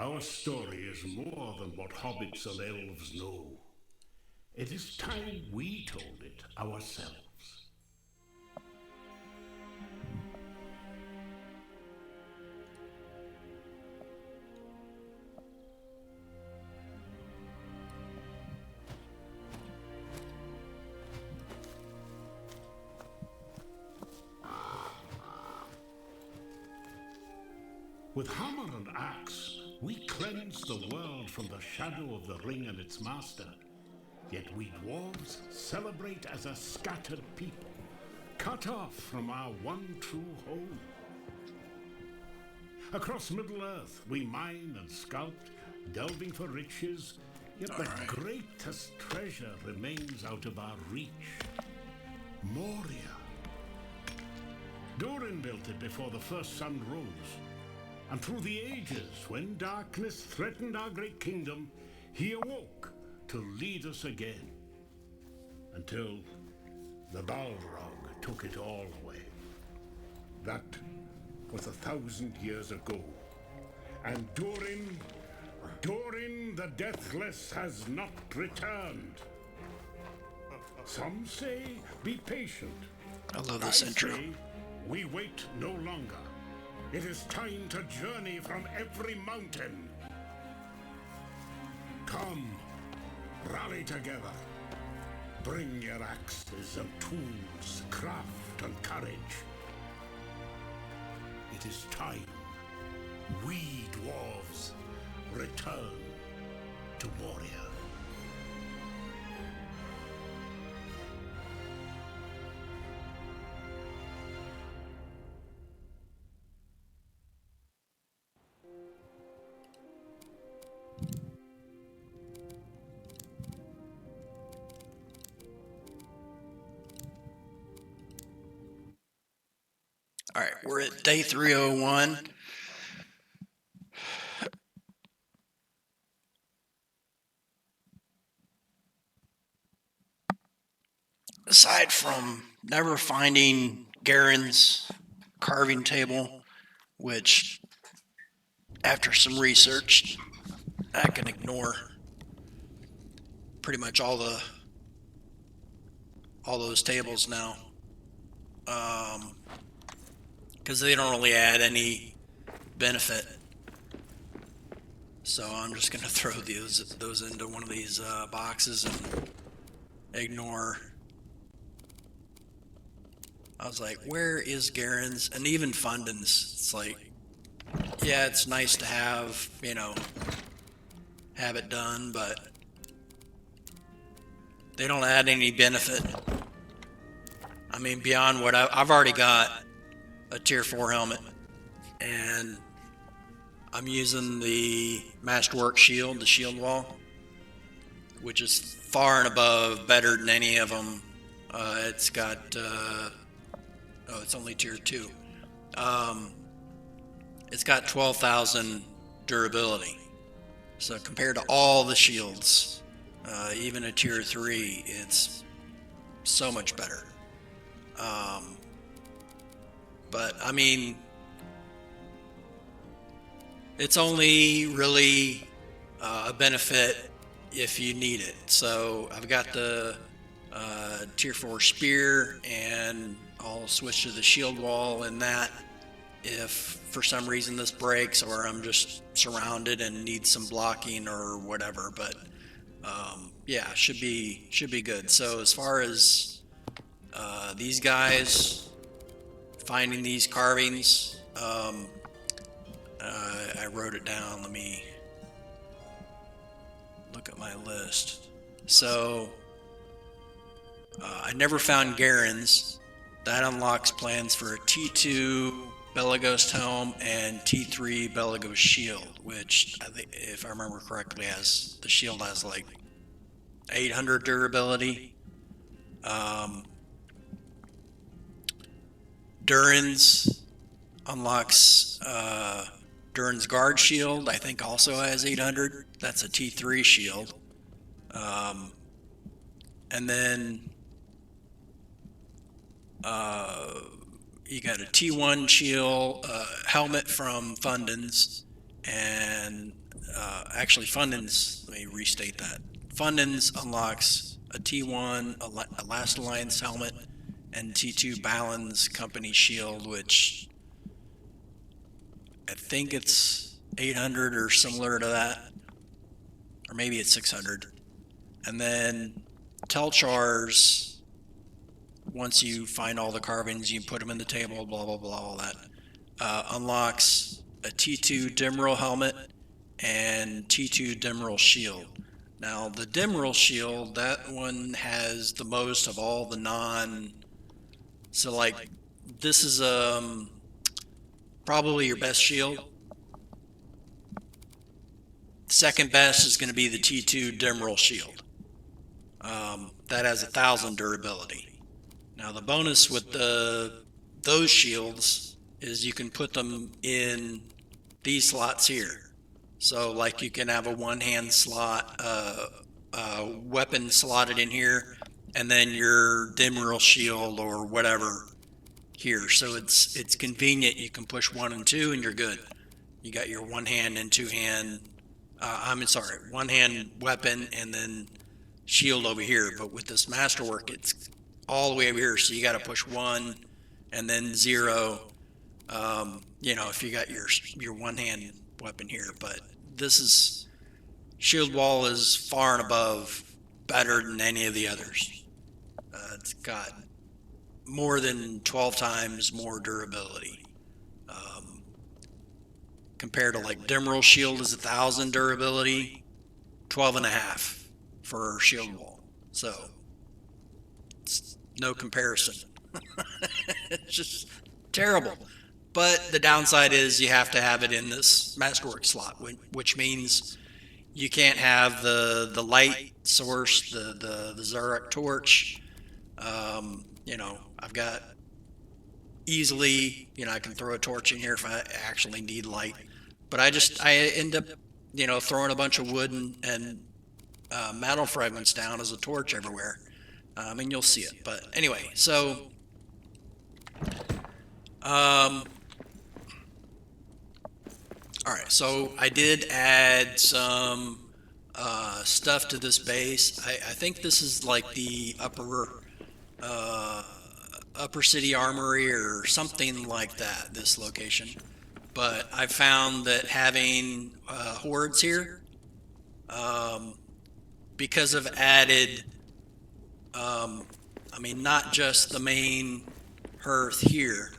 Our story is more than what hobbits and elves know. It is time we told it ourselves. With hammer and axe, we cleanse the world from the shadow of the ring and its master. Yet we dwarves celebrate as a scattered people, cut off from our one true home. Across Middle-earth, we mine and sculpt, delving for riches, yet the greatest treasure remains out of our reach. Moria. Durin built it before the first sun rose, and through the ages, when darkness threatened our great kingdom, he awoke to lead us again, until the Balrog took it all away. That was 1,000 years ago, and Durin the Deathless has not returned. Some say, be patient. I love this intro. Say, we wait no longer. It is time to journey from every mountain. Come, rally together. Bring your axes and tools, craft and courage. It is time we dwarves return to Moria. All right, we're at day 301. Aside from never finding Garen's carving table, which, after some research, I can ignore pretty much all those tables now, because they don't really add any benefit. So I'm just gonna throw those into one of these boxes and ignore. I was like, where is Garen's? And even Fundin's. It's like, yeah, it's nice to have, have it done, but they don't add any benefit. I mean, beyond what I've already got a tier 4 helmet, and I'm using the Masterwork shield, the shield wall, which is far and above better than any of them. It's got, it's only tier 2. It's got 12,000 durability. So compared to all the shields, even a tier 3, it's so much better. But I mean, it's only really a benefit if you need it. So I've got the tier 4 spear, and I'll switch to the shield wall in that if for some reason this breaks or I'm just surrounded and need some blocking or whatever. But yeah, should be good. So as far as these guys, finding these carvings, I wrote it down. Let me look at my list. So I never found Garen's. That unlocks plans for a T2 Belagos helm and T3 Belagos shield, which I think, if I remember correctly, the shield has like 800 durability. Durin's unlocks Durin's guard shield. I think also has 800. That's a T3 shield. And then you got a T1 shield helmet from Fundin's, and actually Fundins, let me restate that. Fundins unlocks a T1 Last Alliance helmet and T2 Balance Company shield, which I think it's 800 or similar to that, or maybe it's 600. And then Telchar's, once you find all the carvings, you put them in the table, blah, blah, blah, all that, unlocks a T2 Dimral helmet and T2 Dimral shield. Now, the Dimral shield, that one has the most of all the so like, this is probably your best shield. Second best is going to be the T2 Dimral shield. That has 1,000 durability. Now, the bonus with those shields is you can put them in these slots here. So like you can have a one-hand slot, weapon slotted in here, and then your Dimral shield or whatever here. So it's convenient. You can push 1 and 2 and you're good. You got your one-hand and two-hand, one-hand weapon and then shield over here. But with this masterwork, it's all the way over here. So you got to push 1 and then 0. If you got your one-hand weapon here, but this is shield wall is far and above better than any of the others. It's got more than 12 times more durability. Compared to like Dimral shield is 1,000 durability, 12.5 for shield wall. So it's no comparison. It's just terrible. But the downside is you have to have it in this masterwork slot, which means you can't have the light source, the Zarok torch. I've got easily, I can throw a torch in here if I actually need light. But I end up, throwing a bunch of wood and metal fragments down as a torch everywhere. And you'll see it. But anyway, so all right, so I did add some stuff to this base. I think this is like the upper city armory or something like that, this location. But I found that having hordes here, because I've added, not just the main hearth here.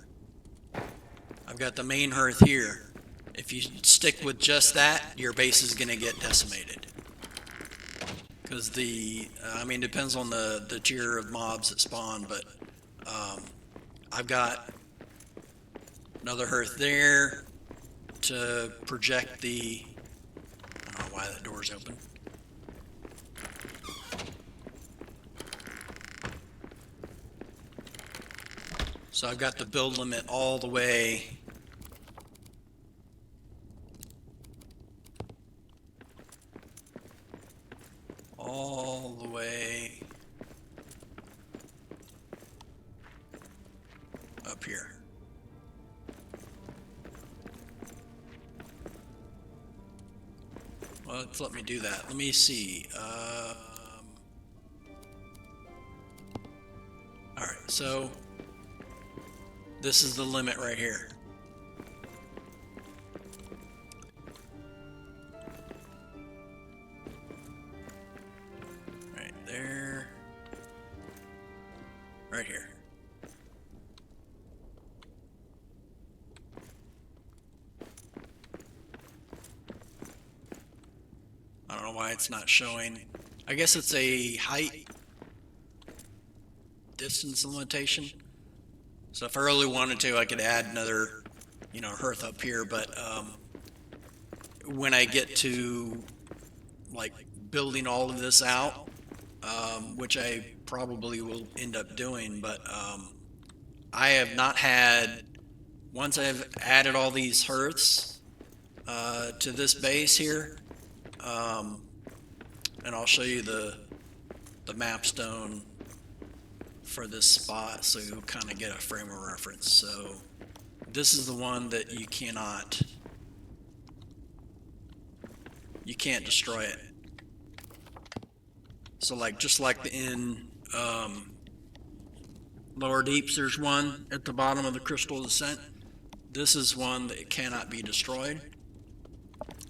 I've got the main hearth here. If you stick with just that, your base is going to get decimated. Because depends on the tier of mobs that spawn, but I've got another hearth there to project I don't know why that door's open. So I've got the build limit all the way up here. Well, let's let me do that. Let me see. All right, so this is the limit right here. Right there. Right here. I don't know why it's not showing. I guess it's a height distance limitation. So if I really wanted to, I could add another, hearth up here. But when I get to like building all of this out, which I probably will end up doing, but I have not had, once I've added all these hearths to this base here, and I'll show you the map stone for this spot so you'll kind of get a frame of reference. So this is the one that you cannot you can't destroy it. So like, just like in Lower Deeps, there's one at the bottom of the Crystal Descent. This is one that cannot be destroyed,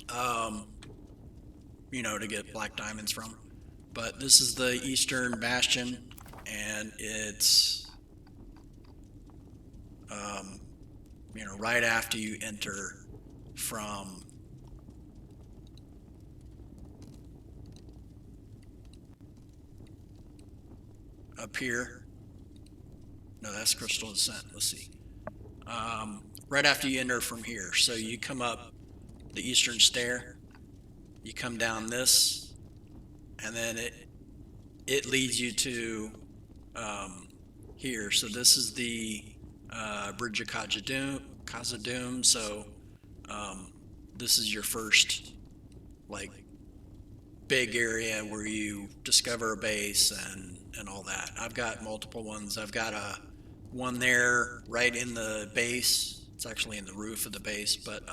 to get black diamonds from. But this is the Eastern Bastion, and it's, right after you enter from up here. No, that's Crystal Descent. Let's see. Right after you enter from here. So you come up the Eastern Stair, you come down this, and then it leads you to here. So this is the Bridge of Khazad-dûm. So this is your first like big area where you discover a base and all that. I've got multiple ones. I've got one there right in the base. It's actually in the roof of the base, but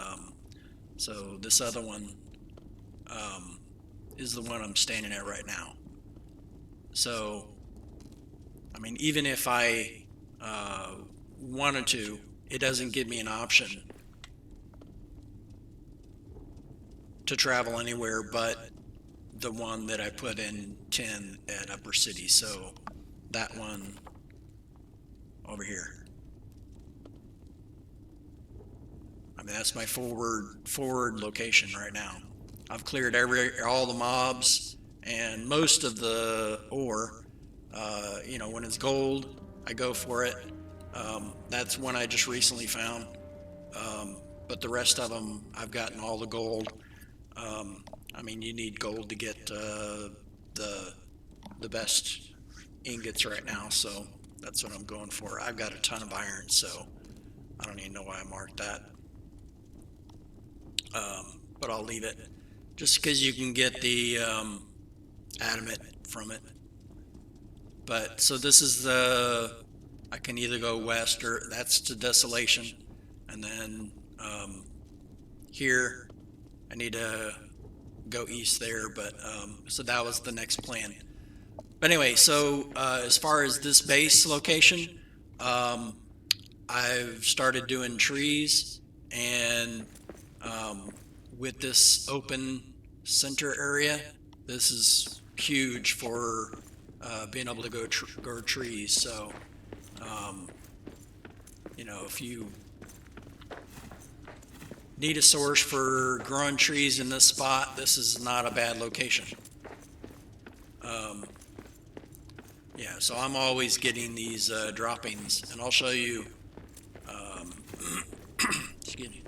so this other one is the one I'm standing at right now. So, I mean, even if I wanted to, it doesn't give me an option to travel anywhere but the one that I put in 10 at Upper City. So that one over here. I mean, that's my forward location right now. I've cleared all the mobs and most of the ore. When it's gold, I go for it. That's one I just recently found. But the rest of them, I've gotten all the gold. I mean, you need gold to get the best ingots right now, so that's what I'm going for. I've got a ton of iron, so I don't even know why I marked that. But I'll leave it, just because you can get the adamant from it. But so this is I can either go west, or that's to Desolation, and then here I need to go east there, but so that was the next plan. But anyway, so as far as this base location, I've started doing trees, and with this open center area, this is huge for being able to grow trees. So if you need a source for growing trees in this spot, this is not a bad location. So I'm always getting these droppings, and I'll show you. Excuse me.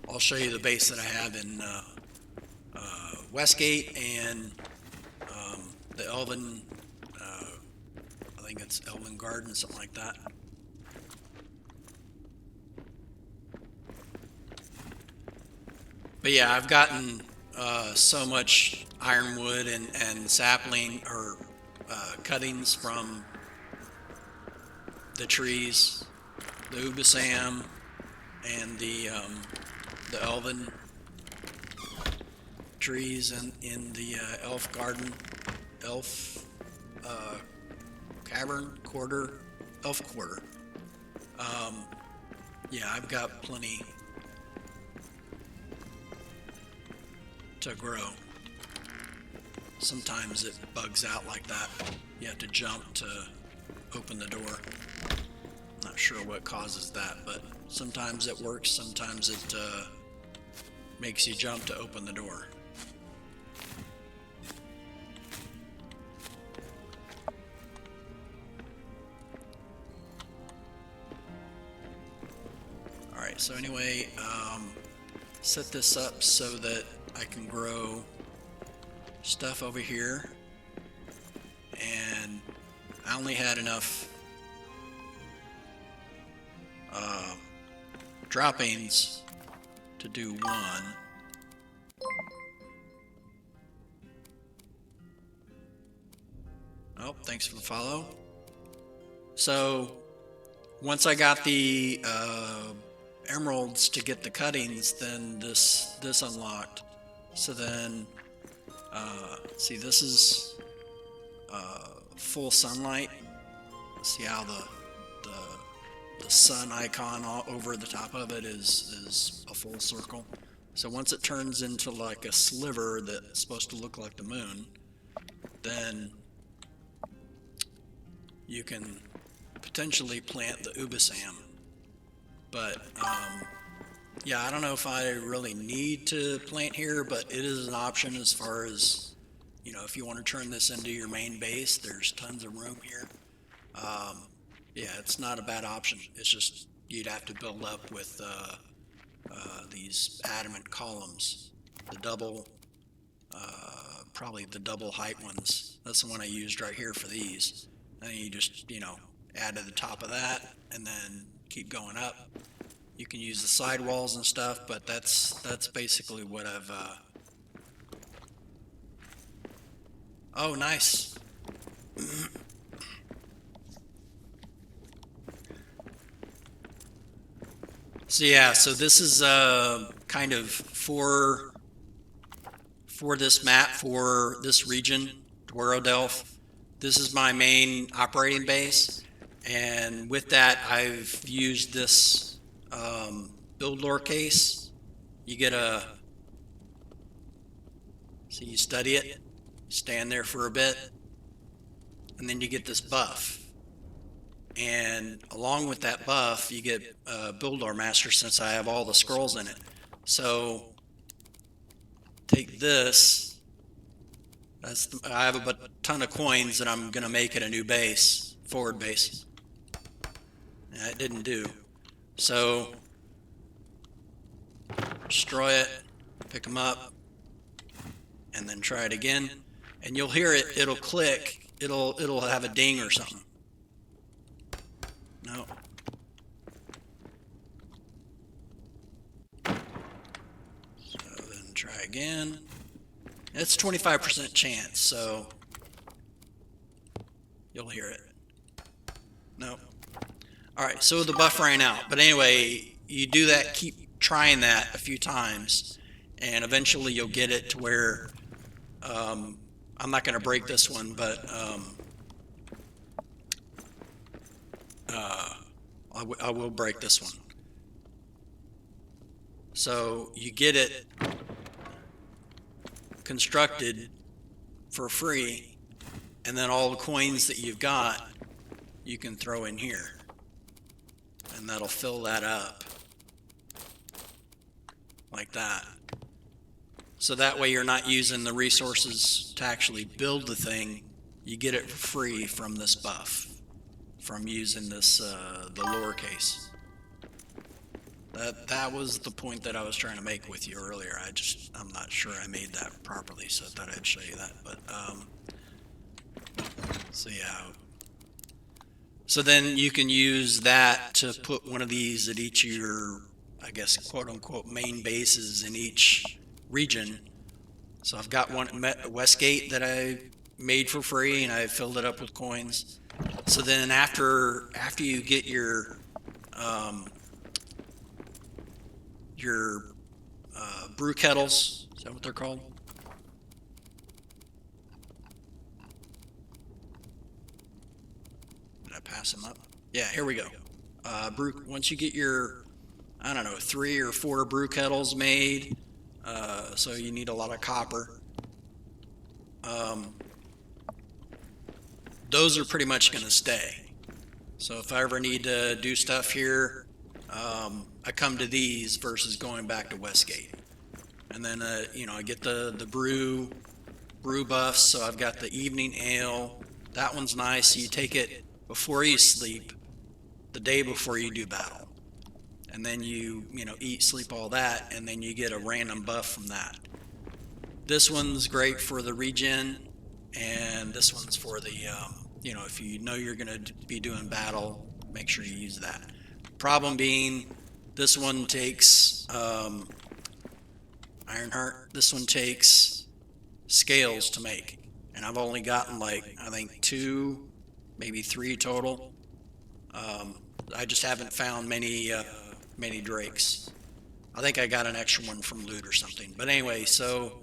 I'll show you the base that I have in Westgate and the Elven. I think it's Elven Garden, something like that. But yeah, I've gotten so much ironwood and sapling or cuttings from the trees, the Ubasam and the Elven trees in the Elf Garden, Elf Cavern Quarter, Elf Quarter. I've got plenty to grow. Sometimes it bugs out like that. You have to jump to open the door. Not sure what causes that, but sometimes it works, sometimes it makes you jump to open the door. Alright, so anyway, set this up so that I can grow stuff over here, and I only had enough droppings to do one. Oh, thanks for the follow. So once I got the emeralds to get the cuttings, then this unlocked. So then, see, this is full sunlight. See how the sun icon all over the top of it is a full circle. So once it turns into like a sliver that's supposed to look like the moon, then you can potentially plant the ubasam. But yeah, I don't know if I really need to plant here, but it is an option as far as, you know, if you want to turn this into your main base, there's tons of room here. Yeah, it's not a bad option. It's just you'd have to build up with these adamant columns, the double, probably the double height ones. That's the one I used right here for these. And you just, you know, add to the top of that and then keep going up. You can use the side walls and stuff, but that's basically what I've oh, nice. So yeah, so this is kind of for this map, for this region, Dwaradelph. This is my main operating base, and with that, I've used this build lore case. You get a, so you study it, stand there for a bit, and then you get this buff. And along with that buff, you get Build Lore Master, since I have all the scrolls in it. So take this. I have a ton of coins that I'm going to make it a new base, forward base. Yeah, it didn't do. So destroy it, pick them up, and then try it again. And you'll hear it. It'll click. It'll have a ding or something. No. So then try again. It's 25% chance, so you'll hear it. No. Alright, so the buff ran out. But anyway, you do that, keep trying that a few times, and eventually you'll get it to where, I'm not going to break this one, but I will break this one. So you get it constructed for free, and then all the coins that you've got you can throw in here, and that'll fill that up like that. So that way you're not using the resources to actually build the thing. You get it for free from this buff, from using this the lore case. That was the point that I was trying to make with you earlier. I'm not sure I made that properly, so I thought I'd show you that. But so yeah. So then you can use that to put one of these at each of your, I guess, quote unquote, main bases in each region. So I've got one at Westgate that I made for free, and I filled it up with coins. So then after you get your brew kettles, is that what they're called? Did I pass them up? Yeah, here we go. Once you get your, I don't know, 3 or 4 brew kettles made, so you need a lot of copper. Those are pretty much going to stay. So if I ever need to do stuff here, I come to these versus going back to Westgate. And then, you know, I get the brew buffs. So I've got the evening ale. That one's nice. So you take it before you sleep, the day before you do battle. And then you know, eat, sleep, all that, and then you get a random buff from that. This one's great for the regen, and this one's for the, you know, if you know you're going to be doing battle, make sure you use that. Problem being, this one takes Ironheart. This one takes scales to make, and I've only gotten like, I think 2, maybe 3 total. I just haven't found many drakes. I think I got an extra one from loot or something. But anyway, so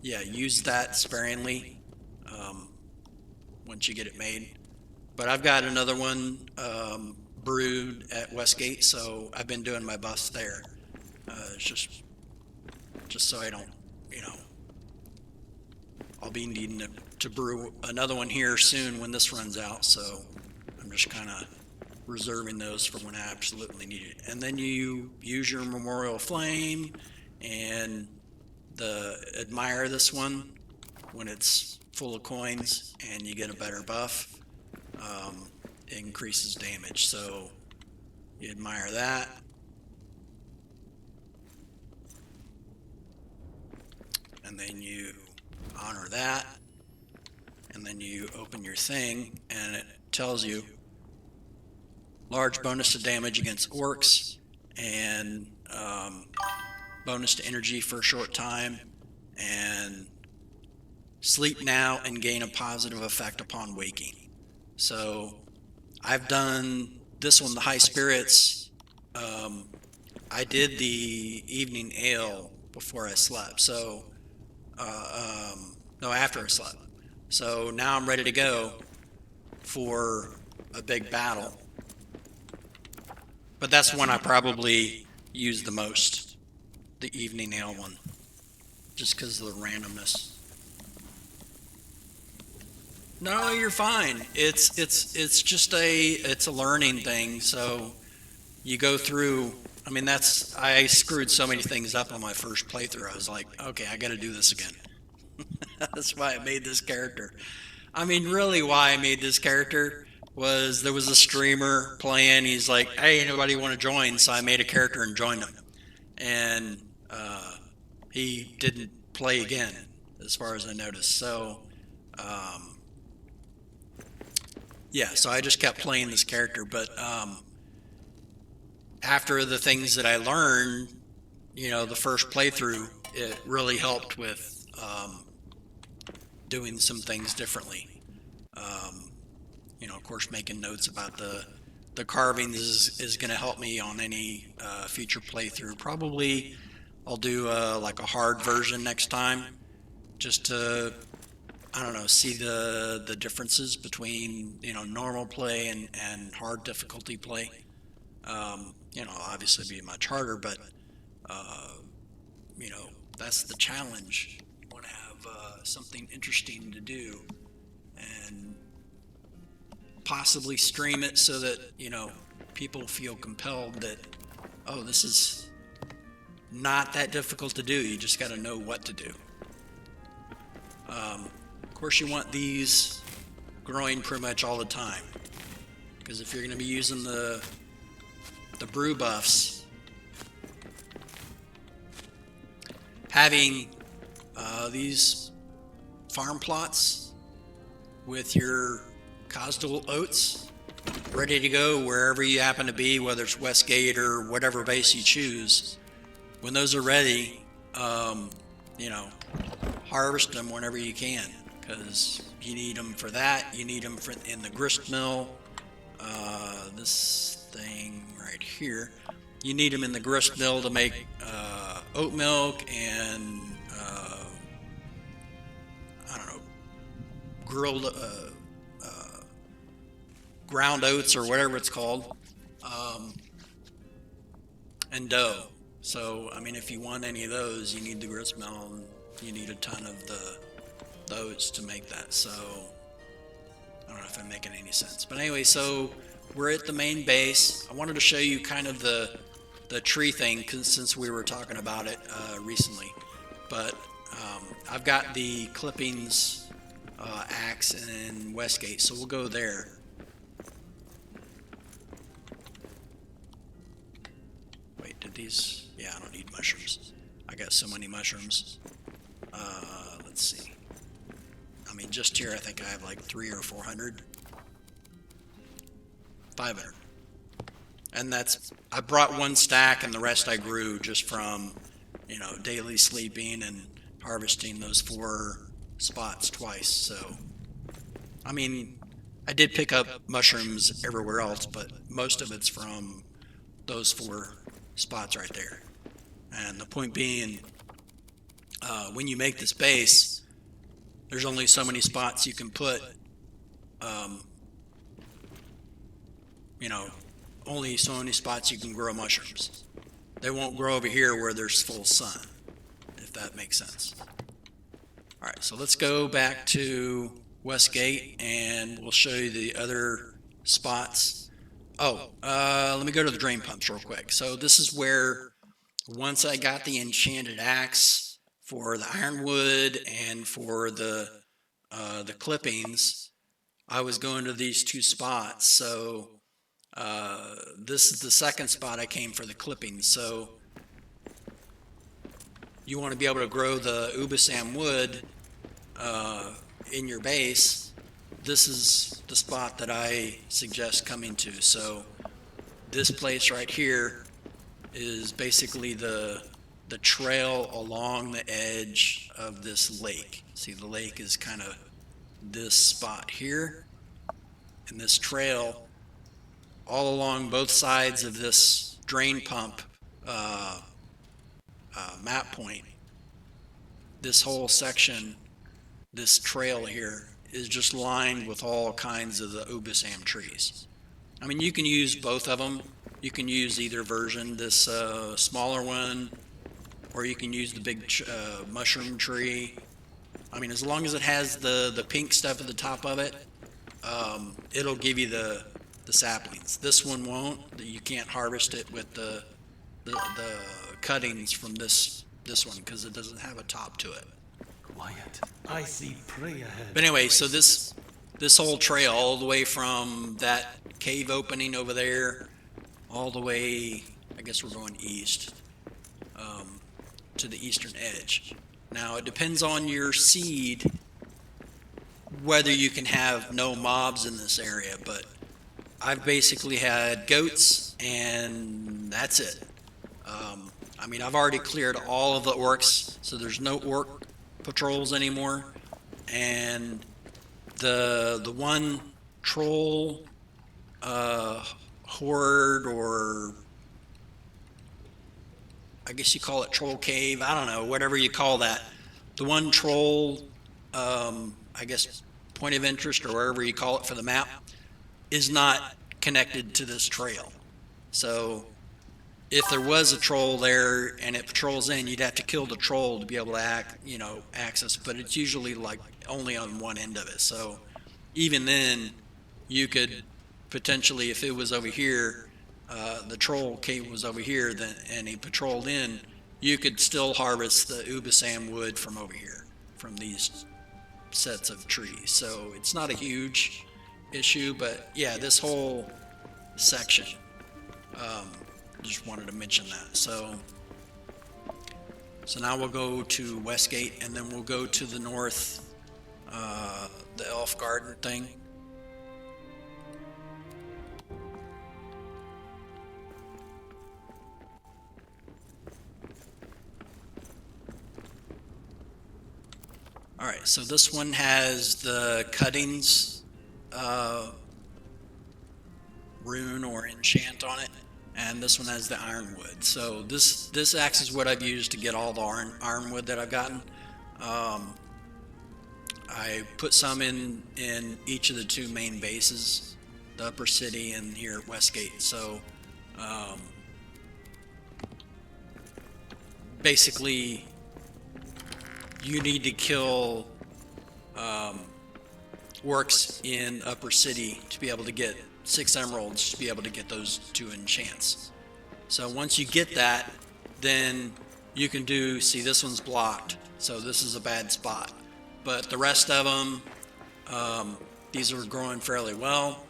yeah, use that sparingly once you get it made. But I've got another one brewed at Westgate, so I've been doing my buffs there. It's just so I don't, you know, I'll be needing to brew another one here soon when this runs out. So I'm just kind of reserving those for when I absolutely need it. And then you use your Memorial Flame and admire this one when it's full of coins, and you get a better buff. It increases damage, so you admire that. And then you honor that, and then you open your thing, and it tells you large bonus to damage against orcs, and bonus to energy for a short time, and sleep now and gain a positive effect upon waking. So I've done this one, the high spirits. I did the evening ale before I slept, so no, after I slept. So now I'm ready to go for a big battle. But that's one I probably use the most, the evening ale one, just because of the randomness. No, you're fine. It's just it's a learning thing. So you go through. I mean, I screwed so many things up on my first playthrough. I was like, okay, I got to do this again. That's why I made this character. I mean, really, why I made this character was there was a streamer playing. He's like, hey, anybody want to join? So I made a character and joined him, and he didn't play again, as far as I noticed. So. Yeah, so I just kept playing this character, but after the things that I learned, you know, the first playthrough, it really helped with doing some things differently. You know, of course, making notes about the carvings is going to help me on any future playthrough. Probably I'll do like a hard version next time, just to, I don't know, see the differences between, you know, normal play and hard difficulty play. You know, obviously be much harder, but, you know, that's the challenge. You want to have something interesting to do and possibly stream it so that, you know, people feel compelled that, oh, this is not that difficult to do. You just got to know what to do. Of course, you want these growing pretty much all the time, because if you're going to be using the brew buffs, having these farm plots with your Cosdal oats ready to go wherever you happen to be, whether it's Westgate or whatever base you choose, when those are ready, you know, harvest them whenever you can, because you need them for that. You need them in the grist mill. This thing right here, you need them in the grist mill to make oat milk and I don't know, grilled ground oats or whatever it's called, and dough. So I mean, if you want any of those, you need the grist mill, and you need a ton of the oats to make that. So I don't know if I'm making any sense, but anyway, so we're at the main base. I wanted to show you kind of the tree thing, since we were talking about it recently. But I've got the clippings axe in Westgate, so we'll go there. Wait, did these? Yeah, I don't need mushrooms. I got so many mushrooms. Let's see. I mean, just here, I think I have like 300 or 400. 500. And I brought one stack, and the rest I grew just from, you know, daily sleeping and harvesting those 4 spots twice. So, I mean, I did pick up mushrooms everywhere else, but most of it's from those 4 spots right there. And the point being, when you make this base, there's only so many spots you can put, you know, only so many spots you can grow mushrooms. They won't grow over here where there's full sun, if that makes sense. All right, so let's go back to Westgate and we'll show you the other spots. Oh, let me go to the drain pumps real quick. So this is where, once I got the enchanted axe for the ironwood and for the clippings, I was going to these two spots. So this is the second spot I came for the clippings. So you want to be able to grow the ubasam wood in your base. This is the spot that I suggest coming to. So this place right here is basically the trail along the edge of this lake. See, the lake is kind of this spot here, and this trail all along both sides of this drain pump map point. This whole section, this trail here, is just lined with all kinds of the ubasam trees. I mean, you can use both of them. You can use either version, this smaller one, or you can use the big mushroom tree. I mean, as long as it has the pink stuff at the top of it, it'll give you the saplings. This one won't. You can't harvest it with the cuttings from this one because it doesn't have a top to it. Quiet. I see prey ahead. But anyway, so this whole trail, all the way from that cave opening over there, all the way, I guess we're going east, to the eastern edge. Now, it depends on your seed whether you can have no mobs in this area, but I've basically had goats, and that's it. I mean, I've already cleared all of the orcs, so there's no orc patrols anymore, and the one troll horde, or I guess you call it troll cave, I don't know, whatever you call that, the one troll, I guess point of interest, or wherever you call it for the map, is not connected to this trail. So if there was a troll there and it patrols in, you'd have to kill the troll to be able to access, but it's usually like only on one end of it. So even then, you could potentially, if it was over here, the troll cave was over here, and he patrolled in, you could still harvest the ubasam wood from over here, from these sets of trees. So it's not a huge issue, but yeah, this whole section, just wanted to mention that. So now we'll go to Westgate, and then we'll go to the north, the elf garden thing. All right, so this one has the cuttings rune or enchant on it, and this one has the ironwood. So this axe is what I've used to get all the ironwood that I've gotten. I put some in each of the two main bases, the upper city and here at Westgate. So basically, you need to kill orcs in upper city to be able to get 6 emeralds, to be able to get those 2 enchants. So once you get that, then you can do, see, this one's blocked, so this is a bad spot. But the rest of them, these are growing fairly well.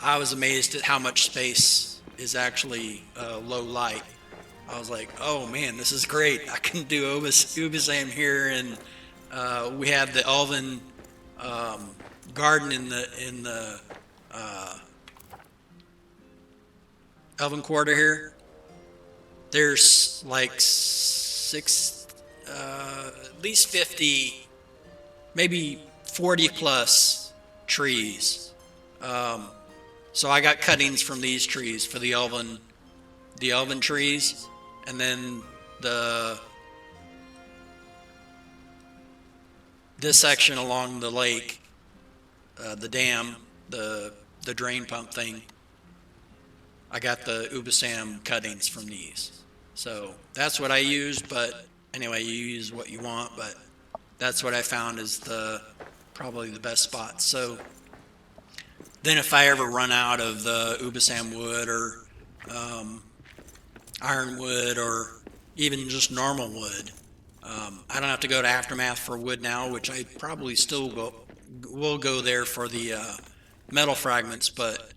I was amazed at how much space is actually low light. I was like, oh man, this is great. I can do ubasam here, and we have the elven garden in the elven quarter here. There's like at least 50, maybe 40 plus trees. So I got cuttings from these trees for the elven the elven trees, and then this section along the lake, the dam, the drain pump thing. I got the Ubasam cuttings from these. So that's what I use, but anyway, you use what you want, but that's what I found is probably the best spot. So then if I ever run out of the Ubasam wood or ironwood or even just normal wood, I don't have to go to Aftermath for wood now, which I probably still will go there for the metal fragments, but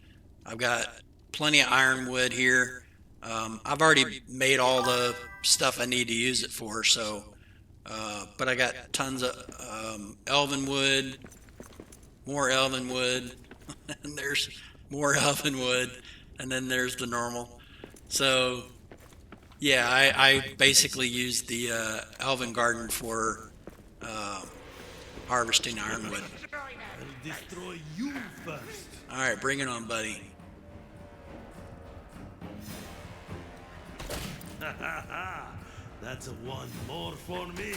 I've got plenty of ironwood here. I've already made all the stuff I need to use it for, so but I got tons of elven wood, more elven wood, and there's more elven wood, and then there's the normal. So yeah, I basically use the elven garden for harvesting ironwood. I'll destroy you first. All right, bring it on, buddy. Ha ha ha! That's one more for me.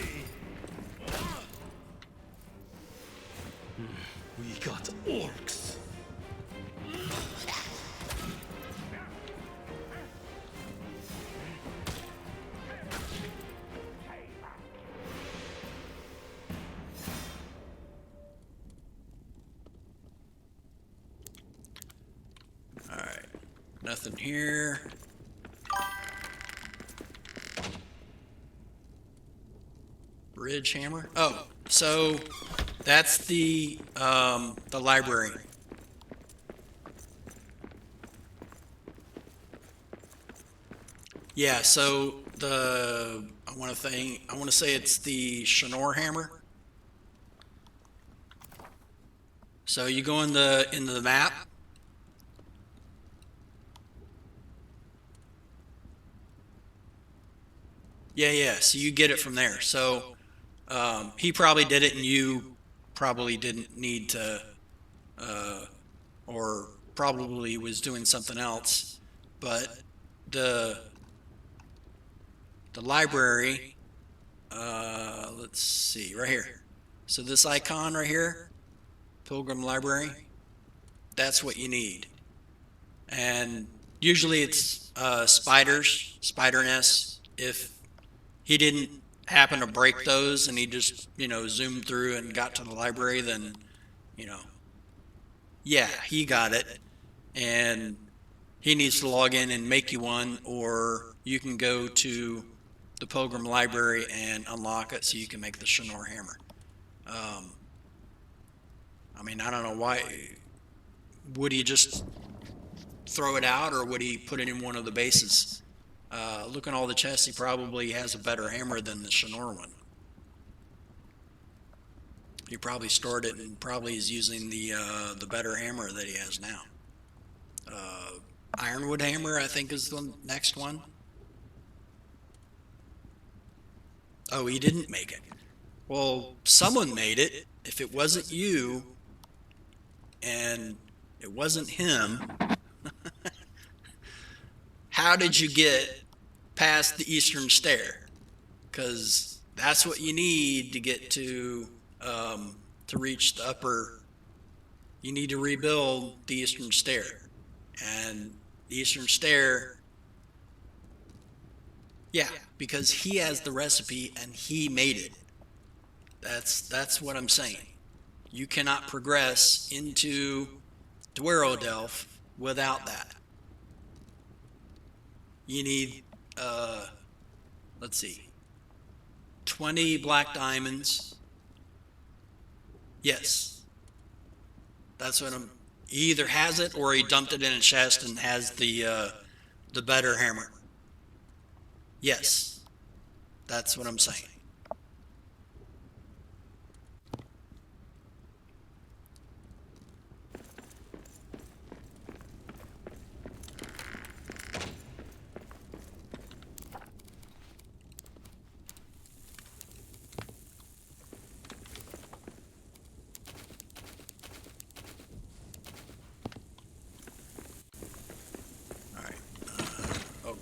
We got orcs. All right, nothing here. Ridge hammer. Oh, so that's the library. Yeah. So I want to say it's the Shanor hammer. So you go into the map. Yeah. So you get it from there. So he probably did it, and you probably didn't need to, or probably was doing something else. But the library, let's see, right here. So this icon right here, Pilgrim Library, that's what you need. And usually it's spider nests. If he didn't happen to break those and he just, zoomed through and got to the library, then, yeah, he got it. And he needs to log in and make you one, or you can go to the Pilgrim Library and unlock it so you can make the Shanor hammer. I don't know why. Would he just throw it out, or would he put it in one of the bases? Look at all the chests, he probably has a better hammer than the Shanor one. He probably stored it and probably is using the better hammer that he has now. Ironwood hammer, I think, is the next one. Oh, he didn't make it. Well, someone made it. If it wasn't you and it wasn't him, how did you get past the Eastern Stair? Because that's what you need to get to reach the upper. You need to rebuild the Eastern Stair, and the Eastern Stair. Yeah, because he has the recipe and he made it. That's what I'm saying. You cannot progress into Dwerodelph without that. You need, let's see, 20 black diamonds. Yes. That's what he either has it or he dumped it in a chest and has the better hammer. Yes. That's what I'm saying.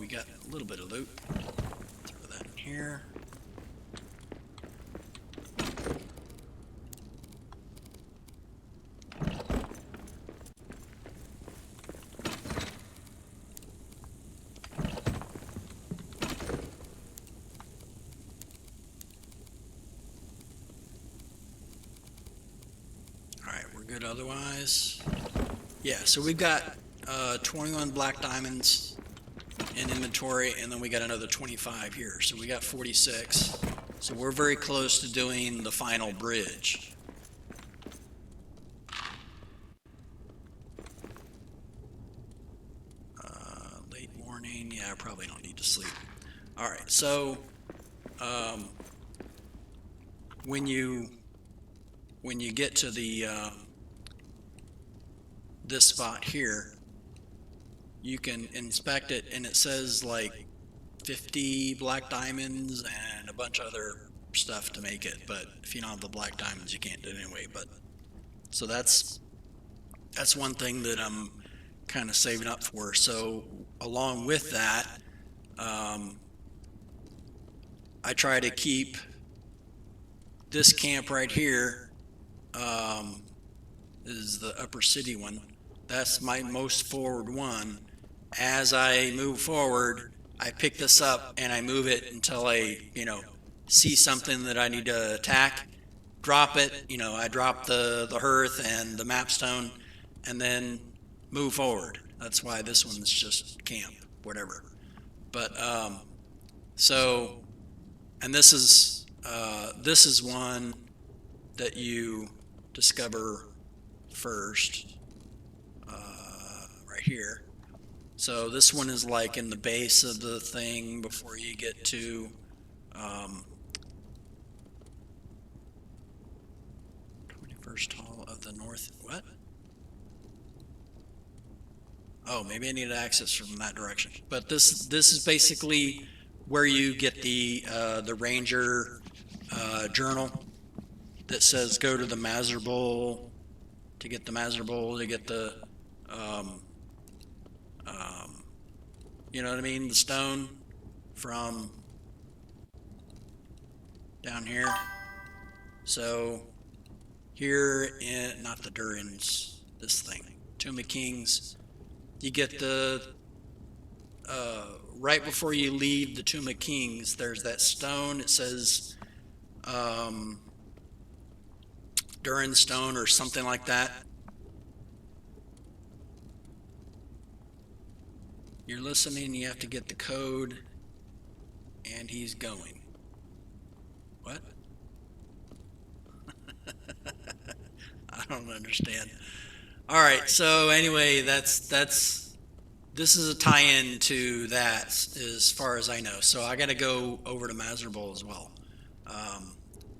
got a little bit of loot. Throw that in here. Alright, we're good otherwise. Yeah, so we've got 21 black diamonds in inventory, and then we got another 25 here, so we got 46. So we're very close to doing the final bridge. Late morning, yeah, I probably don't need to sleep. All right, so when you get to the this spot here, you can inspect it, and it says like 50 black diamonds and a bunch of other stuff to make it, but if you don't have the black diamonds, you can't do it anyway. But so that's one thing that I'm kind of saving up for. So along with that, I try to keep this camp right here, is the upper city one. That's my most forward one. As I move forward, I pick this up and I move it until I, see something that I need to attack, drop it, I drop the hearth and the map stone, and then move forward. That's why this one's just camp, whatever. But, so, and this is one that you discover first, right here. So this one is like in the base of the thing before you get to 21st Hall of the North. What? Oh, maybe I need access from that direction. But this is basically where you get the ranger journal that says go to the Mazzer Bowl to get the Mazzer Bowl to get the you know what I mean, the stone from down here. So here in, not the Durins, this thing, Tomb of Kings, you get the right before you leave the Tomb of Kings, there's that stone. It says Durin stone or something like that. You're listening, you have to get the code, and he's going. What? I don't understand. All right, so anyway, this is a tie-in to that as far as I know. So I got to go over to Mazzer Bowl as well.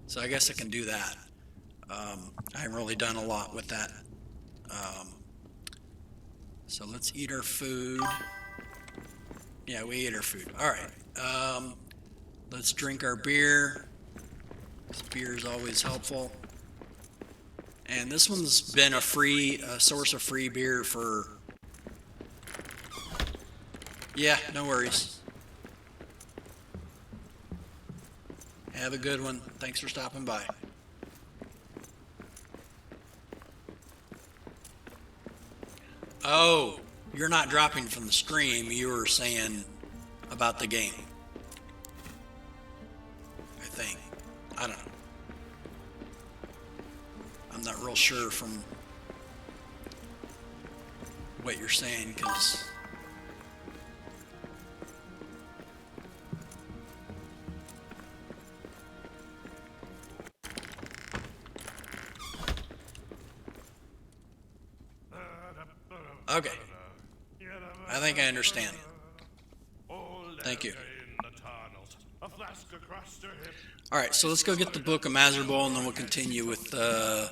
So I guess I can do that. I haven't really done a lot with that. So let's eat our food. Yeah, we ate our food. All right. Let's drink our beer. This beer is always helpful. And this one's been a source of free beer for... Yeah, no worries. Have a good one. Thanks for stopping by. Oh, you're not dropping from the stream. You were saying about the game. I think. I don't know. I'm not real sure from what you're saying, because okay. I think I understand. Thank you. Alright, so let's go get the Book of Mazzer Bowl, and then we'll continue with the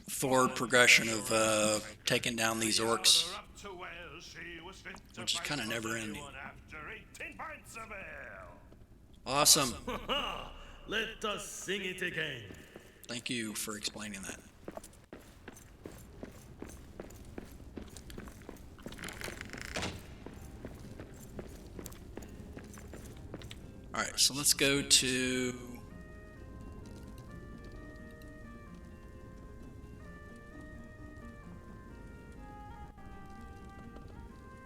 forward progression of taking down these orcs, which is kind of never ending. Awesome. Let us sing it again. Thank you for explaining that. Alright, so let's go to...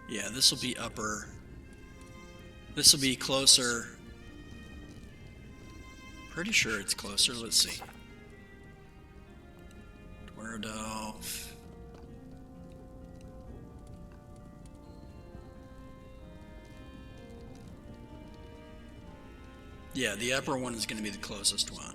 Yeah, this will be upper. This will be closer. Pretty sure it's closer. Let's see. Dwerdorf. Yeah, the upper one is going to be the closest one.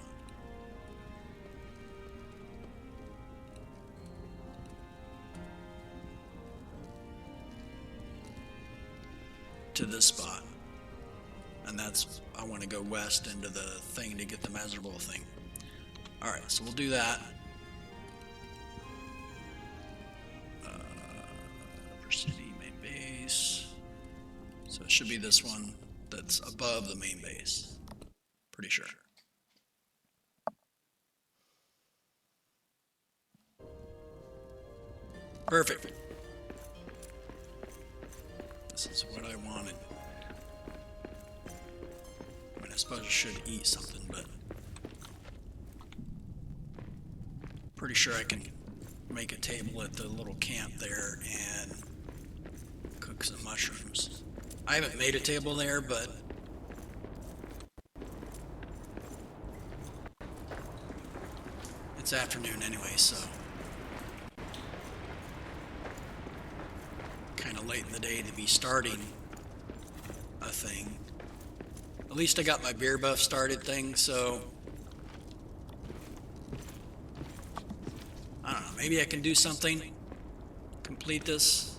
To this spot. And that's, I want to go west into the thing to get the miserable thing. Alright, so we'll do that. For city, main base. So it should be this one that's above the main base. Pretty sure. Perfect. This is what I wanted. I mean, I suppose I should eat something, but pretty sure I can make a table at the little camp there and cook some mushrooms. I haven't made a table there, but it's afternoon anyway, so kind of late in the day to be starting a thing. At least I got my beer buff started thing, so I don't know, maybe I can do something, complete this,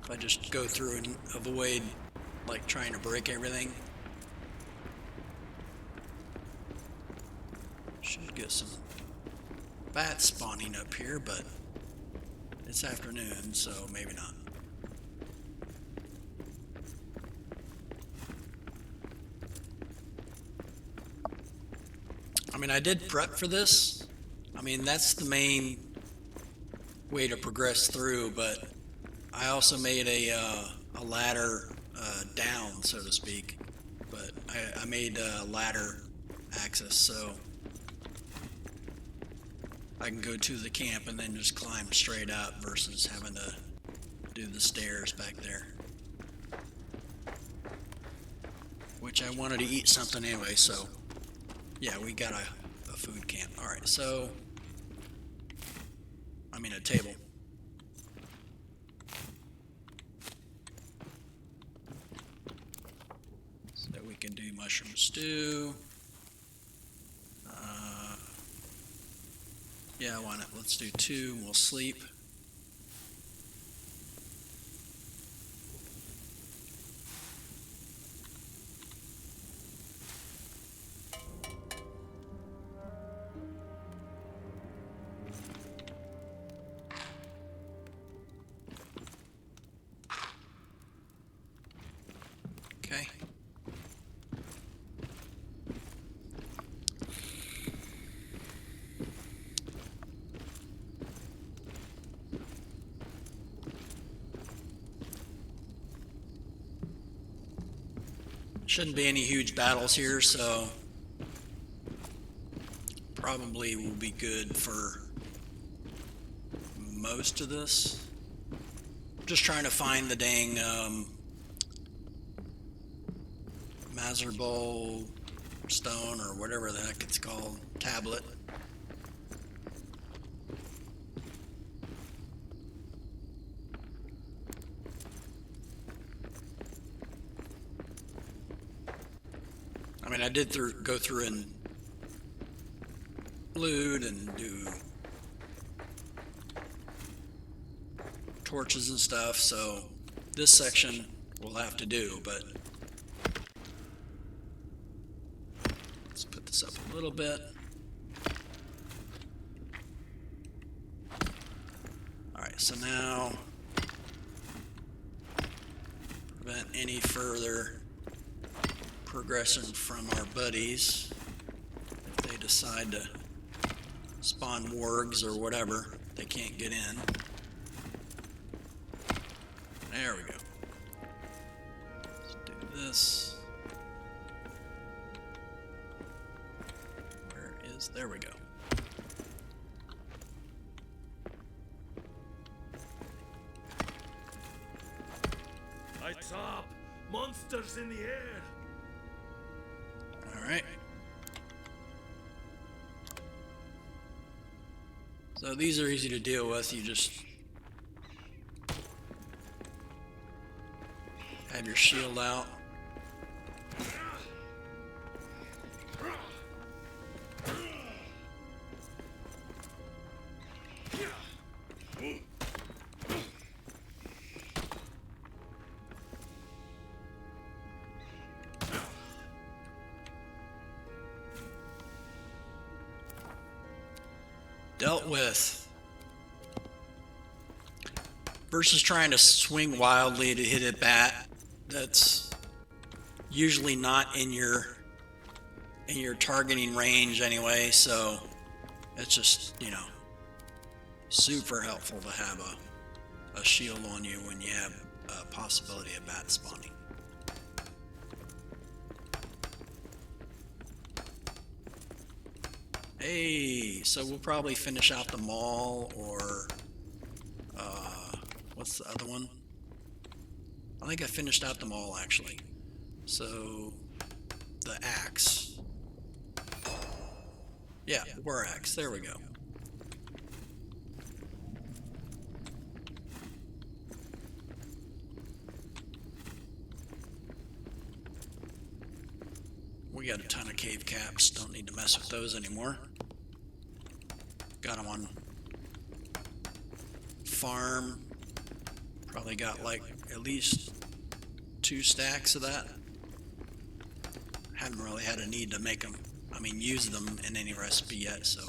if I just go through and avoid like trying to break everything. Should get some bats spawning up here, but it's afternoon, so maybe not. I mean, I did prep for this. I mean, that's the main way to progress through, but I also made a ladder down, so to speak. But I made a ladder access, so I can go to the camp and then just climb straight up versus having to do the stairs back there. Which I wanted to eat something anyway, so yeah, we got a food camp. Alright, so I mean a table. So we can do mushroom stew. Yeah, why not? Let's do 2 and we'll sleep. Okay. Shouldn't be any huge battles here, so probably will be good for most of this. Just trying to find the dang miserable stone or whatever the heck it's called, tablet. I mean, I did go through and loot and do torches and stuff, so this section we'll have to do, but let's put this up a little bit. Alright, so now prevent any further progression from our buddies if they decide to spawn wargs or whatever, they can't get in. There we go. Let's do this. is. There we go. Lights up! Monsters in the air! Alright. So these are easy to deal with. You just have your shield out. Dealt with. Versus trying to swing wildly to hit a bat that's usually not in your targeting range anyway, so it's just, you know, super helpful to have a shield on you when you have a possibility of bat spawning. Hey, so we'll probably finish out the mall, or what's the other one? I think I finished out the mall actually. So the axe. Yeah, war axe. There we go. We got a ton of cave caps. Don't need to mess with those anymore. Got them on farm. Probably got like at least 2 stacks of that. Haven't really had a need to make them, use them in any recipe yet, so.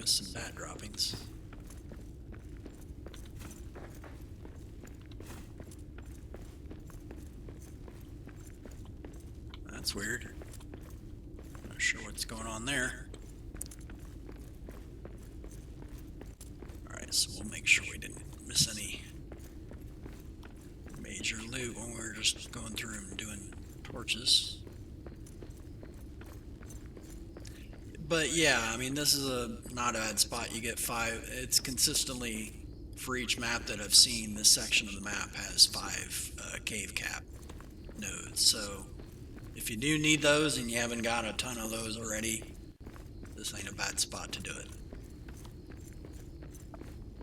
Some bat droppings. That's weird. Not sure what's going on there. Alright, so we'll make sure we didn't miss any major loot when we were just going through and doing torches. But yeah, this is not a bad spot. You get 5. It's consistently, for each map that I've seen, this section of the map has 5 cave cap nodes. So if you do need those and you haven't got a ton of those already, this ain't a bad spot to do it.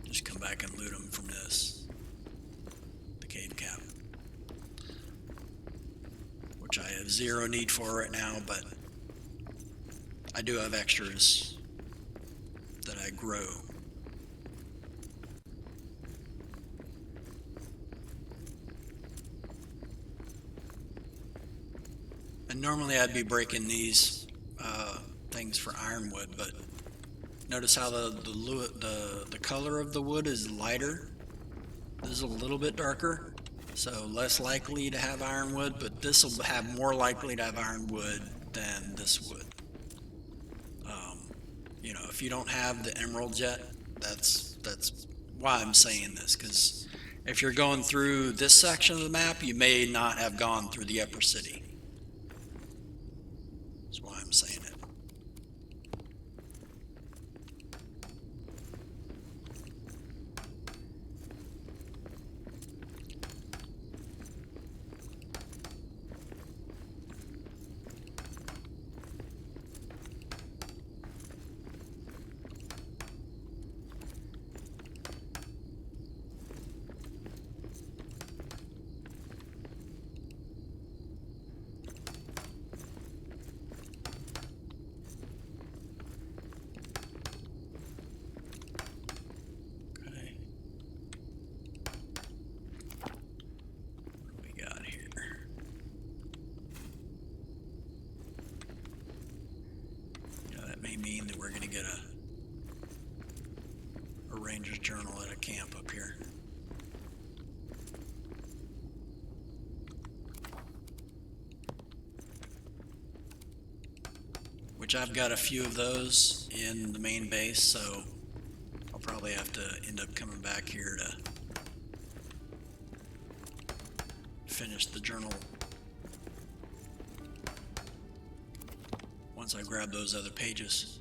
Just come back and loot them from the cave cap. Which I have 0 need for right now, but I do have extras that I grow. And normally I'd be breaking these things for ironwood, but notice how the color of the wood is lighter. This is a little bit darker, so less likely to have ironwood, but this will have more likely to have ironwood than this would. If you don't have the emeralds yet, that's why I'm saying this, because if you're going through this section of the map, you may not have gone through the upper city. That's why I'm saying it. Ranger's Journal at a camp up here. Which I've got a few of those in the main base, so I'll probably have to end up coming back here to finish the journal once I grab those other pages.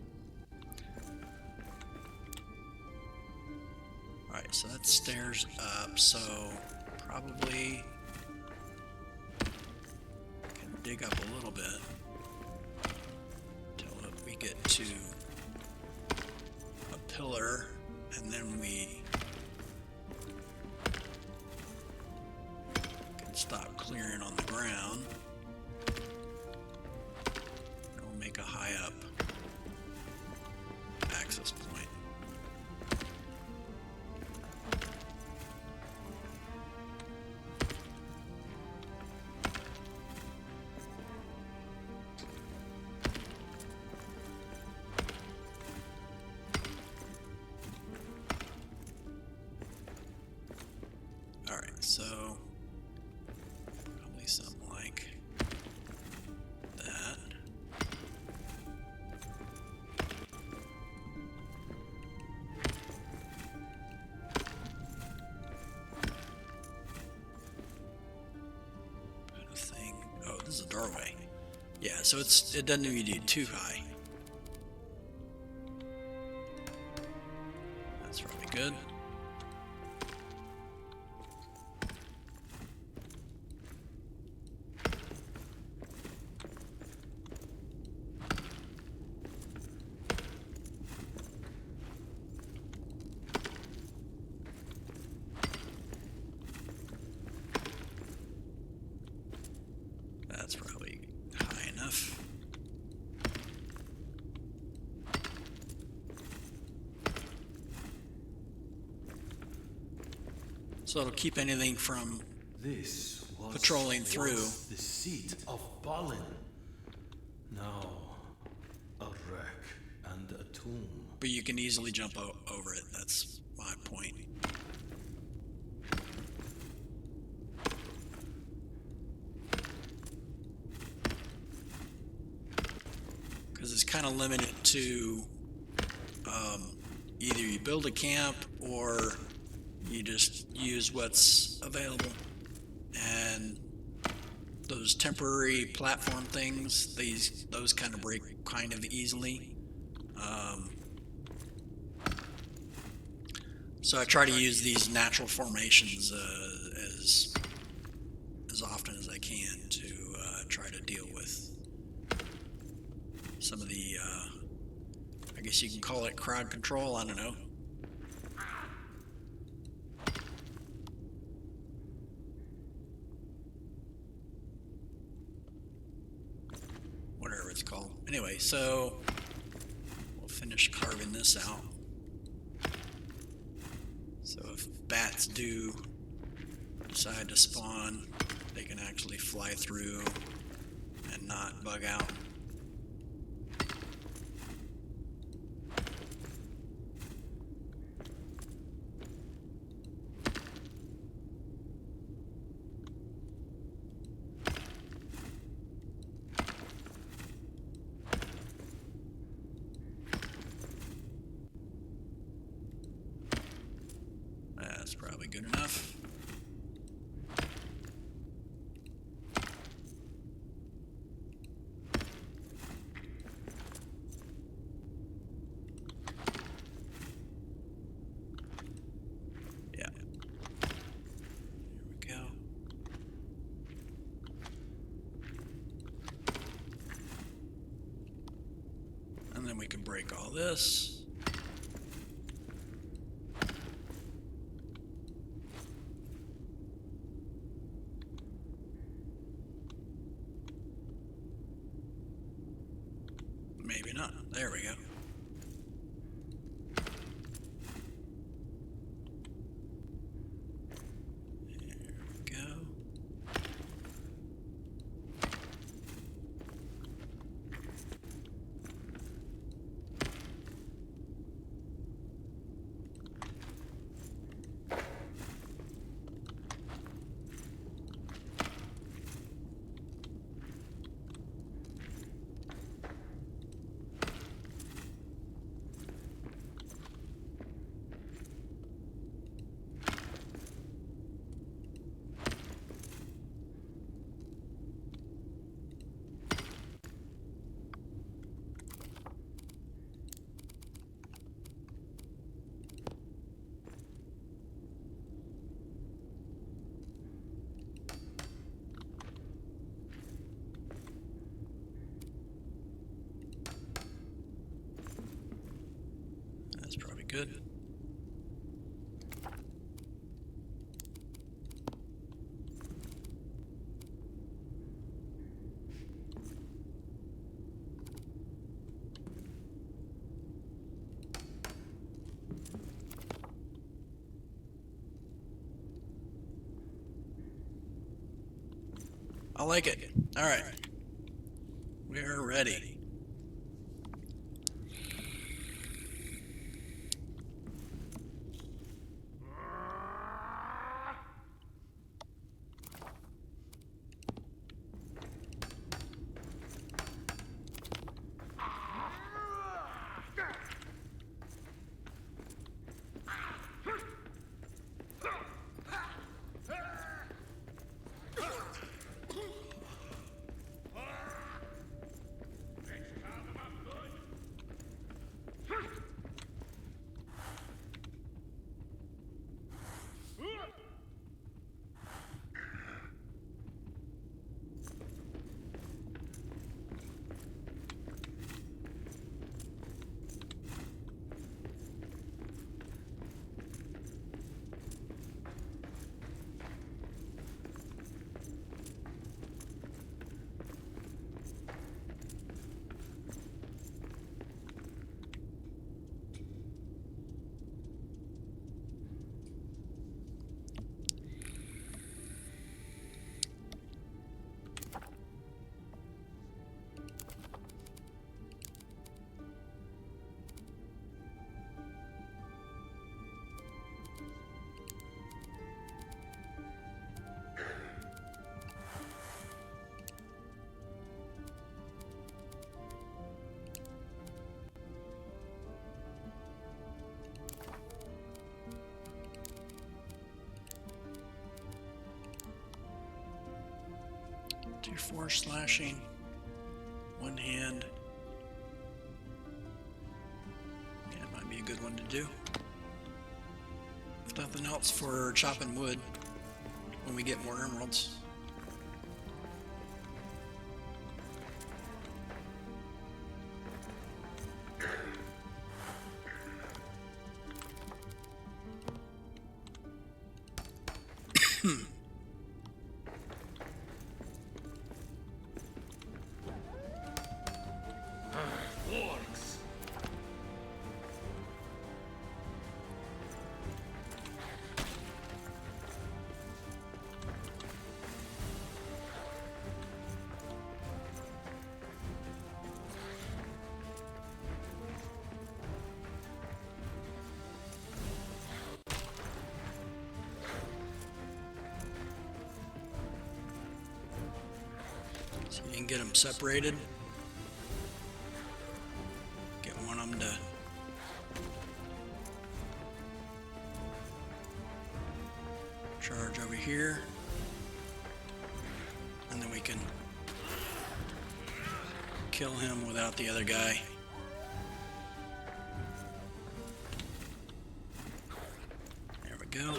Alright, so that's stairs up, so probably can dig up a little bit until we get to a pillar, and then we can stop clearing on the ground. And we'll make a high up access point. Alright, so probably something like that. Put a thing. Oh, this is a doorway. Yeah, so it doesn't need to be too high. That's probably good. That's probably high enough. So it'll keep anything from This was patrolling through. once the seat of Balin. Now, a wreck and a tomb. But you can easily jump over it. That's my point. Because it's kind of limited to either you build a camp or you just use what's available. And those temporary platform things, those kind of break kind of easily. So I try to use these natural formations as often as I can to try to deal with some of the, I guess you can call it crowd control, I don't know. Whatever it's called. Anyway, so we'll finish carving this out. So if bats do decide to spawn, they can actually fly through and not bug out. That's probably good enough. Yeah. There we go. And then we can break all this. Maybe not. There we go. There we go. Good. I like it. All right. We are ready. Tier 4 slashing. One hand. Yeah, it might be a good one to do. If nothing else, for chopping wood when we get more emeralds. Orcs. So you can get them separated. Get one of them to charge over here. And then we can kill him without the other guy. There we go.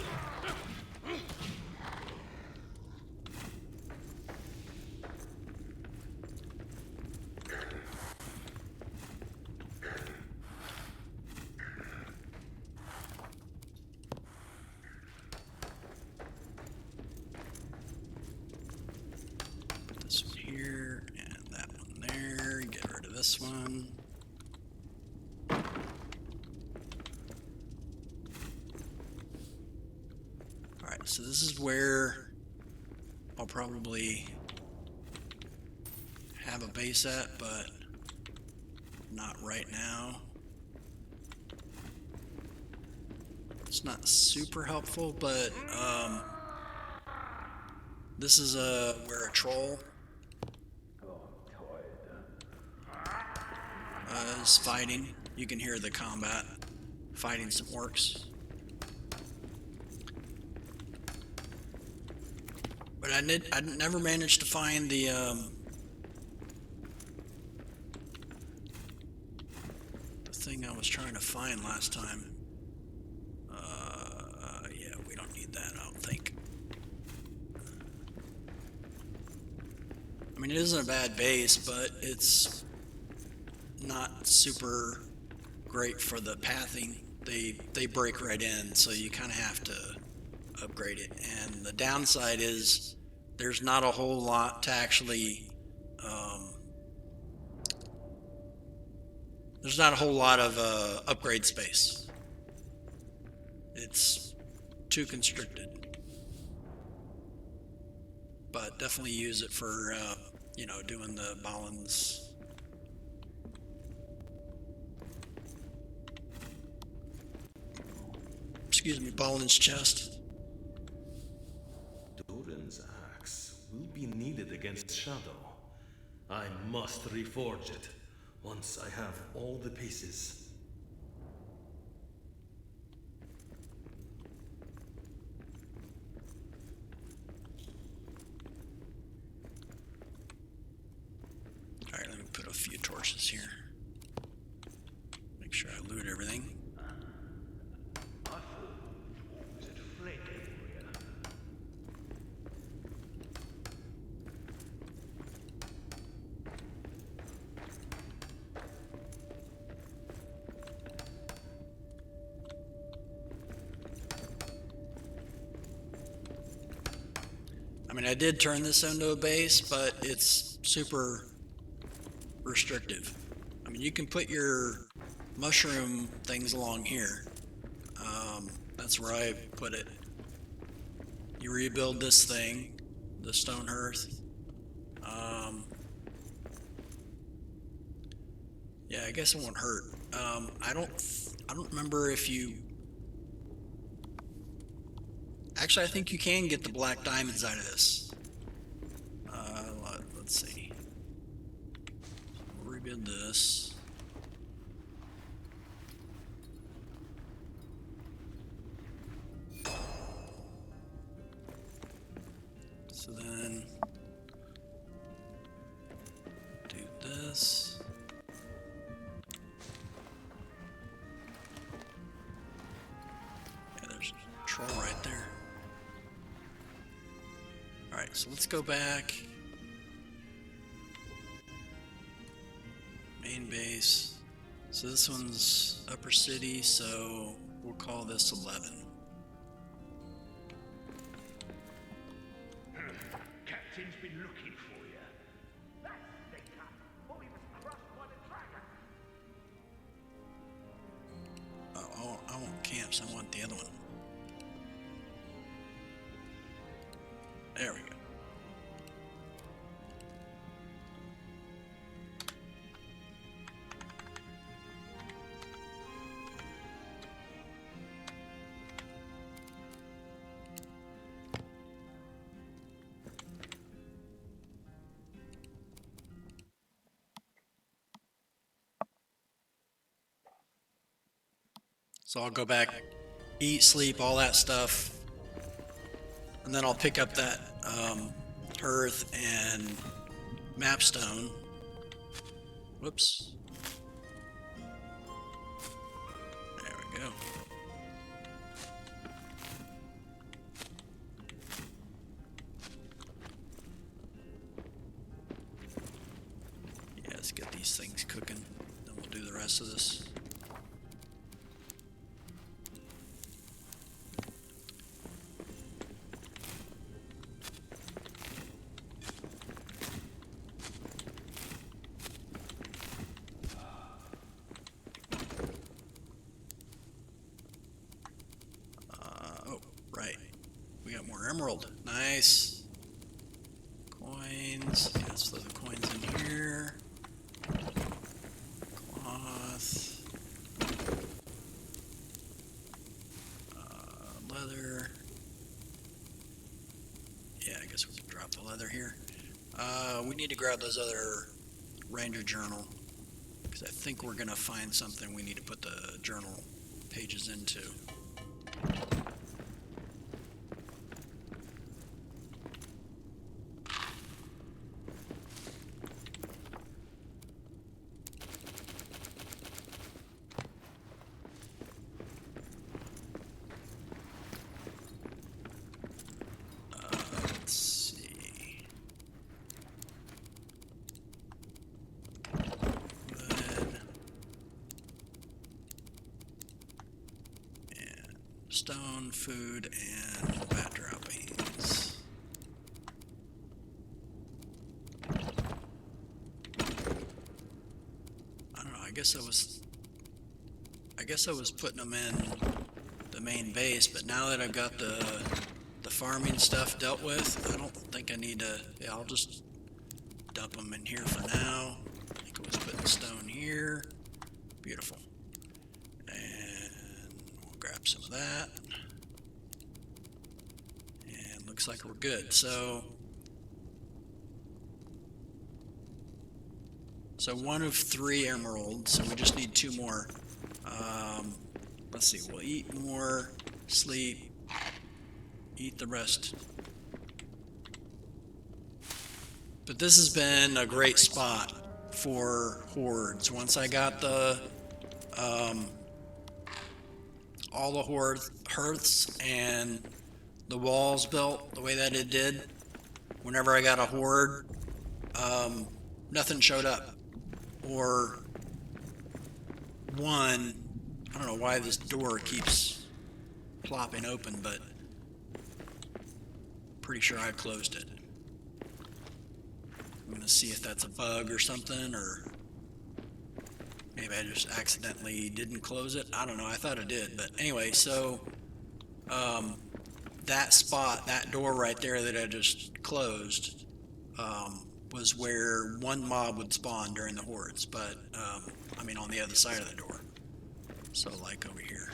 This one here and that one there. Get rid of this one. Alright, so this is where I'll probably have a base at, but not right now. It's not super helpful, but this is where a troll is fighting. You can hear the combat fighting some orcs. But I never managed to find the thing I was trying to find last time. Yeah, we don't need that, I don't think. I mean, it isn't a bad base, but it's not super great for the pathing. they break right in, so you kind of have to upgrade it. And the downside is there's not a whole lot to actually there's not a whole lot of upgrade space. It's too constricted. But definitely use it for doing the Balin's. Excuse me, Balin's chest. Durin's axe will be needed against Shadow. I must reforge it once I have all the pieces. Alright, let me put a few torches here. Make sure I loot everything. I mean, I did turn this into a base, but it's super restrictive. I mean, you can put your mushroom things along here. That's where I put it. You rebuild this thing, the stone hearth. Yeah, I guess it won't hurt. I don't remember if you. Actually, I think you can get the black diamonds out of this. Let's see. We'll rebuild this. So then do this. Yeah, there's a troll right there. Alright, so let's go back. Main base. So this one's Upper City, so we'll call this 11. Captain's been looking for you. That's Sticker. Thought he was crushed by the dragon. Oh, I want camps, I want the other one. There we go. So I'll go back, eat, sleep, all that stuff, and then I'll pick up that earth and mapstone. Whoops. There we go. Yeah, let's get these things cooking, then we'll do the rest of this. Right. We got more emerald. Nice. Coins. Yeah, let's throw the coins in here. Cloth. Leather. Yeah, I guess we can drop the leather here. We need to grab those other Ranger journal, because I think we're going to find something we need to put the journal pages into. stone, food, and bat droppings. I don't know, I guess I was putting them in the main base, but now that I've got the farming stuff dealt with, I don't think I need to. Yeah, I'll just dump them in here for now. I think I was putting stone here. Beautiful. And we'll grab some of that. And looks like we're good. So 1 of 3 emeralds, so we just need 2 more. Let's see, we'll eat more, sleep, eat the rest. But this has been a great spot for hordes. Once I got the all the hearths and the walls built the way that it did, whenever I got a horde, nothing showed up. Or one, I don't know why this door keeps plopping open, but pretty sure I closed it. I'm gonna see if that's a bug or something, or maybe I just accidentally didn't close it. I don't know, I thought I did, but anyway, so that spot, that door right there that I just closed, was where one mob would spawn during the hordes, but I mean on the other side of the door. So like over here.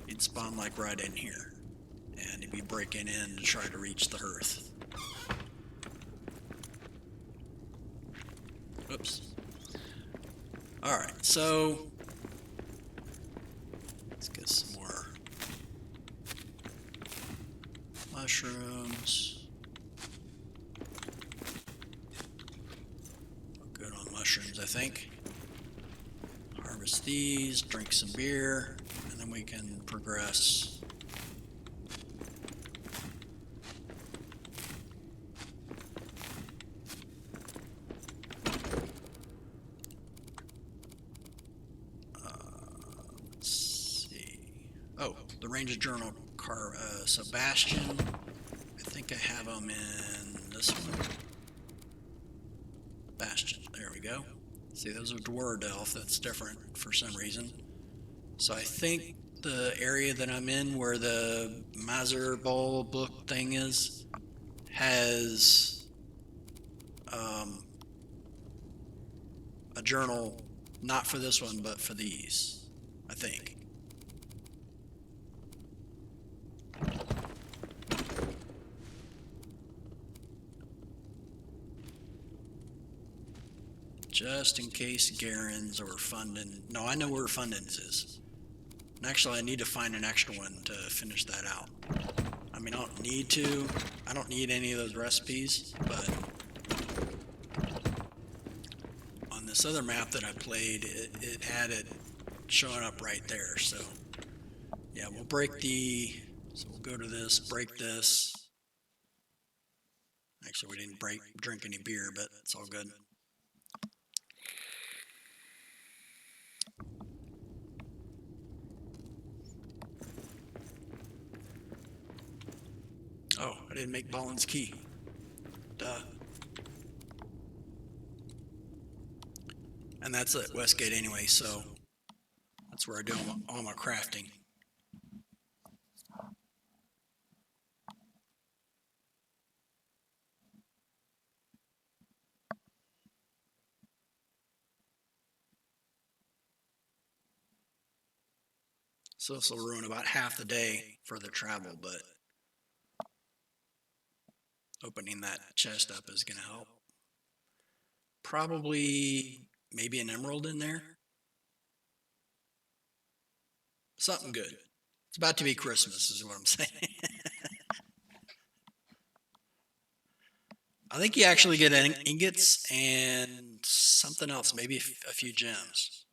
He'd spawn like right in here. And he'd be breaking in to try to reach the hearth. Oops. Alright, so let's get some more mushrooms. We're good on mushrooms, I think. Harvest these, drink some beer, and then we can progress. Oh, the Ranger Journal Sebastian. I think I have them in this one. Bastion. There we go. See, those are Dwarf Elf. That's different for some reason. So I think the area that I'm in, where the Mazur Bowl book thing is, has a journal, not for this one, but for these, I think. Just in case Garen's or Fundin. No, I know where Fundin's is. And actually, I need to find an extra one to finish that out. I mean, I don't need to. I don't need any of those recipes, but on this other map that I played, it had it showing up right there. So, yeah, we'll break the... So we'll go to this, break this. Actually, we didn't drink any beer, but it's all good. Oh, I didn't make Ballin's key. Duh. And that's at Westgate anyway, so that's where I do all my crafting. So this will ruin about half the day for the travel, but opening that chest up is going to help. Probably maybe an emerald in there. Something good. It's about to be Christmas is what I'm saying. I think you actually get ingots and something else, maybe a few gems.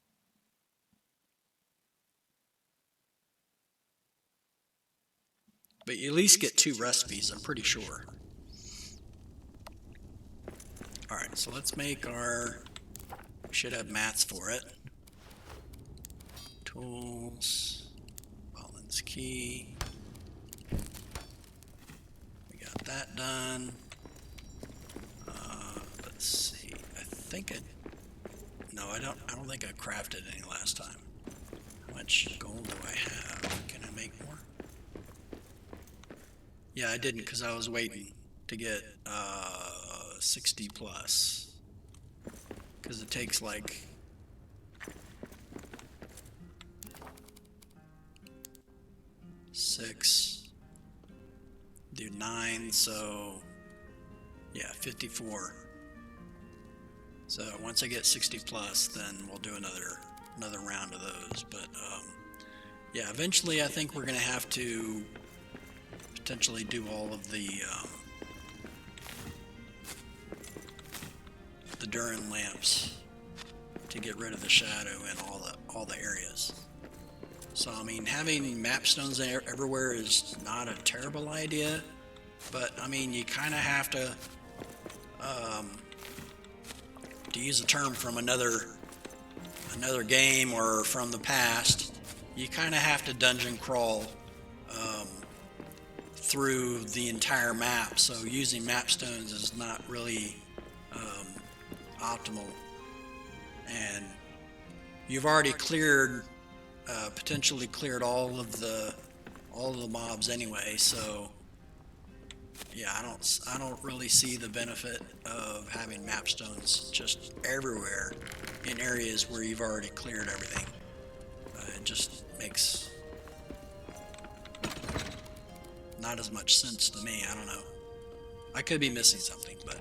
But you at least get 2 recipes, I'm pretty sure. Alright, so let's make our... We should have mats for it. Tools. Balance key. We got that done. Let's see. I think I... No, I don't think I crafted any last time. How much gold do I have? Can I make more? Yeah, I didn't because I was waiting to get 60 plus. Because it takes like... six, do 9, so yeah, 54. So once I get 60 plus, then we'll do another round of those. But yeah, eventually I think we're gonna have to potentially do all of the Durin lamps to get rid of the shadow in all the areas. So I mean, having map stones everywhere is not a terrible idea, but I mean, you kind of have to use a term from another game or from the past, you kind of have to dungeon crawl through the entire map. So using map stones is not really optimal, and you've already potentially cleared all of the mobs anyway. So yeah, I don't really see the benefit of having map stones just everywhere in areas where you've already cleared everything. It just makes not as much sense to me. I don't know. I could be missing something, but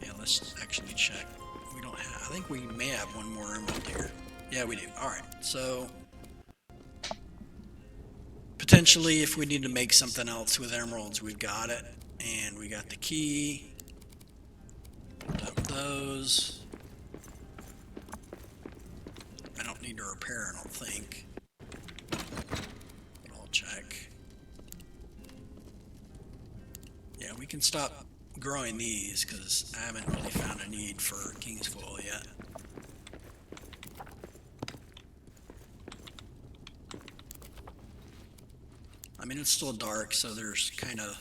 yeah, let's actually check. We don't have... I think we may have one more emerald here. Yeah, we do. Alright, so potentially if we need to make something else with emeralds, we've got it. And we got the key. Dump those. I don't need to repair, I don't think. But I'll check. Yeah, we can stop growing these because I haven't really found a need for King's Foil yet. I mean, it's still dark, so there's kind of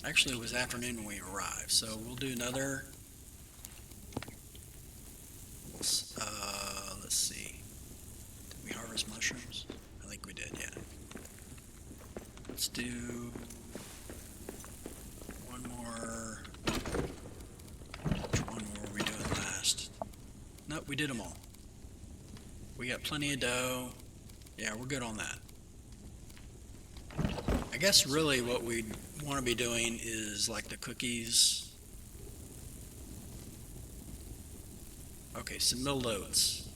actually it was afternoon when we arrived, so we'll do another. Let's see. Did we harvest mushrooms? I think we did, yeah. Let's do one more. Which one were we doing last? Nope, we did them all. We got plenty of dough. Yeah, we're good on that. I guess really what we want to be doing is like the cookies. Okay, some milled oats.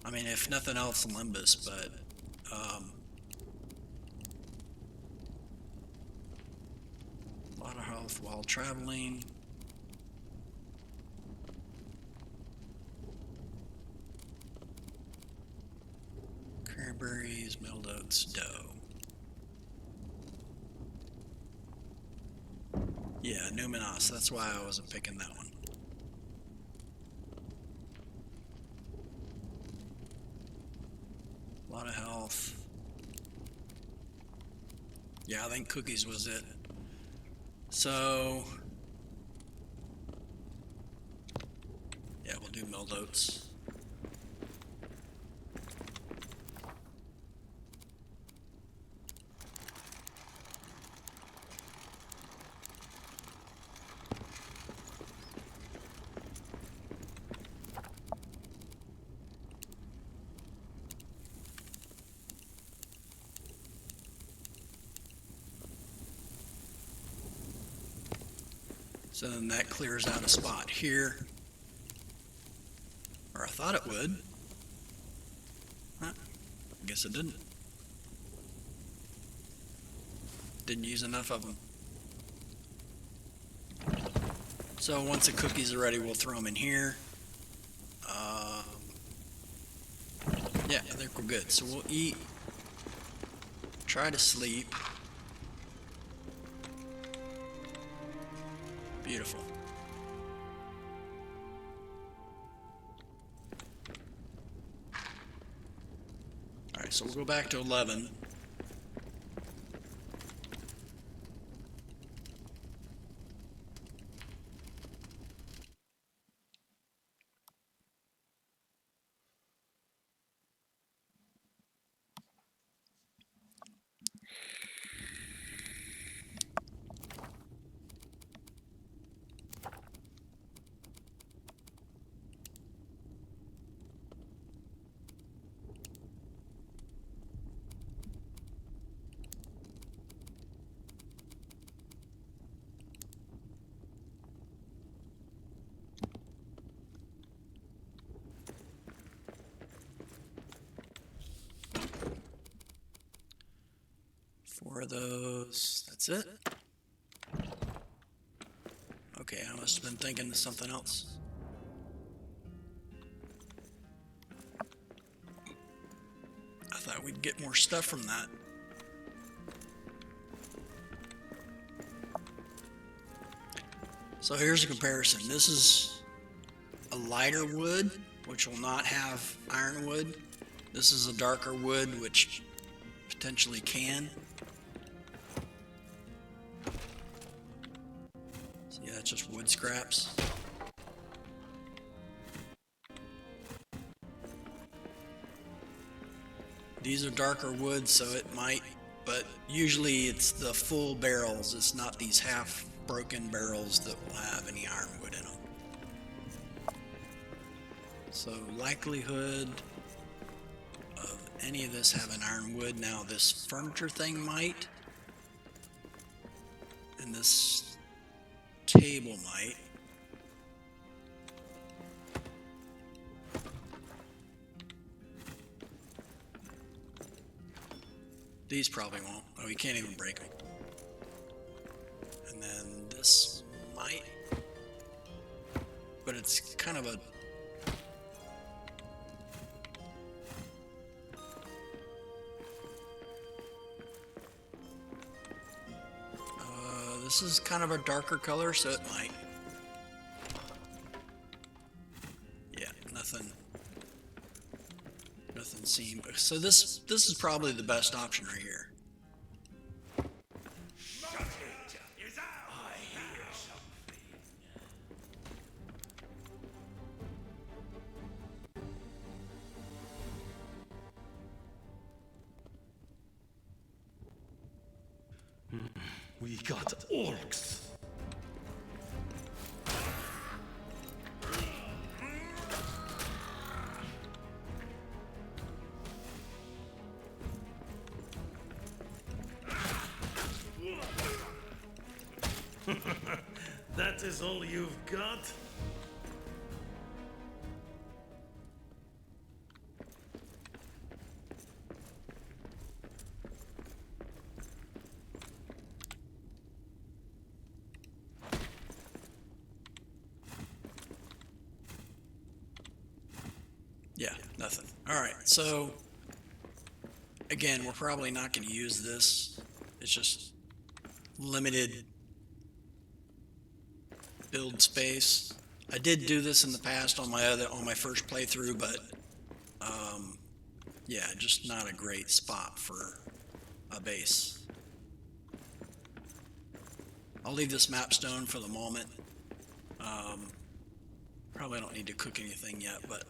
I mean, if nothing else, Limbus, but a lot of health while traveling. Cranberries, milled oats, dough. Yeah, Numinos, that's why I wasn't picking that one. A lot of health. Yeah, I think cookies was it. So, yeah, we'll do milled oats. So then that clears out a spot here. Or I thought it would. Huh, I guess it didn't. Didn't use enough of them. So once the cookies are ready, we'll throw them in here. Yeah, I think we're good. So we'll eat. Try to sleep. Beautiful. Alright, so we'll go back to 11. Four of those. That's it? Okay, I must have been thinking of something else. I thought we'd get more stuff from that. So here's a comparison. This is a lighter wood, which will not have ironwood. This is a darker wood, which potentially can. So yeah, it's just wood scraps. These are darker wood, so it might, but usually it's the full barrels. It's not these half broken barrels that will have any ironwood in them. So likelihood of any of this having ironwood. Now this furniture thing might, and this table might. These probably won't. Oh, you can't even break them. And then this might. But it's kind of a... this is kind of a darker color, so it might. Yeah, nothing seemed. So this is probably the best option right here. Shut it! Is out! I hear something. We got orcs. That is all you've got? Yeah, nothing. Alright, so again, we're probably not going to use this. It's just limited build space. I did do this in the past on my first playthrough, but yeah, just not a great spot for a base. I'll leave this map stone for the moment. Probably don't need to cook anything yet, but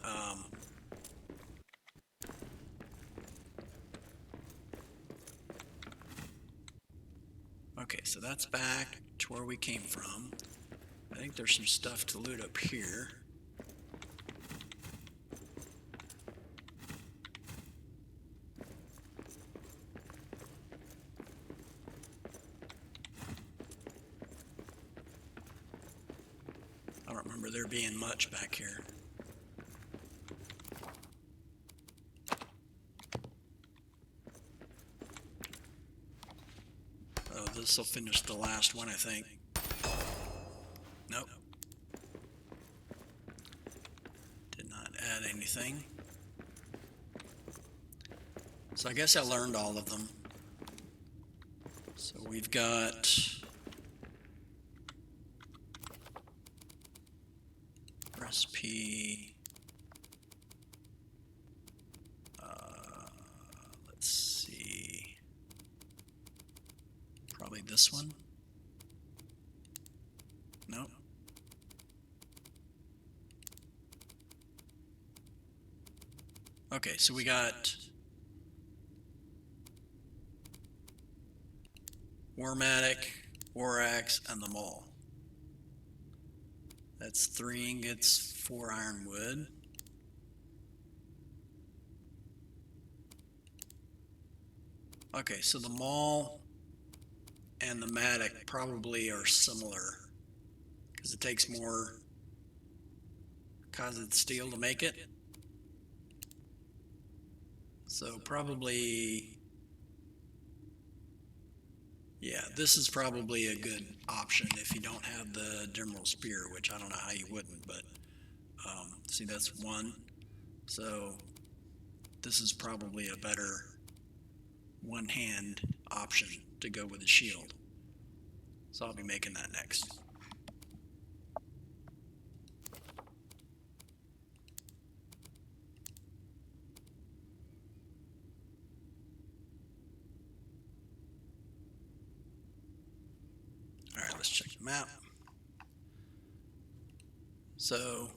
okay, so that's back to where we came from. I think there's some stuff to loot up here. I don't remember there being much back here. Oh, this will finish the last one, I think. Nope. Did not add anything. So I guess I learned all of them. So we've got SP. Let's see. Probably this one. Nope. Okay, so we got Warmatic, Warax, and the Maul. That's 3 ingots, 4 ironwood. Okay, so the Maul and the Matic probably are similar because it takes more composite steel to make it. So probably, yeah, this is probably a good option if you don't have the Dimeral Spear, which I don't know how you wouldn't, but see, that's 1. So this is probably a better one-hand option to go with the shield. So I'll be making that next. All right, let's check the map. So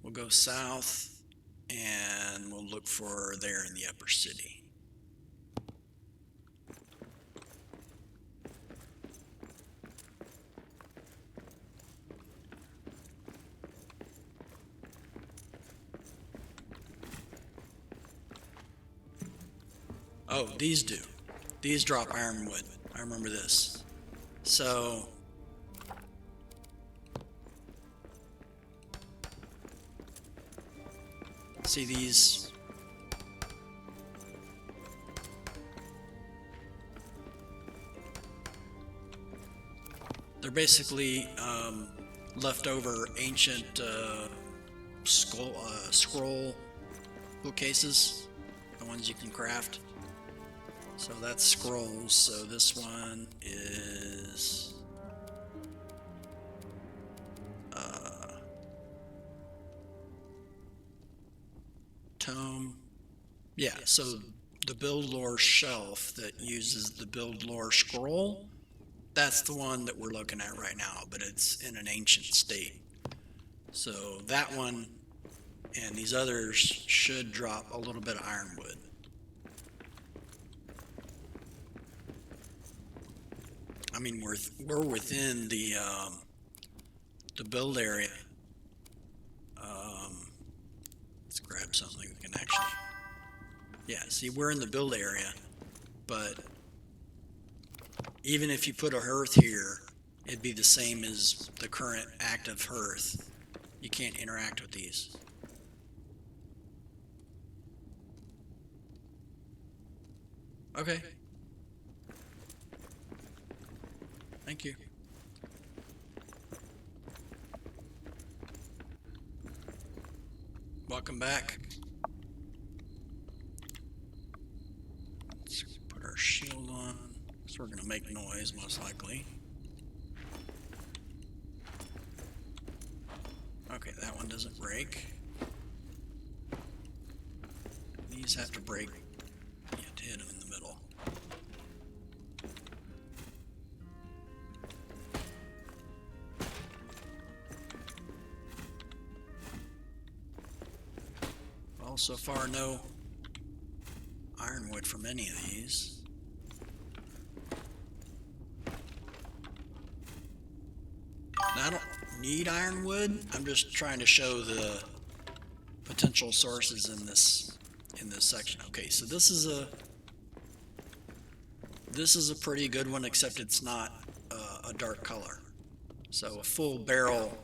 we'll go south and we'll look for there in the upper city. Oh, these do. These drop ironwood. I remember this. So see these? They're basically leftover ancient scroll bookcases, the ones you can craft. So that's scrolls. So this one is tome. Yeah, so the build lore shelf that uses the build lore scroll, that's the one that we're looking at right now, but it's in an ancient state. So that one and these others should drop a little bit of ironwood. I mean, we're within the build area. Let's grab something we can actually. Yeah, see, we're in the build area, but even if you put a hearth here, it'd be the same as the current active hearth. You can't interact with these. Okay. Thank you. Welcome back. Let's put our shield on. So we're going to make noise, most likely. Okay, that one doesn't break. These have to break. You have to hit them in the middle. Well, so far no ironwood from any of these. Now, I don't need ironwood. I'm just trying to show the potential sources in this section. Okay, so this is a pretty good one, except it's not a dark color. So a full barrel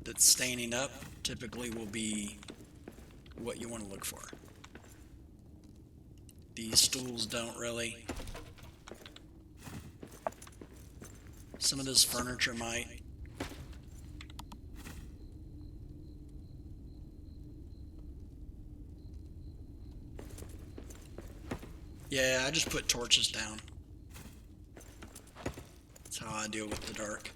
that's staining up typically will be what you want to look for. These stools don't really. Some of this furniture might. Yeah, I just put torches down. That's how I deal with the dark.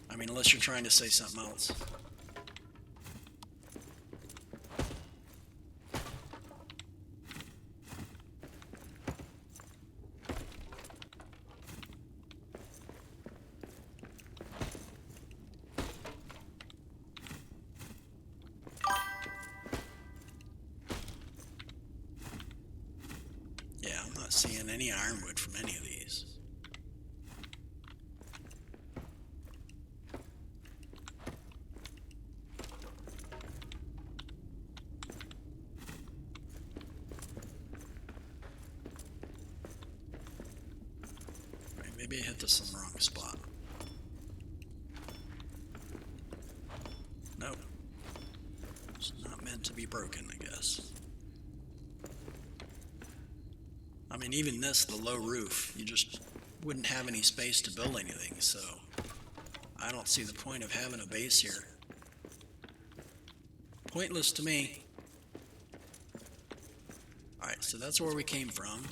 I mean, unless you're trying to say something else. Yeah, I'm not seeing any ironwood from any of these. Right, maybe I hit this in the wrong spot. Nope. It's not meant to be broken, I guess. I mean, even this, the low roof, you just wouldn't have any space to build anything, so I don't see the point of having a base here. Pointless to me. Alright, so that's where we came from.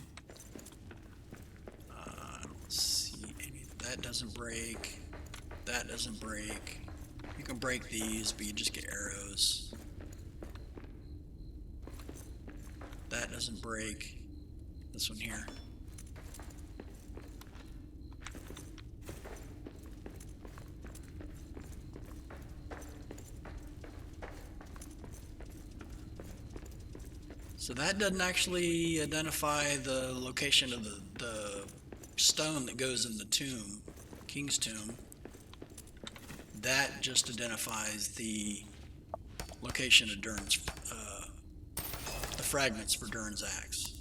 I don't see any. That doesn't break. That doesn't break. You can break these, but you just get arrows. That doesn't break. This one here. So that doesn't actually identify the location of the stone that goes in the tomb, King's Tomb. That just identifies the location of Durn's, the fragments for Durn's axe.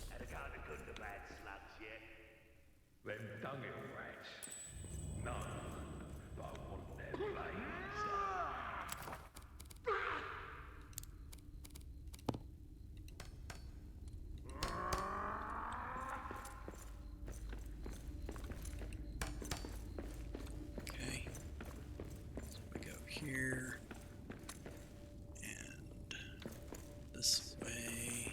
Had a kind of good to bad slugs yet? Them dunghill rats. No, but I want their blades. Okay. So we go here and this way.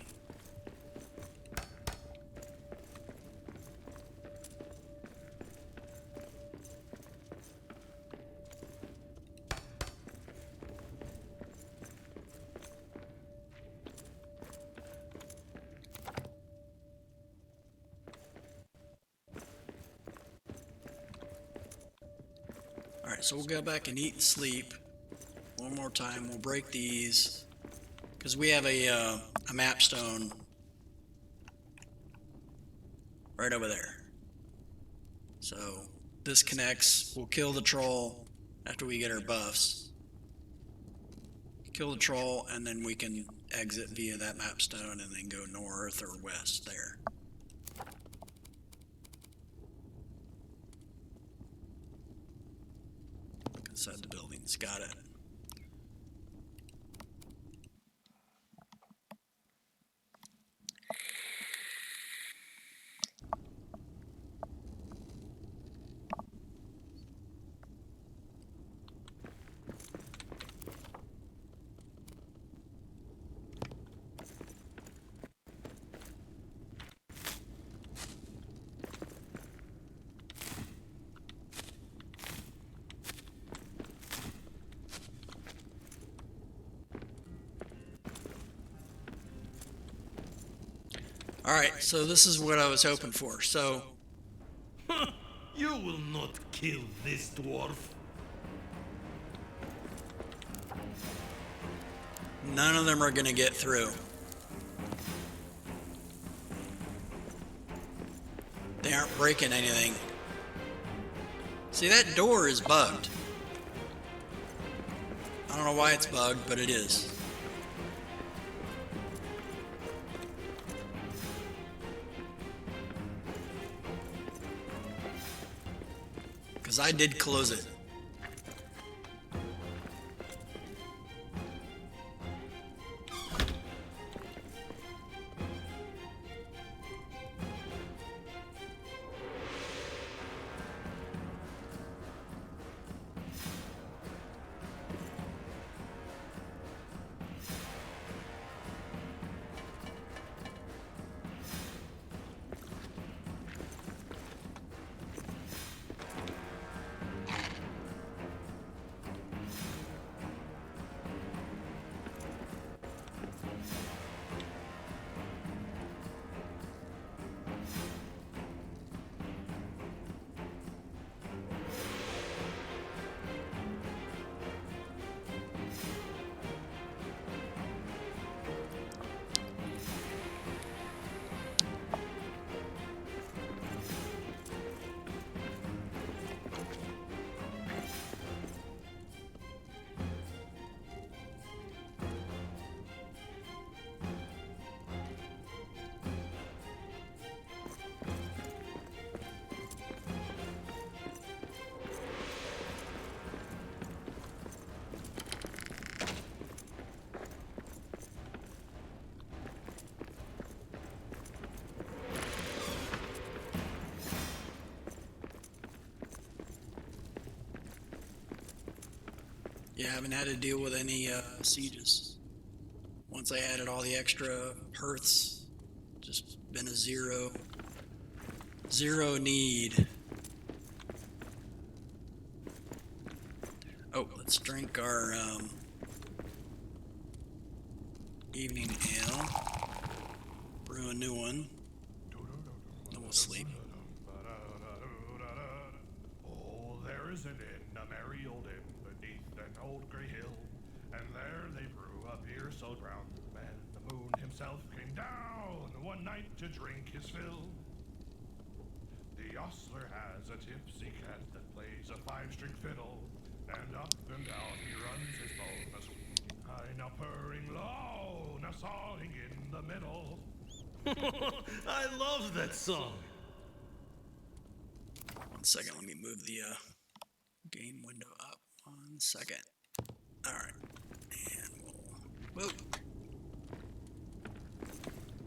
Alright, so we'll go back and eat and sleep one more time. We'll break these because we have a map stone right over there. So this connects. We'll kill the troll after we get our buffs. Kill the troll, and then we can exit via that map stone and then go north or west there. Look inside the buildings. Got it. Alright, so this is what I was hoping for. So, You will not kill this dwarf. none of them are going to get through. They aren't breaking anything. See, that door is bugged. I don't know why it's bugged, but it is. Because I did close it. Yeah, I haven't had to deal with any sieges. Once I added all the extra hearths, just been a zero need. Oh, let's drink our evening ale. Brew a new one. Then we'll sleep. Oh, there is an inn, a merry old inn, beneath an old grey hill. And there they brew a beer so drowned man. The moon himself came down one night to drink his fill. The ostler has a tipsy cat that plays a 5-string fiddle. And up and down he runs his bow, now squeaking high, now purring low, now sawing in the middle. I love that song. 1 second, let me move the game window up. 1 second. All right, and we'll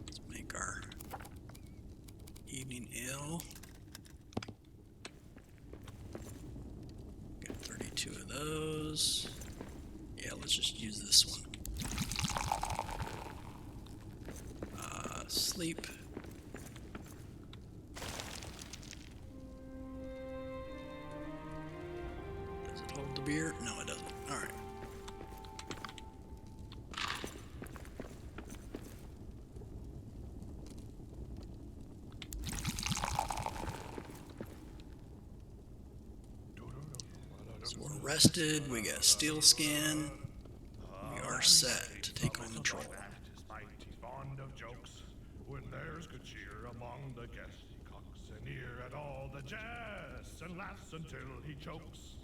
let's make our evening ale. Got 32 of those. Yeah, let's just use this one. Sleep. Does it hold the beer? No, it doesn't. All right. So we're rested. We got steel skin. We are set to take on the troll. He's fond of jokes. When there's good cheer among the guests, he cocks an ear at all the jests and laughs until he chokes.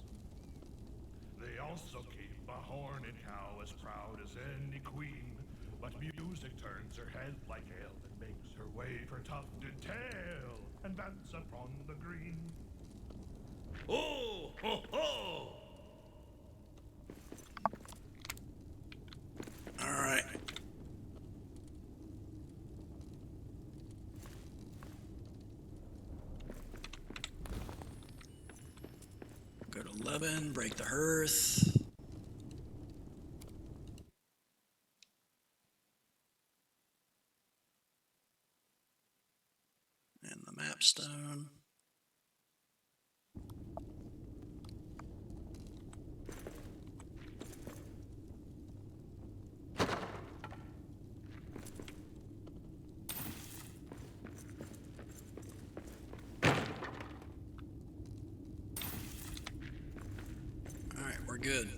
They also keep a horned cow as proud as any queen, but music turns her head like ale and makes her wave her tufted tail and dance upon the green. Oh, ho, ho! All right. Go to 11, break the hearth. And the map stone. Alright, we're good.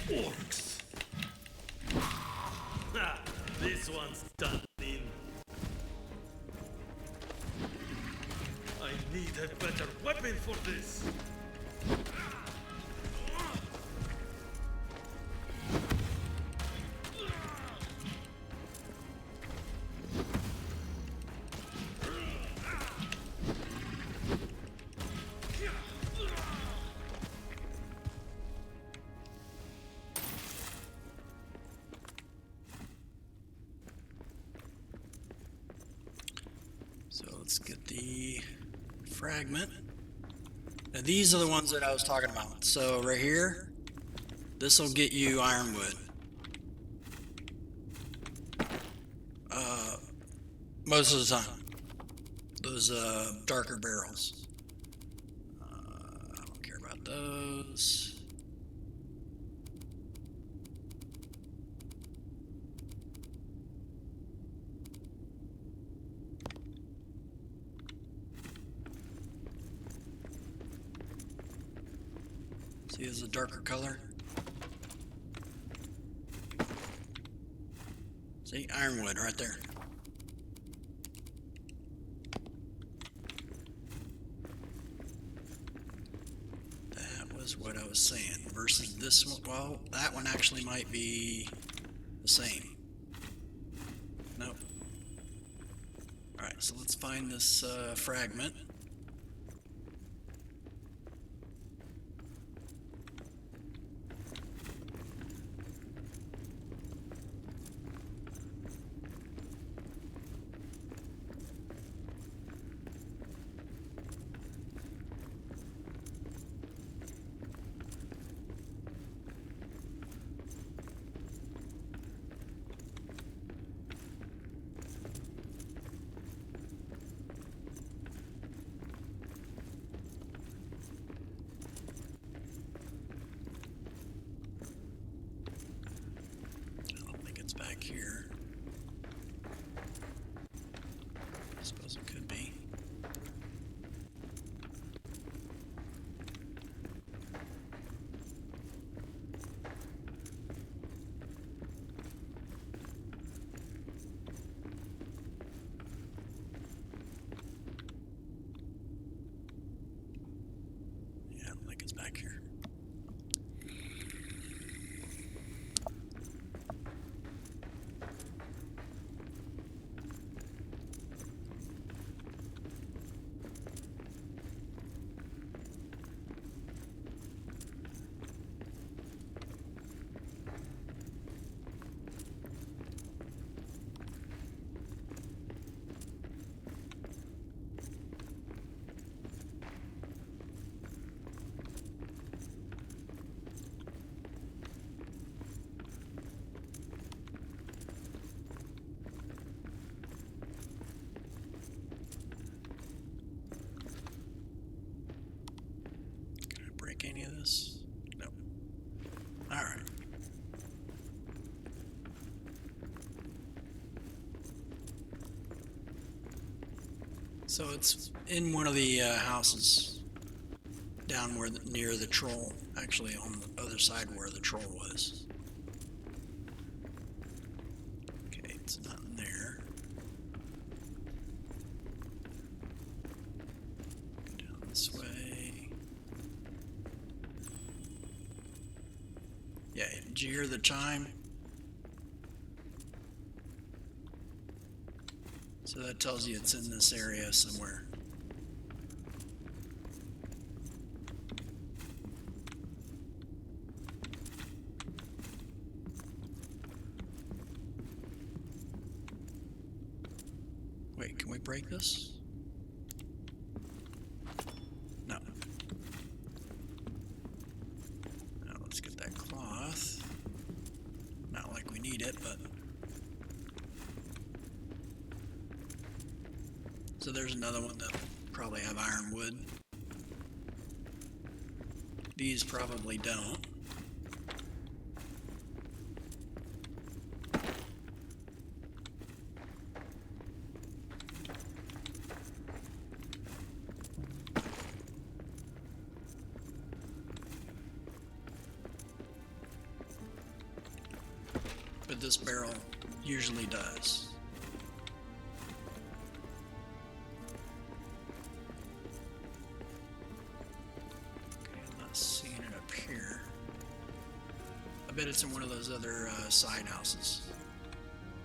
Orcs! Ha! This one's done in. I need a better weapon for this. So let's get the fragment. Now these are the ones that I was talking about. So right here, this will get you ironwood. Most of the time. Those darker barrels. I don't care about those. See, there's a darker color. See, ironwood right there. That was what I was saying. Versus this one, well, that one actually might be the same. Nope. Alright, so let's find this fragment. Back here. I suppose it could be. Yeah, I don't think it's back here. Any of this? No. Alright. So it's in one of the houses down where near the troll, actually on the other side where the troll was. Okay, it's not in there. Go down this way. Yeah, did you hear the chime? So that tells you it's in this area somewhere. Wait, can we break this? No. Now let's get that cloth. Not like we need it, but... So there's another one that probably have ironwood. These probably don't. But this barrel usually does. Okay, I'm not seeing it up here. I bet it's in one of those other side houses.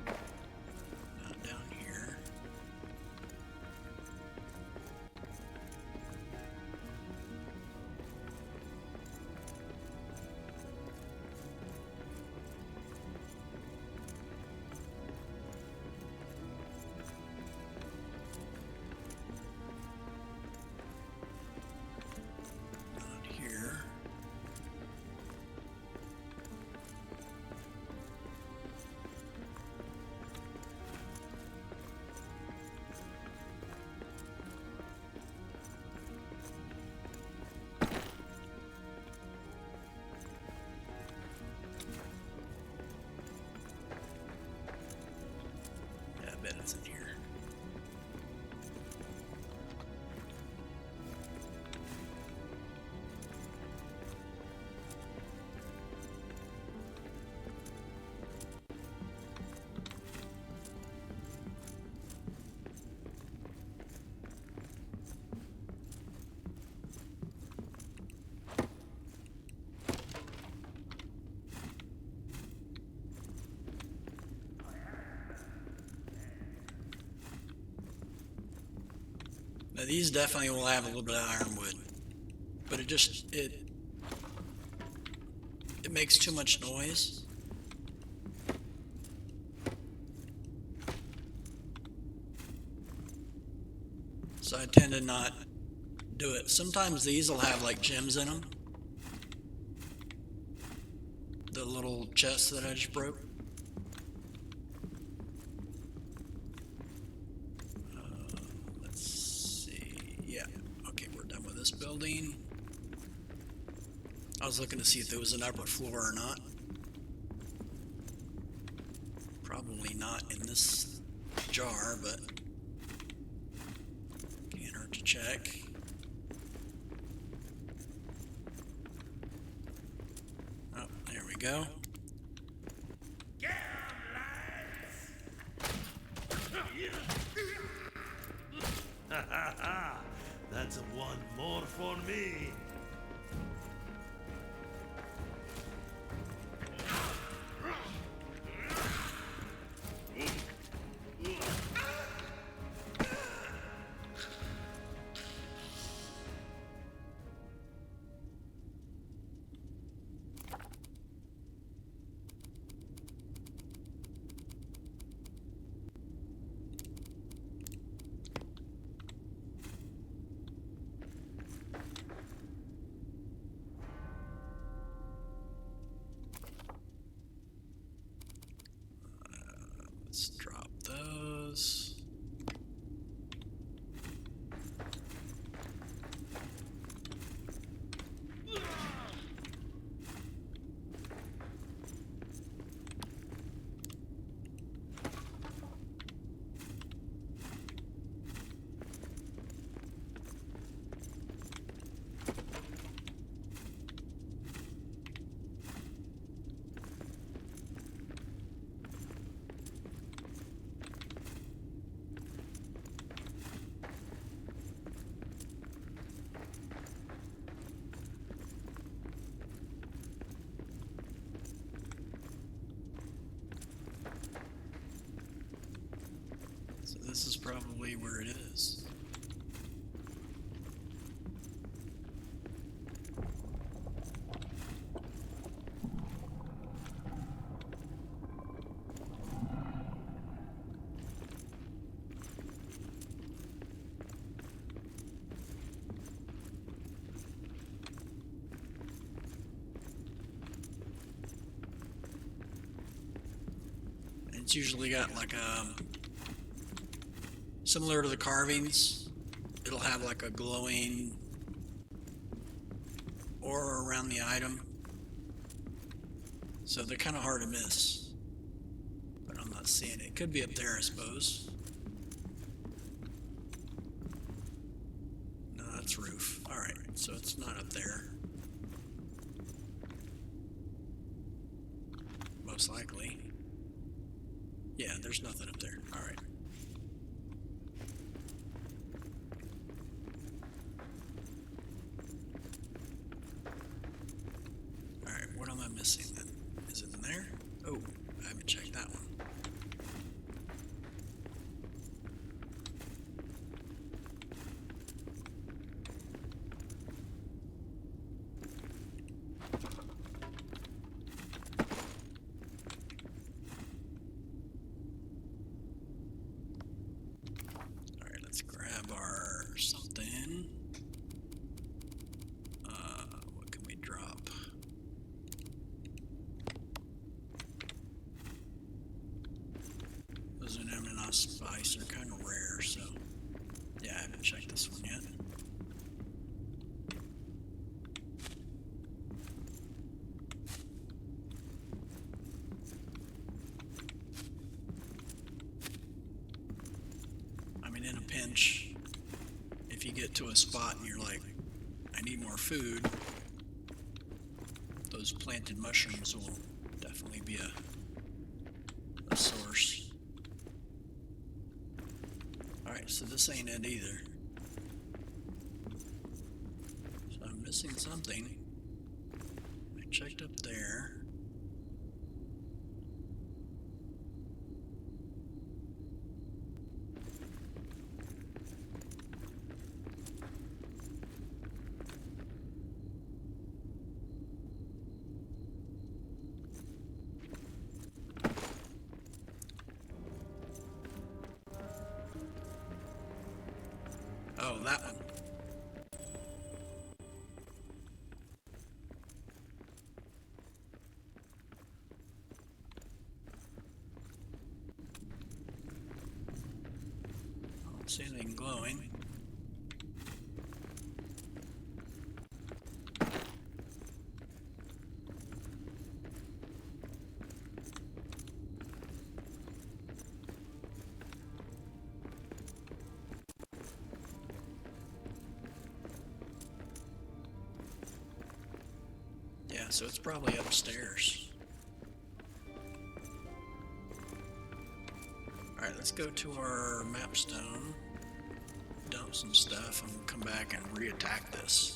Not down here. Not here. Now, these definitely will have a little bit of ironwood, but it makes too much noise. So I tend to not do it. Sometimes these will have like gems in them. The little chest that I just broke. Let's see. Yeah. Okay, we're done with this building. I was looking to see if there was an upper floor or not. Probably not in this jar, but can't hurt to check. Oh, there we go. Ha ha ha! That's one more for me. Let's drop those. So this is probably where it is. It's usually got like a similar to the carvings, it'll have like a glowing aura around the item. So they're kind of hard to miss. But I'm not seeing it. It could be up there, I suppose. No, that's roof. Alright, so it's not up there. Most likely. Yeah, there's nothing up there. Alright. What am I missing then? Is it in there? Oh, I haven't checked that one. Alright, let's grab our something. What can we drop? Those Anemone spice are kind of rare, so yeah, I haven't checked this one yet. I mean, in a pinch, if you get to a spot and you're like, I need more food, those planted mushrooms will definitely be a source. Alright, so this ain't it either. So I'm missing something. I checked up there. Oh, that one. I don't see anything glowing. Yeah, so it's probably upstairs. Alright, let's go to our map stone, dump some stuff, and come back and re-attack this.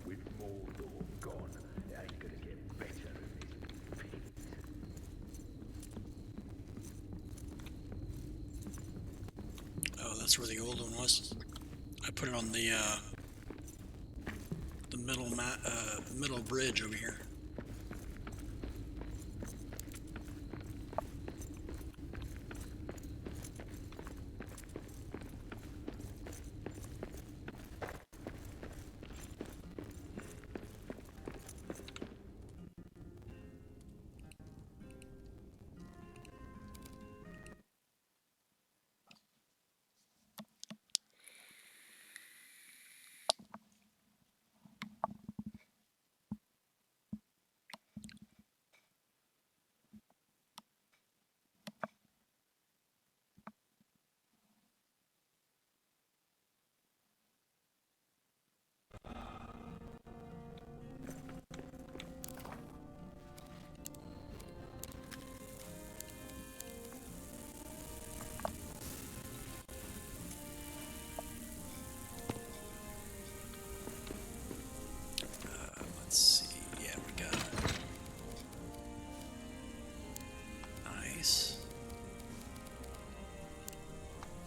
With Mordor gone, it ain't gonna get better in this pit. Oh, that's where the old one was. I put it on the middle bridge over here. Let's see. Yeah, we got it. Nice.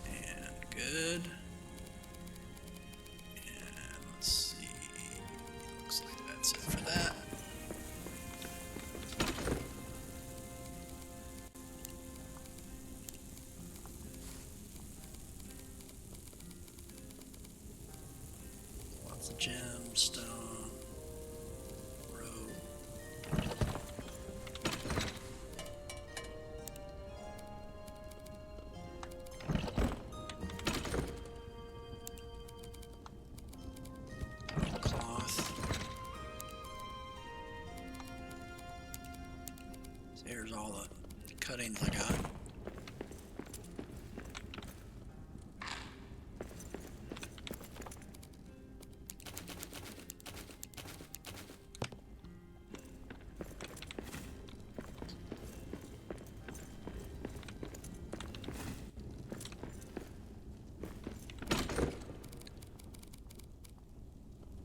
And good. And let's see. Looks like that's it for that. Lots of gemstone. Here's all the cuttings I got.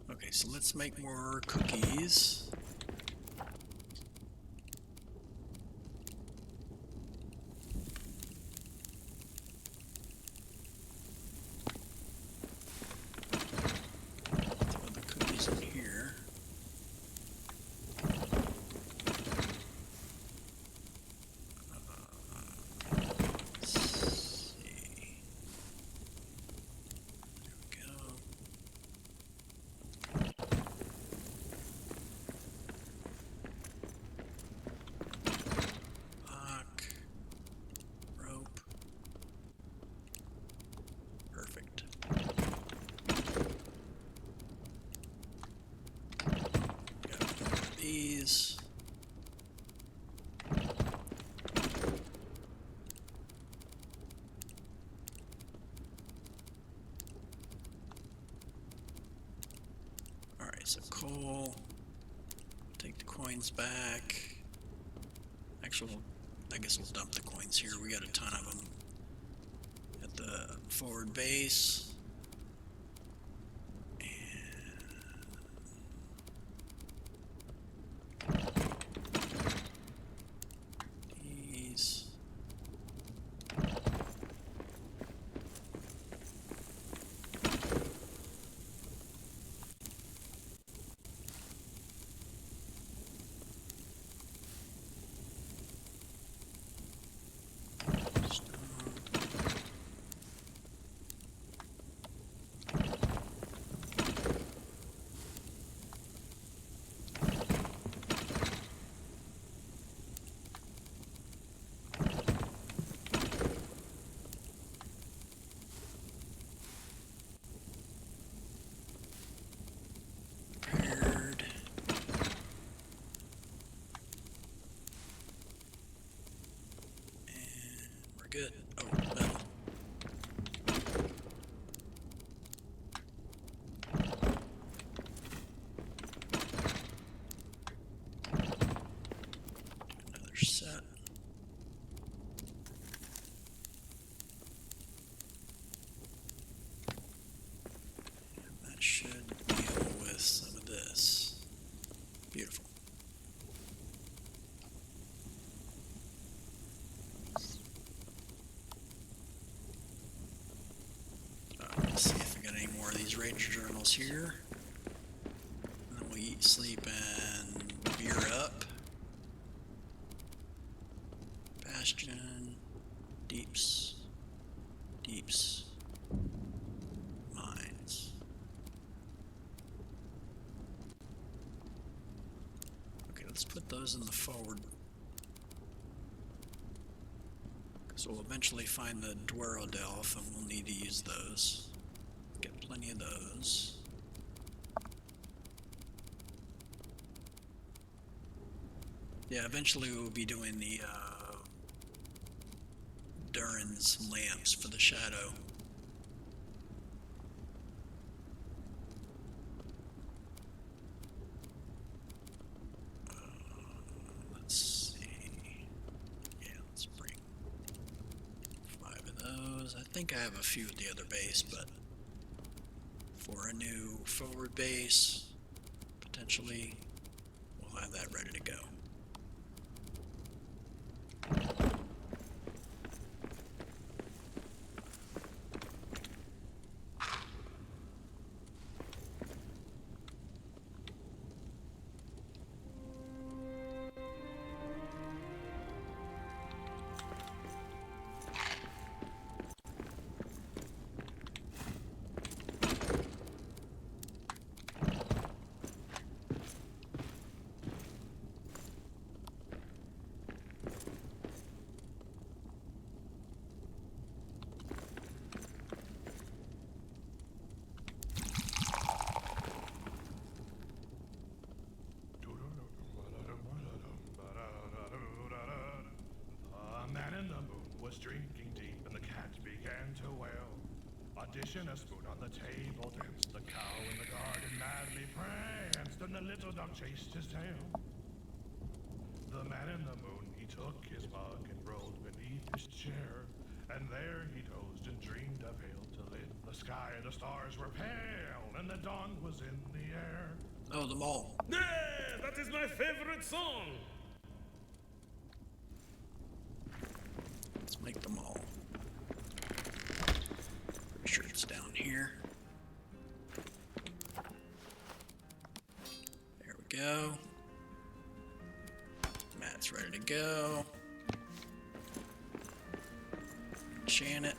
Okay, so let's make more cookies. Throw the cookies in here. these. Alright, so coal. Take the coins back. Actually, I guess we'll dump the coins here. We got a ton of them at the forward base. These. Prepared. And we're good. Oh, metal. Another set. And that should deal with some of this. Beautiful. Let's see if we got any more of these Ranger journals here. And then we eat, sleep, and beer up. Bastion, deeps, mines. Okay, let's put those in the forward. Because we'll eventually find the Dwerodelph and we'll need to use those. Get plenty of those. Yeah, eventually we'll be doing the Durin's lamps for the shadow. Let's see. Yeah, let's bring 5 of those. I think I have a few at the other base, but for a new forward base, potentially, we'll have that ready to go. A man in the moon was drinking deep, and the cat began to wail. A dish and a spoon on the table danced. The cow in the garden madly pranced, and the little dog chased his tail. The man in the moon, he took his mug and rolled beneath his chair, and there he dozed and dreamed of ale till in the sky the stars were pale, and the dawn was in the air. Oh, the mall. Yeah, that is my favorite song. Let's make them all. Pretty sure it's down here. There we go. Matt's ready to go. Enchant it.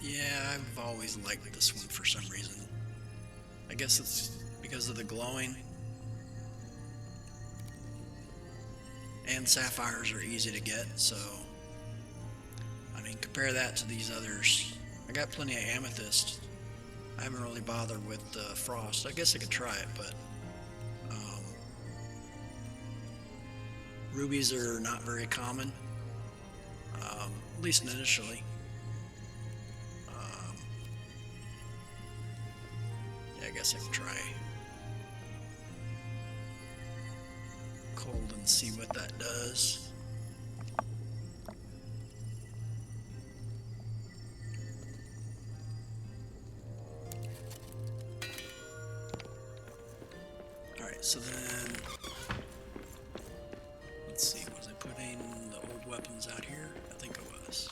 Yeah, I've always liked this one for some reason. I guess it's because of the glowing. And sapphires are easy to get, so I mean, compare that to these others. I got plenty of amethyst. I haven't really bothered with frost. I guess I could try it, but rubies are not very common, at least initially. Yeah, I guess I can try cold and see what that does. Alright, so then let's see, was I putting the old weapons out here? I think I was.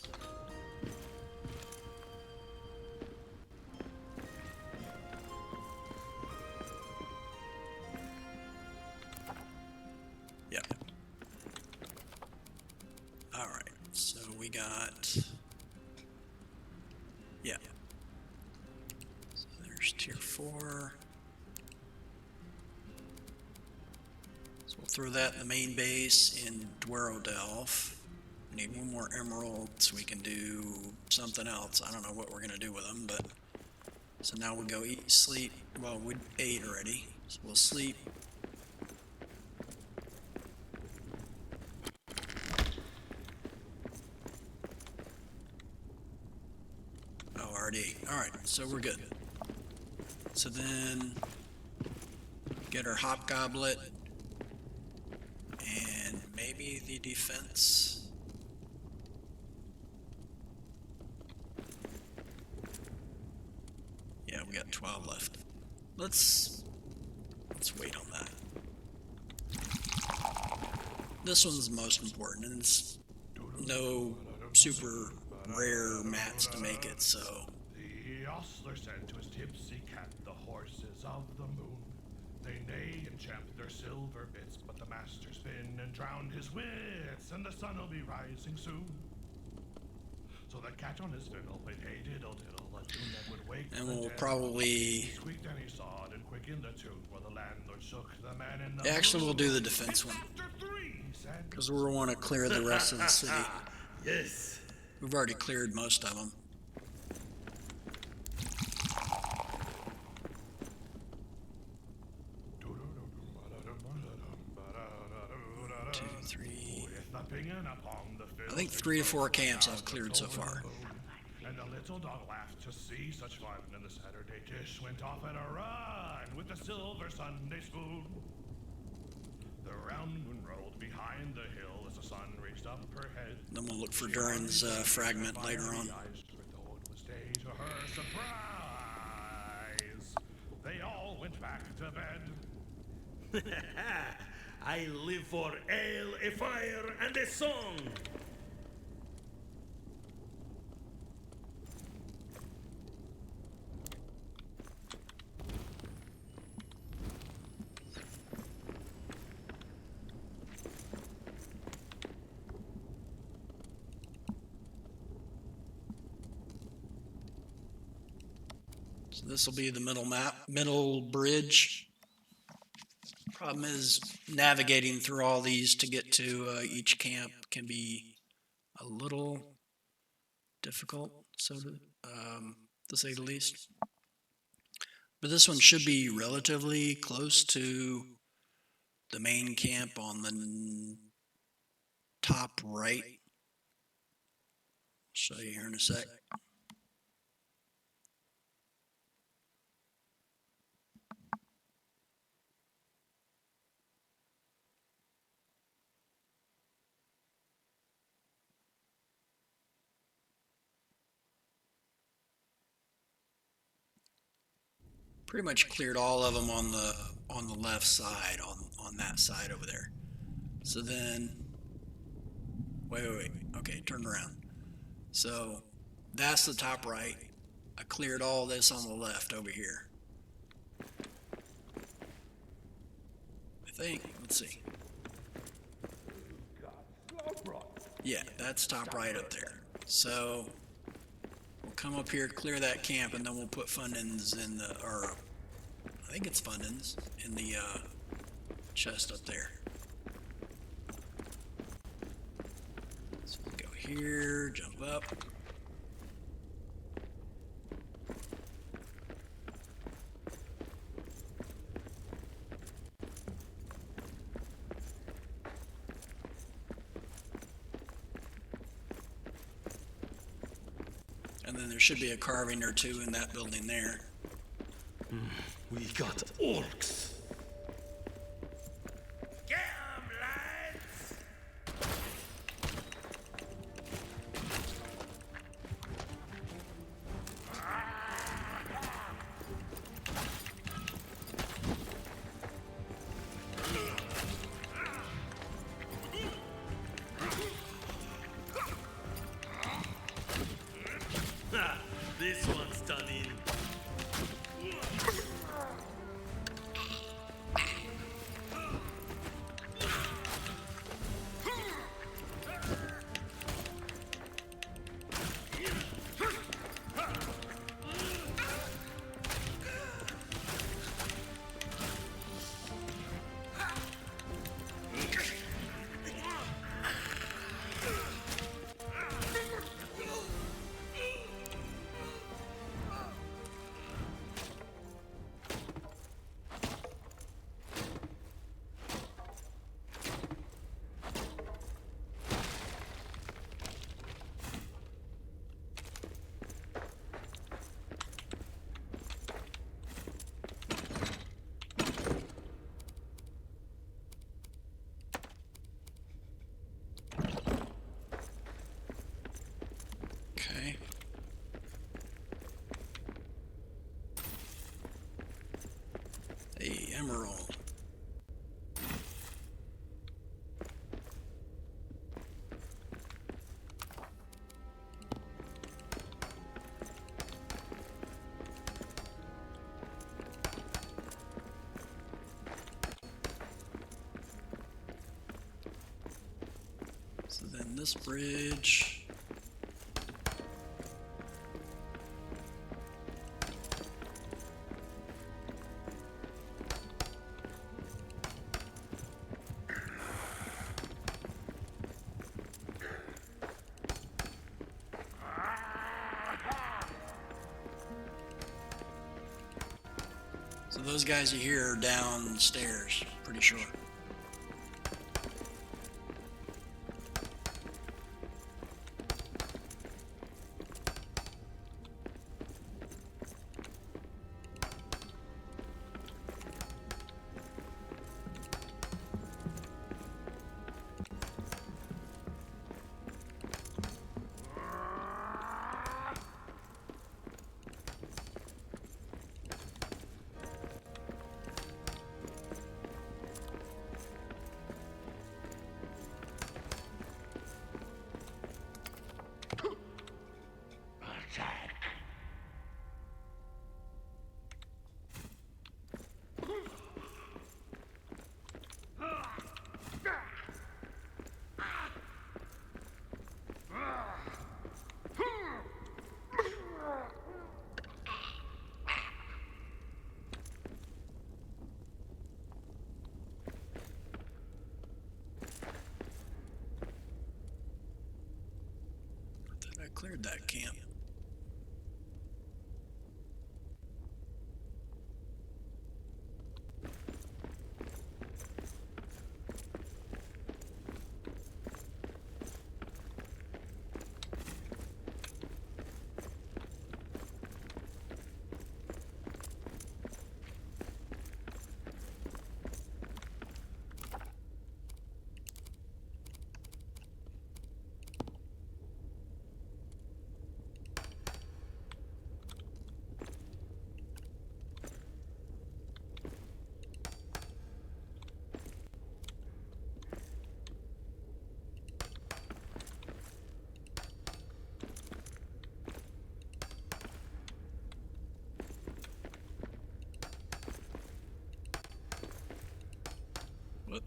Yeah. Alright, so we got, yeah. So there's tier 4. So we'll throw that in the main base in Dwerodelf. We need one more emerald so we can do something else. I don't know what we're going to do with them, but... So now we'll go eat, sleep. Well, we ate already, so we'll sleep. Oh, already. Alright, so we're good. So then... Get our hobgoblet. And maybe the defense. Yeah, we got 12 left. Let's wait on that. This one's most important, and it's no super rare mats to make it, so. The ostler said to his tipsy cat, the horses of the moon. They neigh and champ their silver bits, but the master spin and drowned his wits, and the sun will be rising soon. So the cat on his fiddle played hey diddle diddle, a tune that would wake And the we'll dead. probably... He squeaked and he sawed and quickened the tune, while the landlord shook the man in the Actually, we'll moon. do the defense one, After 3, he said. because we want to clear the rest of the city. Yes. We've already cleared most of them. 2, 3... I think 3 to 4 camps I've cleared so far. And the little dog laughed to see such fun, and the Saturday dish went off at a run with the silver Sunday spoon. The round moon rolled behind the hill as the sun reached up her head. Then we'll look for Durin's fragment later on. Though it was day to her surprise, they all went back to bed. I live for ale, a fire, and a song. So this will be the middle bridge. Problem is navigating through all these to get to each camp can be a little difficult, so to say the least. But this one should be relatively close to the main camp on the top right. I'll show you here in a sec. Pretty much cleared all of them on the left side, on that side over there. So then, wait. Okay, turn around. So that's the top right. I cleared all this on the left over here. I think. Let's see. Yeah, that's top right up there. So we'll come up here, clear that camp, and then we'll put Fundins in the, or I think it's Fundins in the chest up there. So we'll go here, jump up. And then there should be a carving or two in that building there. We got orcs. Get 'em, lads! Ha! This one's done in. Okay. A emerald. So then this bridge. So those guys you hear are downstairs, pretty sure. Attack! I cleared that camp. What?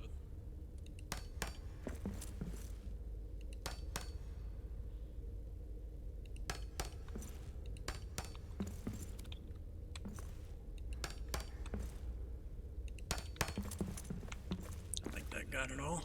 I think that got it all.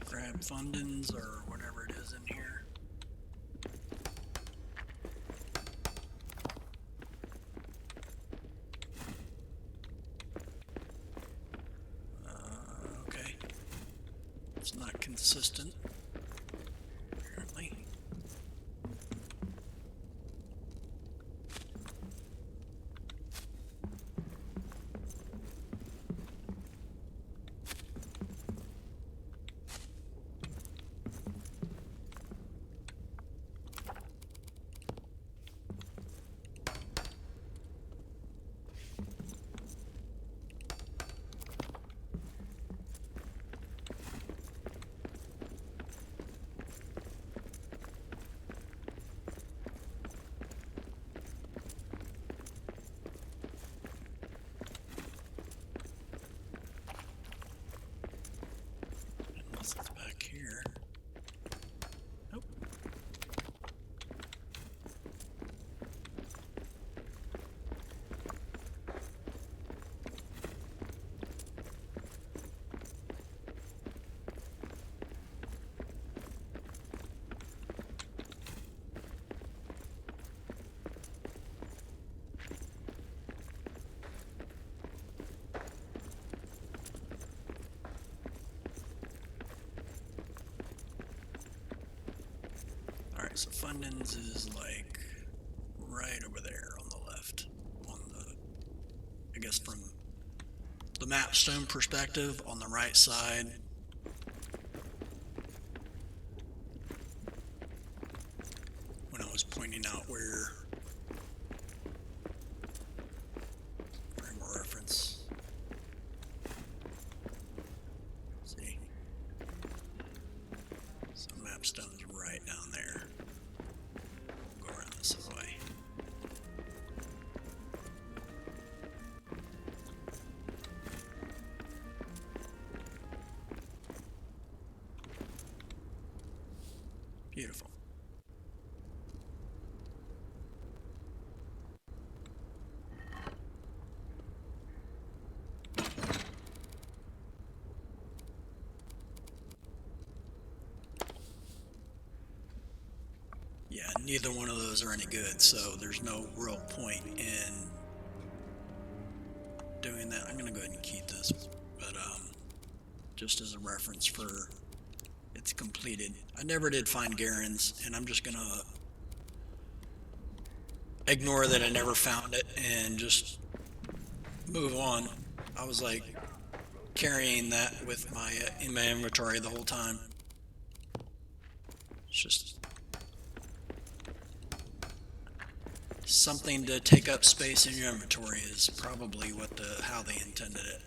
Let's grab fundings or whatever it is in here. Okay. It's not consistent, apparently. Unless it's back here. Nope. Alright, so fundings is like right over there on the left. On the, I guess from the mapstone perspective, on the right side. When I was pointing out where, frame of reference. See? So mapstone is right down there. We'll go around this way. Beautiful. Yeah, neither one of those are any good, so there's no real point in doing that. I'm gonna go ahead and keep this, but just as a reference for it's completed. I never did find Garen's, and I'm just gonna ignore that I never found it and just move on. I was like carrying that with my in my inventory the whole time. It's just something to take up space in your inventory is probably how they intended it.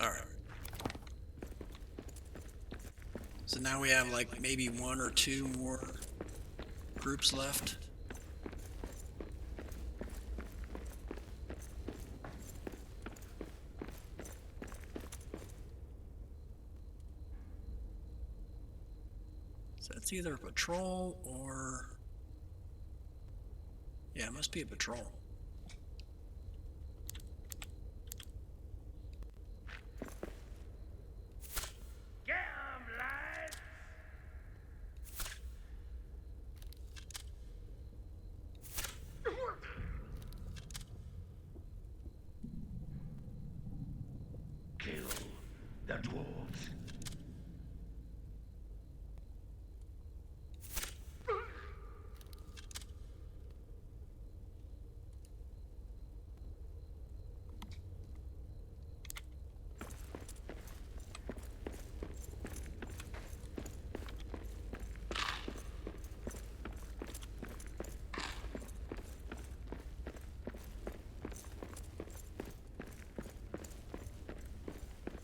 Alright. So now we have like maybe one or two more groups left. So that's either a patrol or... yeah, it must be a patrol. Get 'em, lads! Kill the dwarves.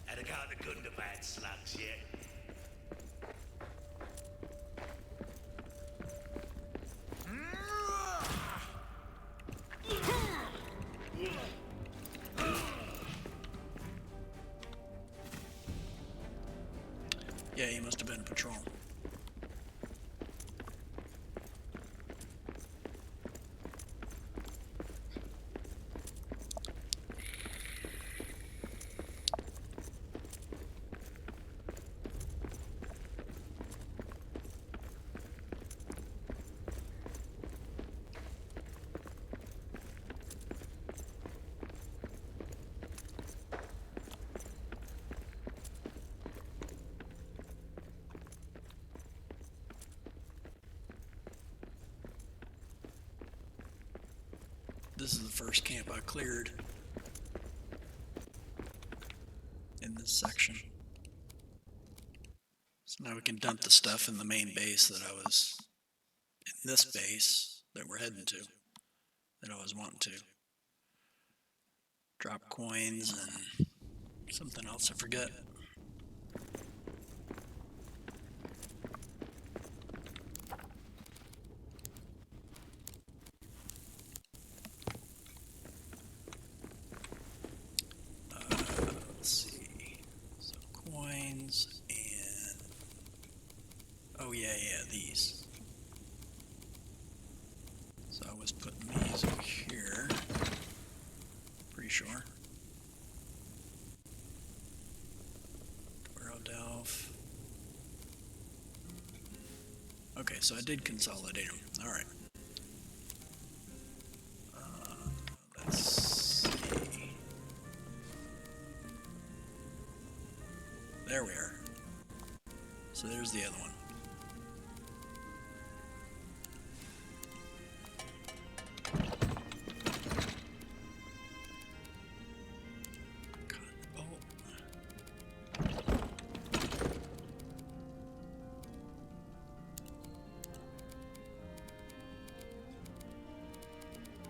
Had a got the gun to bad slugs yet? patrol. This is the first camp I cleared in this section. So now we can dump the stuff in the main base that I was, in this base that we're heading to, that I was wanting to. Drop coins and something else I forget. Let's see. So coins and oh yeah, these. So I was putting these over here. Pretty sure. Delph. Okay, so I did consolidate them. All right. Let's see. There we are. So there's the other one.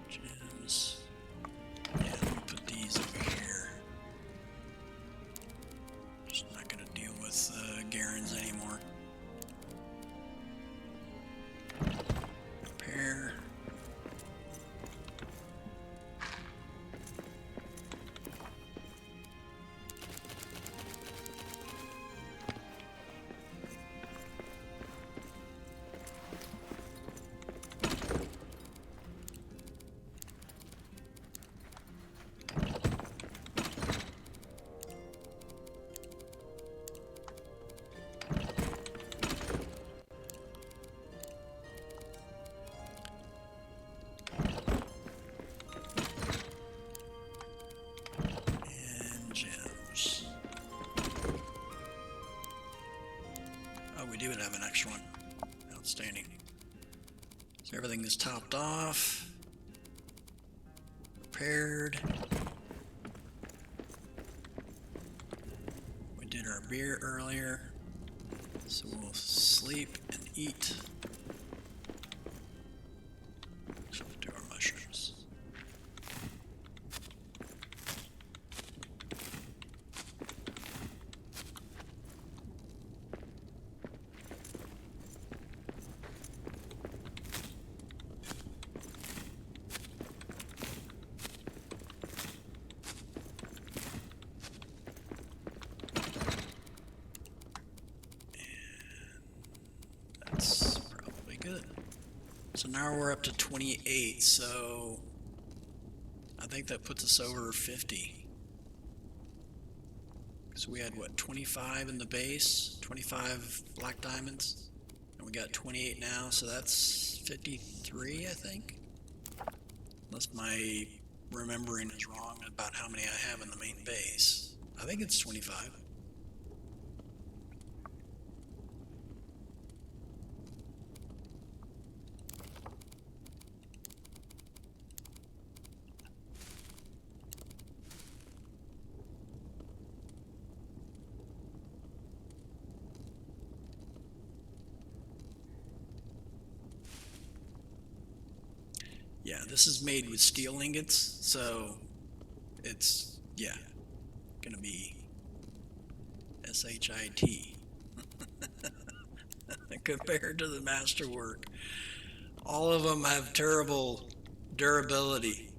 Gems. Yeah, let me put these over here. Just not gonna deal with Garens anymore. Repair. We do have an extra one. Outstanding. So everything is topped off. Repaired. We did our beer earlier. So we'll sleep and eat. So we'll do our mushrooms. Good. So now we're up to 28, so I think that puts us over 50. So we had what, 25 in the base, 25 black diamonds, and we got 28 now, so that's 53, I think. Unless my remembering is wrong about how many I have in the main base. I think it's 25. Yeah, this is made with steel ingots, so it's, yeah, gonna be SHIT compared to the masterwork. All of them have terrible durability.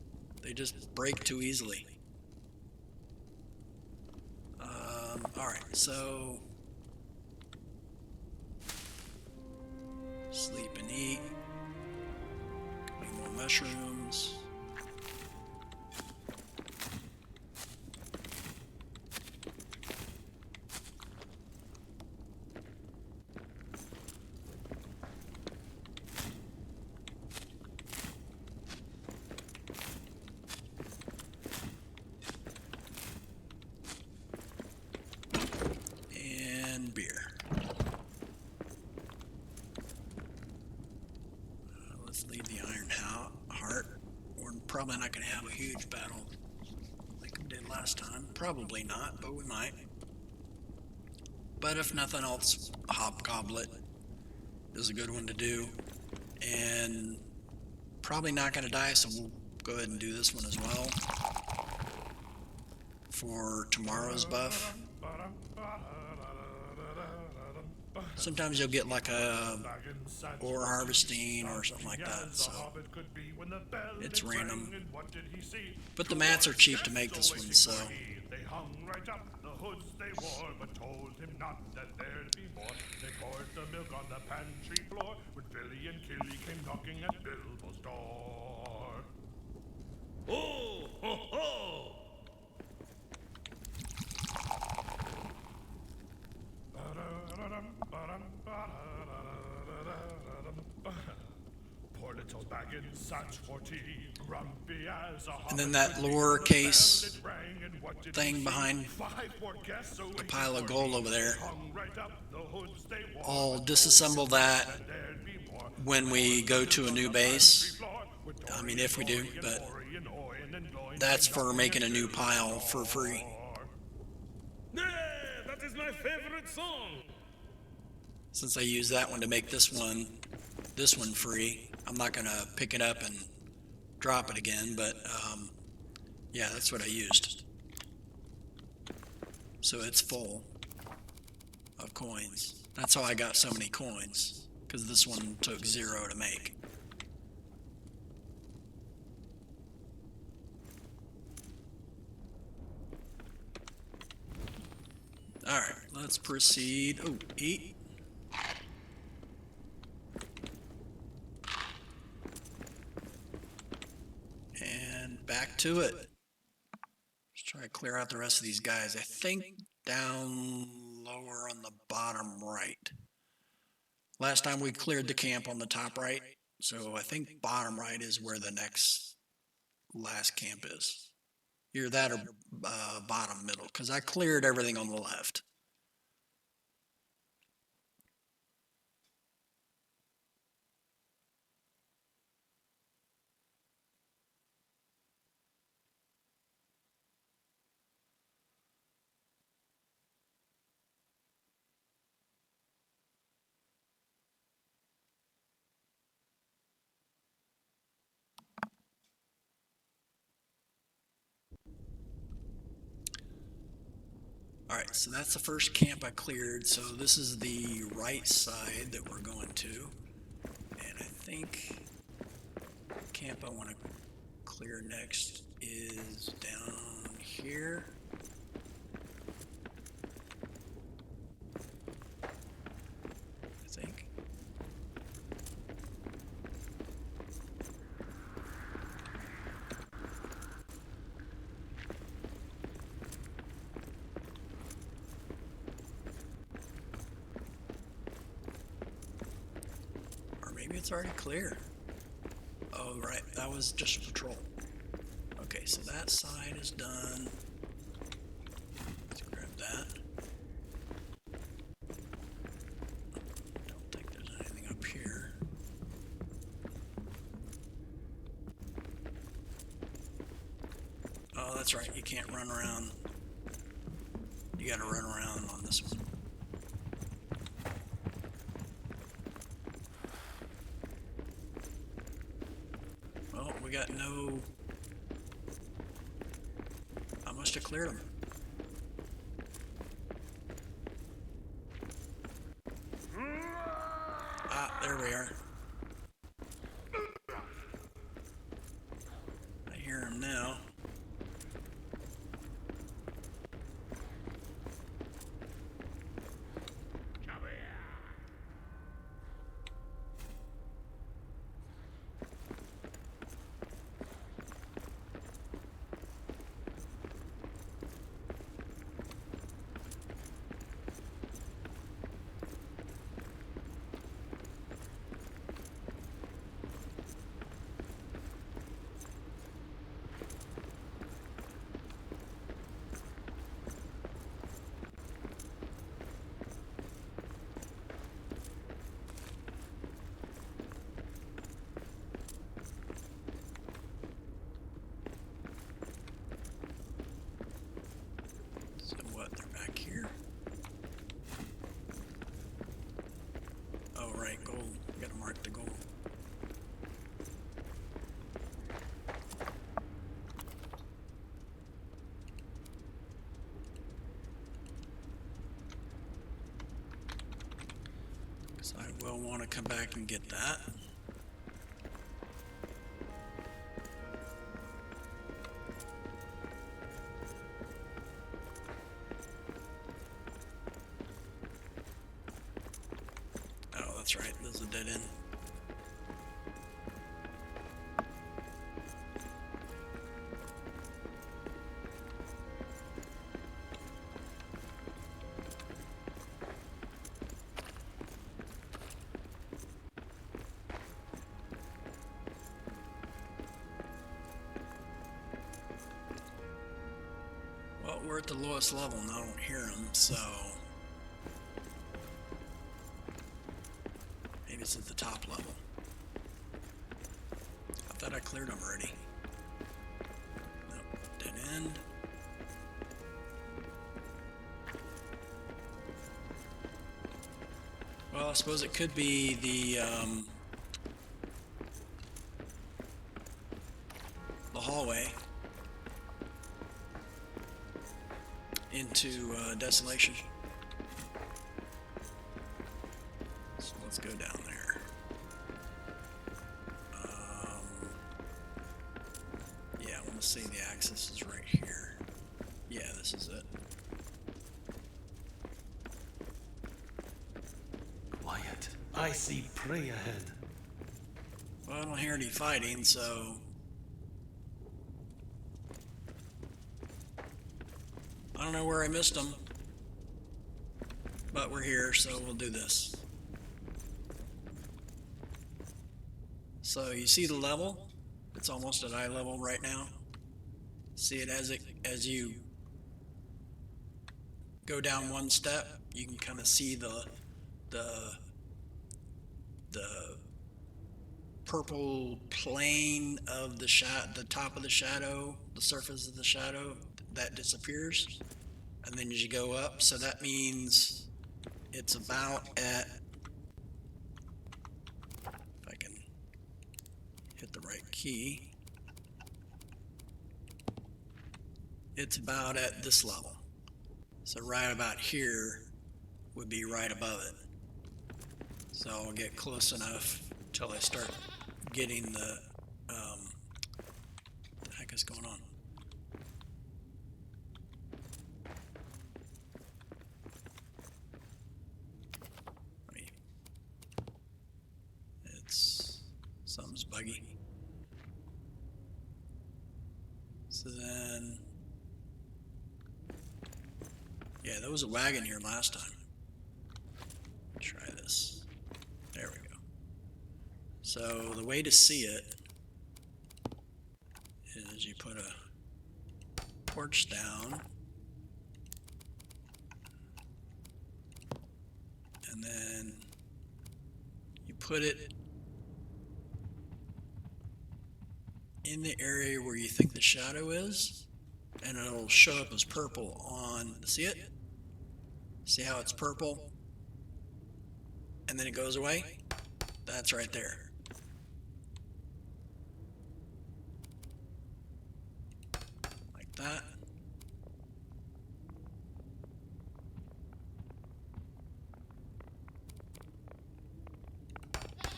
They just break too easily. All right, so Sleep and eat. Need more mushrooms. And beer. Let's leave the Iron Heart. We're probably not going to have a huge battle like we did last time. Probably not, but we might. But if nothing else, Hobgoblet is a good one to do. And probably not going to die, so we'll go ahead and do this one as well for tomorrow's buff. Sometimes you'll get like a ore harvesting or something like that, so it's random. But the mats are cheap to make this one, so. They hung right up the hoods they wore, but told him not that there'd be more. They poured the milk on the pantry floor when Billy and Killy came knocking at Bilbo's door. Oh, ho, ho! Poor little Baggins sat for tea, grumpy as a And then that lowercase thing behind the the pile of gold over there, I'll disassemble that when we go to a new base. I mean, if we do, but that's for making a new pile for free. Yeah, that is my favorite song. Since I used that one to make this one free, I'm not gonna pick it up and drop it again, but yeah, that's what I used. So it's full of coins. That's how I got so many coins, because this one took 0 to make. Alright, let's proceed. Oh, eat. And back to it. Let's try to clear out the rest of these guys. I think down lower on the bottom right. Last time we cleared the camp on the top right, so I think bottom right is where the next last camp is. Either that or bottom middle, because I cleared everything on the left. Alright, so that's the first camp I cleared. So this is the right side that we're going to. And I think the camp I want to clear next is down here. I think. Maybe it's already clear. Oh, right. That was just patrol. Okay, so that side is done. Let's grab that. Don't think there's anything up here. Oh, that's right. You can't run around. You gotta run around on this one. We got no... I must have cleared them. Ah, there we are. I hear him now. So I will want to come back and get that. Oh, that's right. This is a dead end. Well, we're at the lowest level and I don't hear them, so maybe it's at the top level. I thought I cleared them already. Nope, dead end. Well, I suppose it could be the hallway into Desolation. So let's go down there. Yeah, I want to see the axis is right here. Yeah, this is it. Quiet. I see prey ahead. Well, I don't hear any fighting, so I don't know where I missed them, but we're here, so we'll do this. So you see the level? It's almost at eye level right now. See it as you go down one step, you can kind of see the purple plane of the top of the shadow, the surface of the shadow that disappears, and then as you go up, so that means it's about at, if I can hit the right key, it's about at this level. So right about here would be right above it. So I'll get close enough until I start getting the what the heck is going on? Something's buggy. So then, yeah, there was a wagon here last time. Try this. There we go. So the way to see it is you put a torch down, and then you put it in the area where you think the shadow is, and it'll show up as purple on, see it? See how it's purple? And then it goes away? That's right there. Like that.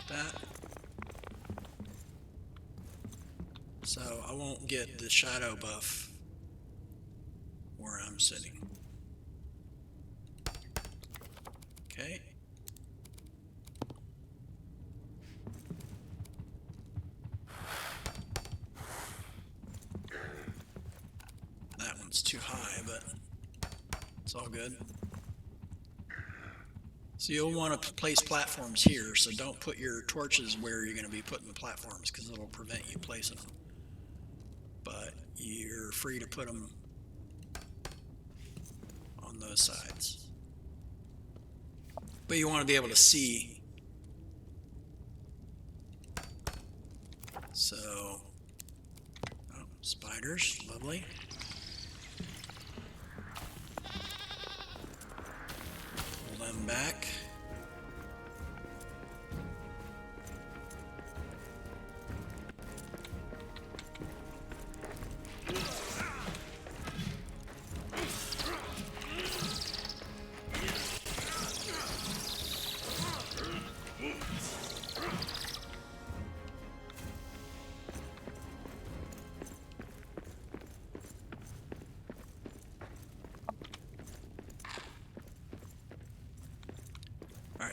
That. So I won't get the shadow buff where I'm sitting. Okay. That one's too high, but it's all good. So you'll want to place platforms here, so don't put your torches where you're going to be putting the platforms, because it'll prevent you placing them. But you're free to put them on those sides. But you want to be able to see. So, oh, spiders, lovely. Pull them back.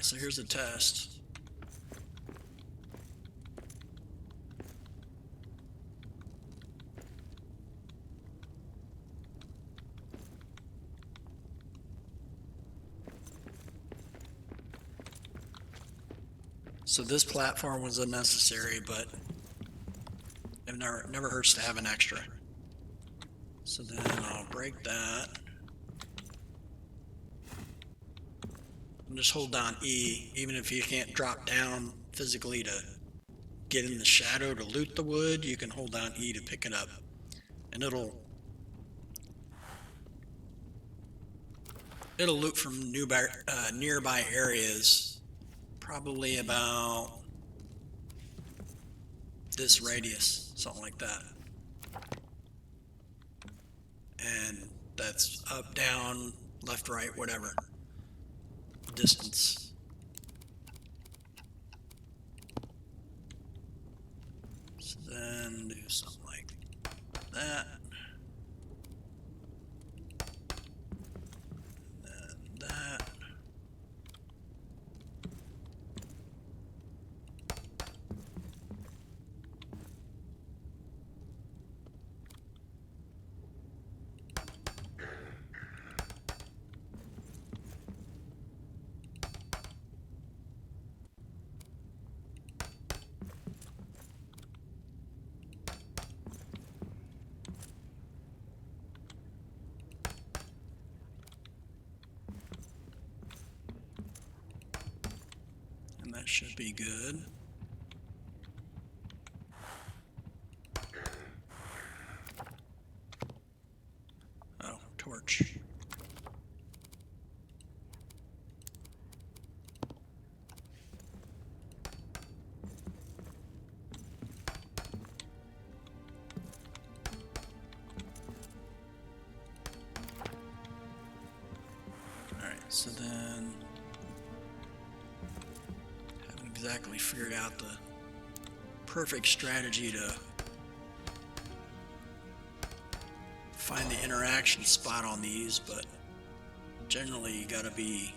Alright, so here's the test. So this platform was unnecessary, but it never hurts to have an extra. So then I'll break that. And just hold down E, even if you can't drop down physically to get in the shadow to loot the wood, you can hold down E to pick it up. And it'll loot from nearby areas, probably about this radius, something like that. And that's up, down, left, right, whatever distance. So then do something like that. And that. And that should be good. Oh, torch. Alright, so then haven't exactly figured out the perfect strategy to find the interaction spot on these, but generally you gotta be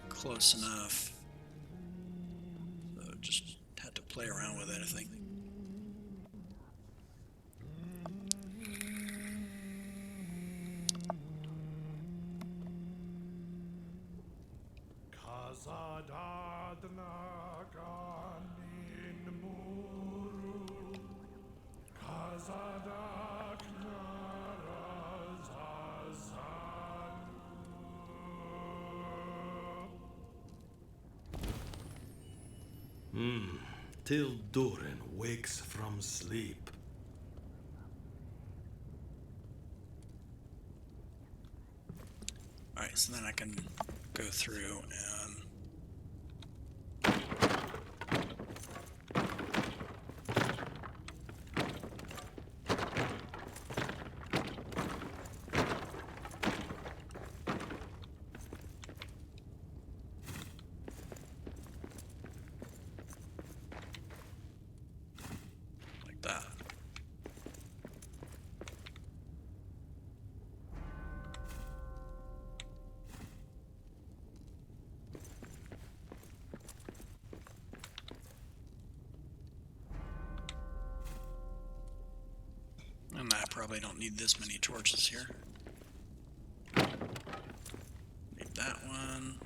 close enough. So just have to play around with it, I think. Till Durin wakes from sleep. Alright, so then I can go through and like that. And I probably don't need this many torches here. Need that one.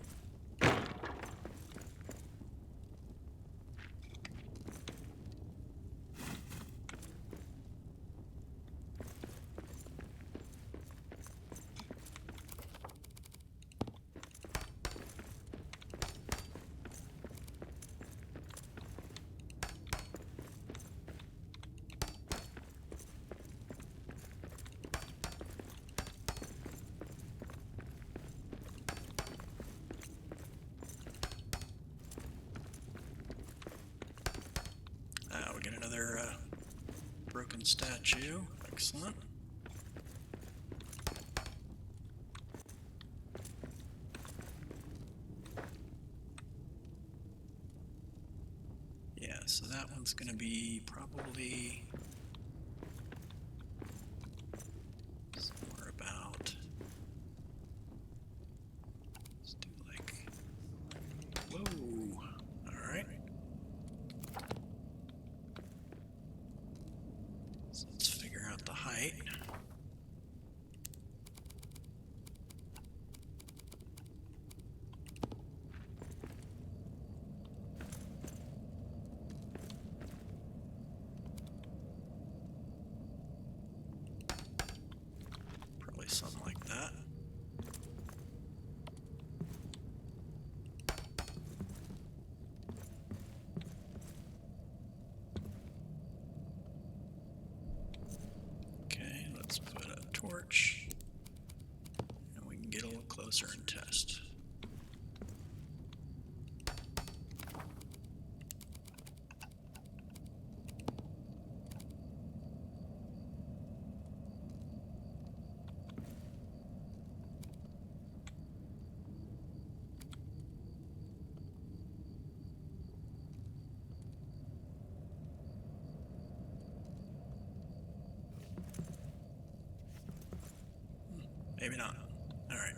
We get another broken statue. Excellent. Yeah, so that one's going to be probably somewhere about, let's do like Maybe not. All right.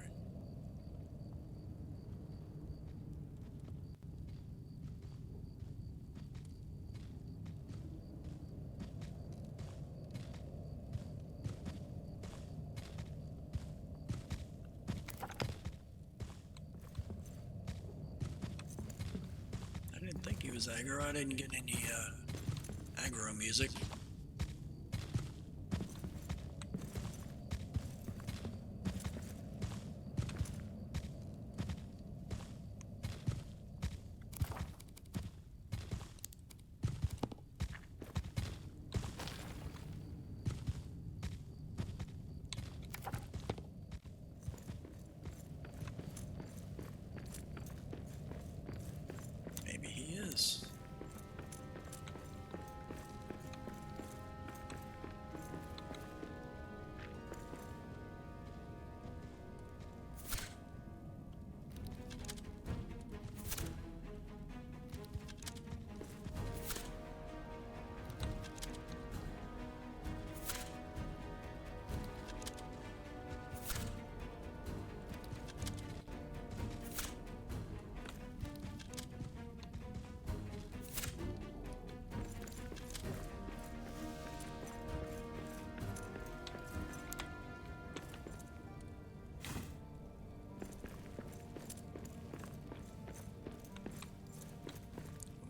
I didn't think he was aggro. I didn't get any aggro music. Maybe he is.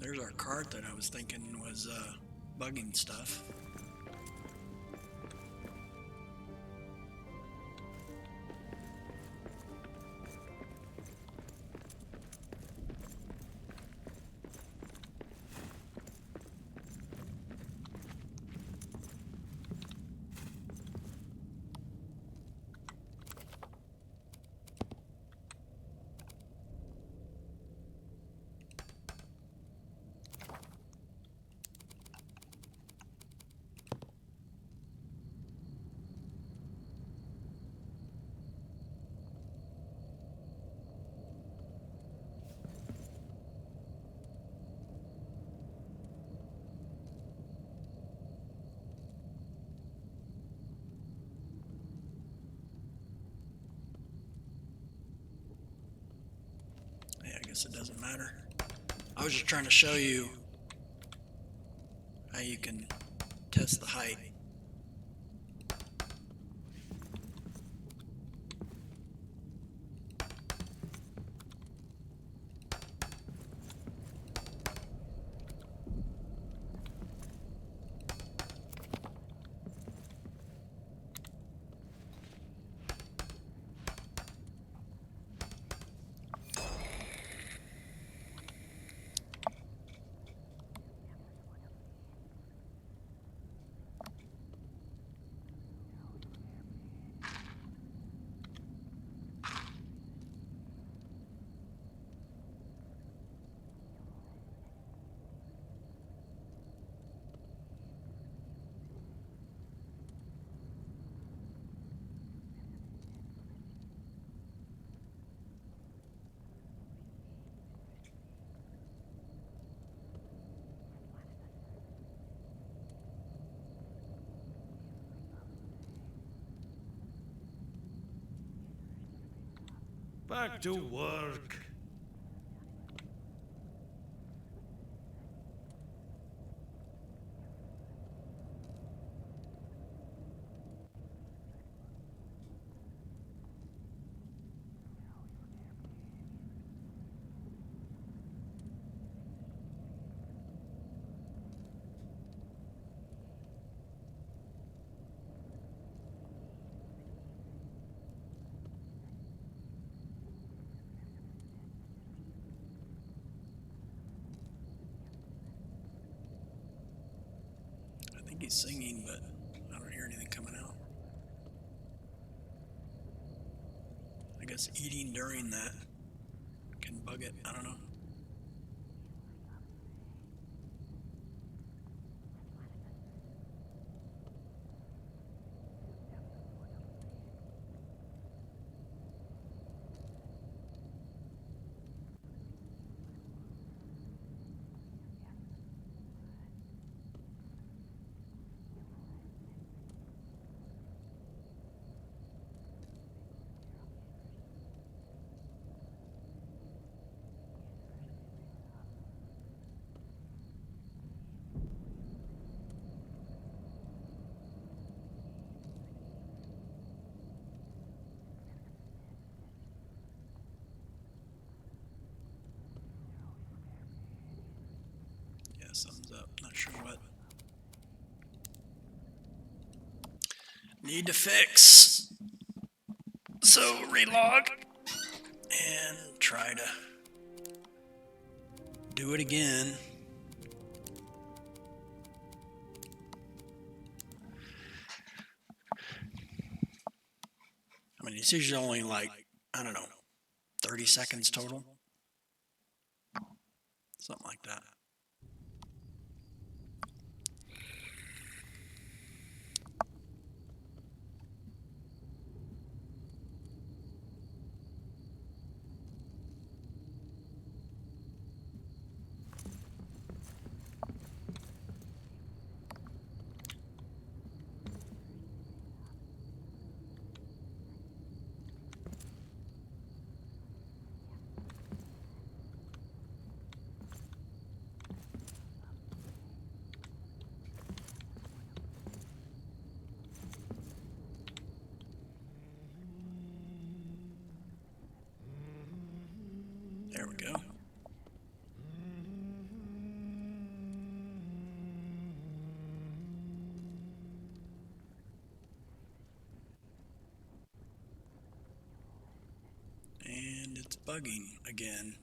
There's our cart that I was thinking was bugging stuff. Yeah, I guess it doesn't matter. I was just trying to show you how you can test the height. Back to work. I think he's singing, but I don't hear anything coming out. I guess eating during that can bug it. I don't know. Something's up. Not sure what. Need to fix. So relog and try to do it again. I mean, it's usually only like, I don't know, 30 seconds total. Something like that. There we go. And it's bugging again.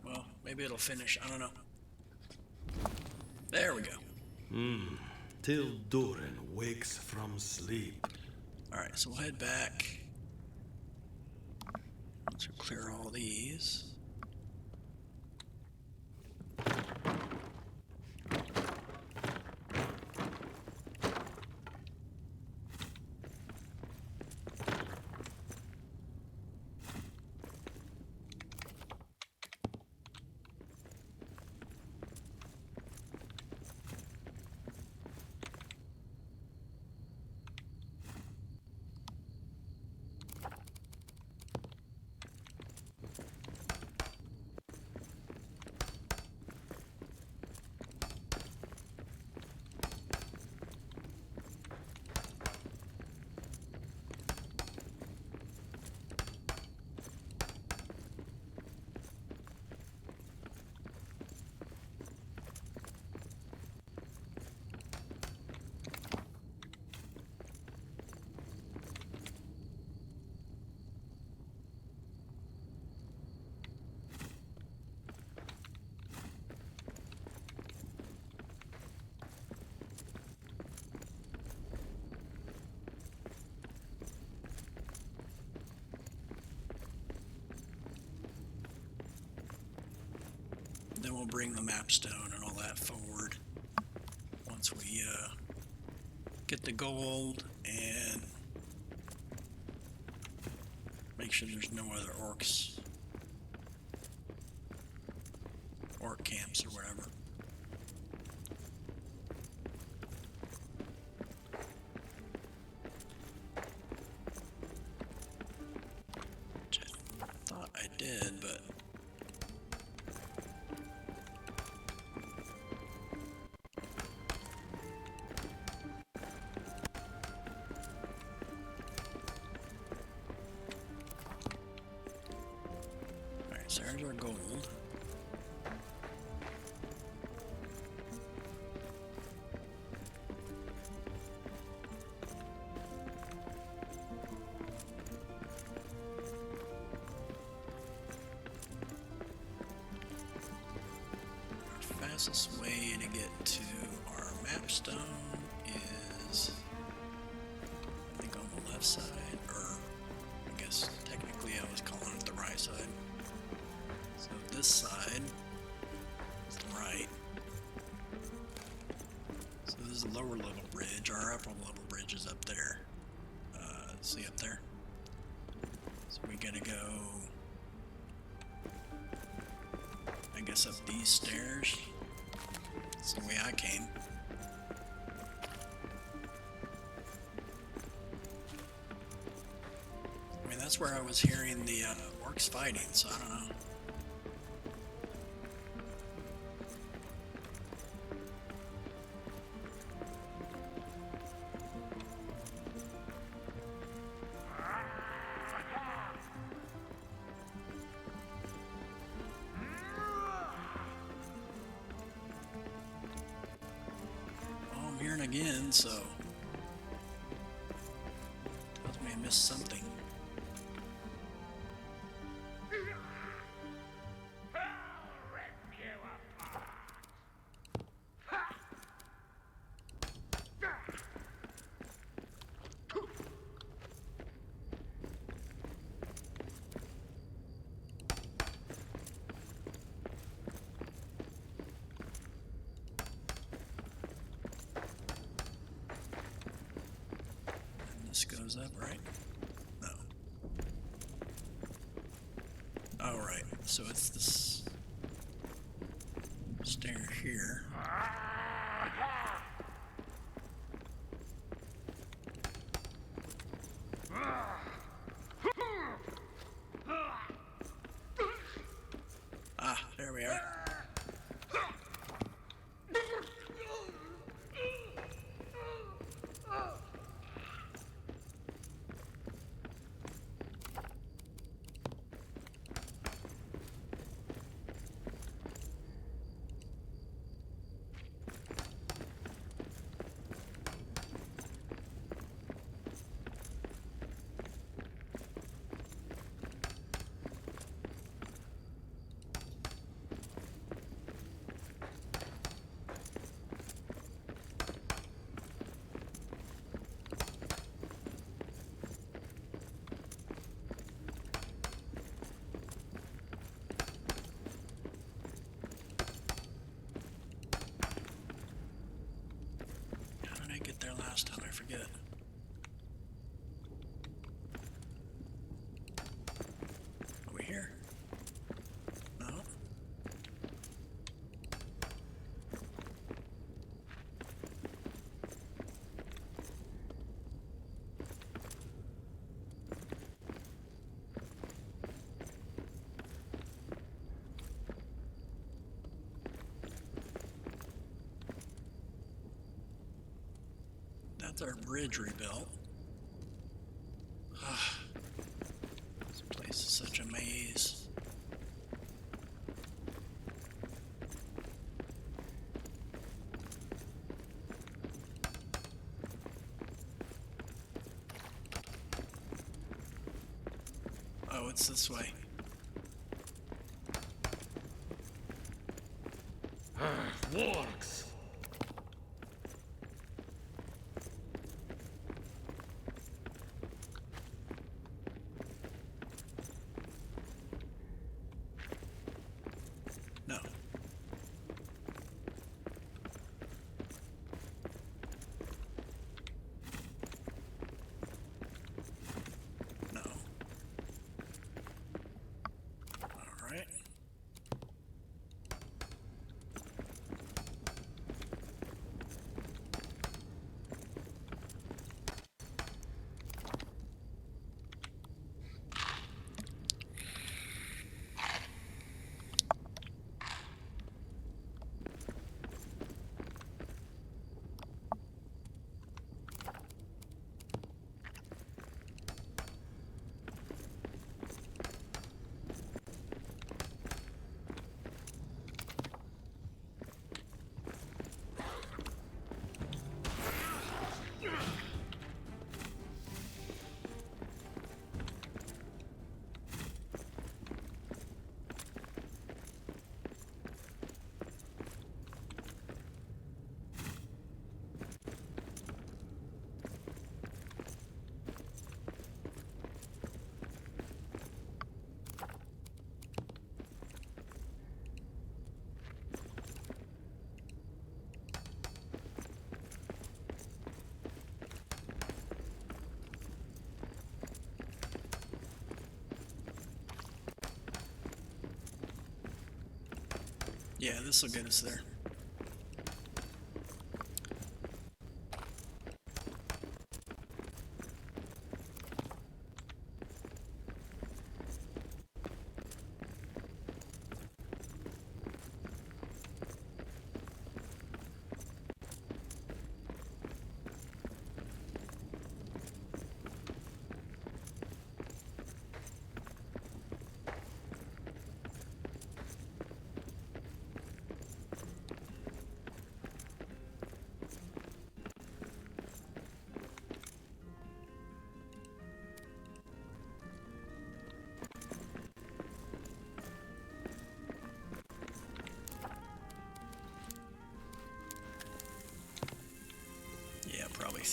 Well, maybe it'll finish. I don't know. There we go. Till Durin wakes from sleep. Alright, so we'll head back. Once we clear all these. Then we'll bring the map stone and all that forward once we get the gold and make sure there's no other orcs, orc camps or whatever. Which I thought I did, but so there's our gold. Our fastest way to get to our map stone is, I think, on the left side, or I guess technically I was calling it the right side. So this side is the right. So this is the lower level bridge. Our upper level bridge is up there. See up there? So we gotta go, I guess, up these stairs. That's the way I came. I mean, that's where I was hearing the orcs fighting, so I don't know. again, so tells me I missed something. This goes up, right? No. Oh, right. So it's this stair here. Ah, there we are. How did I get there last time? I forget. Are we here? No? That's our bridge rebuilt. This place is such a maze. Oh, it's this way. Works! No. No. All right. Yeah, this will get us there.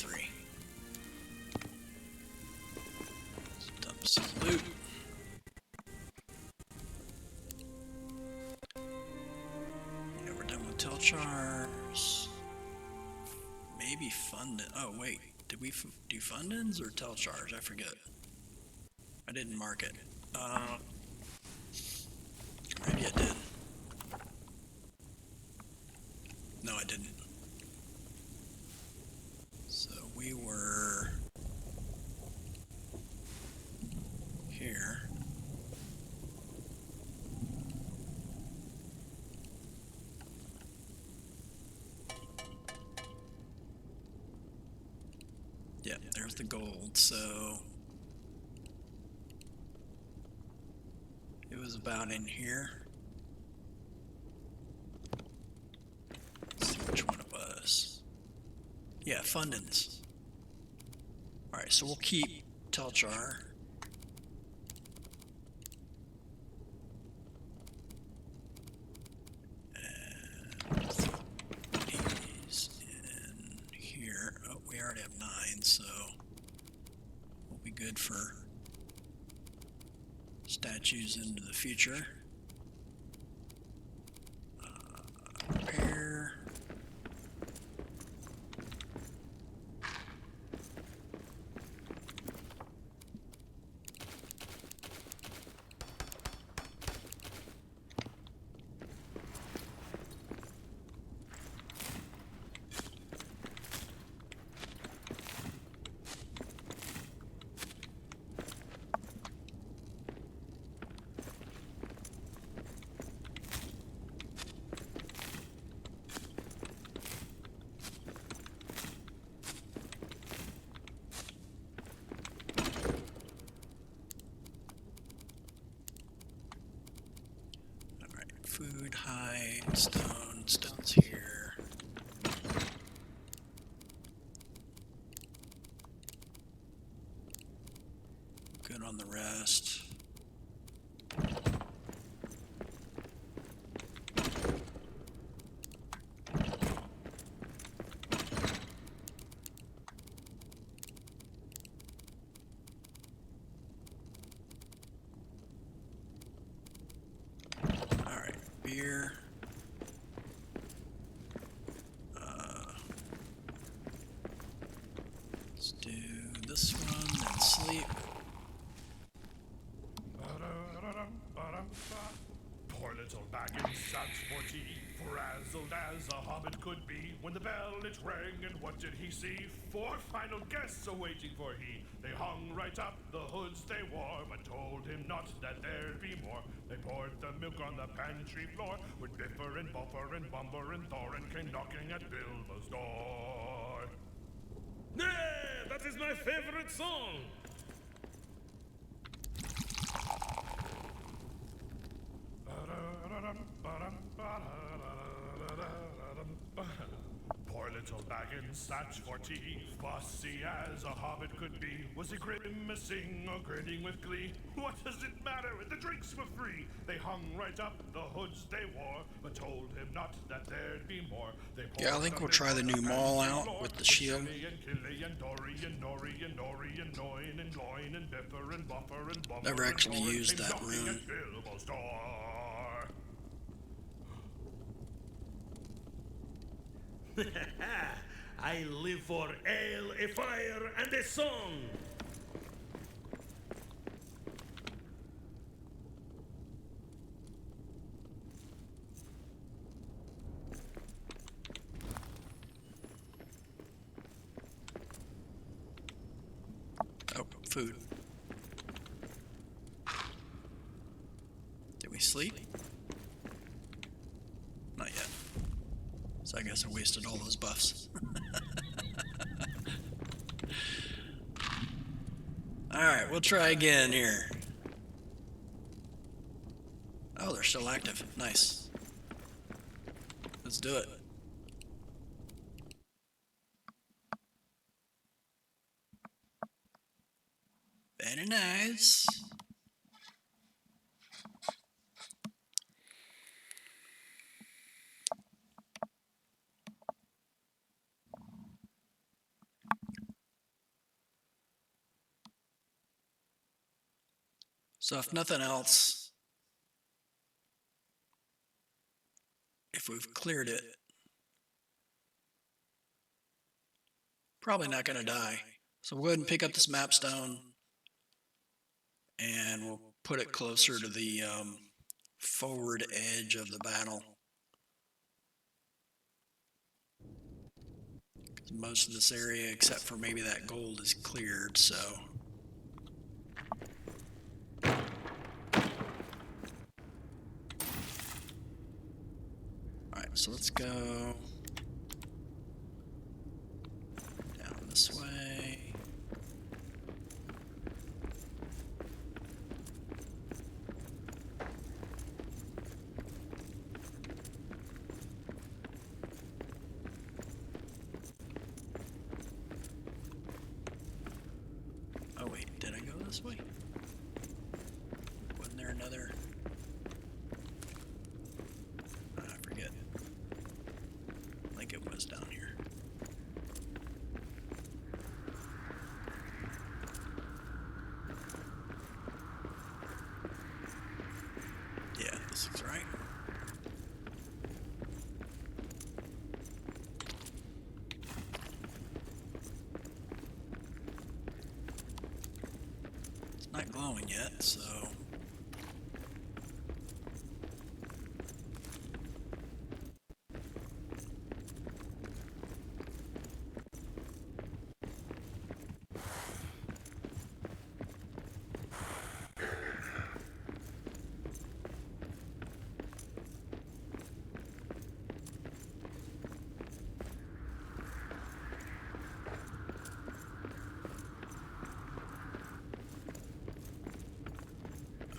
3. Dump some loot. Yeah, we're done with Telchars. Maybe Fundin. Oh, wait. Did we do Fundins or Telchars? I forget. I didn't mark it. Maybe I did. No, I didn't. So we were here. Yeah, there's the gold. So it was about in here. Let's see which one it was. Yeah, Fundins. Alright, so we'll keep Telchar. And these in here. Oh, we already have 9, so we'll be good for statues into the future. Repair. Food, hide, stone, stone's here. Good on the rest. Beer. Let's do this one and sleep. Poor little Baggins sat for tea, frazzled as a hobbit could be. When the bell it rang, and what did he see? 4 final guests awaiting for he. They hung right up the hoods they wore, but told him not that there'd be more. They poured the milk on the pantry floor, with Biffer and Buffer and Bumber and Thorin came knocking at Bilbo's door. Yeah, that is my favorite song. Poor little Baggins sat for tea, fussy as a hobbit could be. Was he grimacing or grinning with glee? What does it matter? The drinks were free. They hung right up the hoods they wore, but told him not that there'd be more. They Yeah, I think we'll try the new mall out with the shield. Never actually used that rune. I live for ale, a fire, and a song. Oh, food. Did we sleep? Not yet. So I guess I wasted all those buffs. Alright, we'll try again here. Oh, they're still active. Nice. Let's do it. Very nice. So if nothing else, if we've cleared it, probably not going to die. So we'll go ahead and pick up this map stone, and we'll put it closer to the forward edge of the battle. Most of this area, except for maybe that gold, is cleared, so. Alright, so let's go down this way. Oh wait, did I go this way? Wasn't there another? I forget. I think it was down here. Yeah, this is right. Not glowing yet, so.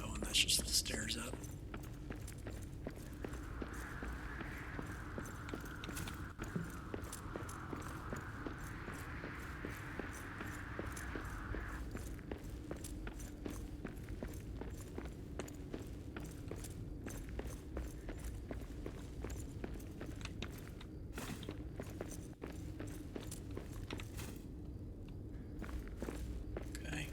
Oh, and that's just the stairs up. Okay.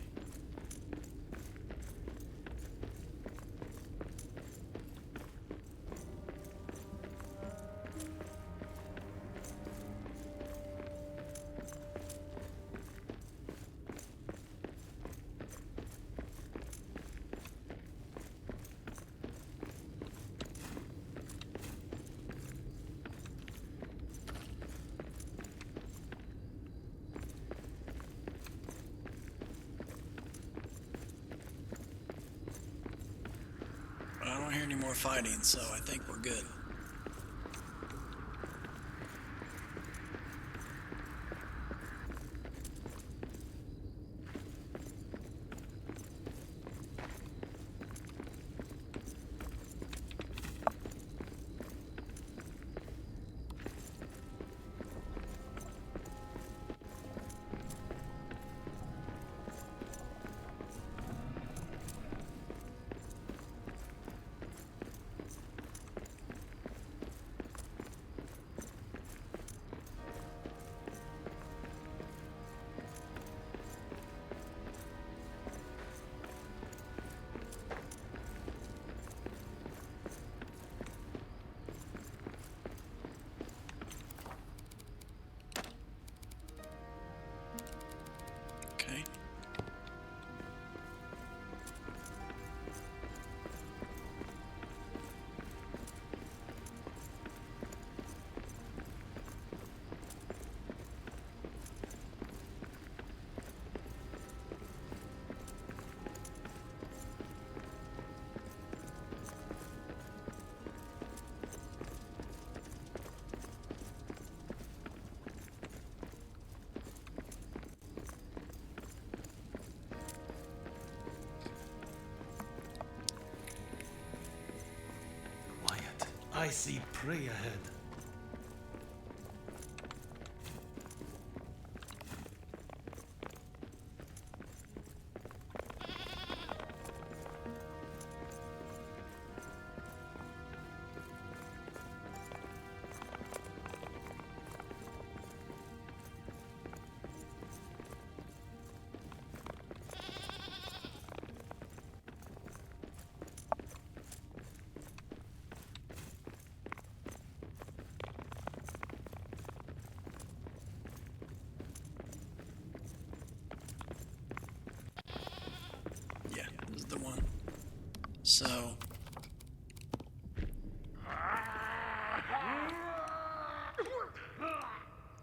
I don't hear any more fighting, so I think we're good. Okay. Quiet. I see prey ahead. So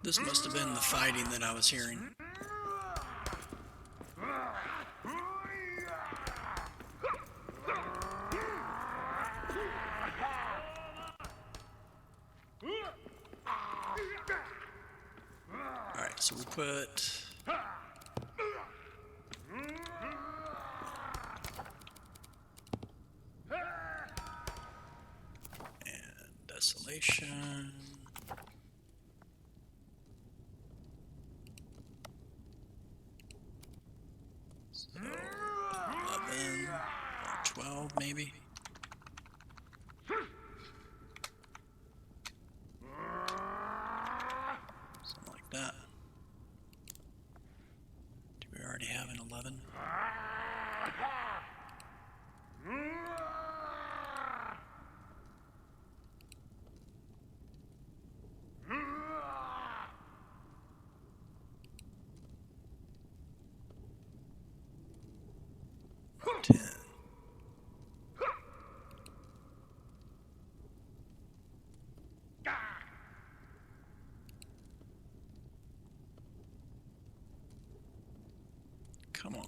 this must have been the fighting that I was hearing. Alright, so we put and desolation. So 11 or 12 maybe. Something like that. Do we already have an 11? Ten. Come on.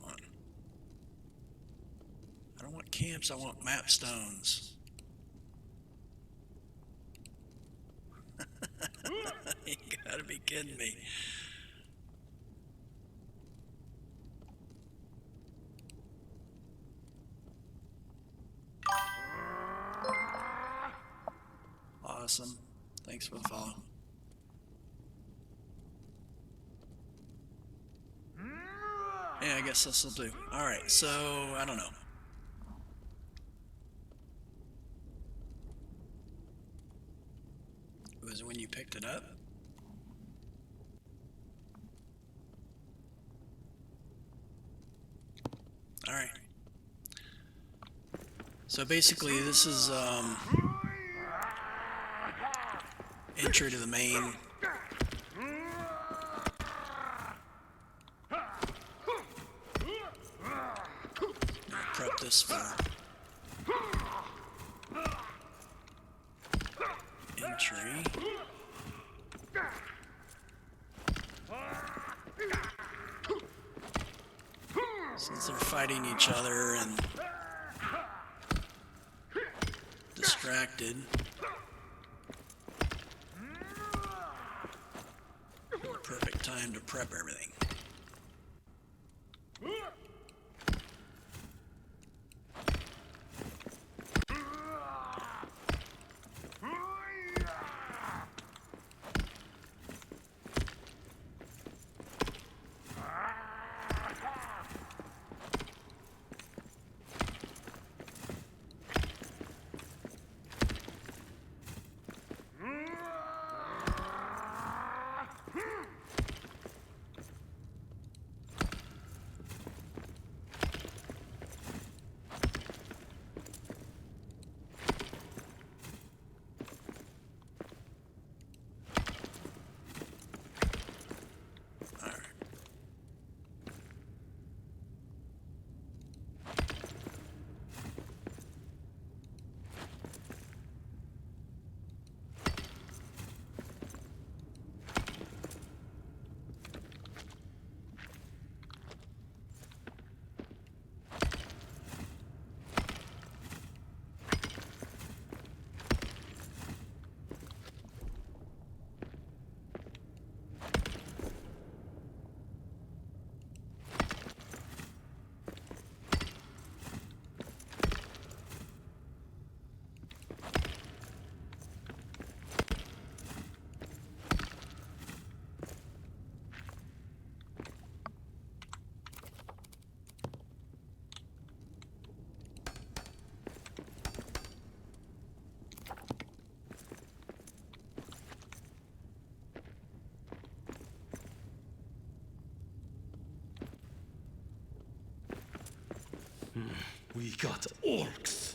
I don't want camps, I want map stones. You gotta be kidding me. Awesome. Thanks for the follow. Yeah, I guess this will do. Alright, so, I don't know. Was it when you picked it up? Alright. So basically this is, entry to the main. Prep this for entry. Since they're fighting each other and distracted, perfect time to prep everything. We got orcs.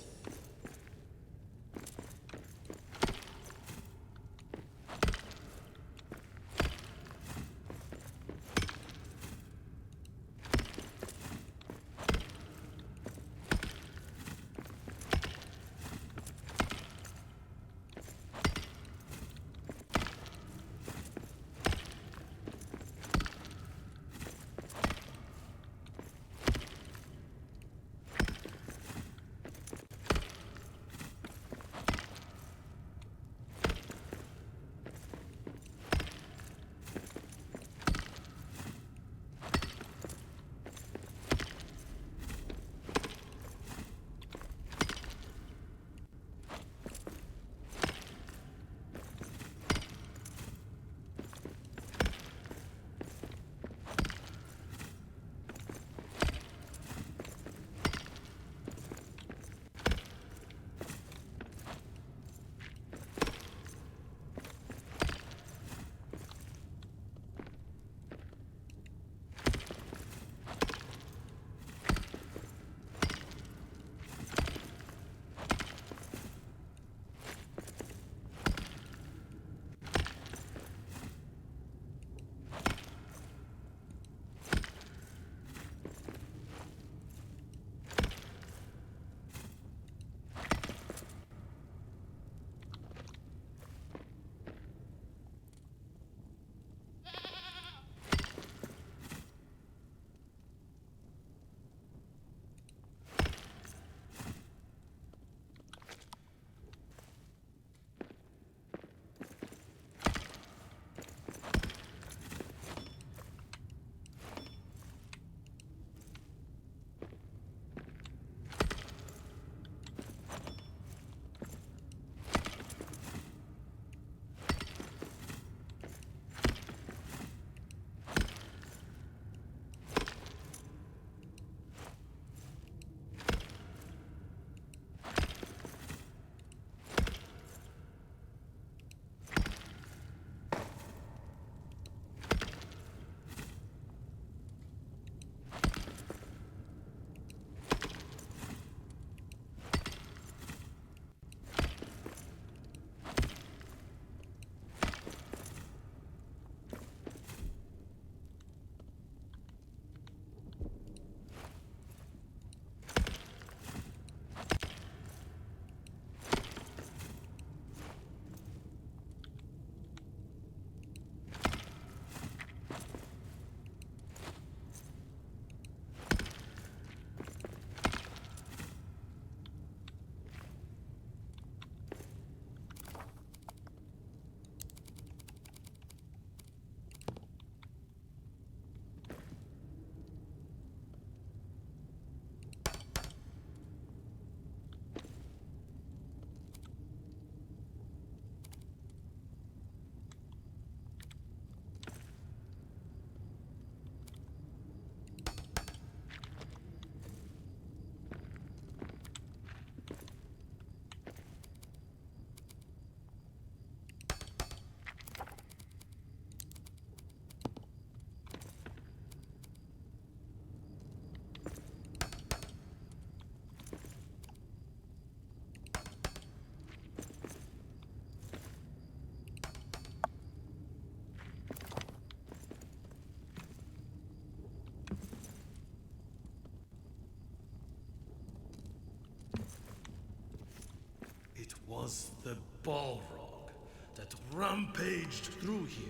was the Balrog that rampaged through here.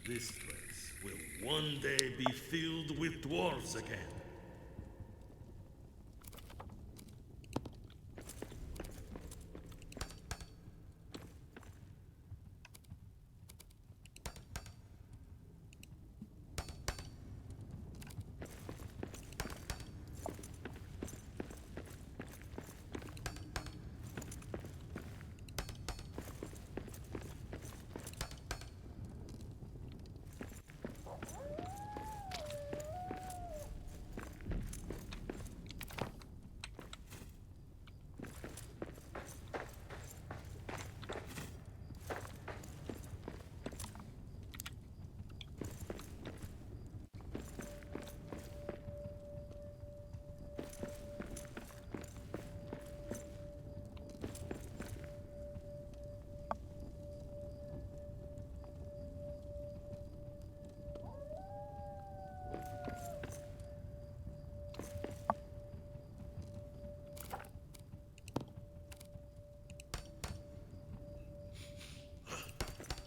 This place will one day be filled with dwarves again.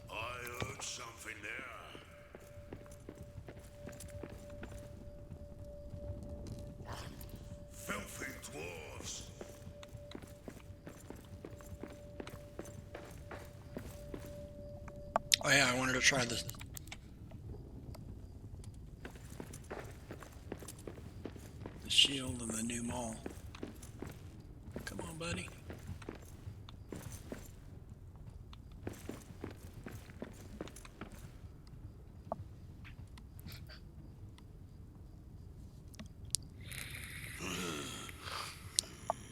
I heard something there. Filthy dwarves. Oh yeah, I wanted to try the shield and the new maul. Come on, buddy.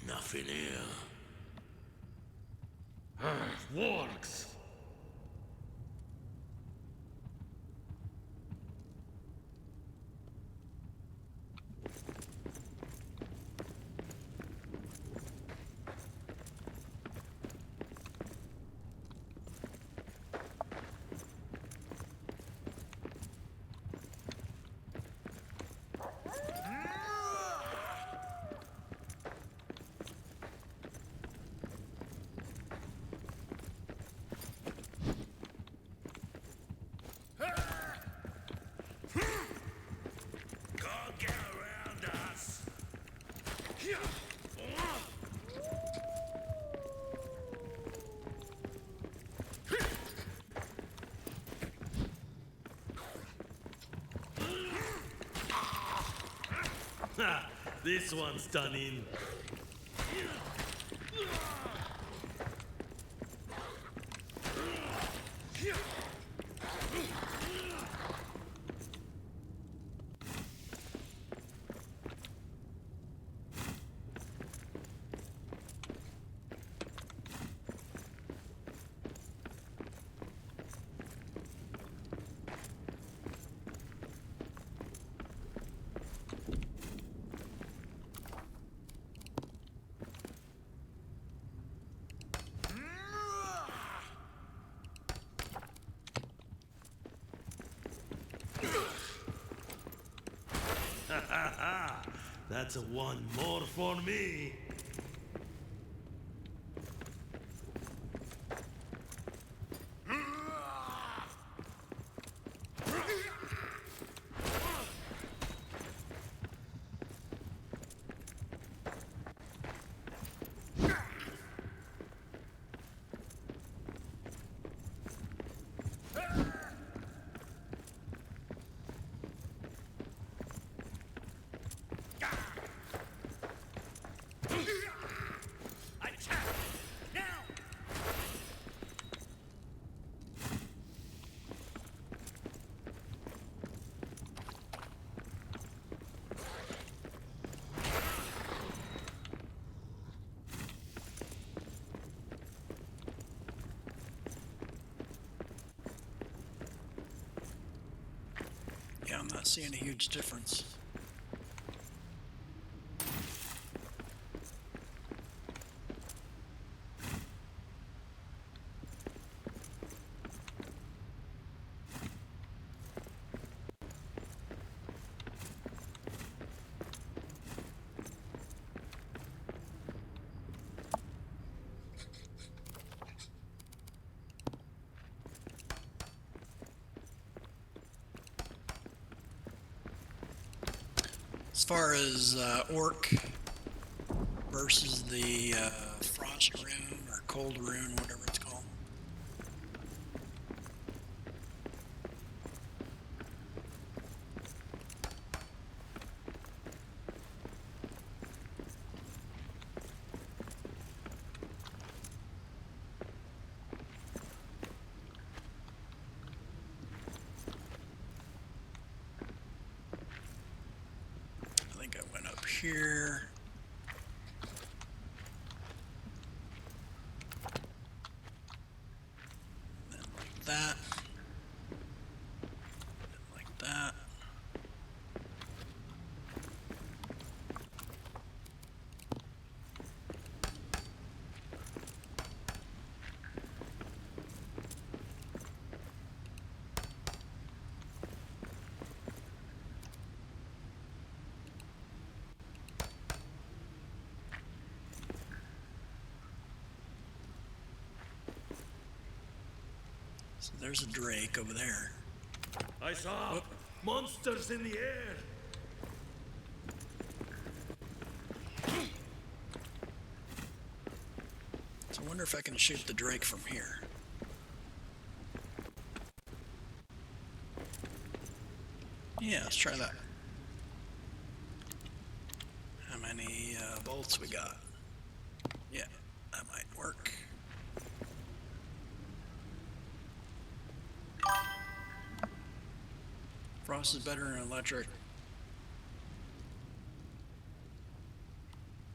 Nothing here. Wargs! Can't get around us. Ha! This one's done in. That's a one more for me. Attack! Now! Yeah, I'm not seeing a huge difference. As far as orc versus the frost rune or cold rune, whatever it's called. I think I went up here. That, like that. So there's a drake over there. I saw monsters in the air. So I wonder if I can shoot the drake from here. Yeah, let's try that. How many bolts we got? Yeah, that might work. Frost is better than electric.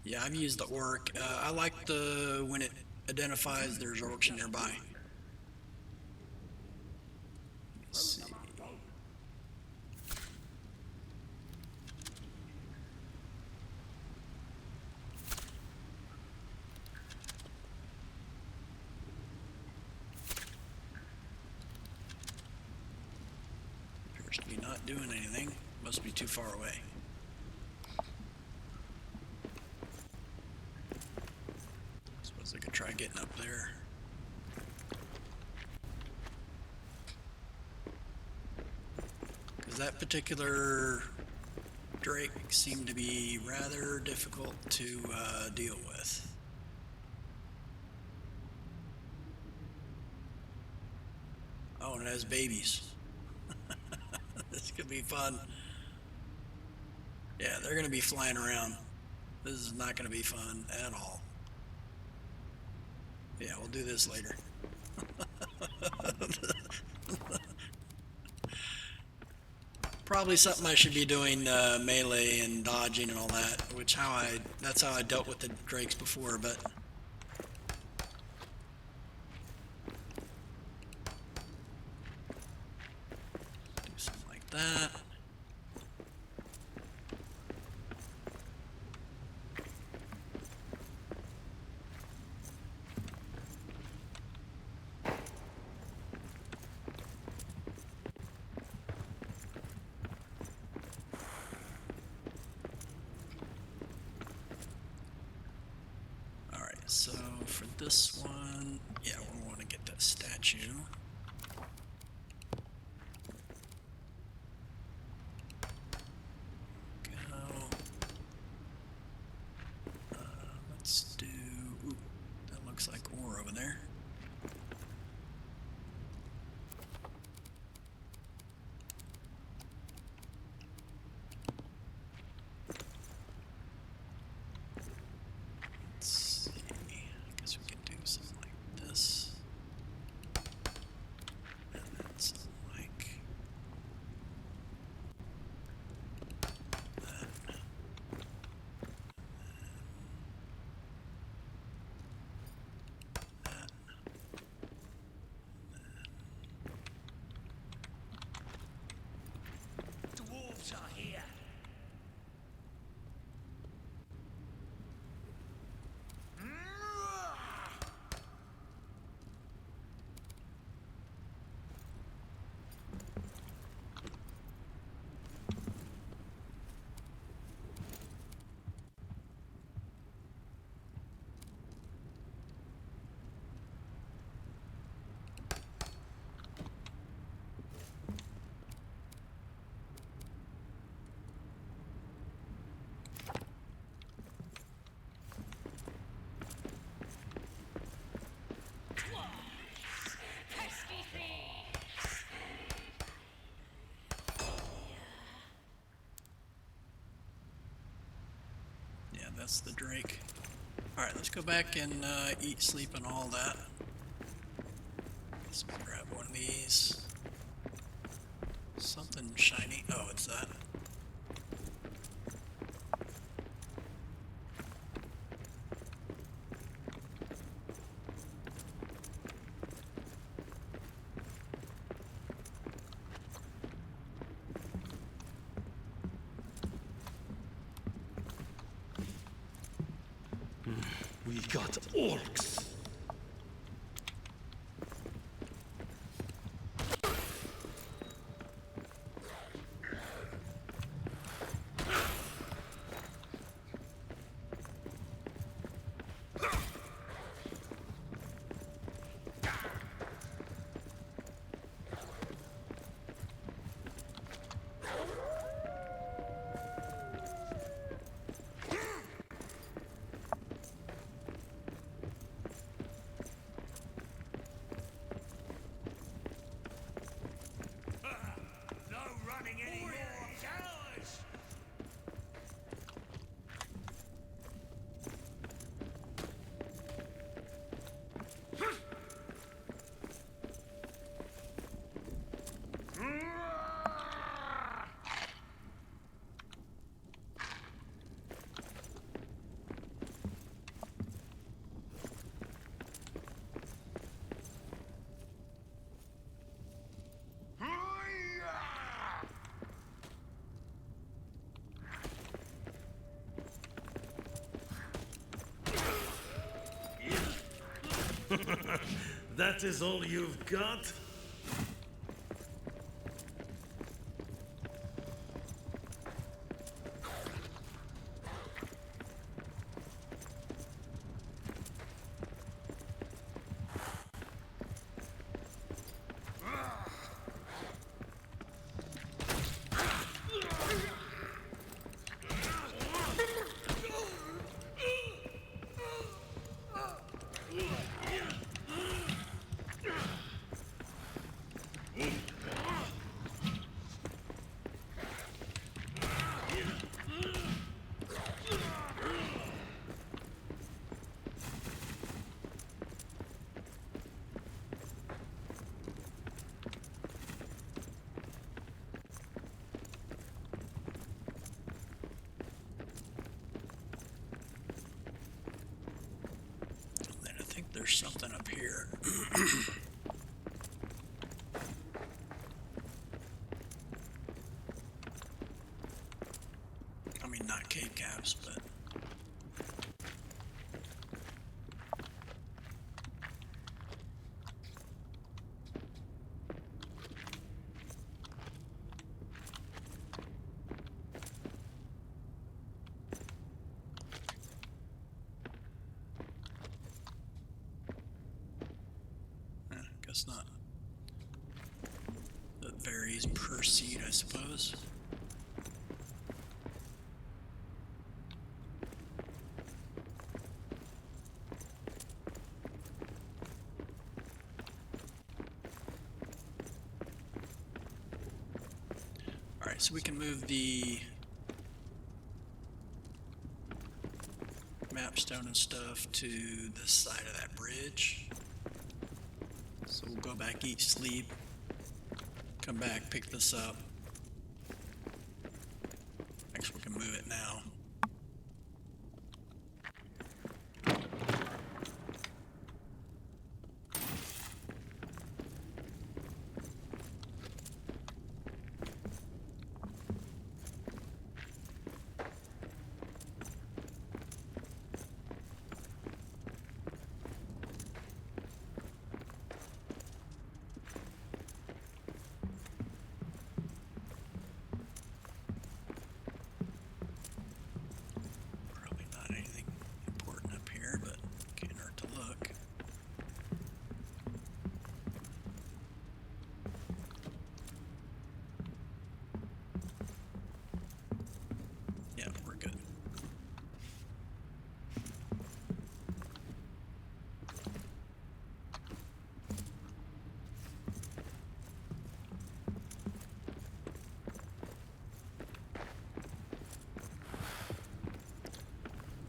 Yeah, I've used the orc. I like the when it identifies there's orcs nearby. Let's see. Appears to be not doing anything. Must be too far away. Suppose I could try getting up there. Because that particular drake seemed to be rather difficult to deal with. Oh, and it has babies. This could be fun. Yeah, they're going to be flying around. This is not going to be fun at all. Yeah, we'll do this later. Probably something I should be doing melee and dodging and all that, that's how I dealt with the drakes before, but do something like that. So for this one, yeah, we want to get that statue. Go. Let's do. Ooh, that looks like ore over there. Let's see. I guess we can do something like this. that's the drink. Alright, let's go back and eat, sleep, and all that. Let's grab one of these. Something shiny. Oh, it's that. We got orcs. No running anymore. It's ours. That is all you've got? Then I think there's something up here. I mean, not cave caps, but. Guess not. That varies per seed, I suppose. Alright, so we can move the map stone and stuff to this side of that bridge. So we'll go back, eat, sleep, come back, pick this up. Actually, we can move it now.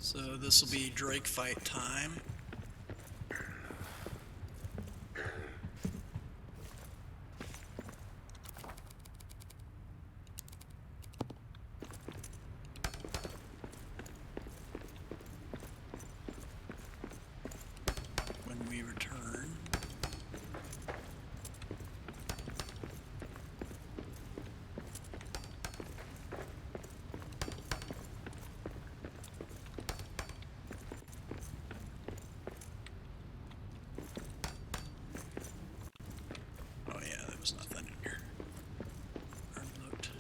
So this will be Drake fight time. When we return, oh yeah, there was nothing in here. Unlooked.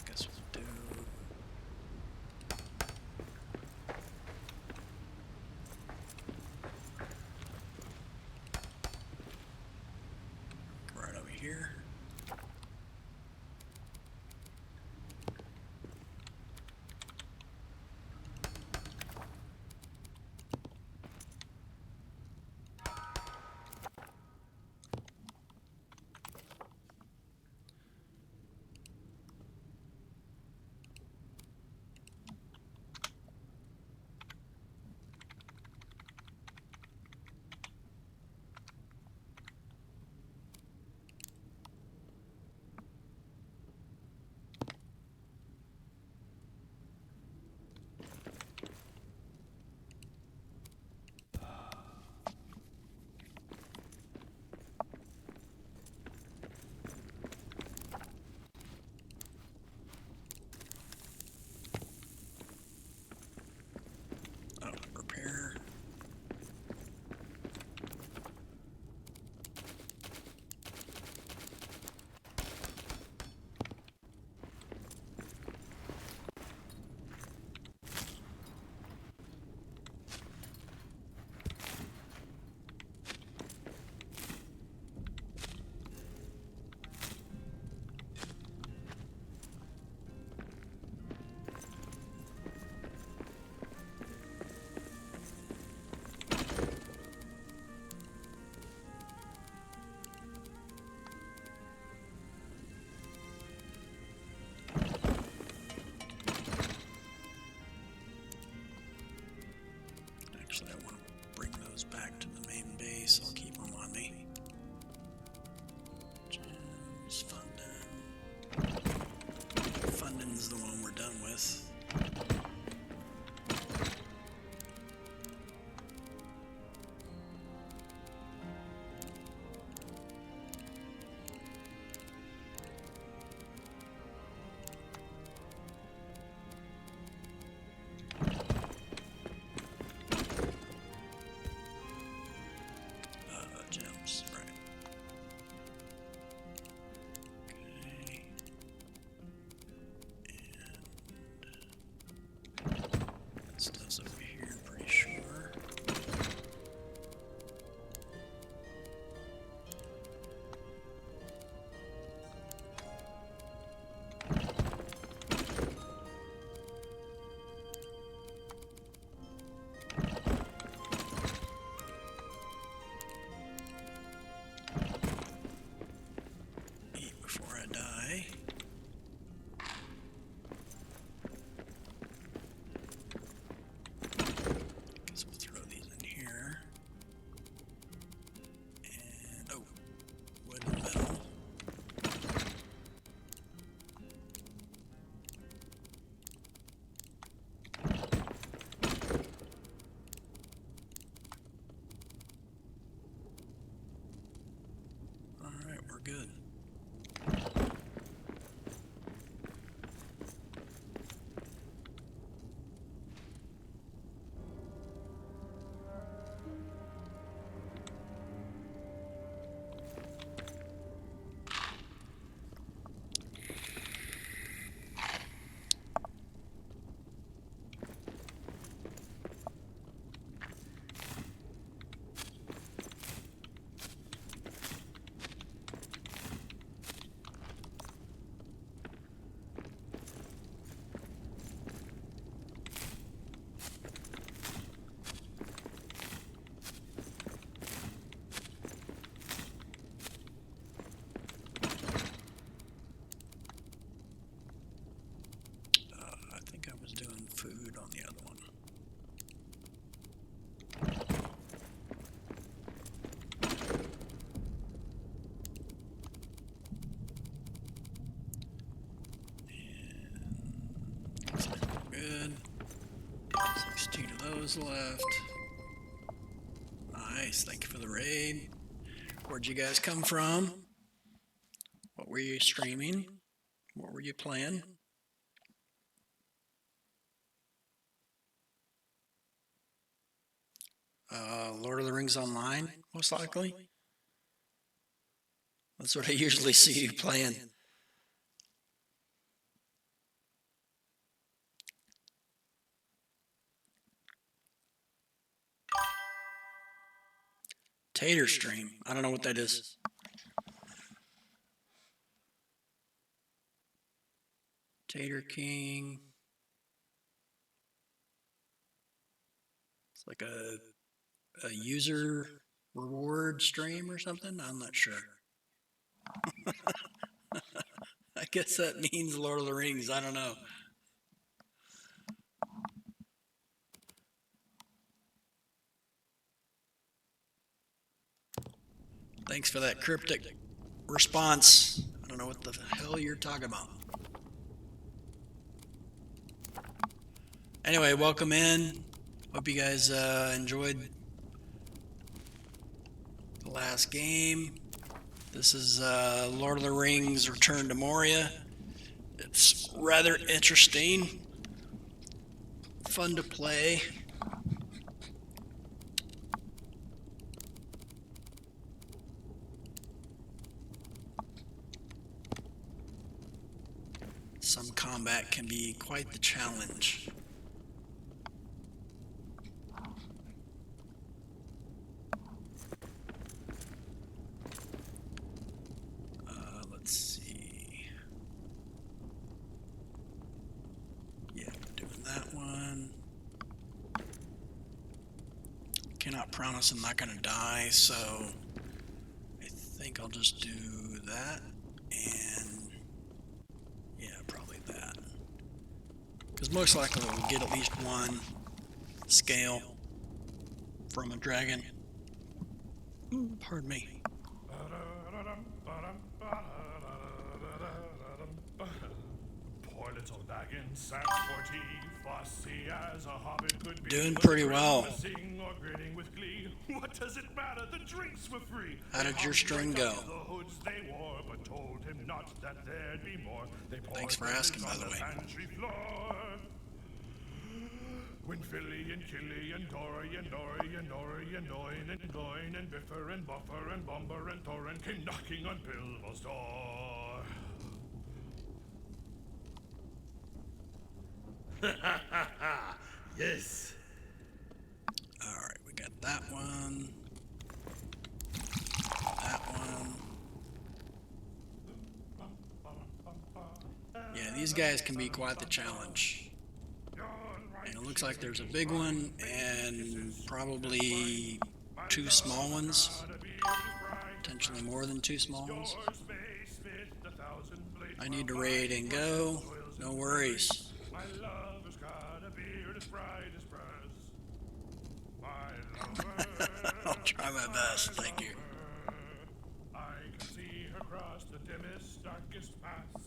Guess we'll do. Come right over here. Oh, repair. Actually, I want to bring those back to the main base. I'll keep them on me. Gems, funding. Funding's the one we're done with. Gems, right. Okay. And stuff's over here, I'm pretty sure. Eat before I die. those left. Nice, thank you for the raid. Where'd you guys come from? What were you streaming? What were you playing? Lord of the Rings Online, most likely. That's what I usually see you playing. Tater stream. I don't know what that is. Tater King. It's like a user reward stream or something. I'm not sure. I guess that means Lord of the Rings. I don't know. Thanks for that cryptic response. I don't know what the hell you're talking about. Anyway, welcome in. Hope you guys enjoyed the last game. This is Lord of the Rings Return to Moria. It's rather interesting. Fun to play. Some combat can be quite the challenge. Let's see. Yeah, doing that one. Cannot promise I'm not gonna die, so I think I'll just do that and yeah, probably that. Because most likely we'll get at least one scale from a dragon. Pardon me. Poor little dragon sat 40, fussy as a hobbit could be. Doing pretty well. Sing or grinning with glee. What does it matter? The drinks were free. How did your string go? The hoods they wore, but told him not that there'd be more. They Thanks for asking, by the way. pantry floor. When Philly and Killy and Dory and Dory and Dory and Doyne and Gloin and Biffer and Buffer and Bumber and Thorin came knocking on Bilbo's door. Yes. Alright, we got that one. That one. Yeah, these guys can be quite the challenge. And it looks like there's a big one and probably two small ones. Potentially more than two small ones. I need to raid and go. No worries. My love has got a beard as bright as brass. My lover. I'll try my best, thank you. I can see her cross the dimmest, darkest paths.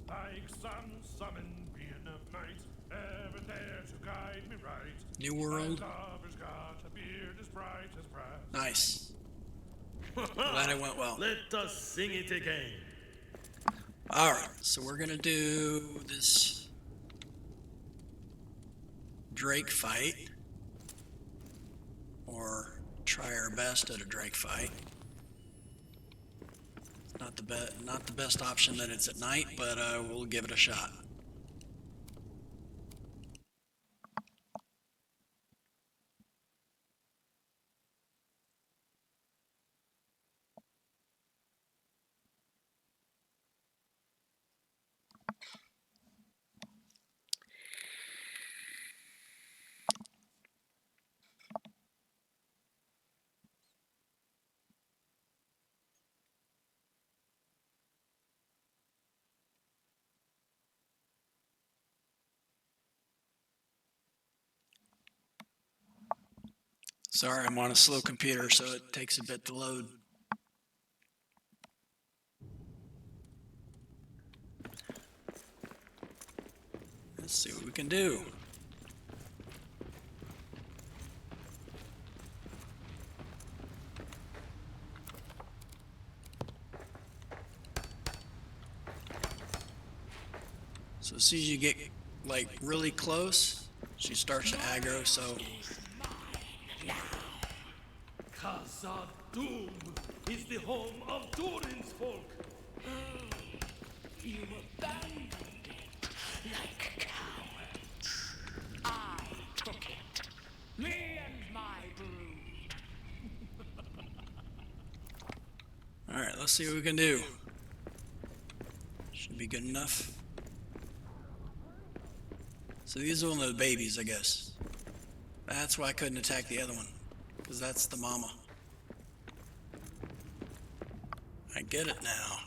Like some summoned being of night, ever there to guide me right. New world. My lover's got a beard as bright as brass. Nice. Glad it went well. Let us sing it again. Alright, so we're gonna do this Drake fight. Or try our best at a Drake fight. Not the best option that it's at night, but we'll give it a shot. Sorry, I'm on a slow computer, so it takes a bit to load. Let's see what we can do. So as soon as you get like really close, she starts to aggro. So Khazad-dûm is the home of Durin's folk. You abandoned it like cowards. I took it. Me and my brood. all right, let's see what we can do. Should be good enough. So these are one of the babies, I guess. That's why I couldn't attack the other one, because that's the mama. I get it now.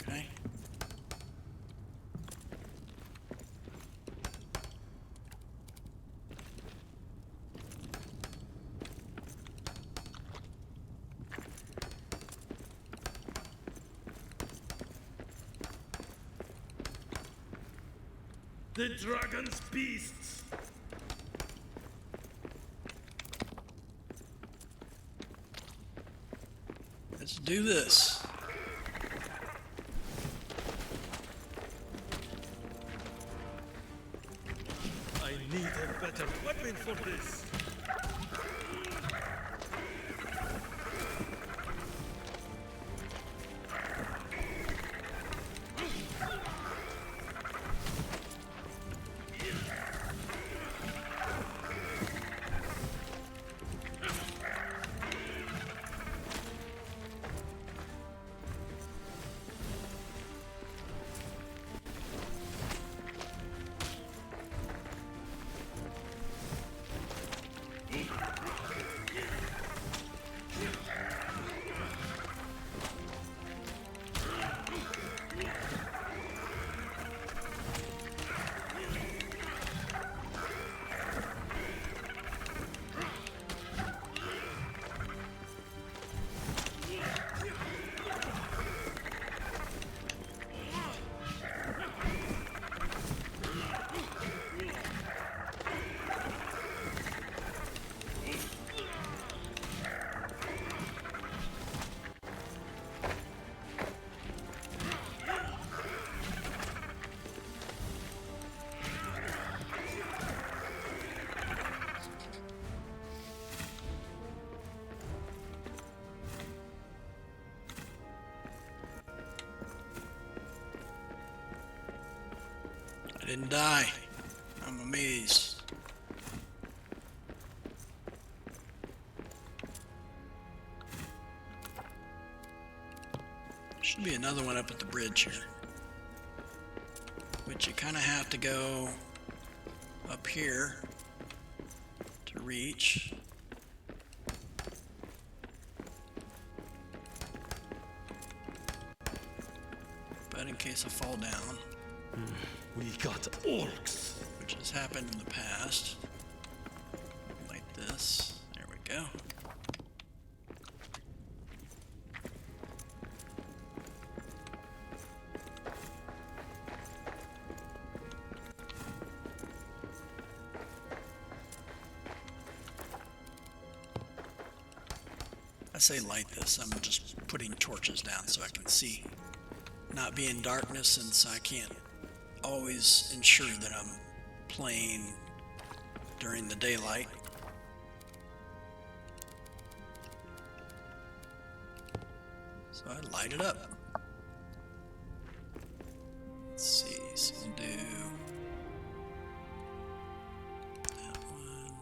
Okay. The dragon's beasts. Let's do this. I need a better weapon for this. I didn't die. I'm amazed. Should be another one up at the bridge here. Which you kind of have to go up here to reach. But in case I fall down, We got orcs. which has happened in the past, like this. There we go. I say light this, I'm just putting torches down so I can see. Not be in darkness, since I can't always ensure that I'm playing during the daylight. So I light it up. Let's see, so we'll do that one.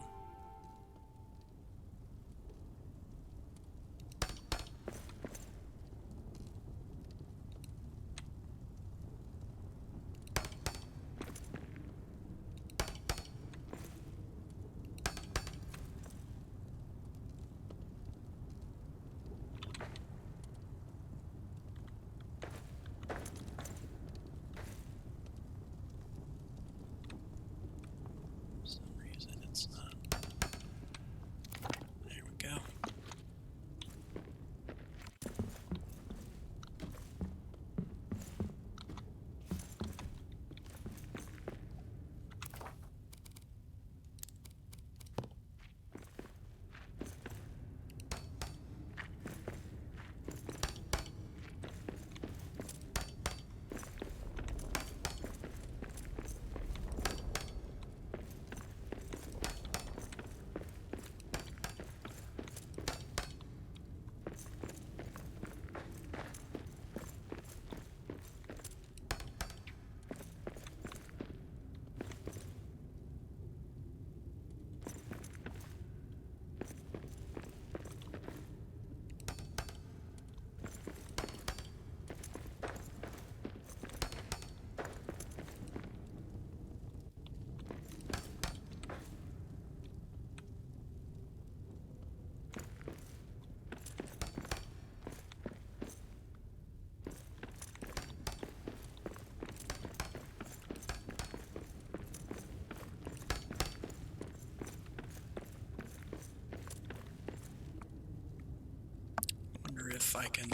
if I can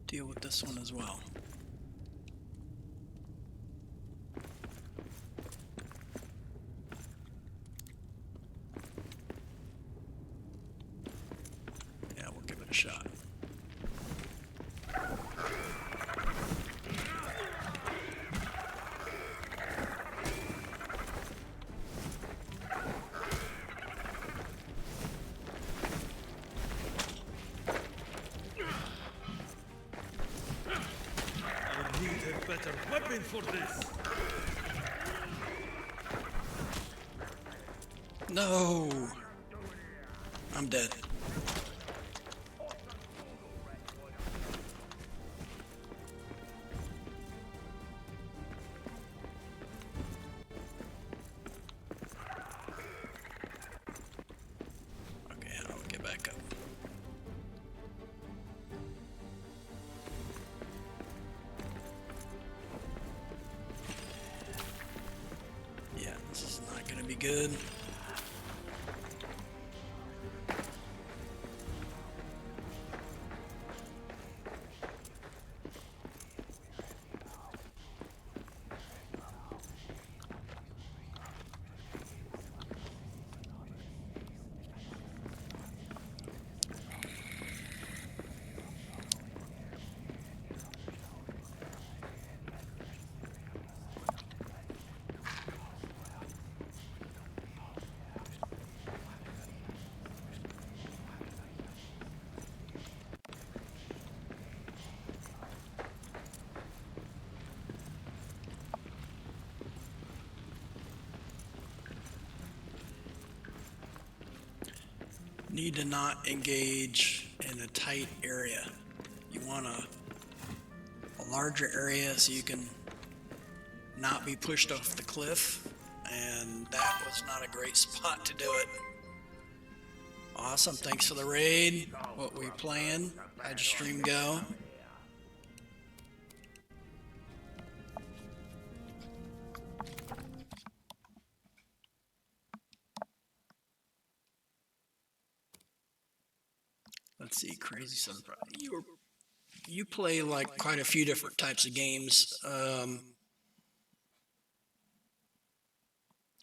deal with this one as well. Yeah, we'll give it a shot. I need a better weapon for this. No! I'm dead. Okay, how do I get back up? Yeah, this is not gonna be good. Need to not engage in a tight area. You want a larger area so you can not be pushed off the cliff, and that was not a great spot to do it. Awesome, thanks for the raid. What were you playing? How'd your stream go? Let's see, Crazy Son. You play like quite a few different types of games. I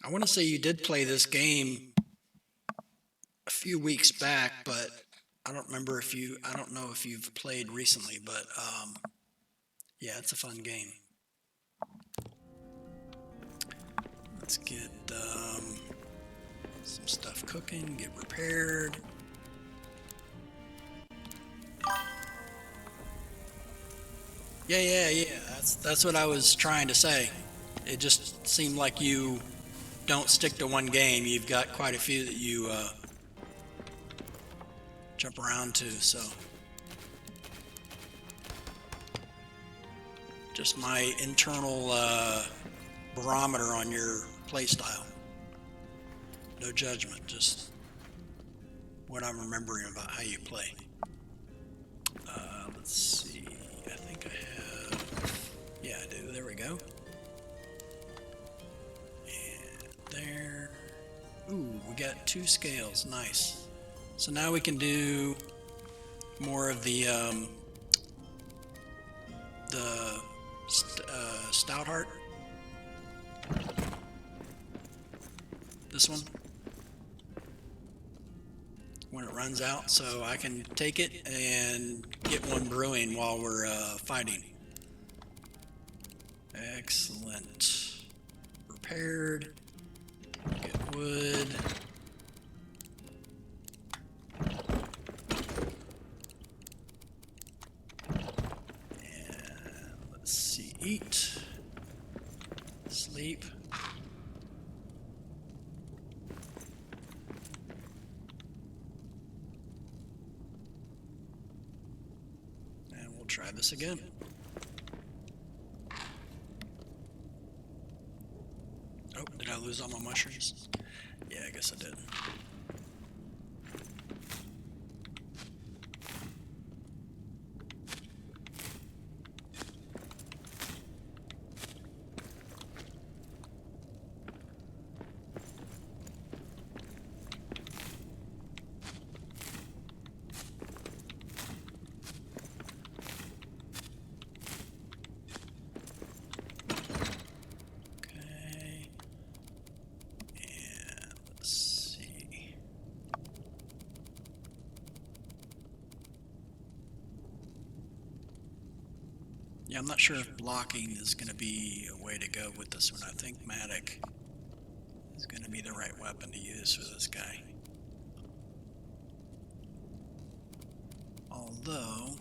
want to say you did play this game a few weeks back, but I don't remember if you. I don't know if you've played recently, but yeah, it's a fun game. Let's get some stuff cooking. Get repaired. Yeah. That's what I was trying to say. It just seemed like you don't stick to one game. You've got quite a few that you jump around to. So, just my internal barometer on your play style. No judgment, just what I'm remembering about how you play. Let's see. I think I have. Yeah, I do. There we go. And there. Ooh, we got 2 scales. Nice. So now we can do more of the stout heart. This one. When it runs out, so I can take it and get one brewing while we're fighting. Excellent. Repaired. Get wood. And let's see, eat, sleep. Try this again. Oh, did I lose all my mushrooms? Yeah, I guess I did. Yeah, I'm not sure if blocking is going to be a way to go with this one. I think Matic is going to be the right weapon to use for this guy. Although,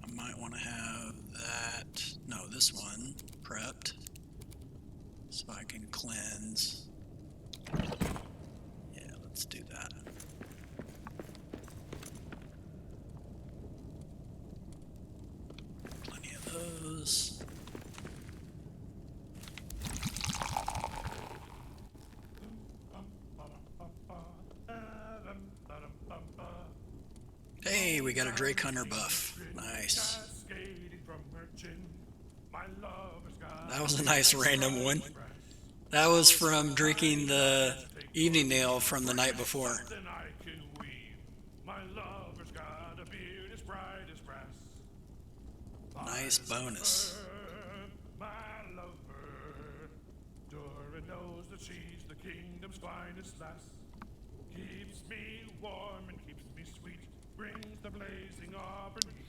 I might want to have that, no, this one prepped so I can cleanse. Yeah, let's do that. Plenty of those. Hey, we got a Drake Hunter buff. Nice. That was a nice random one. That was from drinking the evening ale from the night before. Nice bonus. My lover, Dora knows that she's the kingdom's finest lass. Keeps me warm and keeps me sweet, brings the blazing auburn heat.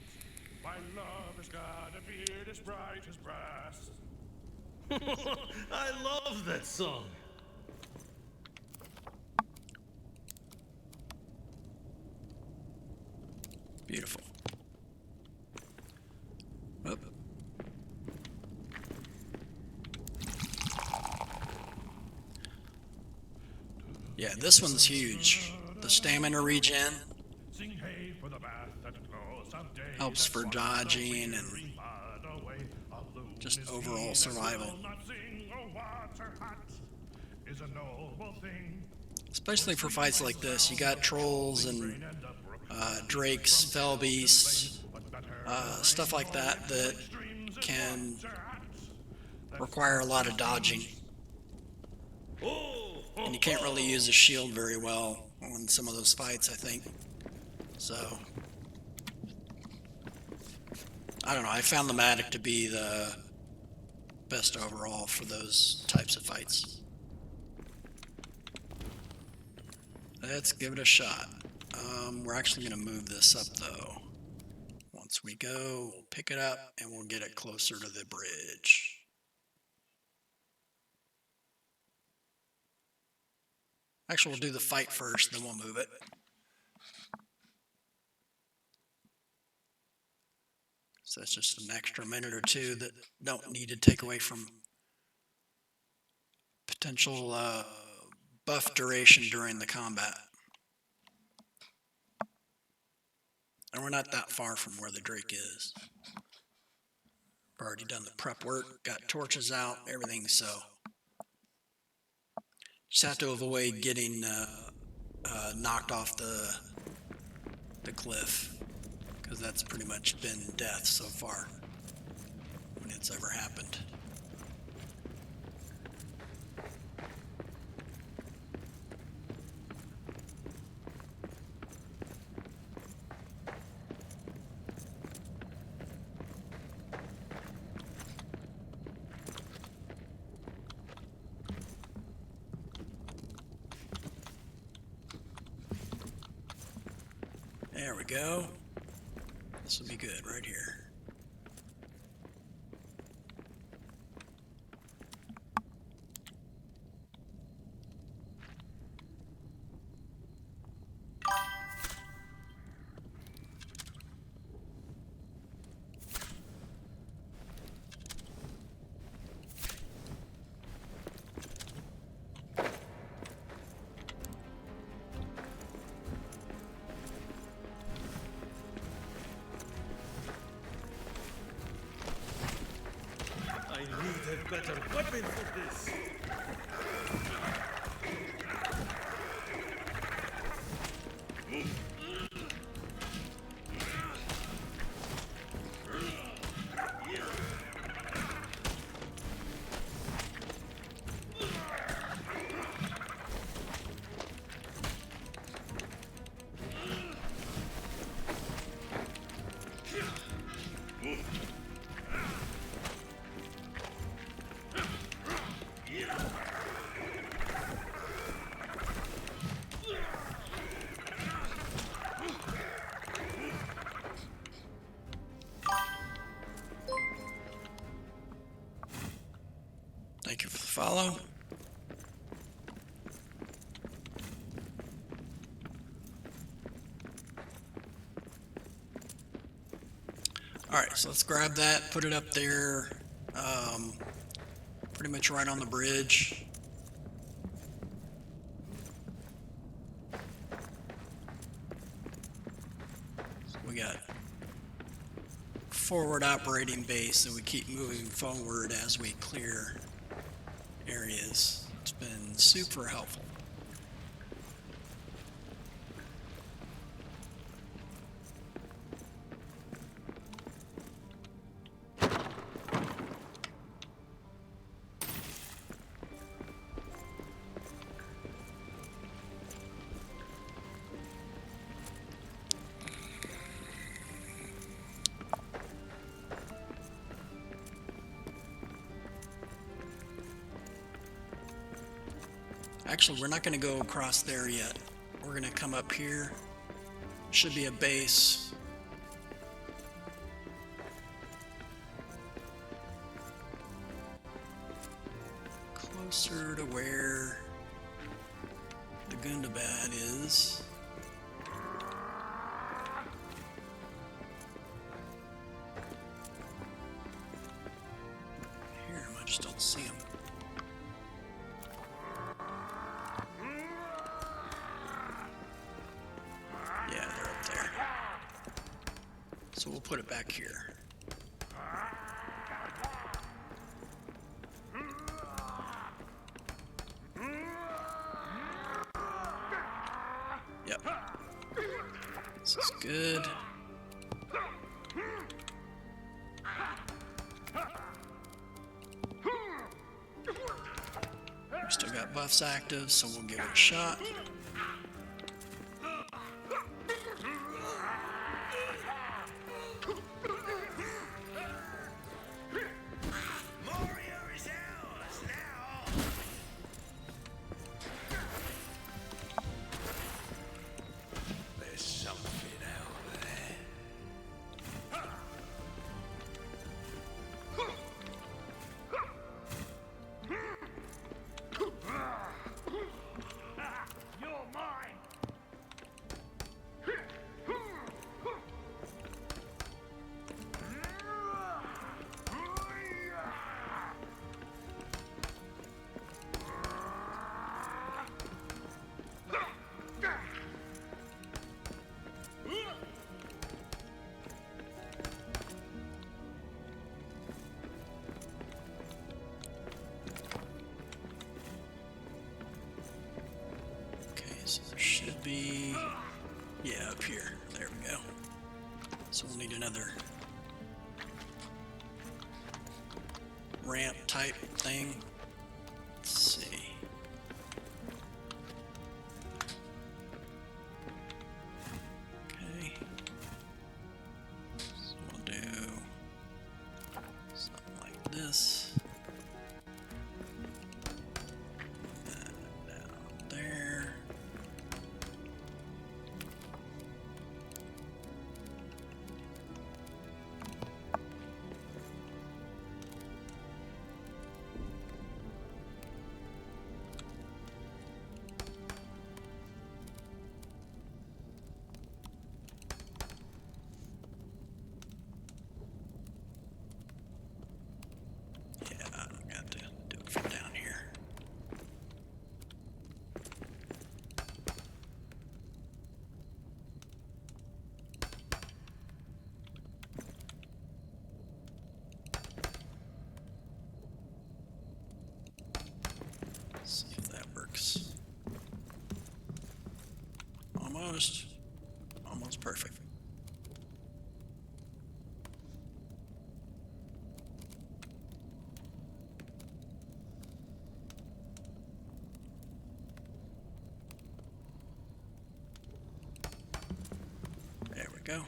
My lover's got a beard as bright as brass. I love that song. Beautiful. Oop. Yeah, this one's huge. The stamina regen Sing hey for the bath at the close of day. helps for dodging and just overall survival. Especially for fights like this, you got trolls and drakes, fell beasts, stuff like that that can require a lot of dodging. And you can't really use a shield very well on some of those fights, I think. So, I don't know, I found the Matic to be the best overall for those types of fights. Let's give it a shot. We're actually going to move this up though. Once we go, we'll pick it up and we'll get it closer to the bridge. Actually, we'll do the fight first, then we'll move it. So that's just an extra minute or two that don't need to take away from potential buff duration during the combat. And we're not that far from where the Drake is. We've already done the prep work, got torches out, everything, so just have to avoid getting knocked off the cliff, because that's pretty much been death so far when it's ever happened. There we go. This will be good right here. I need a better weapon for this. follow? Alright, so let's grab that, put it up there, pretty much right on the bridge. So we got forward operating base, so we keep moving forward as we clear areas. It's been super helpful. Actually, we're not going to go across there yet. We're going to come up here. Should be a base. Closer to where the Gundabad is. Here, I just don't see them. Yeah, they're up there. So we'll put it back here. Yep. This is good. We still got buffs active, so we'll give it a shot. So there should be, yeah, up here. There we go. So we'll need another ramp type thing. Let's see. Okay. So we'll do something like this. See if that works. Almost perfect. There we go.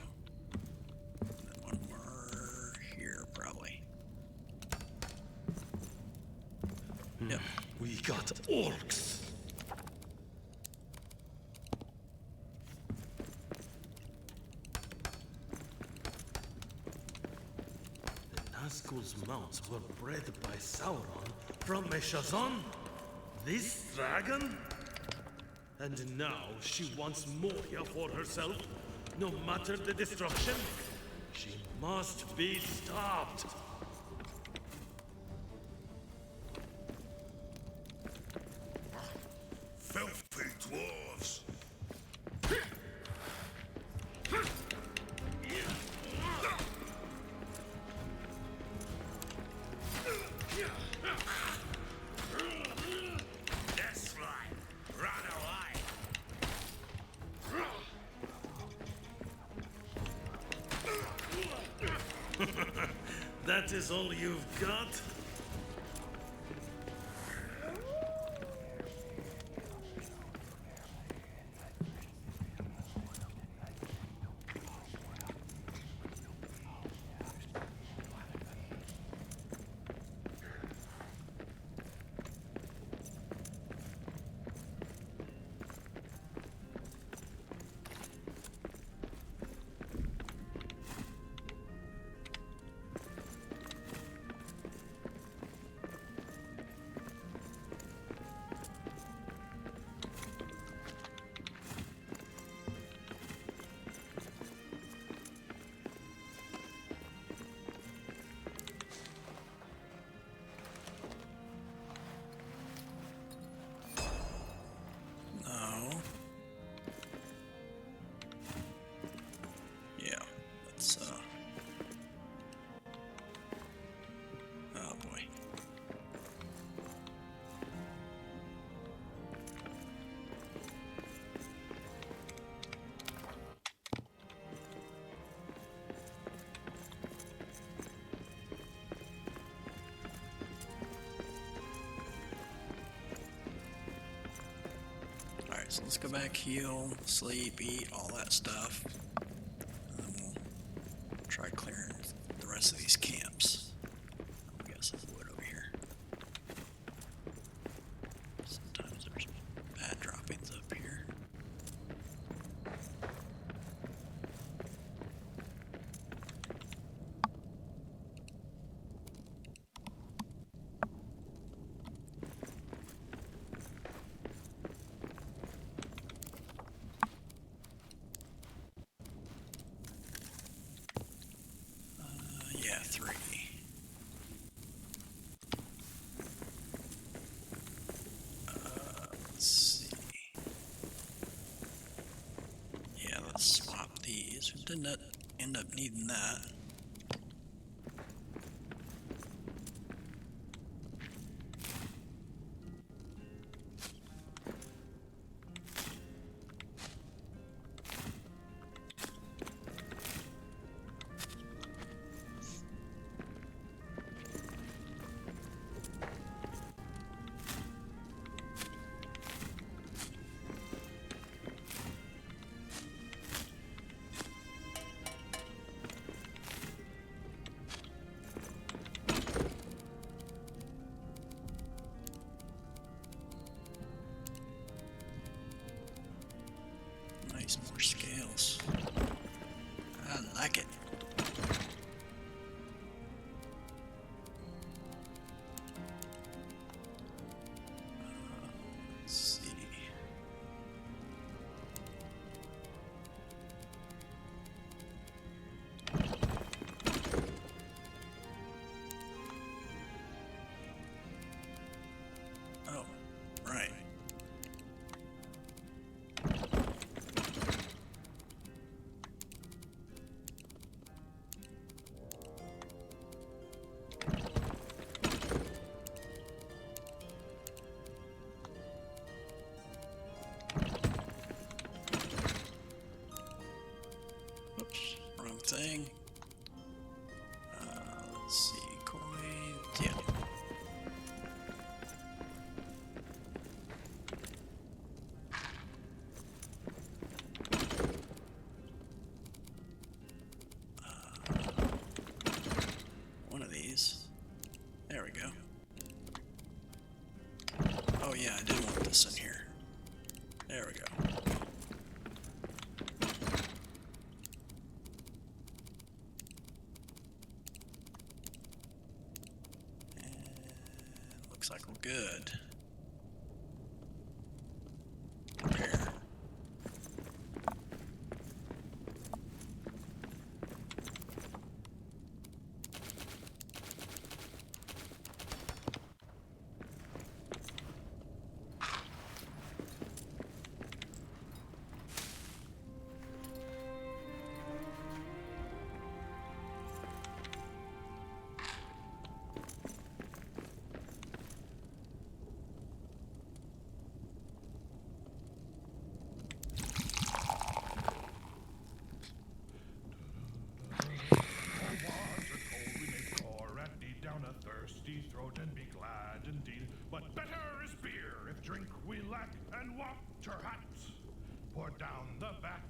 And one more here, probably. Yep. We got orcs. The Nazgul's mounts were bred by Sauron From Meshazon? This dragon? And now she wants Moria for herself, no matter the destruction? She must be stopped! Filthy dwarves! That's right. Run away. That is all you've got? No. Yeah, let's, oh boy. Alright, so let's go back, heal, sleep, eat, all that stuff. And then we'll try clearing the rest of these camps. I guess there's wood over here. Sometimes there's bad droppings up here. Yeah, 3. Let's see. Yeah, let's swap these. We didn't end up needing that. Nice, more scales. I like it. Let's see. Oh, right. Oops, wrong thing. Let's see, coins. Yeah. One of these. There we go. Oh yeah, I did want this in here. There we go. And Looks like we're good. There. Throat and be glad indeed. But better is beer if drink we lack, and water hot poured down the back.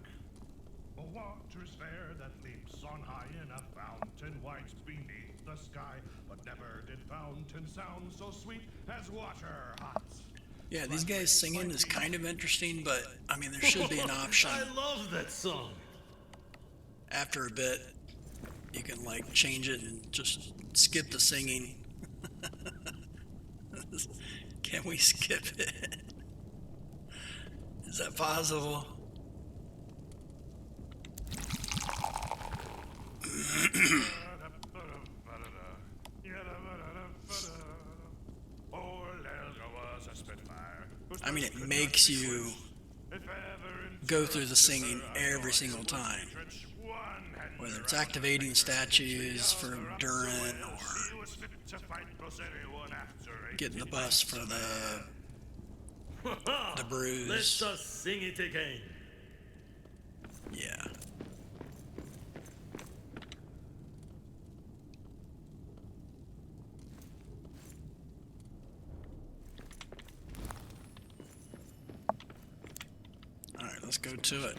Oh, water is fair that leaps on high in a fountain white beneath the sky, but never did fountain sound so sweet as water hot. Yeah, these guys singing is kind of interesting, but I mean, there should be an option. I love that song. After a bit, you can like change it and just skip the singing. Can we skip it? Is that possible? I mean, it makes you go through the singing every single time. Whether it's activating statues for Durin or getting the bus for the bruise. Let's just sing it again. Yeah. All right, let's go to it.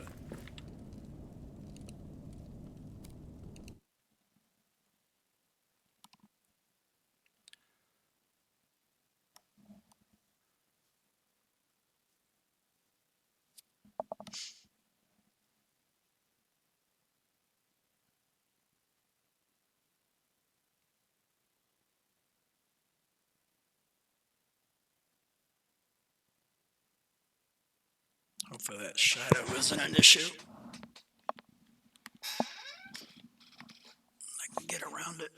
Hopefully that shadow isn't an issue. I can get around it.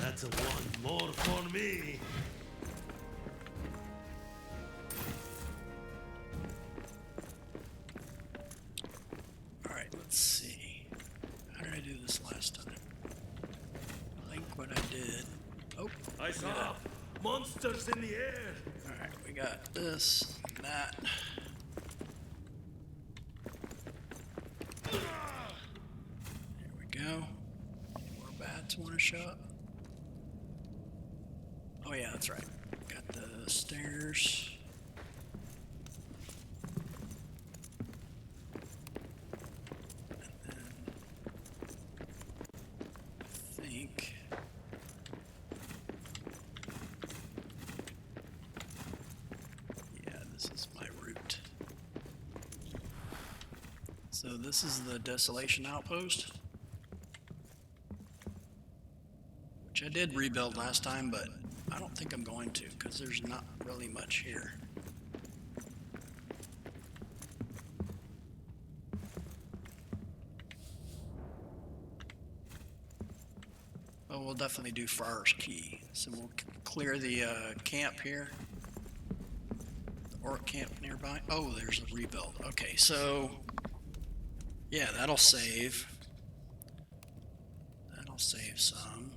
That's one more for me. All right, let's see. How did I do this last time? I think what I did. Oh, I saw monsters in the air. all right, we got this and that. There we go. Any more bats want to show up? Oh yeah, that's right. Got the stairs. And then I think yeah, this is my route. So this is the Desolation Outpost, which I did rebuild last time, but I don't think I'm going to because there's not really much here. But we'll definitely do Friar's Key. So we'll clear the camp here. The orc camp nearby. Oh, there's a rebuild. Okay, so yeah, that'll save. That'll save some.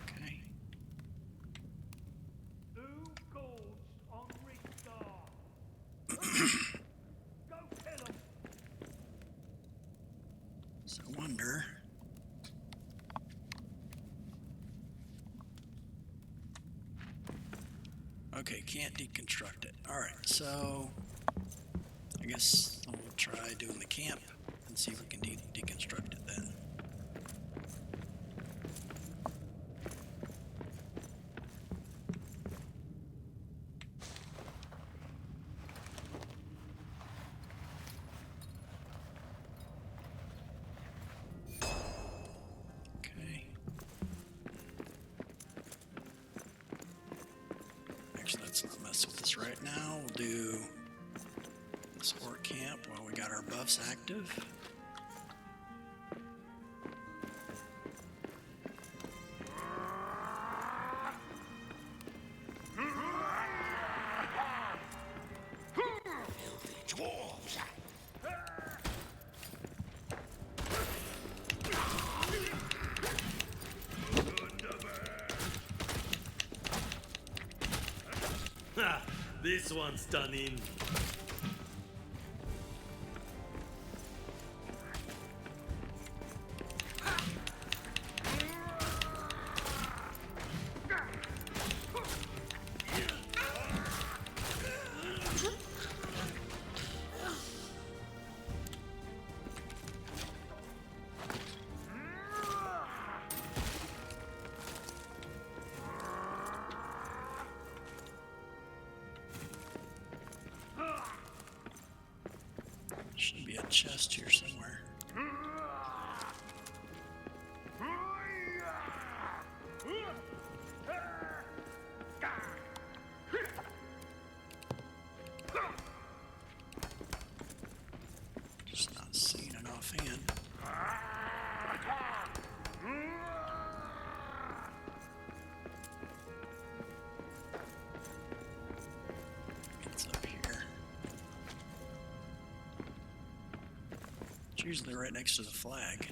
Okay. Who goes on Rick's Go kill him. Okay, can't deconstruct it. Alright, so I guess we'll try doing the camp and see if we can deconstruct it then. Okay. Actually, let's not mess with this right now. We'll do this orc camp while we got our buffs active. Filthy dwarves! Ha! This one's done in. Should be a chest here somewhere. Just not seeing it offhand. It's up here. It's usually right next to the flag.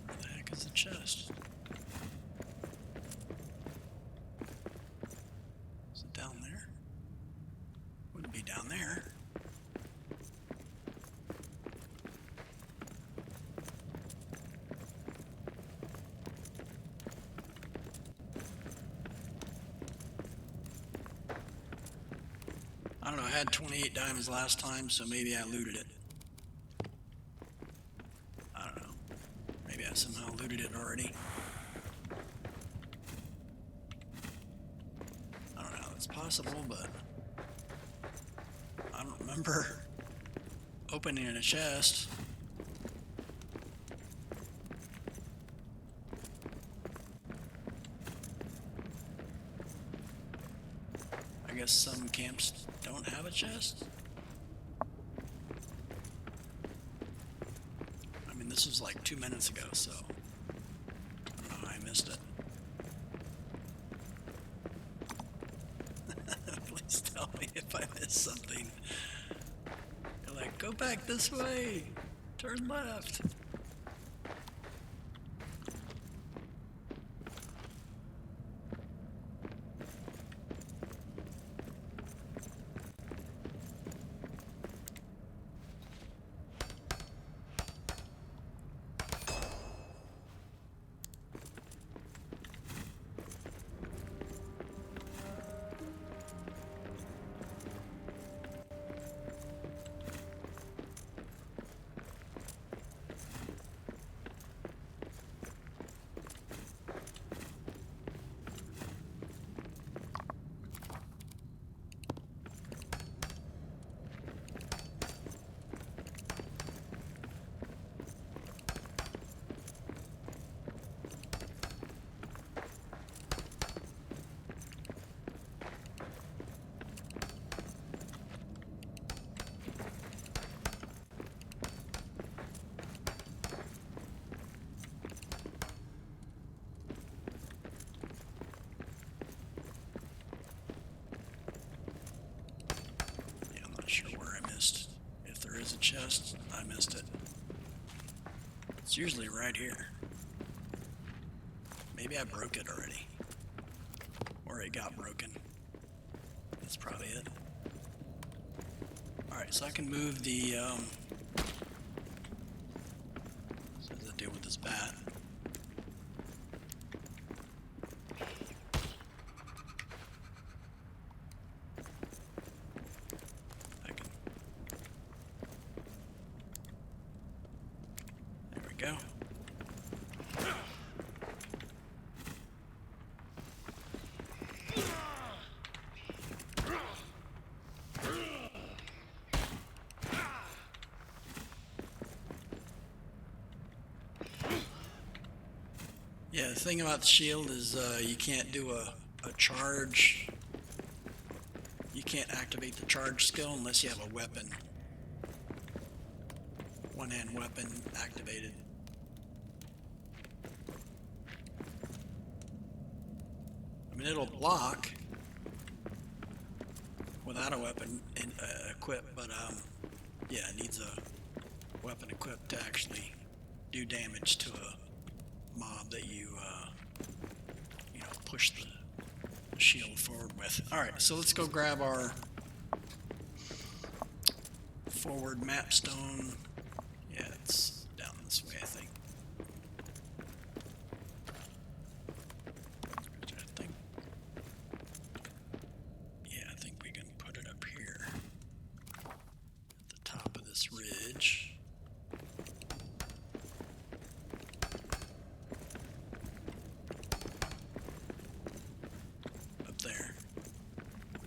Where the heck is the chest? Is it down there? Wouldn't be down there. I don't know, I had 28 diamonds last time, so maybe I looted it. I don't know. Maybe I somehow looted it already. I don't know how that's possible, but I don't remember opening a chest. I guess some camps don't have a chest. I mean, this was like 2 minutes ago, so I don't know how I missed it. Please tell me if I missed something. You're like, go back this way, turn left. chest. I missed it. It's usually right here. Maybe I broke it already. Or it got broken. That's probably it. Alright, so I can move the, so does it deal with this bat? I can, there we go. Yeah, the thing about the shield is you can't do a charge. You can't activate the charge skill unless you have a weapon. One-hand weapon activated. I mean, it'll block without a weapon equipped, but yeah, it needs a weapon equipped to actually do damage to a mob that you you know, push the shield forward with. Alright, so let's go grab our forward map stone. Yeah, it's down this way, I think. I think. Yeah, I think we can put it up here at the top of this ridge. There.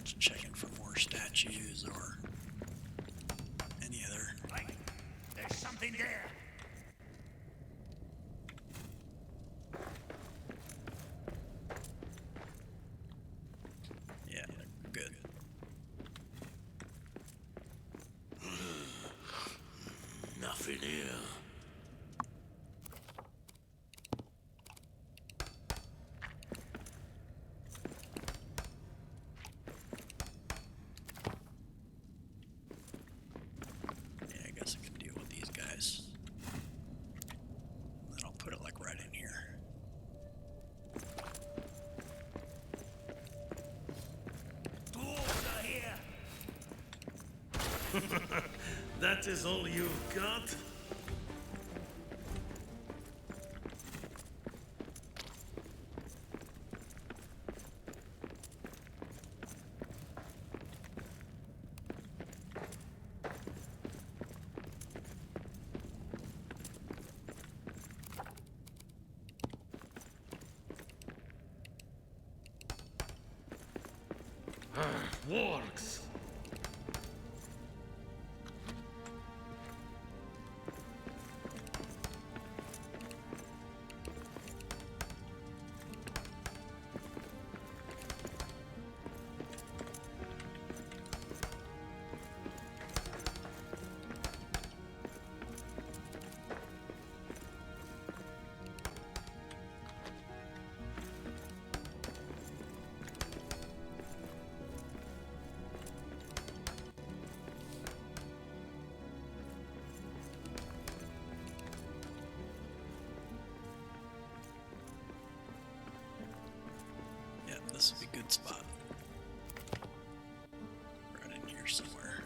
Just checking for more statues or any other. Right. There's something there. Yeah, they're good. Nothing here. Yeah, I guess I can deal with these guys. And then I'll put it like right in here. Dwarves are here. That is all you've got? Wargs. Yeah, this would be a good spot. Right in here somewhere.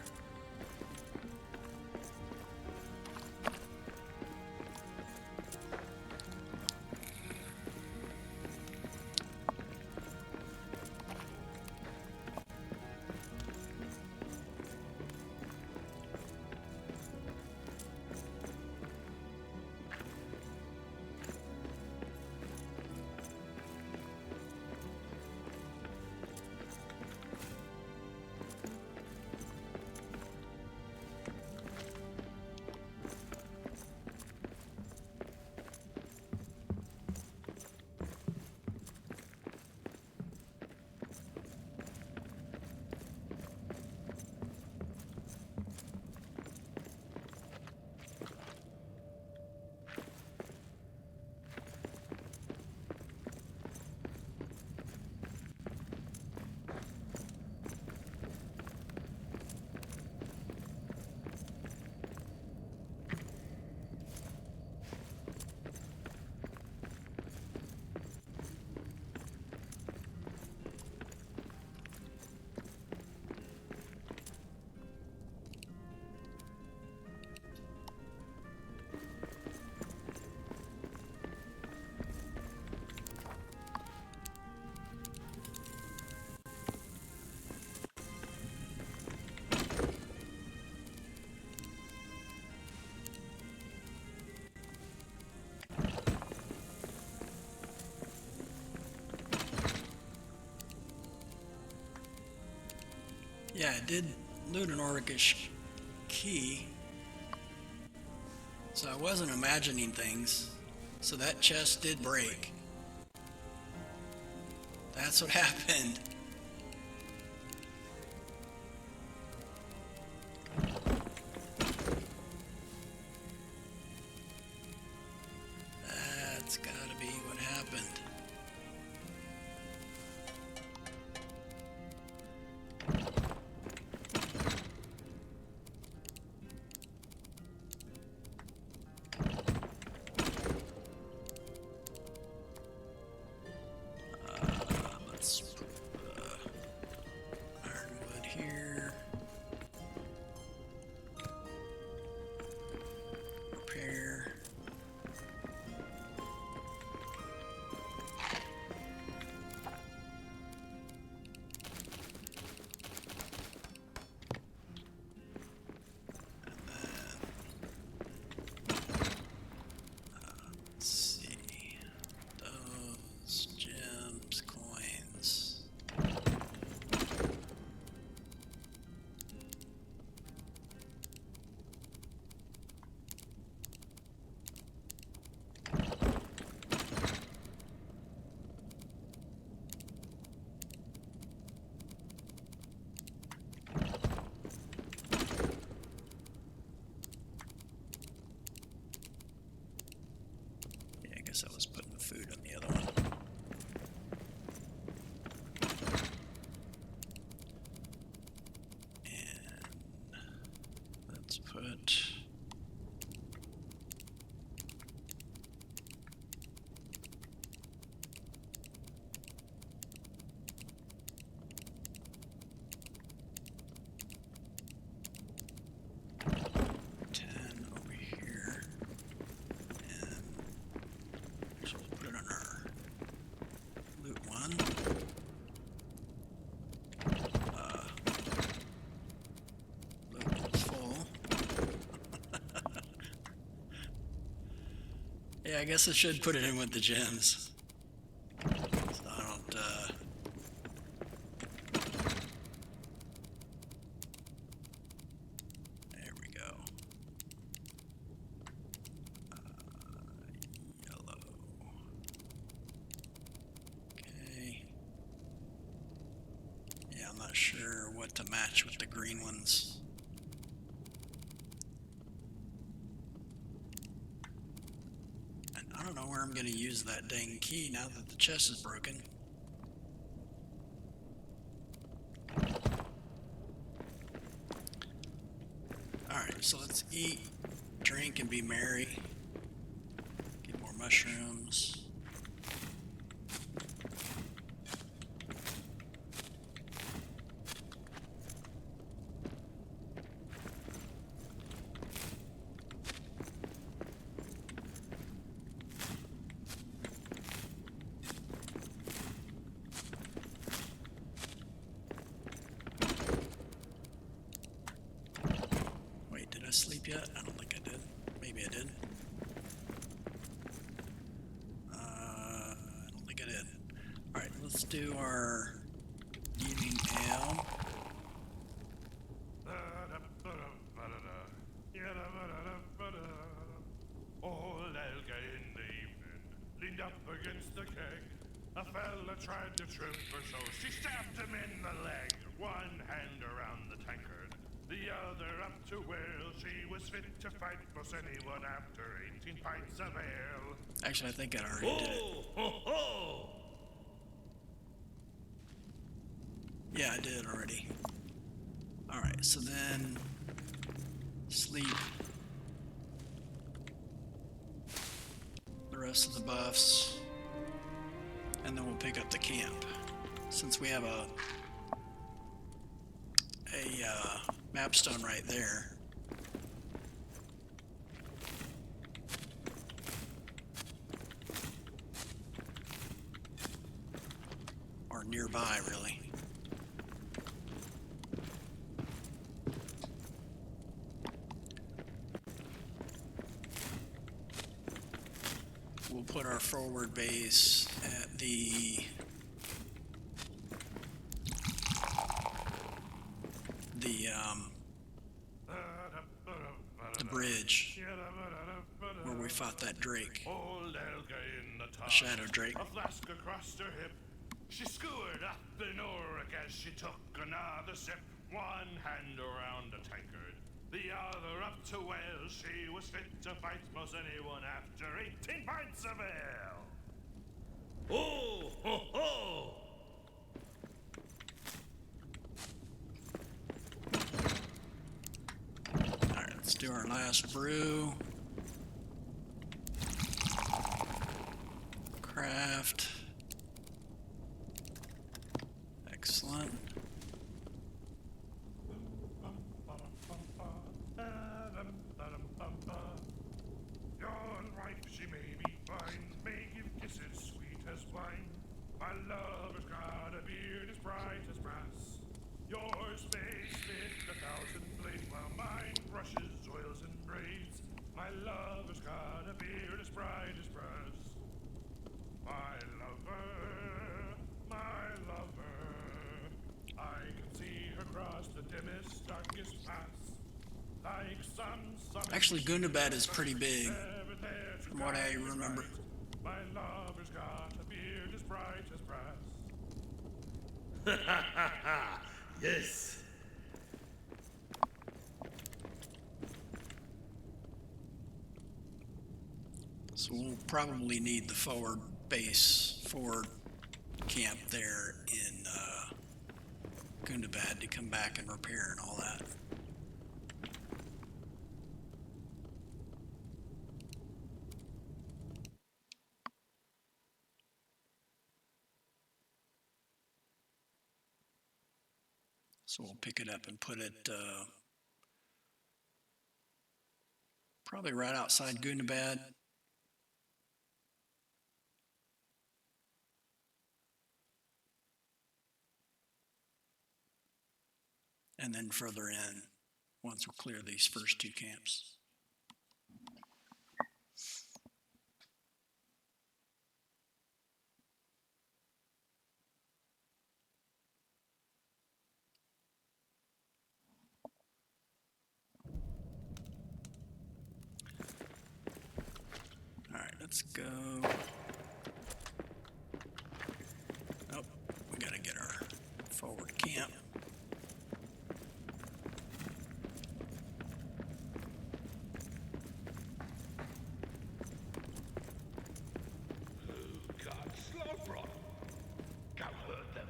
Yeah, I did loot an Orcish key. So I wasn't imagining things. So that chest did break. That's what happened. That's gotta be what happened. Let's put ironwood here. Repair. Let's see. Those gems, coins. Yeah, I guess I was putting the food on the other one. And let's put ten over here, and so we'll put it on our loot one. Loot one's full. Yeah, I guess I should put it in with the gems. So I don't, there we go. Yellow. Okay. Yeah, I'm not sure what to match with the green ones. And I don't know where I'm gonna use that dang key now that the chest is broken. Alright, so let's eat, drink, and be merry. Get more mushrooms. Wait, did I sleep yet? I don't think I did. Maybe I did. I don't think I did. Alright, let's do our evening ale. Old Elga in the evening leaned up against the keg. A fella tried to trip her, so she stabbed him in the leg. One hand around the tankard, the other up to where she was fit to fight most anyone after 18 pints of ale. Actually, I think I already did it. Ho, ho! Yeah, I did it already. Alright, so then sleep. The rest of the buffs. And then we'll pick up the camp. Since we have a map stone right there. Or nearby, really. We'll put our forward base at the the bridge where we fought that Drake, Old Elga in the top, Shadow Drake. a flask across her hip. She skewered up in Oric as she took another sip. One hand around a tankard, the other up to Wales. She was fit to fight most anyone after 18 pints of ale. Oh, ho, ho! Alright, let's do our last brew. Craft. Excellent. Your wife, she may be fine, may give kisses sweet as wine. My lover's got a beard as bright as brass. Yours may spit 1,000 blades, while mine brushes, oils, and braids. My lover's got a beard as bright as brass. My lover, I can see her cross the dimmest, darkest paths. Like some Actually, Gundabad is pretty big, from what I remember. My lover's got a beard as bright as brass. Yes. So we'll probably need the forward camp there in Gundabad to come back and repair and all that. So we'll pick it up and put it probably right outside Gundabad. And then further in once we clear these first two camps. All right, let's go. Oh, we gotta get our forward camp. God, Slowbrook! Go hurt them.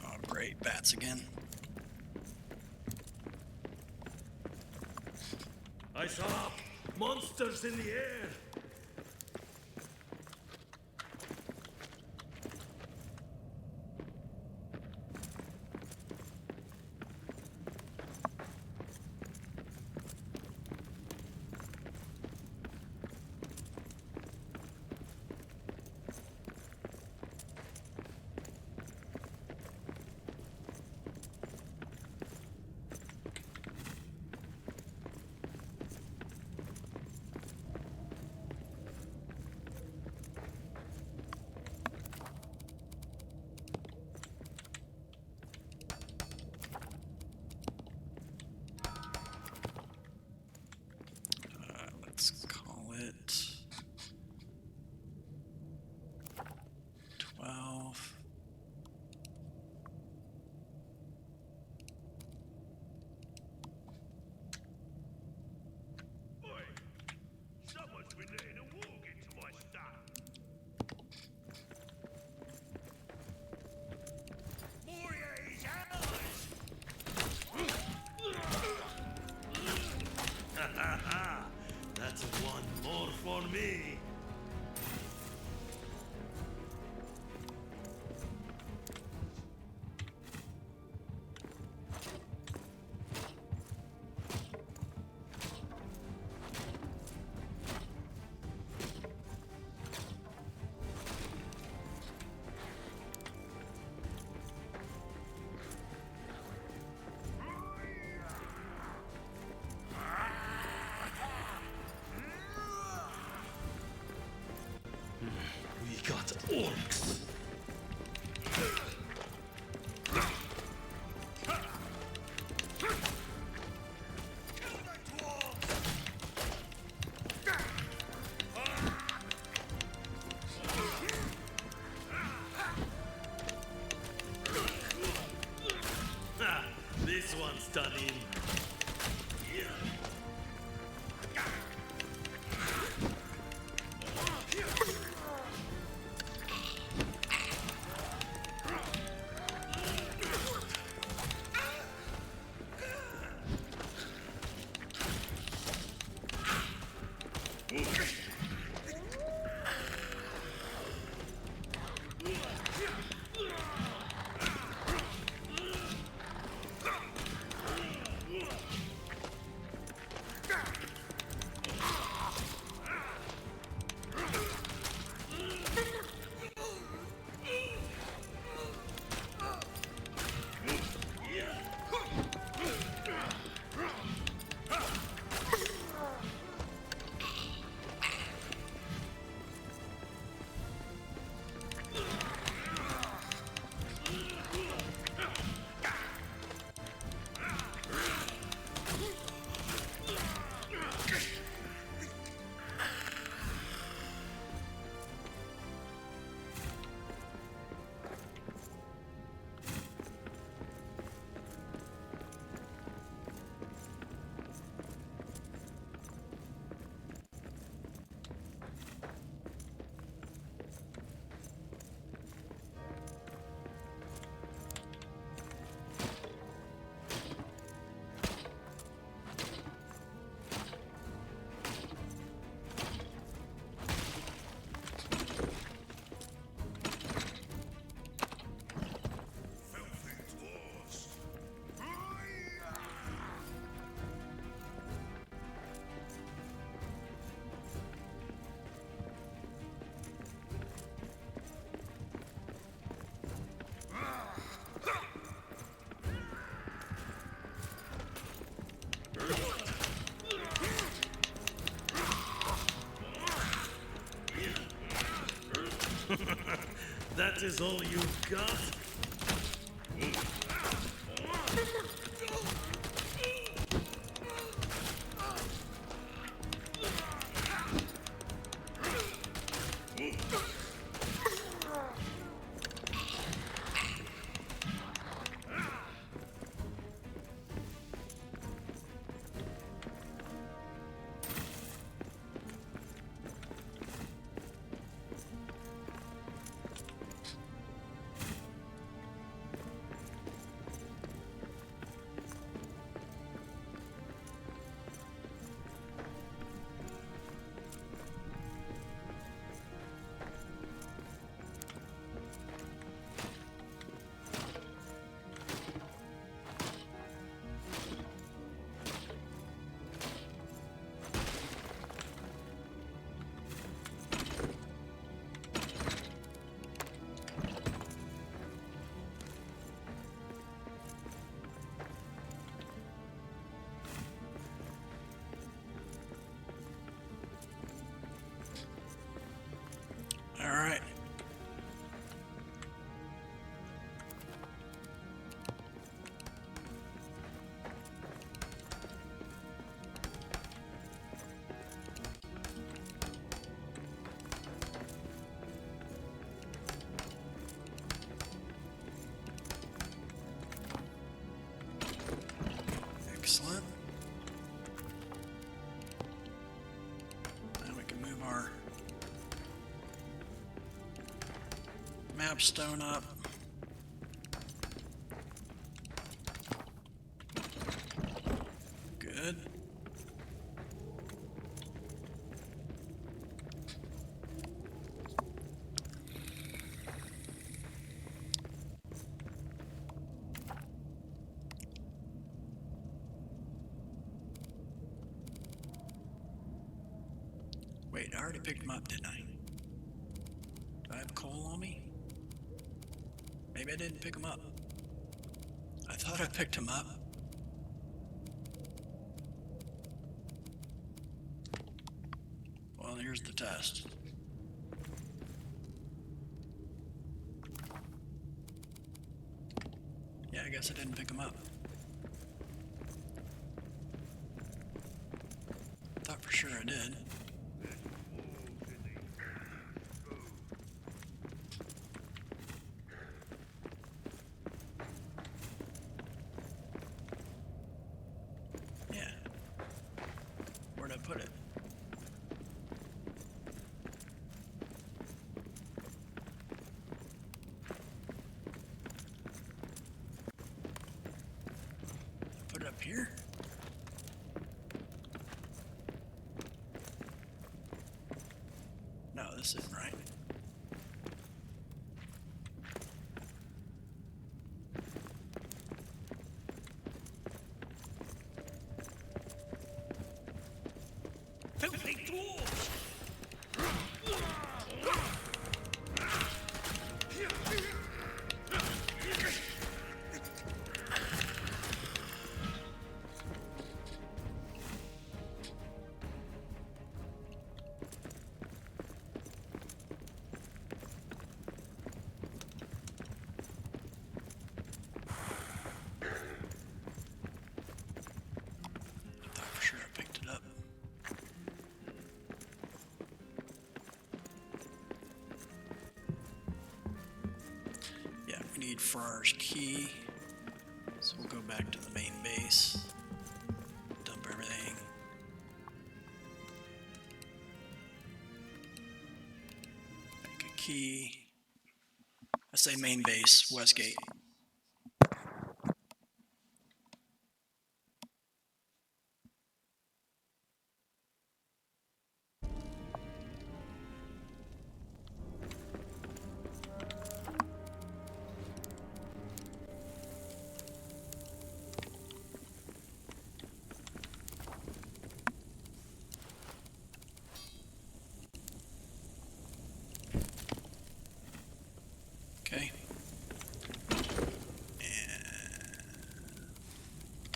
Oh, great, bats again. I saw monsters in the air. Let's call it 12. Oi! Someone's been letting a walk into my stuff. Warriors, allies! That's one more for me. orcs. This one's done in. That is all you've got? All right. Excellent. Now we can move our map stone up. Good. Wait, I already picked them up, didn't I? Do I have coal on me? Maybe I didn't pick them up. I thought I picked them up. Well, here's the test. guess I didn't pick them up. Thought for sure I did. Yeah. Where'd I put it? Put it up here? No, this isn't right. Filthy dwarves! Thought for sure I picked it up. Yeah, we need Farrar's key. So we'll go back to the main base. Dump everything. Make a key. I say main base, Westgate. Okay.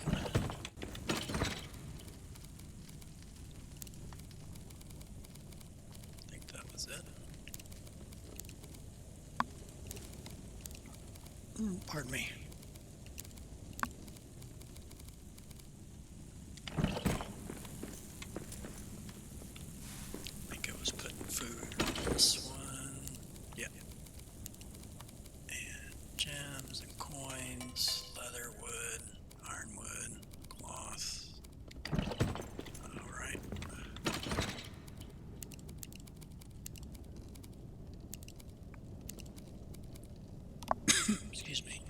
I think that was it. Pardon me. I think I was putting food in this one. Yeah. And gems and coins, leather, wood, ironwood, cloth. Alright. Excuse me.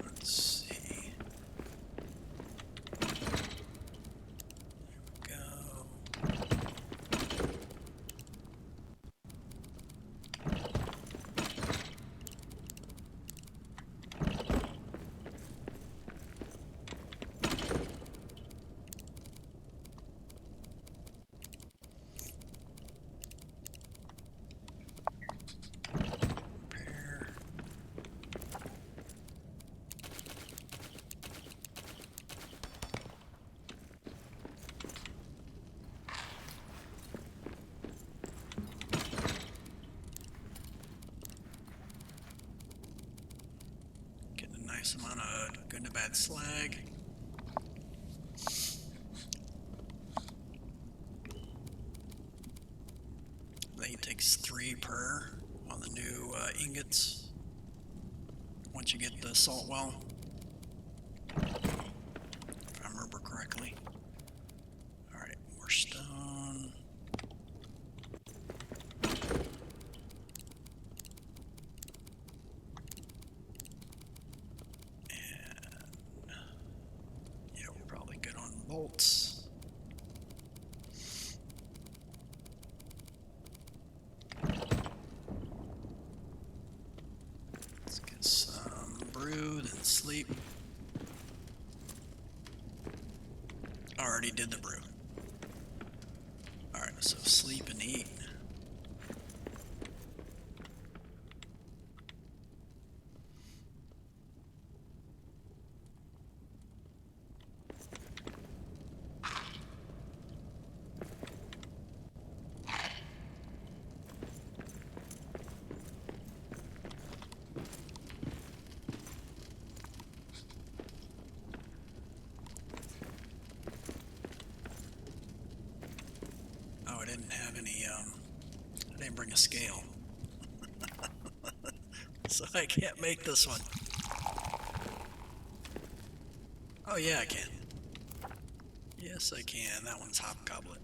Let's see. There we go. Repair. Getting a nice amount of good to bad slag. I think it takes 3 per on the new ingots once you get the salt well, if I remember correctly. Alright, more stone. And yeah, we're probably good on bolts. Let's get some brew, then sleep. Already did the brew. Alright, so sleep and eat. I didn't have any, I didn't bring a scale. So I can't make this one. Oh yeah, I can. Yes, I can. That one's Hobgoblet.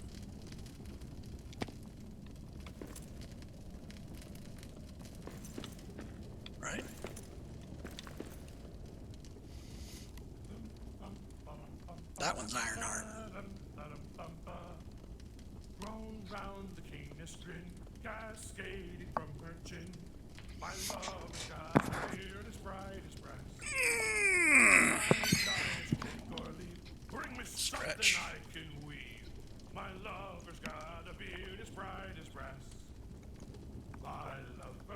Right? That one's Ironheart. Round round the keenest grin, cascading from her chin. My love has got a beard as bright as brass. Bring me Stretch. something I can weave. My lover's got a beard as bright as brass. My lover,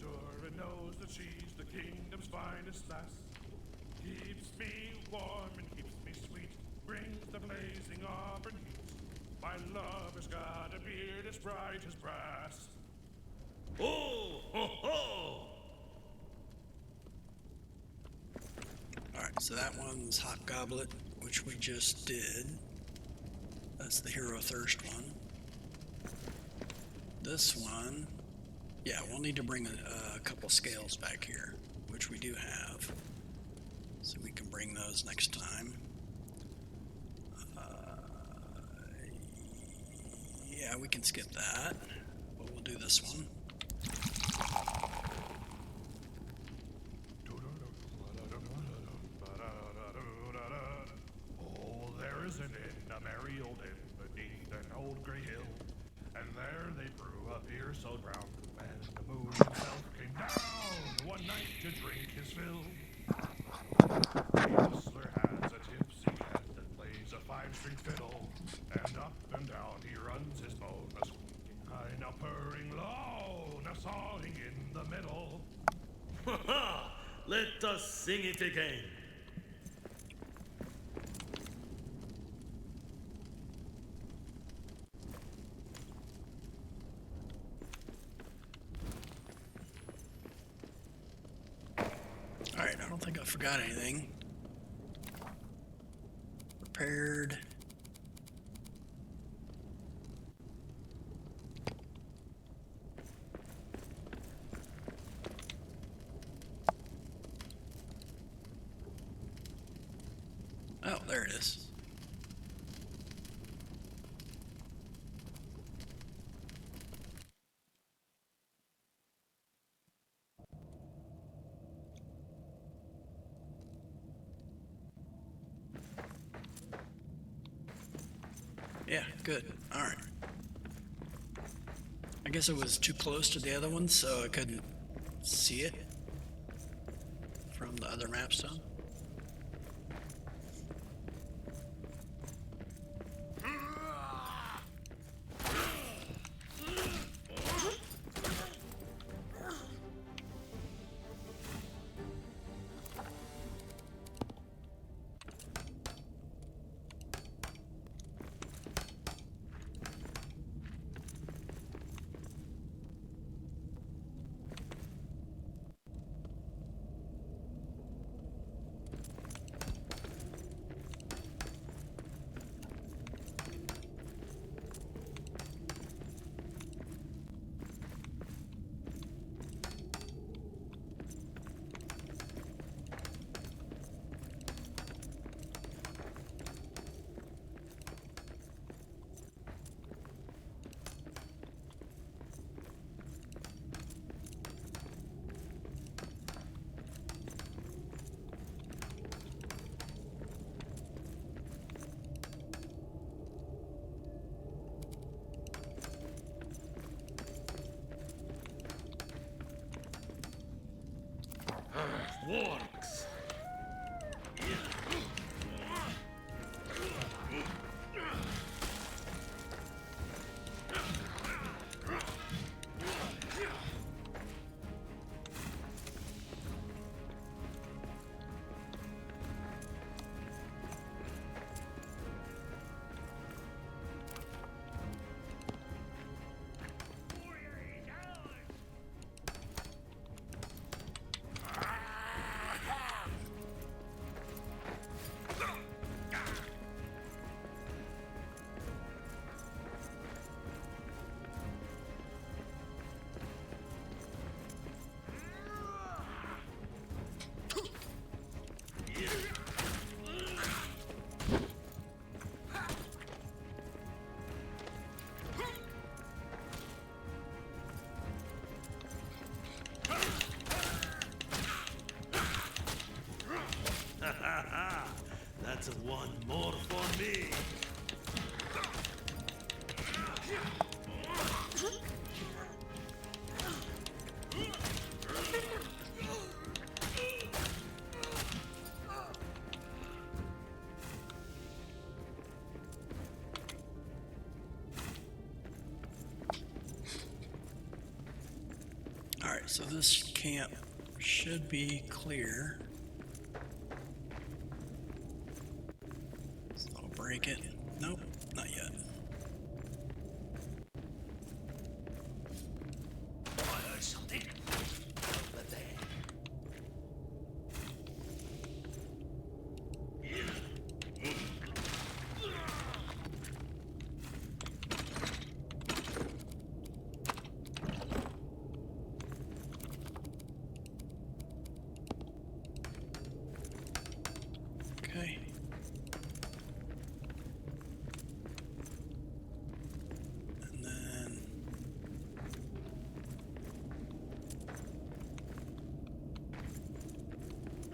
Dora knows that she's the kingdom's finest lass. Keeps me warm and keeps me sweet, brings the blazing auburn heat. My lover's got a beard as bright as brass. Oh, ho, ho! Alright, so that one's Hobgoblet, which we just did. That's the Hero Thirst one. This one, yeah, we'll need to bring a couple scales back here, which we do have. So we can bring those next time. Yeah, we can skip that, but we'll do this one. Oh, there is an inn, a merry old inn, beneath an old grey hill. And there they brew a beer so brown, and the moon himself came down one night to drink his fill. The hostler has a tipsy cat that plays a five-string fiddle, and up and down he runs his bow, now squeaking high, now purring low, now sawing in the middle. Ha ha! Let us sing it again. Alright, I don't think I forgot anything. Prepared. Oh, there it is. Yeah, good. Alright. I guess it was too close to the other one, so I couldn't see it from the other map stone. Works. More for me. Alright, so this camp should be clear. So I'll break it. Nope, not yet. I heard something. Over there. Okay. And then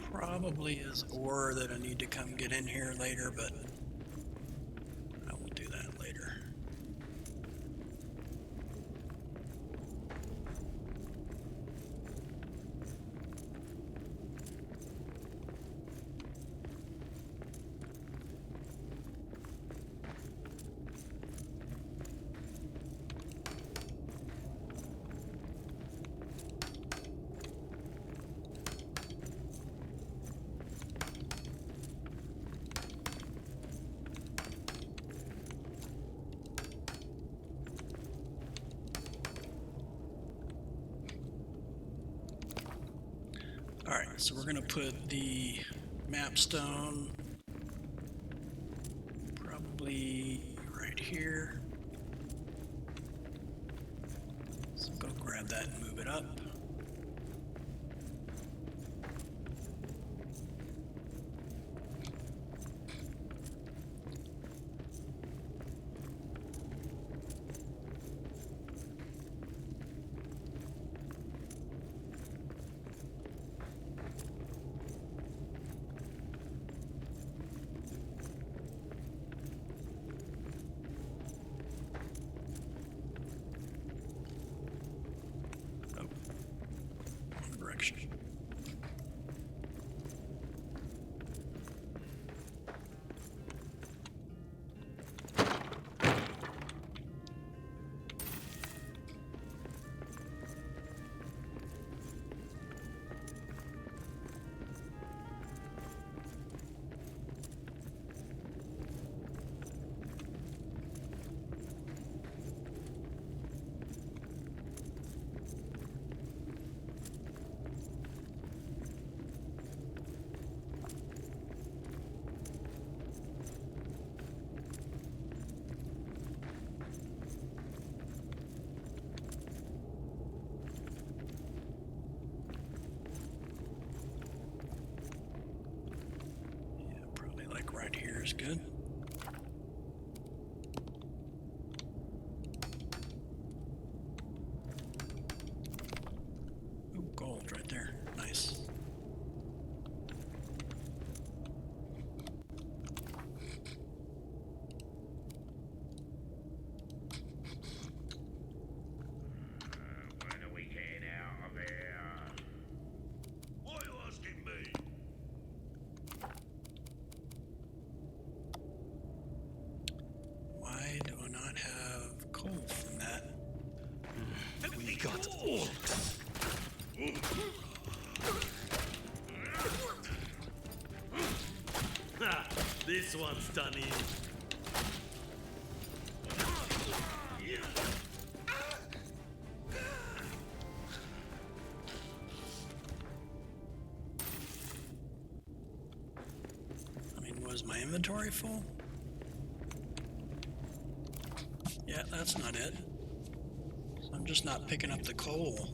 probably is ore that I need to come get in here later, but I will do that later. Alright, so we're gonna put the map stone probably right here. So go grab that and move it up. Oh, wrong direction. Yeah, probably like right here is good. Ooh, gold right there. Nice. When are we getting out of here? Why are you asking me? Why do I not have coal from that? We got orcs. Ha! This one's done in. I mean, was my inventory full? Yeah, that's not it. So I'm just not picking up the coal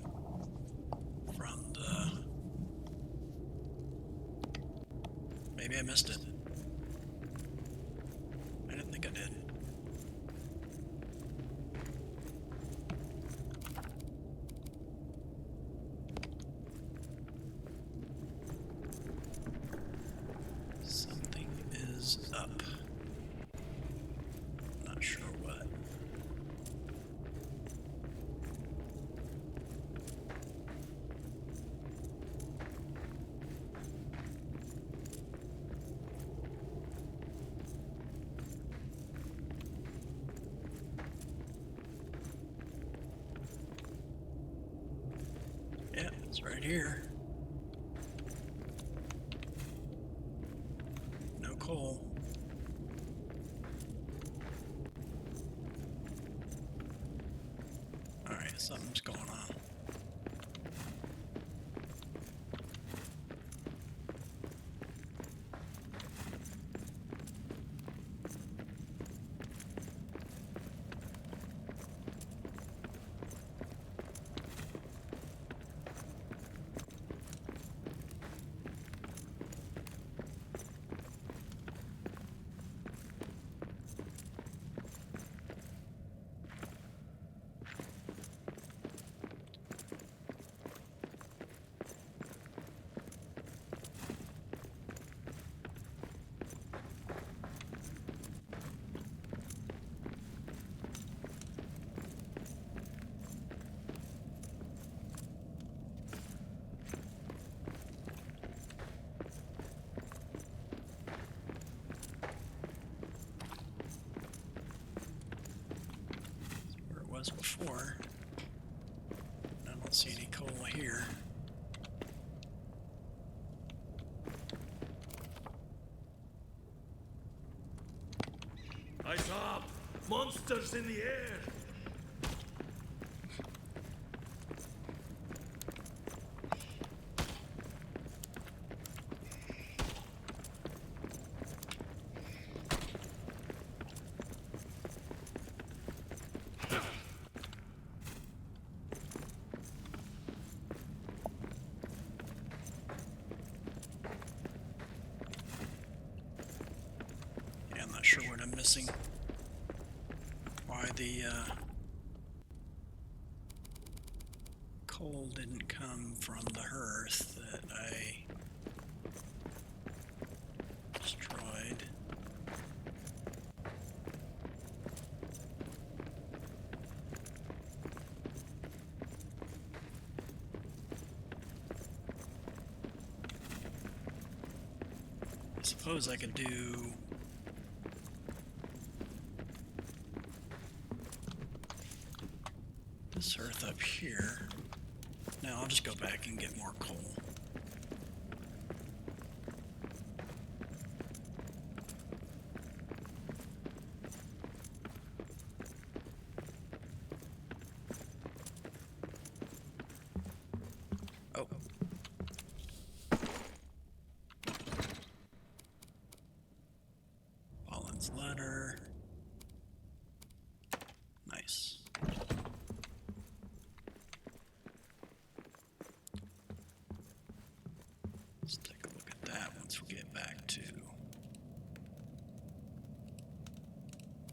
from the... Maybe I missed it. I didn't think I did. Something is up. It's right here. No coal. Alright, something's going on. Was before. I don't see any coal here. Eyes up! Monsters in the air! Yeah, I'm not sure what I'm missing. Why the coal didn't come from the hearth that I destroyed. I suppose I could do this earth up here. Now I'll just go back and get more coal. Oh. Pollen's letter. Nice. Let's take a look at that once we get back to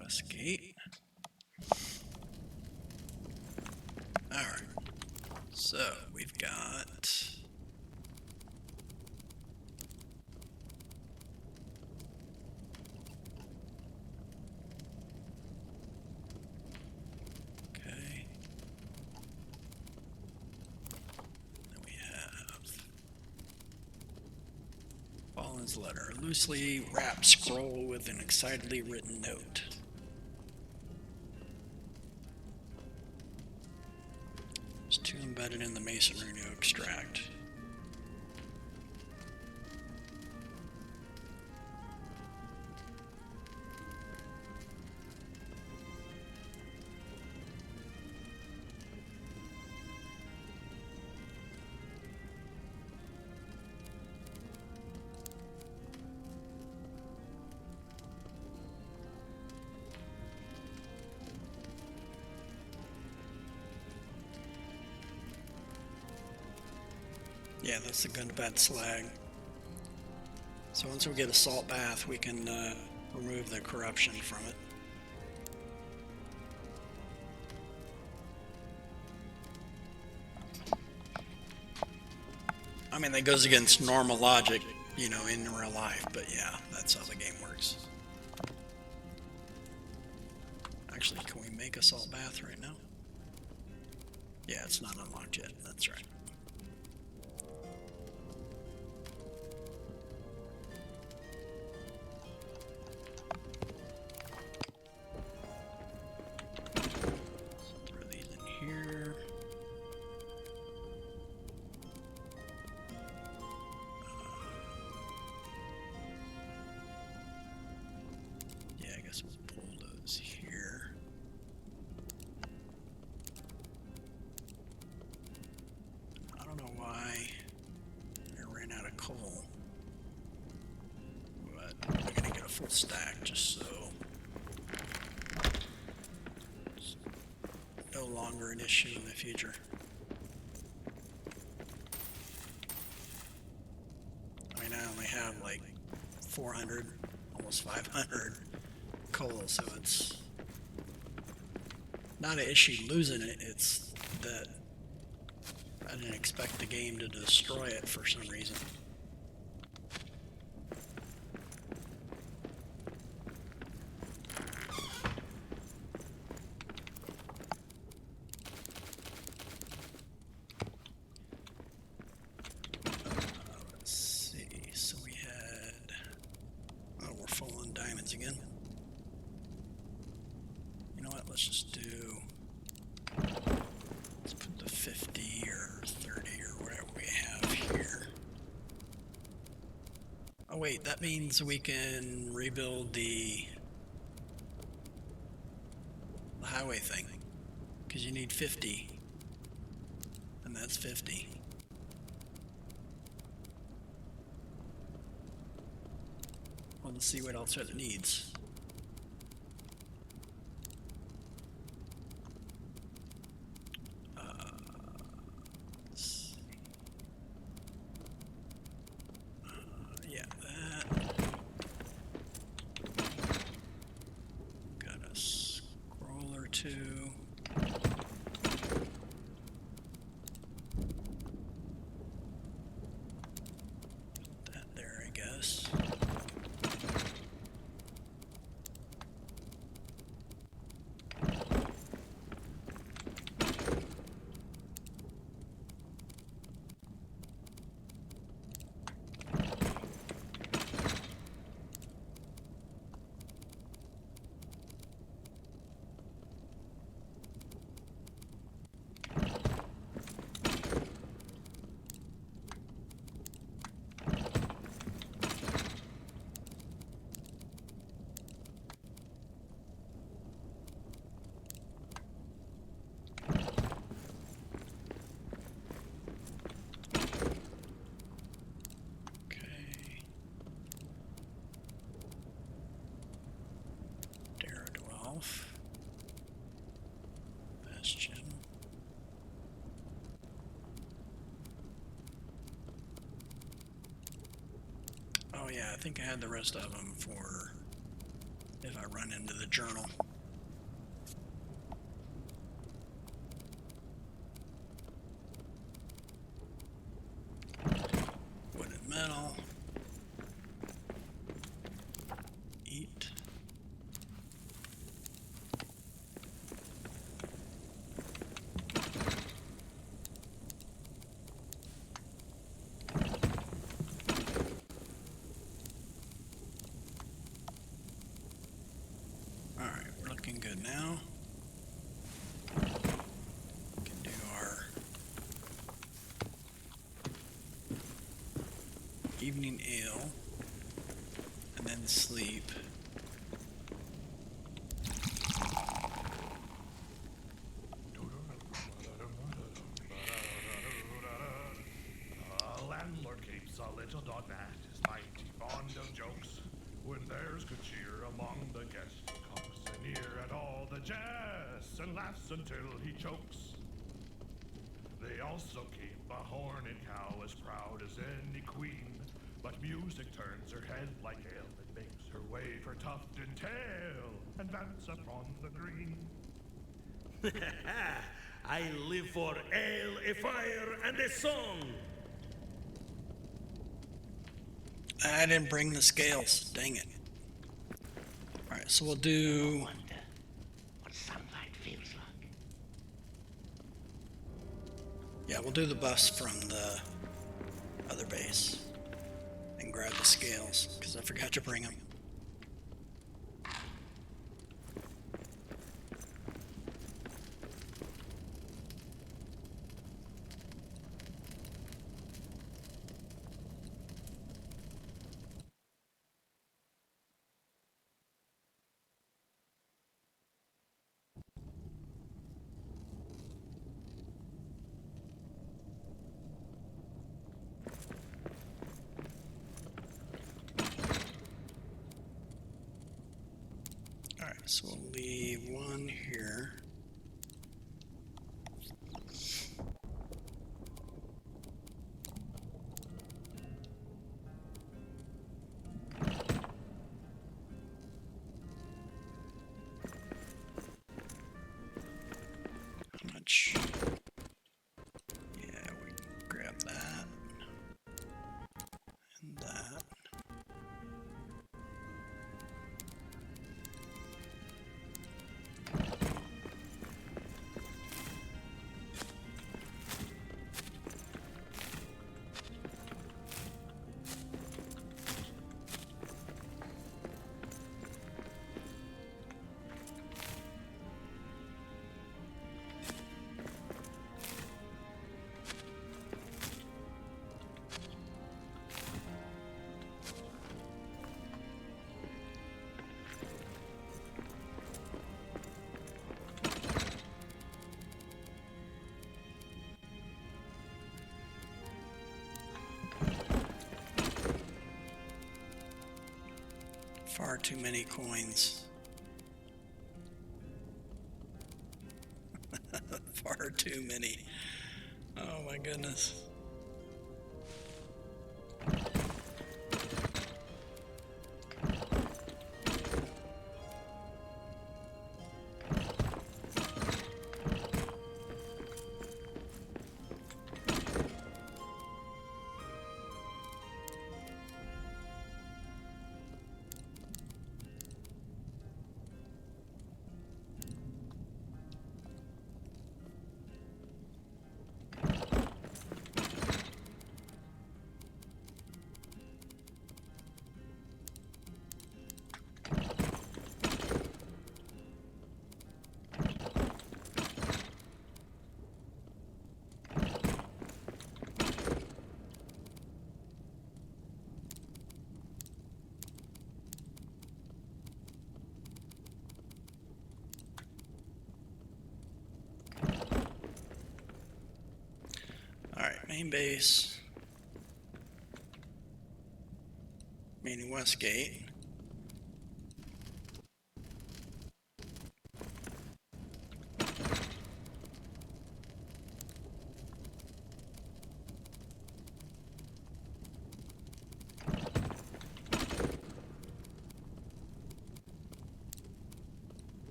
Westgate. Alright, so we've got okay. Then we have Fallen's letter, a loosely wrapped scroll with an excitedly written note. There's two embedded in the masonry to extract. Yeah, that's the gunpowder slag. So once we get a salt bath, we can remove the corruption from it. I mean, that goes against normal logic, you know, in real life, but yeah, that's how the game works. Actually, can we make a salt bath right now? Yeah, it's not unlocked yet, that's right. Throw these in here. it stacked just so it's no longer an issue in the future. I mean, I only have like 400, almost 500 coal, so it's not an issue losing it, it's that I didn't expect the game to destroy it for some reason. Let's see, so we had, oh, we're full on diamonds again. You know what, let's just do, let's put the 50 or 30 or whatever we have here. Oh wait, that means we can rebuild the highway thing, because you need 50, and that's 50. Well, let's see what else it needs. Yeah, that. Got a scroll or two. Put that there, I guess. Okay. Dare 12. Bastion. Oh yeah, I think I had the rest of them for if I run into the journal. Wood and metal. Eat. Alright, we're looking good now. We can do our evening ale and then sleep. A landlord keeps a little dog that is mighty fond of jokes. When there's good cheer among the guests, comes near at all the jests and laughs until he chokes. They also keep a horned cow as proud as any queen, but music turns her head like ale and makes her wave her tuft and tail and dance upon the green. I live for ale, a fire, and a song. I didn't bring the scales. Dang it. Alright, so we'll do. Wonder what sunlight feels like. Yeah, we'll do the bus from the other base and grab the scales because I forgot to bring them. So we'll leave one here. How much? Yeah, we can grab that and that. Far too many coins. Far too many. Oh my goodness. Alright, main base. Main and west gate.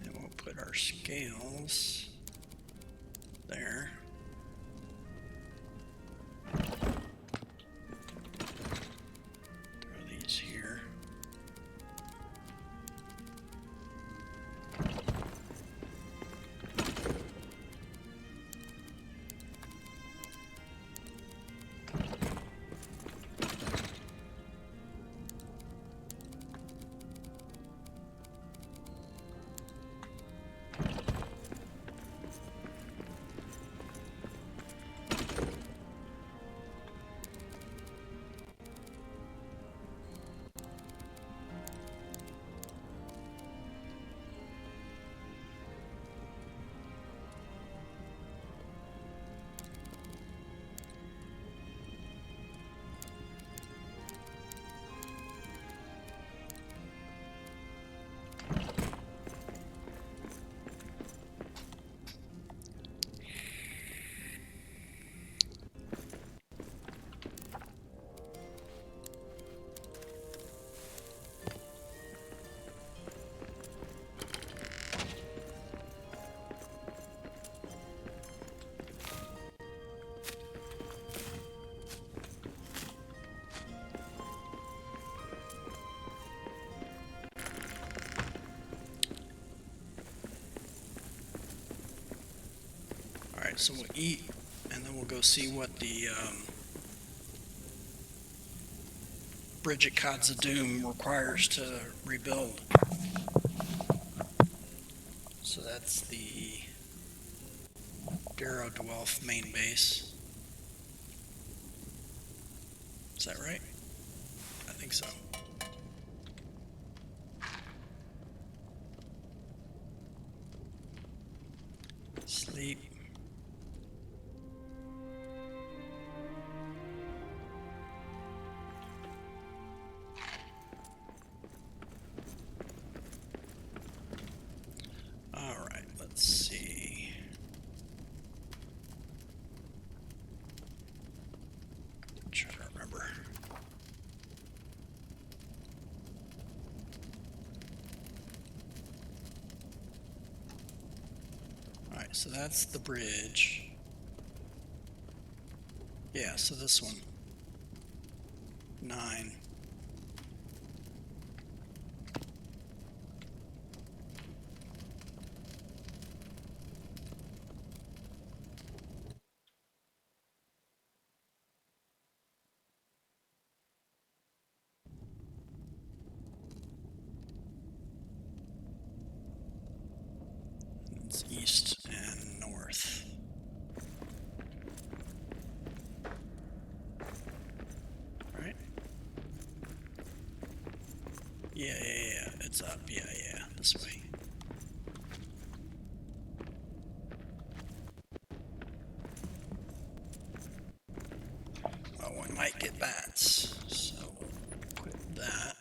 And we'll put our scales there. Throw these here. Alright, so we'll eat, and then we'll go see what the Bridge at Cods of Doom requires to rebuild. So that's the Darrow Dwelf main base. Is that right? I think so. Sleep. All right, let's see. I'm trying to remember. All right, so that's the bridge. Yeah, so this one. 9. It's east and north. Right? Yeah, it's up. Yeah, this way. Well, we might get bats, so we'll quit that.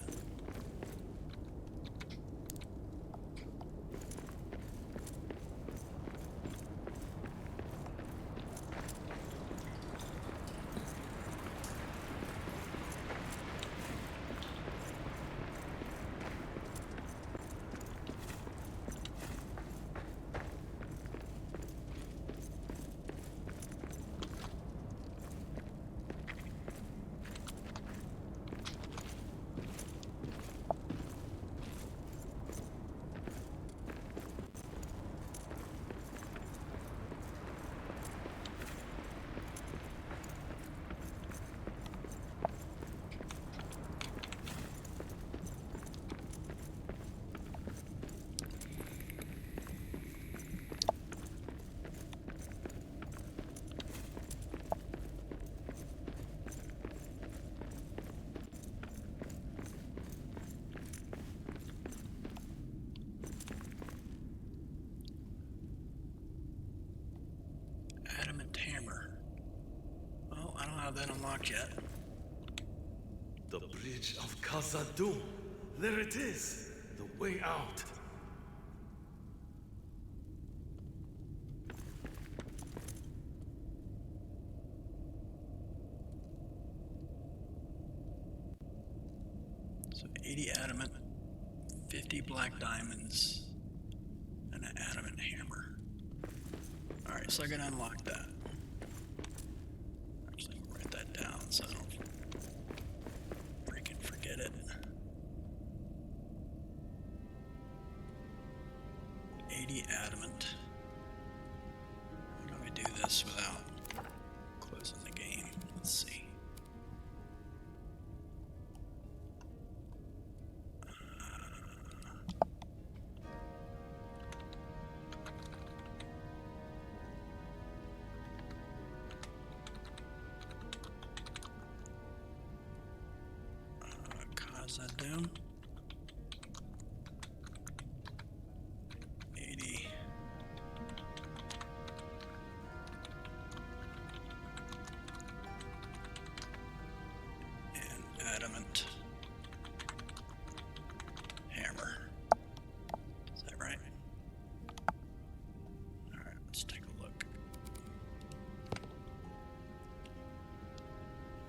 Adamant hammer. Well, I don't have that unlocked yet. The bridge of Khazad-dûm. There it is. The way out. So 80 adamant, 50 black diamonds, and an adamant hammer. Alright, so I gotta unlock that. Actually, I'll write that down so I don't freaking forget it. 80 adamant. How do I do this without closing the game? Let's see. Khazad-dûm. 80. And adamant hammer. Is that right? Alright, let's take a look.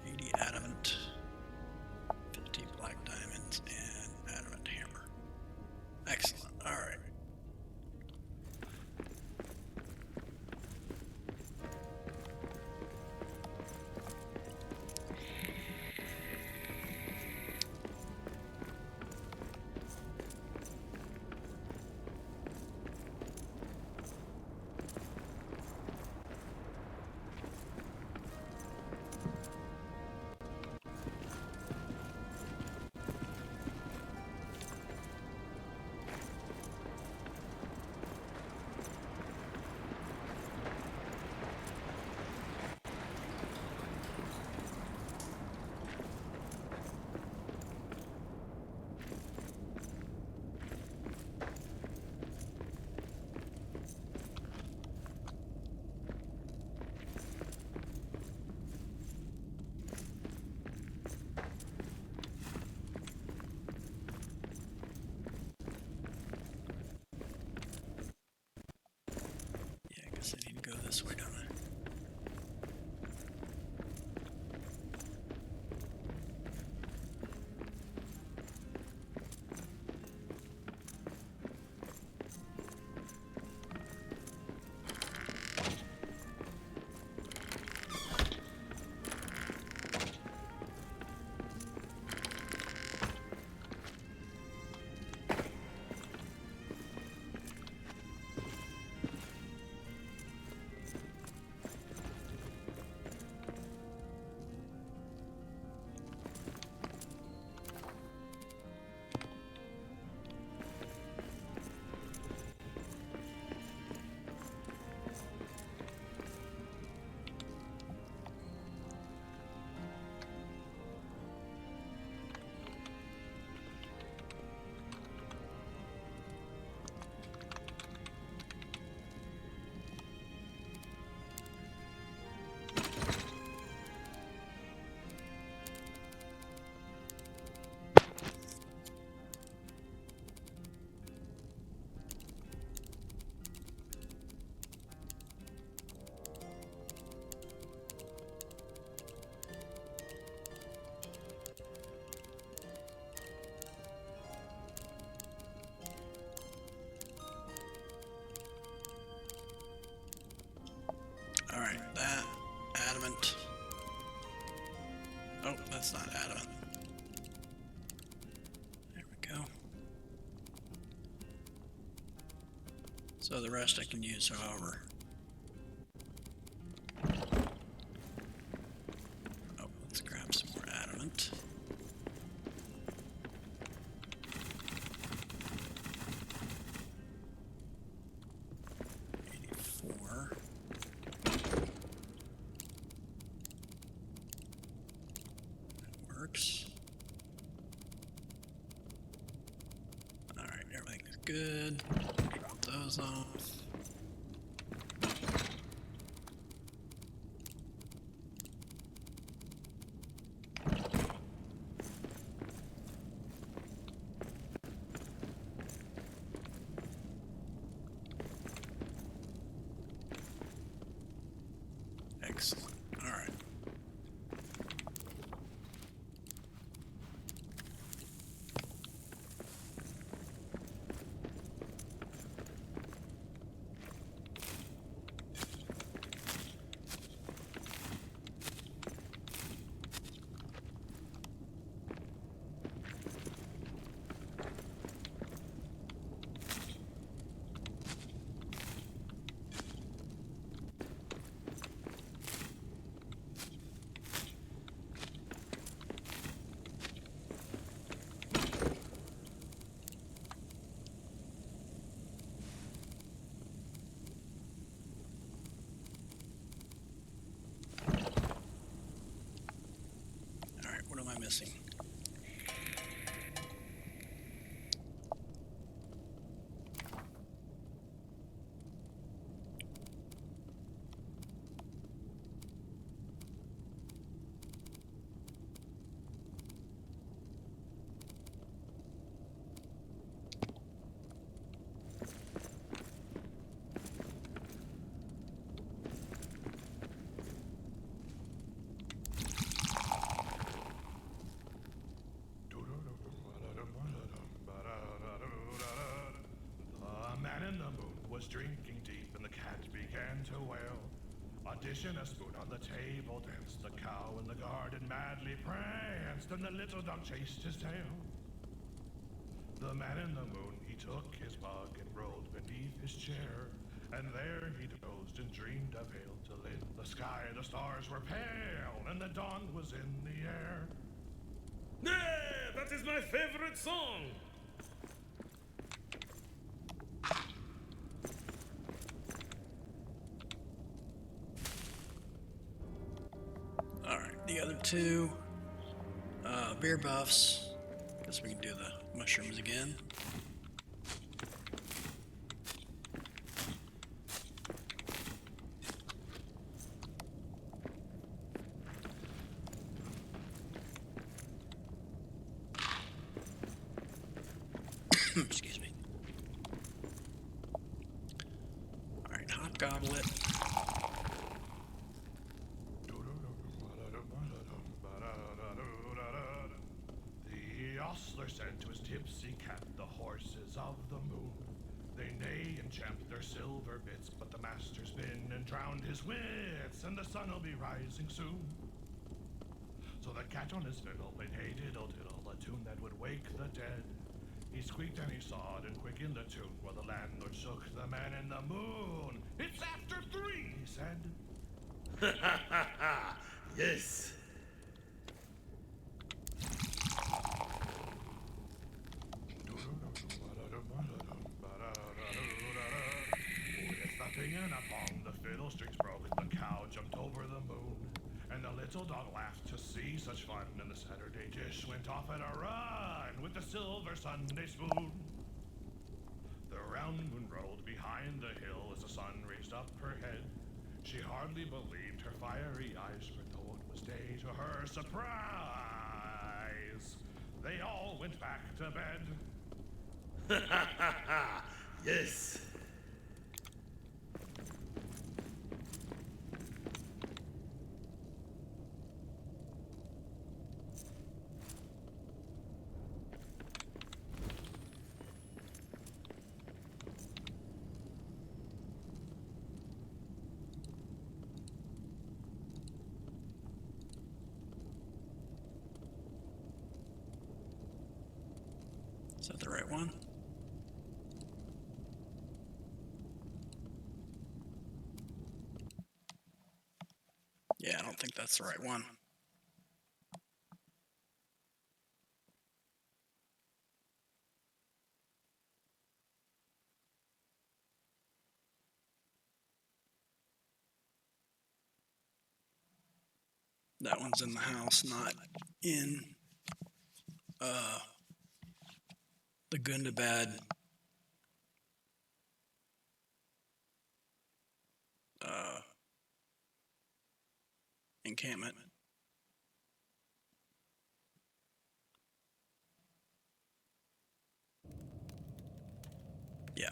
80 adamant, 50 black diamonds, and this way, don't I? Alright, that adamant. Oh, that's not adamant. There we go. So the rest I can use however. Oh, let's grab some more adamant. Alright, everything is good. Drop those off. Excellent. Alright. What am I missing? Was drinking deep and the cat began to wail. A dish and a spoon on the table danced. The cow in the garden madly pranced, and the little dog chased his tail. The man in the moon, he took his mug and rolled beneath his chair, and there he dozed and dreamed of ale till in the sky the stars were pale, and the dawn was in the air. Yeah, that is my favorite song. The other two beer buffs. Guess we can do the mushrooms again. Excuse me. All right, hot goblet. champ their silver bits, but the master's been and drowned his wits, and the sun'll be rising soon. So the cat on his fiddle played hey diddle diddle, a tune that would wake the dead. He squeaked and he sawed and quickened the tune, while the landlord shook the man in the moon. It's after 3, he said. Yes. With the pinging upon the fiddle strings broke, the cow jumped over the moon, and the little dog laughed to see such fun, and the Saturday dish went off at a run with the silver Sunday spoon. The round moon rolled behind the hill as the sun raised up her head. She hardly believed her fiery eyes, for though it was day, to her surprise, they all went back to bed. Yes. Is that the right one? Yeah, I don't think that's the right one. That one's in the house, not in the Gundabad encampment. Yeah.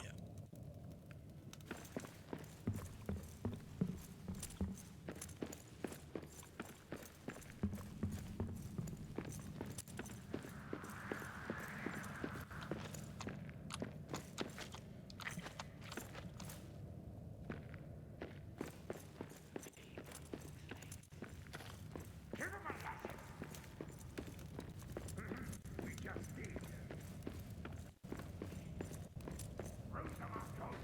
Give him a lesson. We just did. Root them up, Ghost.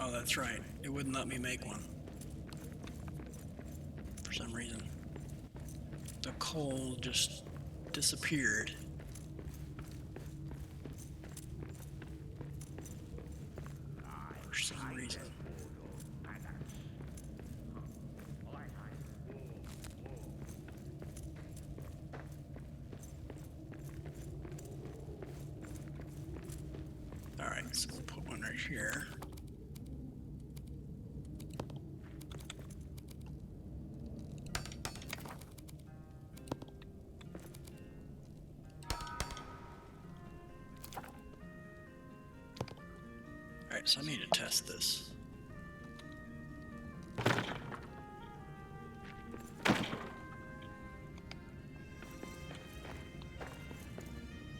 Oh, that's right. It wouldn't let me make one. For some reason. The coal just disappeared. For some reason. Alright, so we'll put one right here. Alright, so I need to test this.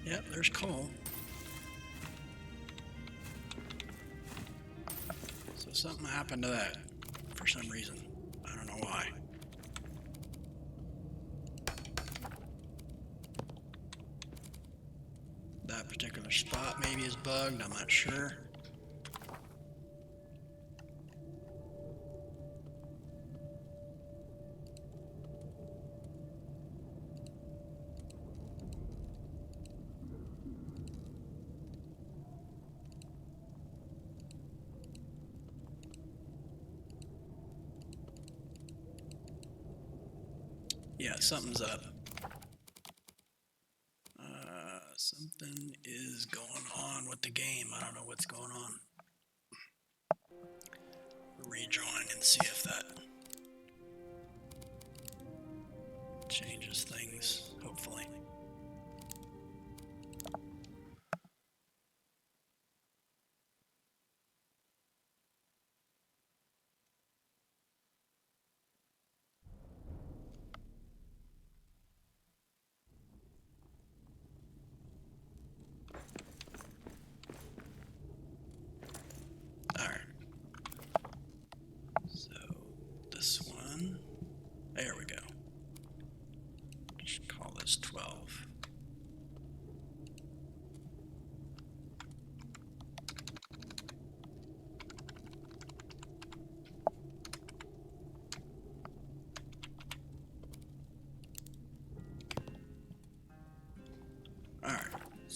Yep, there's coal. So something happened to that for some reason. I don't know why. That particular spot maybe is bugged, I'm not sure. Yeah, something's up. Something is going on with the game. I don't know what's going on. Rejoin and see if that changes things, hopefully.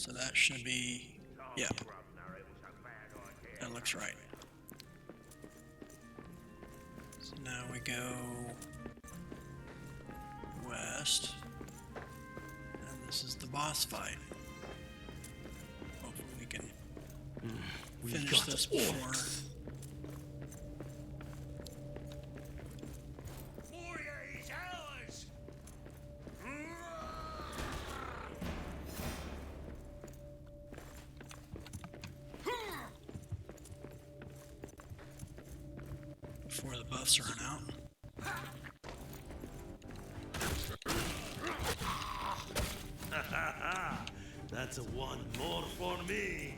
So that should be, yeah, that looks right. So now we go west, and this is the boss fight. Hopefully we can finish this before. Before the buffs run out. That's one more for me.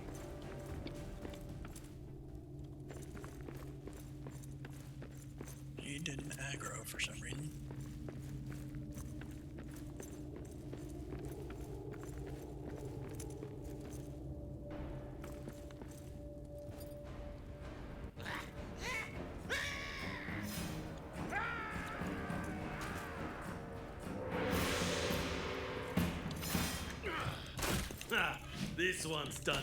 He didn't aggro for some reason. Ah, this one's done in.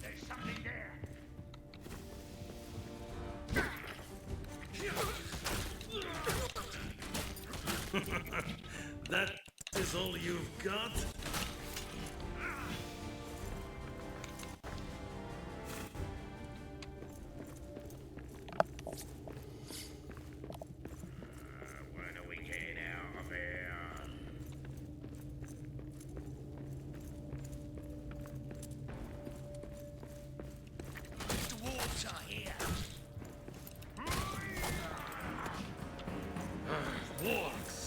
There's something there. That is all you've got? When are we getting out of here? The wolves are here. Wargs!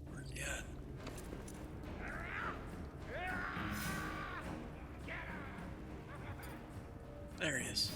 Where's he at? There he is.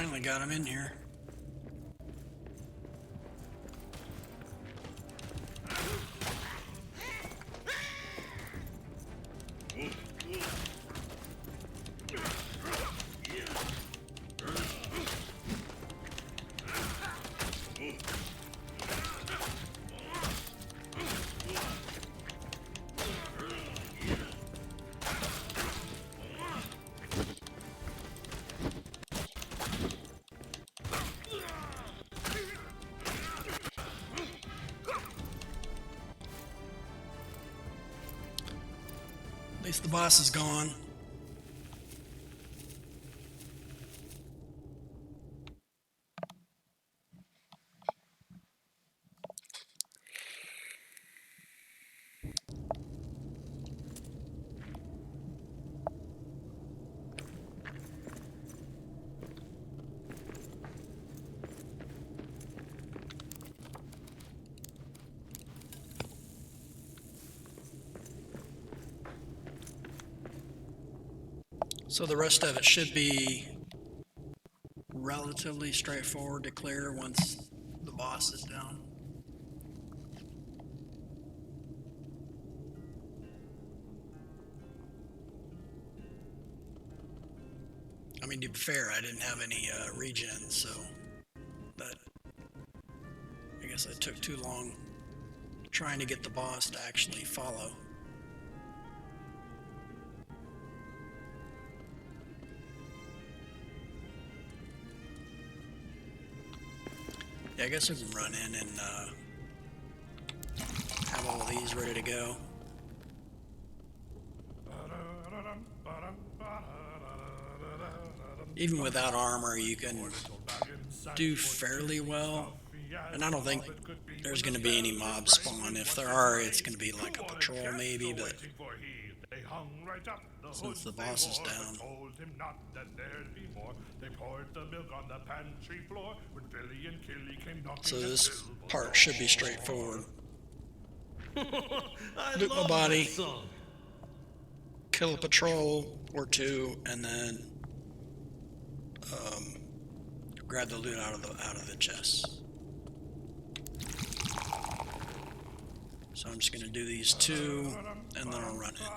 Finally got him in here. At least the boss is gone. So the rest of it should be relatively straightforward to clear once the boss is down. I mean, to be fair, I didn't have any regen, so that I guess I took too long trying to get the boss to actually follow. Yeah, I guess we can run in and have all these ready to go. Even without armor, you can do fairly well. And I don't think there's going to be any mob spawn. If there are, it's going to be like a patrol maybe, but since the boss is down. So this part should be straightforward. Loot my body, kill a patrol or two, and then grab the loot out of the chest. So I'm just gonna do these two, and then I'll run in.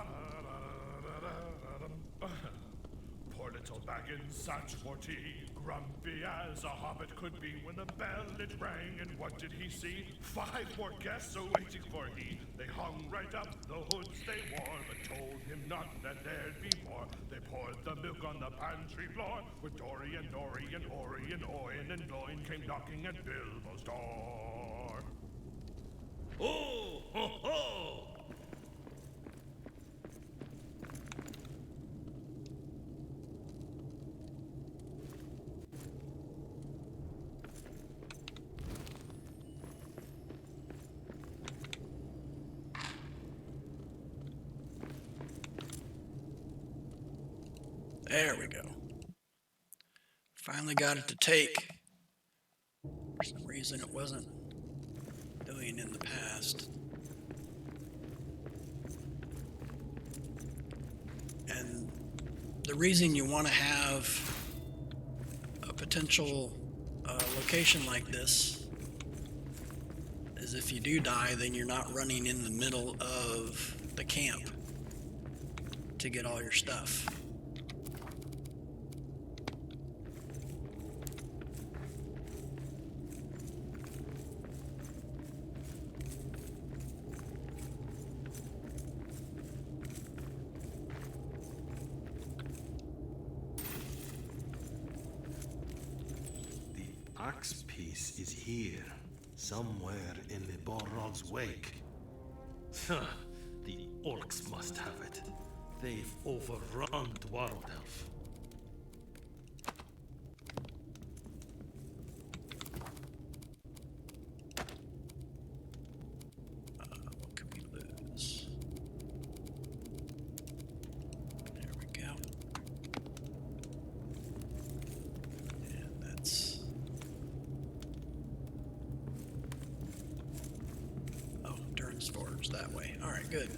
Poor little Baggins sat for tea, grumpy as a hobbit could be when the bell it rang, and what did he see? 5 more guests awaiting for he. They hung right up the hoods they wore, but told him not that there'd be more. They poured the milk on the pantry floor, with Dory and Ori and Oin and Gloin came knocking at Bilbo's door. Oh, ho, ho! There we go. Finally got it to take. For some reason it wasn't doing in the past. And the reason you want to have a potential location like this is if you do die, then you're not running in the middle of the camp to get all your stuff. Axe piece is here, somewhere in the Balrog's wake. The orcs must have it. They've overrun Dwarrowdelf. What can we lose? There we go. And that's... Oh, Durin's Forge that way. Alright, good.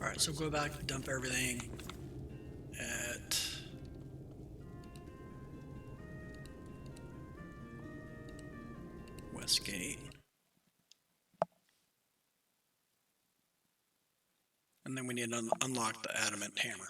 Alright, so go back and dump everything at Westgate. And then we need to unlock the adamant hammer.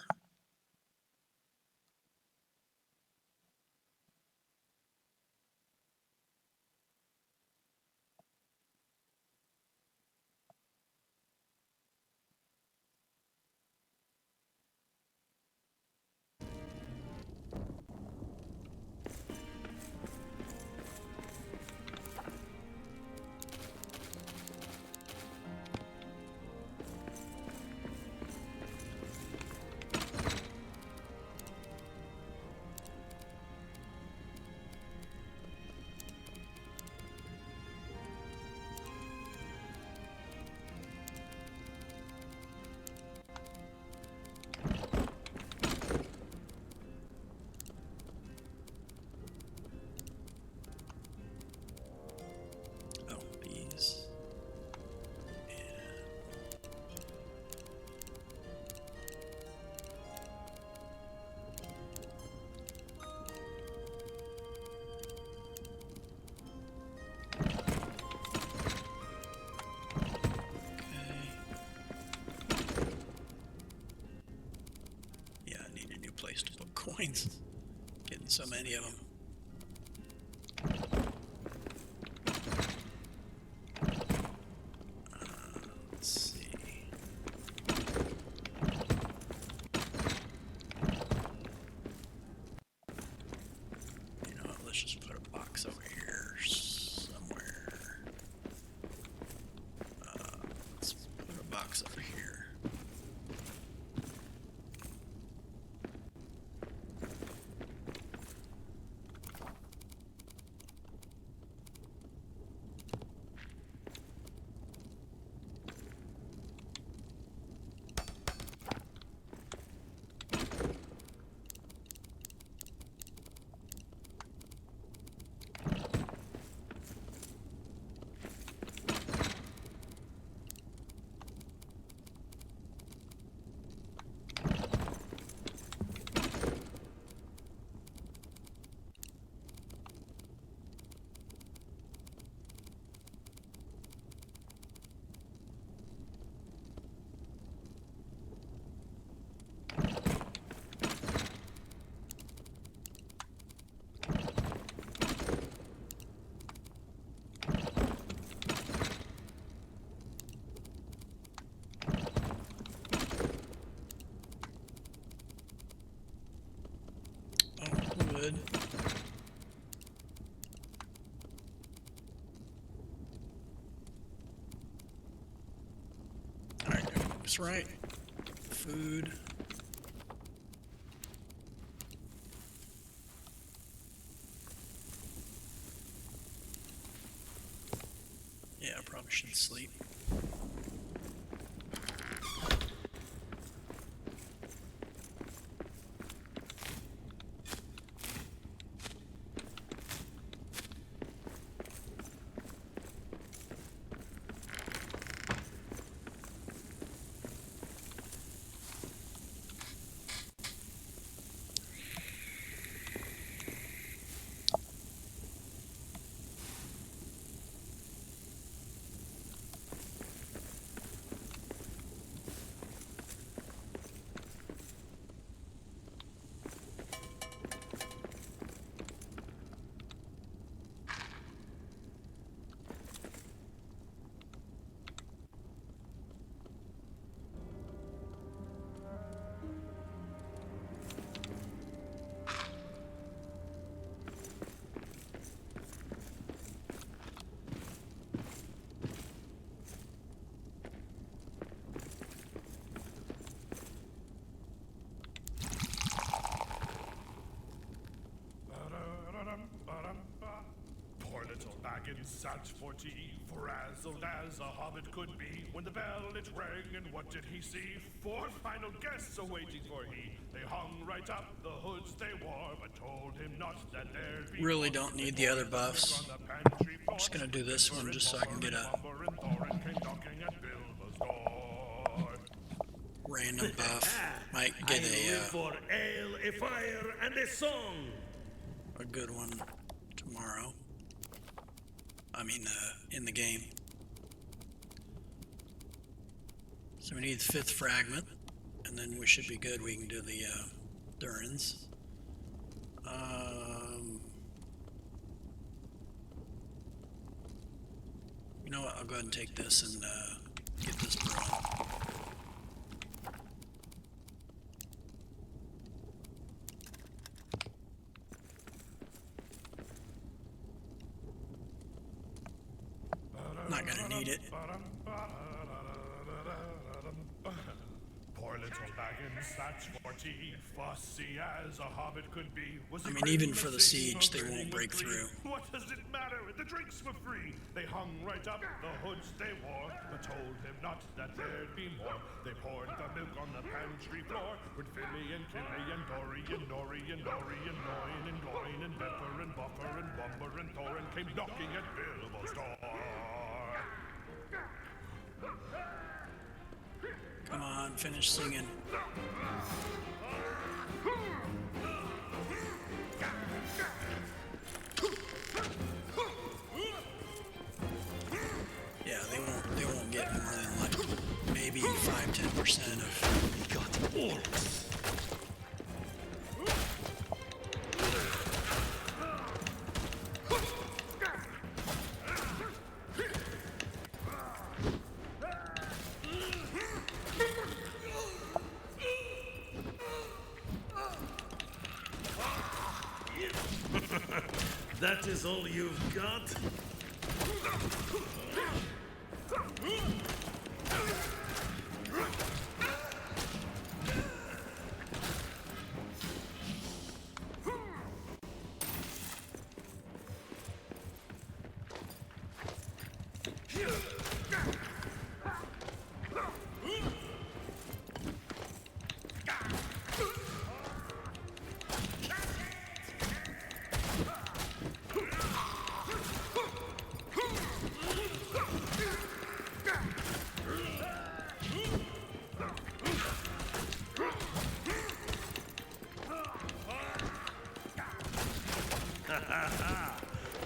Oh, these. Yeah, I need a new place to put coins. Getting so many of them. Let's see. You know what? Let's just put a box over here somewhere. Let's put a box over here. Wood. Alright, that's right. Food. Yeah, I probably should sleep. Poor little Baggins sat for tea, frazzled as a hobbit could be. When the bell it rang, and what did he see? 4 final guests awaiting for he. They hung right up the hoods they wore, but told him not that there'd be. Really don't need the other buffs. I'm just gonna do this one just so I can get a random buff. Might I get live for ale, a fire, and a song. a good one tomorrow. I mean, in the game. So we need the 5th fragment, and then we should be good. We can do the Durins. You know what? I'll go ahead and take this and get this brewing. Not gonna need it. Poor little Baggins, that's 40, fussy as a hobbit could be. Was I mean, even for the siege, they won't break through. What does it matter? The drinks were free. They hung right up the hoods they wore, but told him not that there'd be more. They poured the milk on the pantry floor with Philly and Killy and Dory and Nori and Nori and Noin and Gloin and Bepper and Buffer and Bumber and Thorin came knocking at Bilbo's door. Come on, finish singing. Yeah, they won't get more than like maybe 5-10% of. We got orcs. That is all you've got?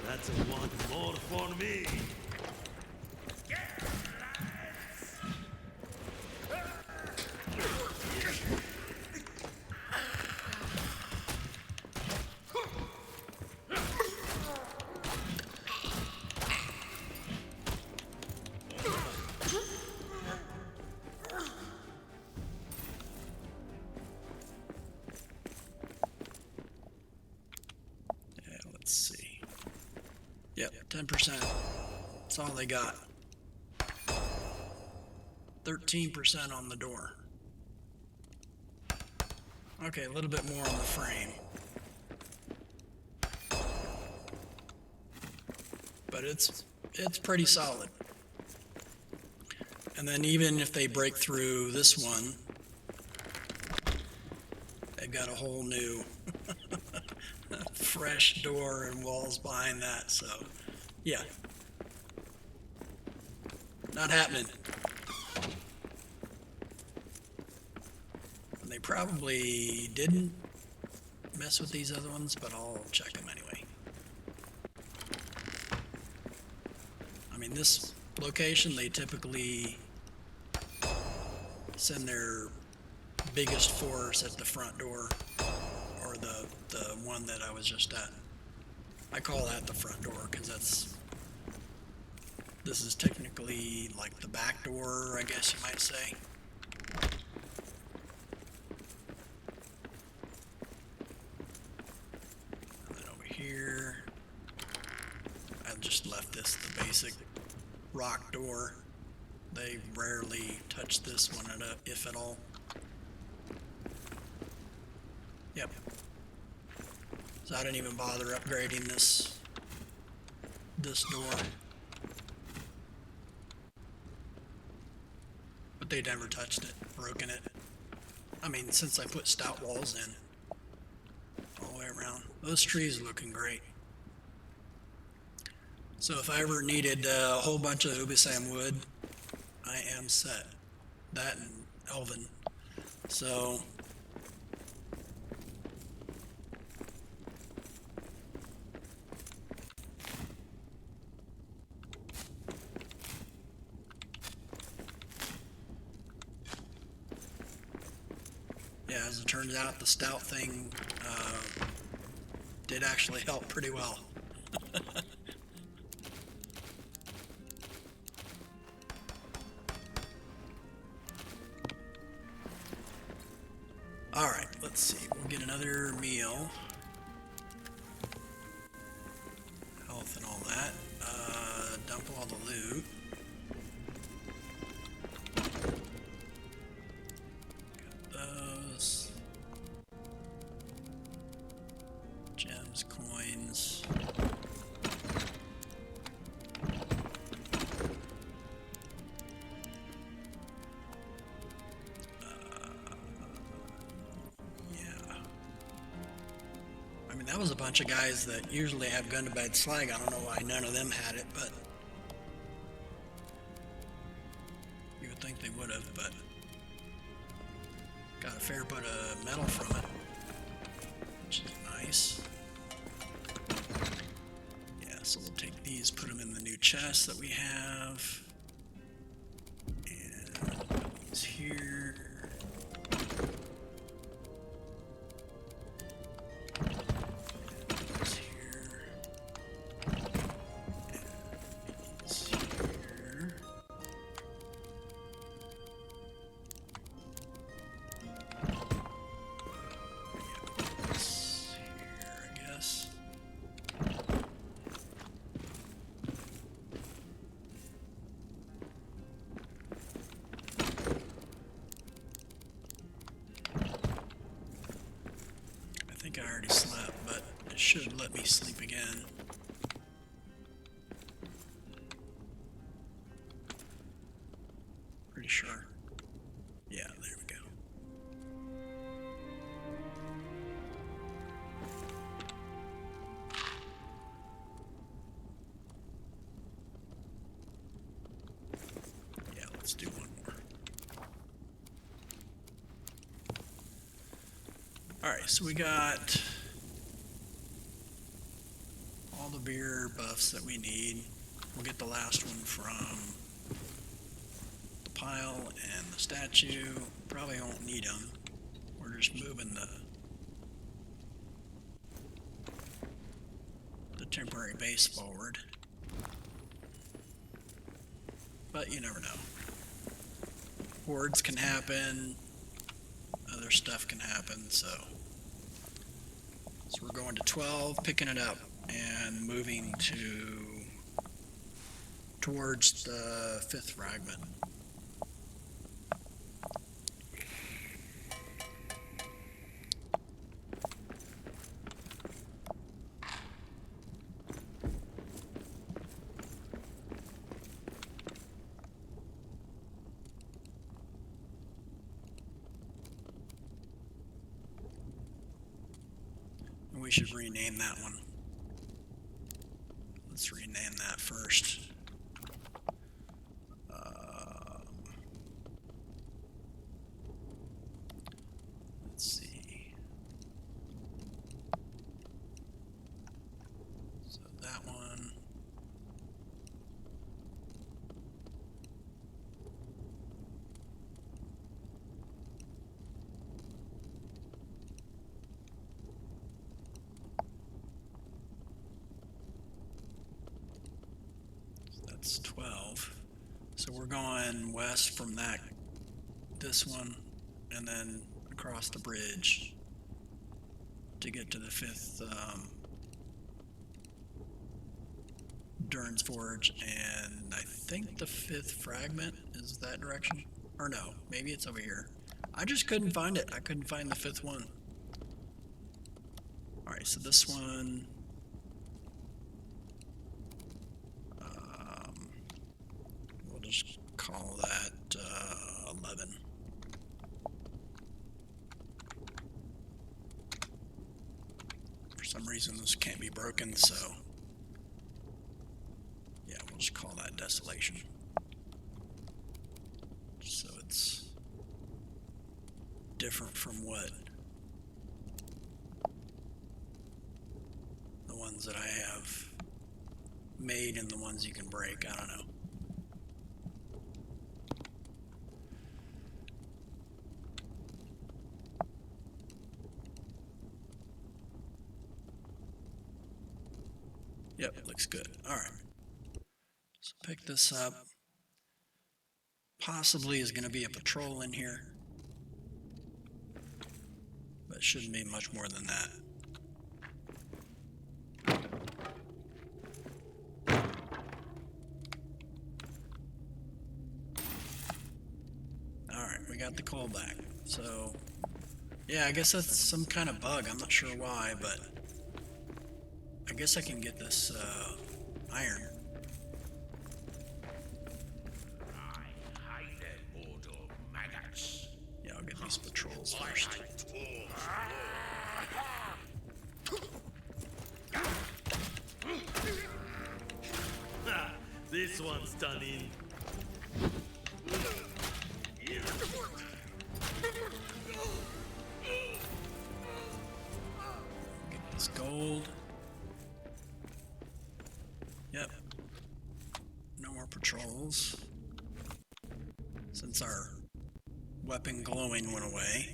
That's one more for me. Yeah, let's see. Yep, 10%. That's all they got. 13% on the door. Okay, a little bit more on the frame. But it's pretty solid. And then even if they break through this one, they've got a whole new fresh door and walls behind that, so yeah. Not happening. And they probably didn't mess with these other ones, but I'll check them anyway. I mean, this location, they typically send their biggest force at the front door, or the one that I was just at. I call that the front door because this is technically like the back door, I guess you might say. And then over here, I just left this the basic rock door. They rarely touch this one up, if at all. Yep. So I didn't even bother upgrading this door. But they never touched it, broken it. I mean, since I put stout walls in all the way around. Those trees are looking great. So if I ever needed a whole bunch of Ubisam wood, I am set. That and Elven. So yeah, as it turns out, the stout thing did actually help pretty well. Alright, let's see. We'll get another meal. Health and all that. Dump all the loot. Got those. Gems, coins. That was a bunch of guys that usually have gun to bed slag. I don't know why none of them had it, but you would think they would have, but got a fair bit of metal from it, which is nice. Yeah, so we'll take these, put them in the new chest that we have, and put these here. I already slept, but it should let me sleep again. Pretty sure. Yeah, there we go. Yeah, let's do one more. Alright, so we got all the beer buffs that we need. We'll get the last one from the pile and the statue. Probably won't need them. We're just moving the temporary base forward. But you never know. Hordes can happen. Other stuff can happen, so we're going to 12, picking it up and moving towards the 5th fragment. We should rename that one. Let's rename that first. Let's see. So that one. That's 12. So we're going west from this one, and then across the bridge to get to the 5th Durn's Forge, and I think the 5th fragment is that direction. Or no, maybe it's over here. I just couldn't find it. I couldn't find the 5th one. Alright, so this one... we'll just call that 11. For some reason this can't be broken, so yeah, we'll just call that Desolation. So it's different from what the ones that I have made and the ones you can break. I don't know. Yep, looks good. All right. So pick this up. Possibly is going to be a patrol in here, but shouldn't be much more than that. All right, we got the coal back. So, yeah, I guess that's some kind of bug. I'm not sure why, but I guess I can get this iron. I hate them mortal maggots. Yeah, I'll get these patrols first. I hate dwarves. Ha! This one's done in. Get this gold. Yep. No more patrols. Since our weapon glowing went away.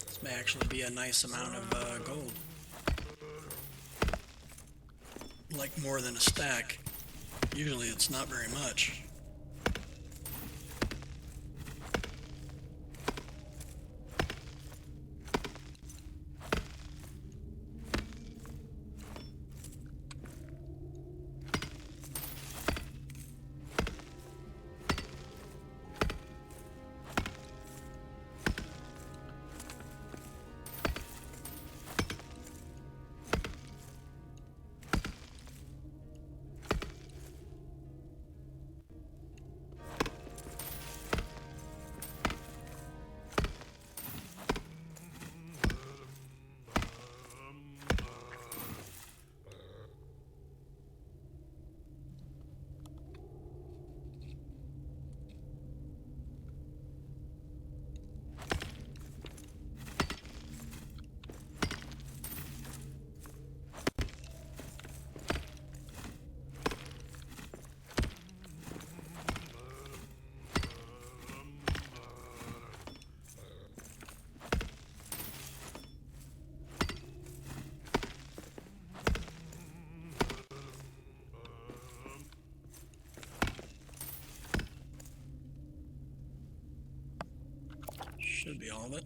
This may actually be a nice amount of gold. Like more than a stack. Usually it's not very much. Should be all of it.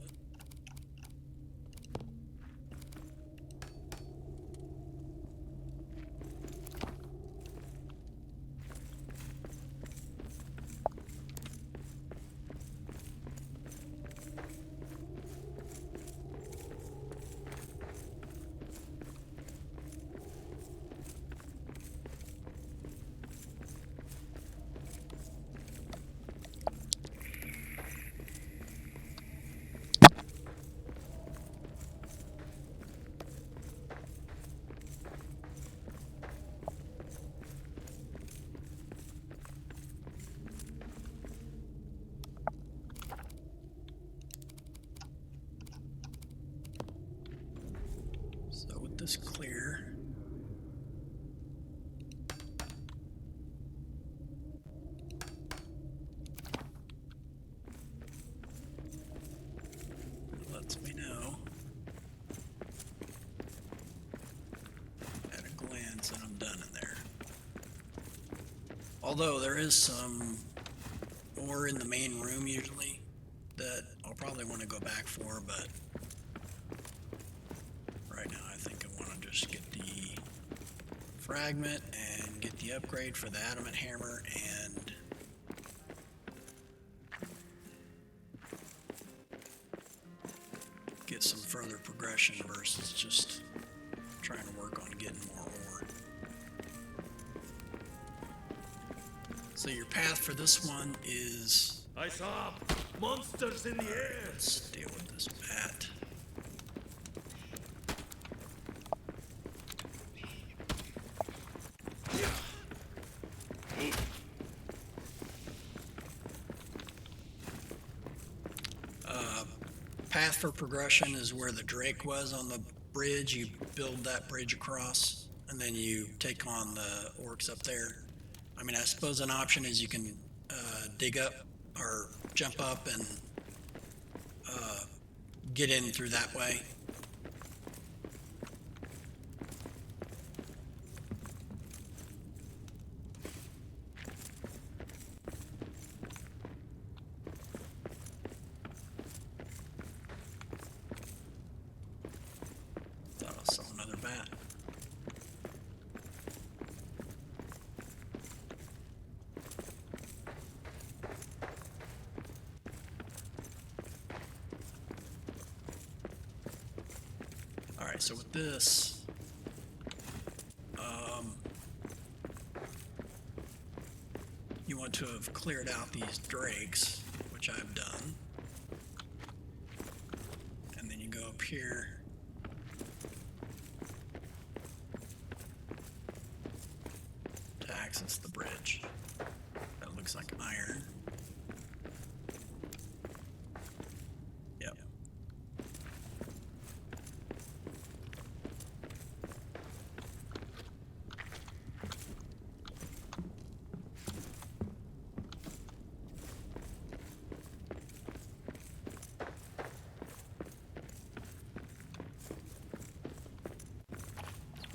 So with this clear, it lets me know at a glance that I'm done in there. Although there is some ore in the main room usually that I'll probably want to go back for, but right now I think I want to just get the fragment and get the upgrade for the adamant hammer and further progression versus just trying to work on getting more ore. So your path for this one is, I saw monsters in the air. let's deal with this bat. Path for progression is where the Drake was on the bridge. You build that bridge across, and then you take on the orcs up there. I mean, I suppose an option is you can dig up or jump up and get in through that way. Thought I saw another bat. Alright, so with this, you want to have cleared out these drakes, which I've done. And then you go up here. To access the bridge. That looks like iron. Yep.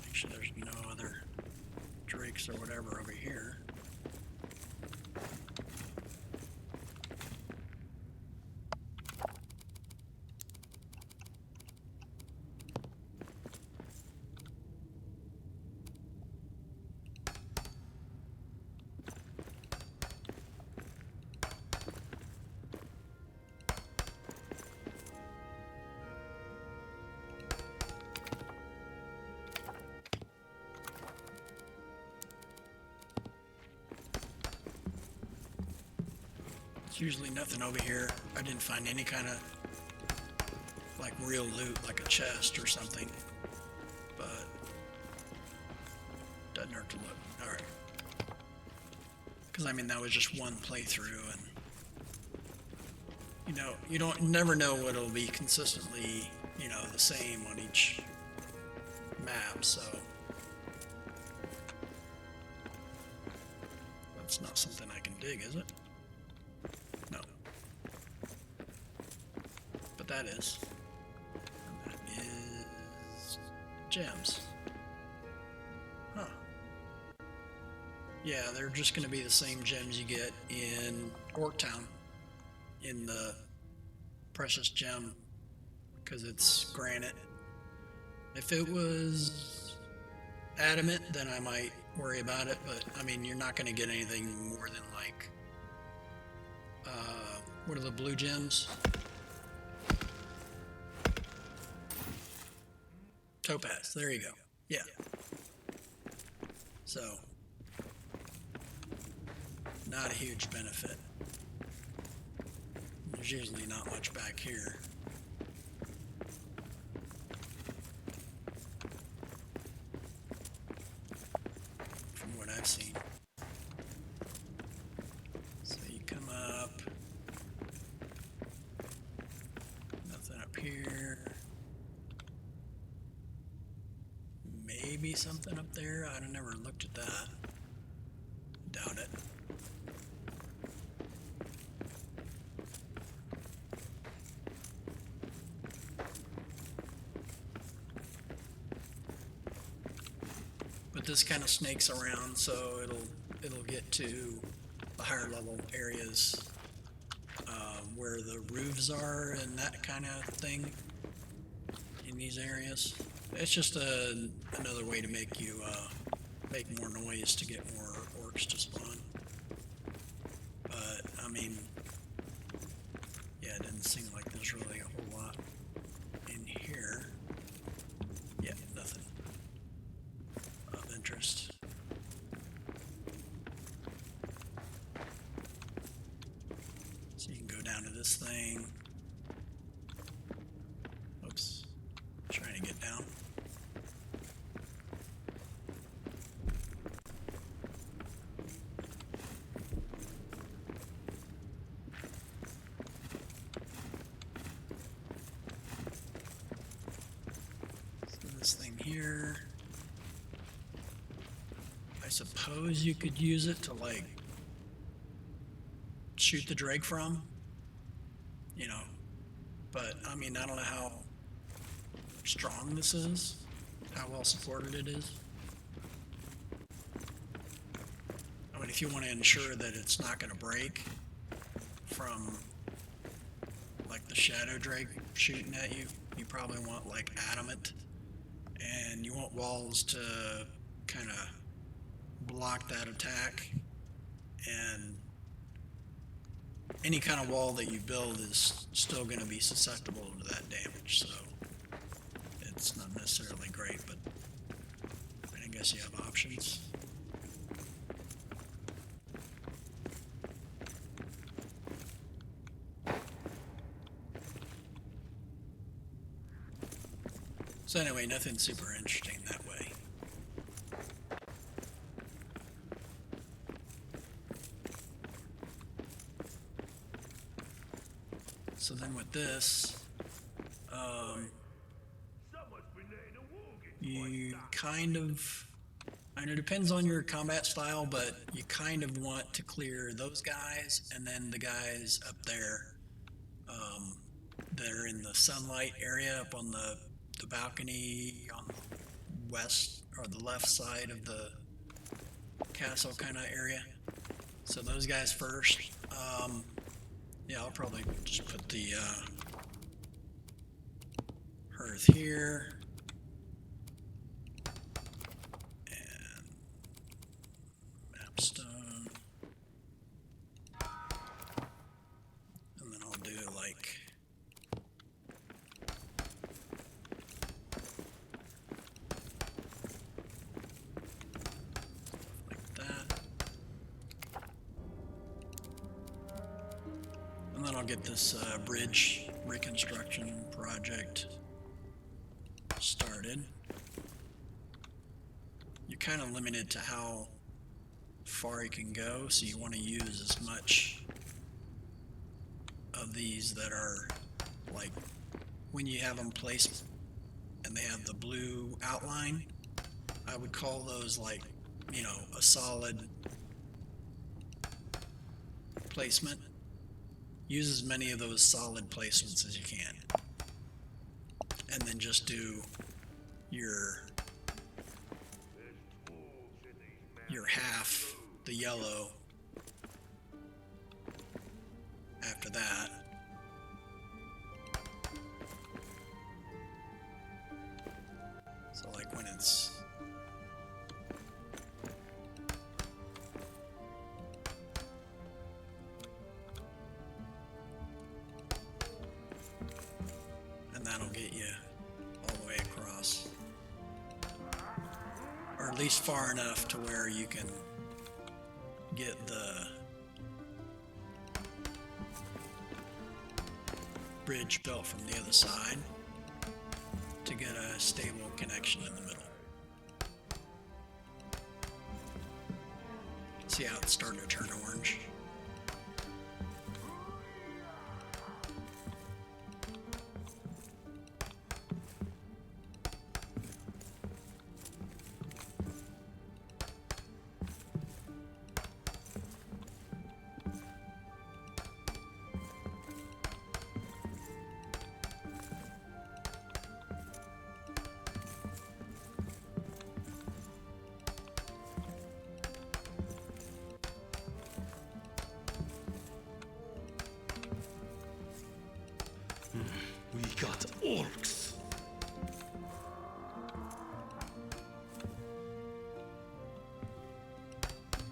Make sure there's no other drakes or whatever over here. There's usually nothing over here. I didn't find any kind of like real loot, like a chest or something, but doesn't hurt to look. All right, because I mean that was just one playthrough, and you never know what it'll be consistently, the same on each map. So that's not something I can dig, is it? No. But that is. And that is gems. Huh. Yeah, they're just going to be the same gems you get in Orktown in the precious gem, because it's granite. If it was adamant, then I might worry about it, but I mean, you're not going to get anything more than like what are the blue gems? Topaz, there you go. Yeah. So, not a huge benefit. There's usually not much back here. From what I've seen. So you come up. Nothing up here. Maybe something up there. I've never looked at that. Doubt it. But this kind of snakes around, so it'll get to the higher level areas where the roofs are and that kind of thing in these areas. It's just another way to make you make more noise to get more orcs to spawn. But I mean, yeah, it didn't seem like there's really a whole lot in here. this thing. Oops. Trying to get down. So this thing here. I suppose you could use it to like shoot the drake from, you know, but I mean, I don't know how strong this is, how well supported it is. I mean, if you want to ensure that it's not going to break from like the shadow drake shooting at you, you probably want like adamant, and you want walls to kind of block that attack, and any kind of wall that you build is still going to be susceptible to that damage, so it's not necessarily great, but I guess you have options. So anyway, nothing super interesting that way. So then with this, you kind of, I know it depends on your combat style, but you kind of want to clear those guys and then the guys up there that are in the sunlight area up on the balcony on the west or the left side of the castle kind of area. So those guys first. Yeah, I'll probably just put the hearth here and mapstone, and then I'll do like that. And then I'll get this bridge reconstruction project started. You're kind of limited to how far you can go, so you want to use as much of these that are like when you have them placed and they have the blue outline, I would call those like, you know, a solid placement. Use as many of those solid placements as you can. And then just do your half, the yellow, after that. So like when it's and that'll get you all the way across, or at least far enough to where you can get the bridge built from the other side to get a stable connection in the middle. See how it's starting to turn orange? We got orcs.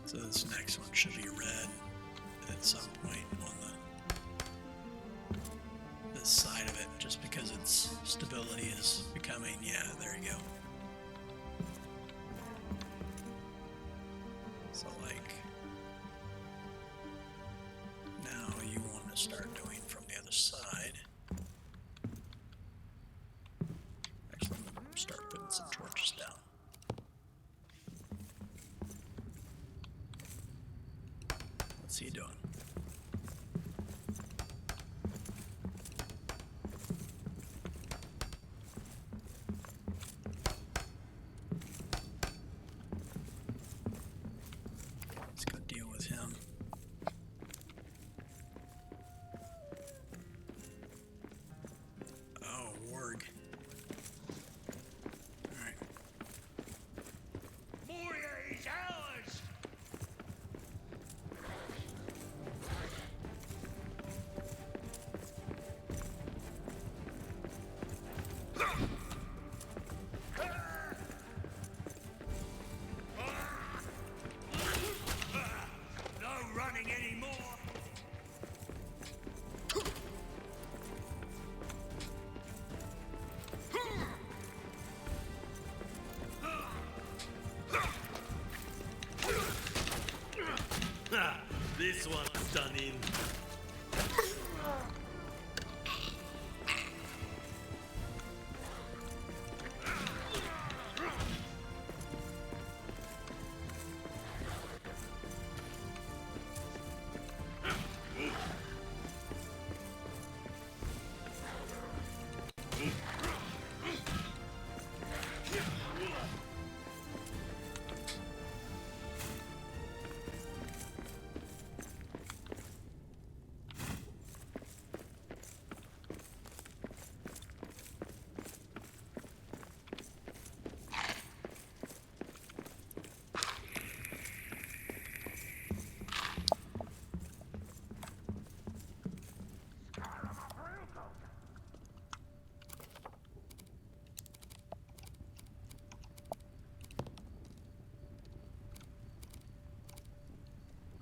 So this next one should be red at some point on this side of it, just because its stability is becoming, yeah, there you go. So like, now you want to start doing from What's he doing? Let's go deal with him. Oh, warg. Alright. Moria is ours! No running anymore! Ha! This one's stunning.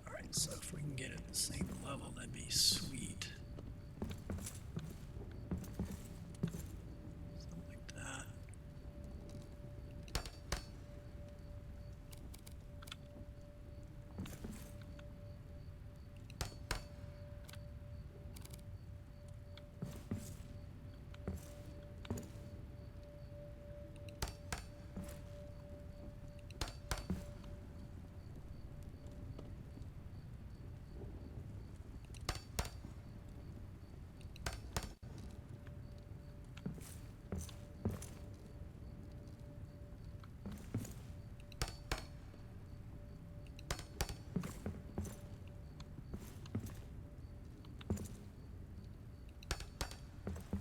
Alright, so if we can get at the same level, that'd be sweet. Something like that.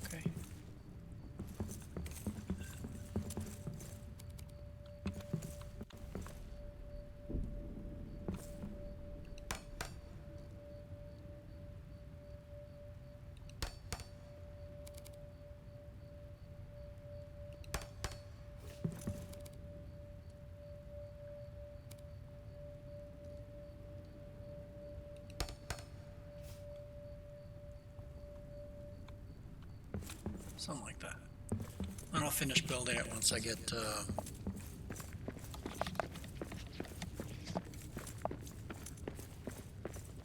Okay. Something like that. And I'll finish building it once I get,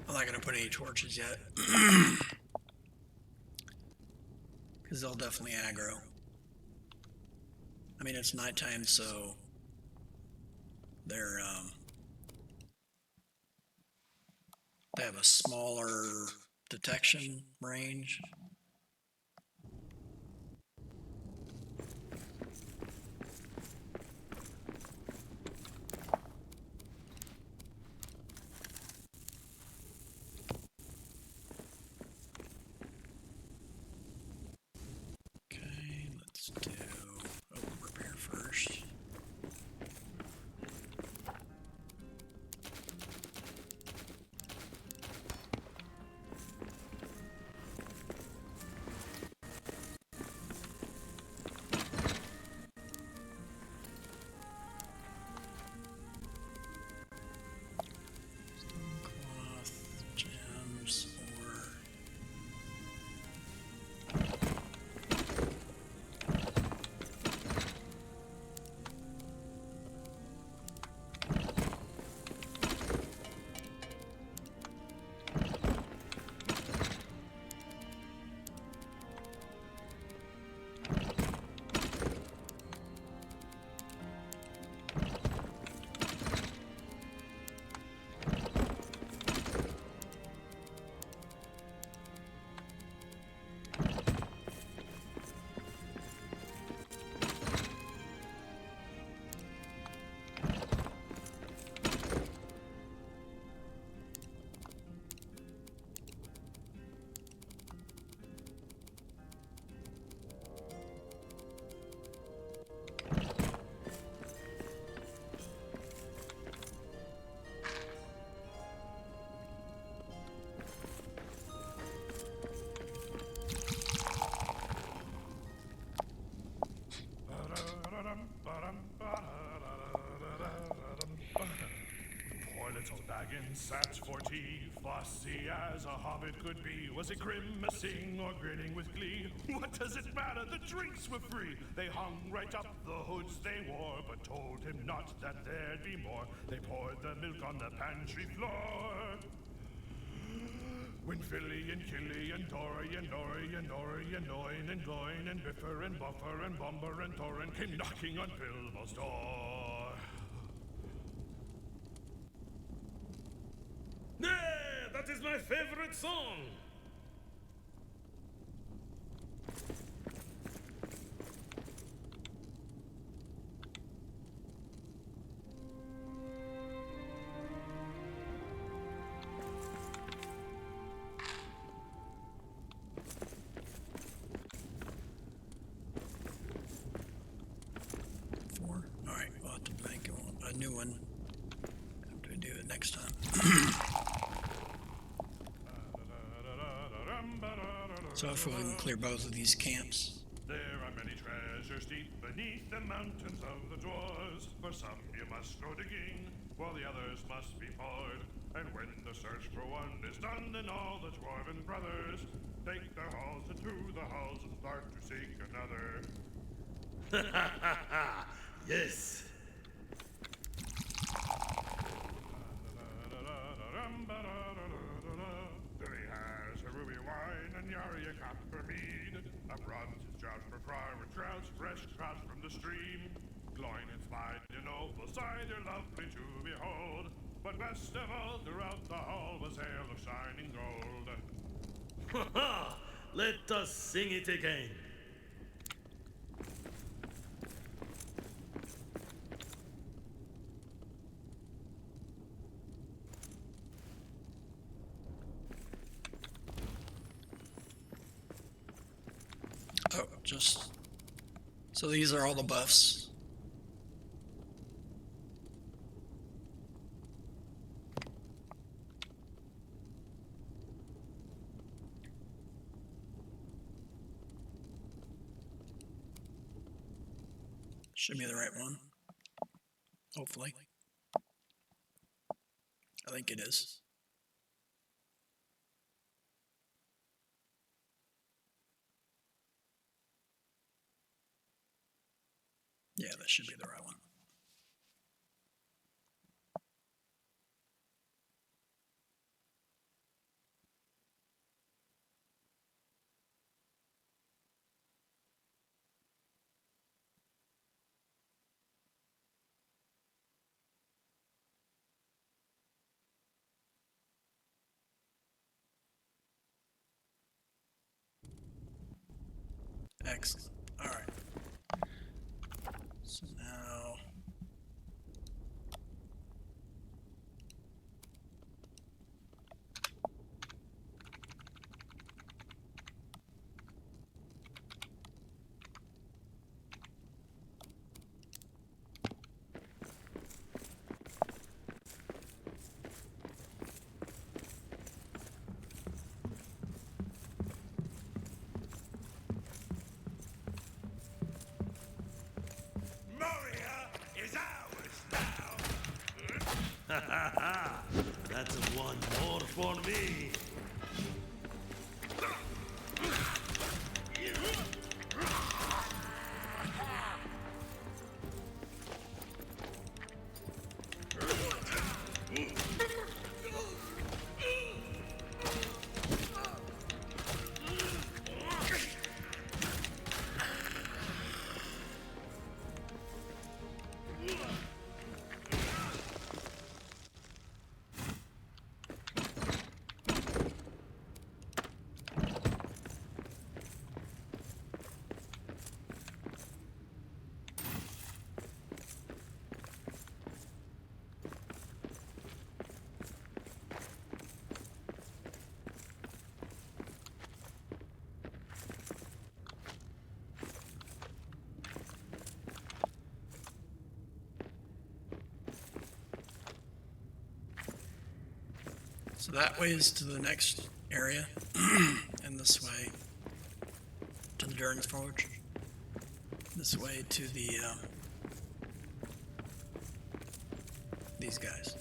I'm not gonna put any torches yet. Because they'll definitely aggro. I mean, it's nighttime, so they're, they have a smaller detection range. Okay, let's do repair first. Fussy as a hobbit could be, was he grimacing or grinning with glee? What does it matter? The drinks were free. They hung right up the hoods they wore, but told him not that there'd be more. They poured the milk on the pantry floor. When Philly and Killy and Dory and Nori and Nori and Noin and Gloin and Biffer and Buffer and Bumber and Thorin came knocking on Bilbo's door. Nah, that is my favorite song. Four. All right, we'll have to make a new one after we do it next time. So hopefully we can clear both of these camps. There are many treasures deep beneath the mountains of the dwarves. For some you must go digging, while the others must be poured. And when the search for one is done, then all the dwarven brothers take their halls into the halls and start to seek another. Yes. Billy has a ruby wine and Yari a copper mead. A bronze jar for farmer trouts, fresh caught from the stream. Gloin and spine, your noble cider, lovely to behold. But best of all, throughout the hall was ale of shining gold. Let us sing it again. Oh, just so these are all the buffs. Should be the right one. Hopefully. I think it is. Yeah, that should be the right one. Excellent. All right. So now Moria is ours now. That's one more for me. so that way is to the next area, and this way to the Durin's Forge. This way to the these guys.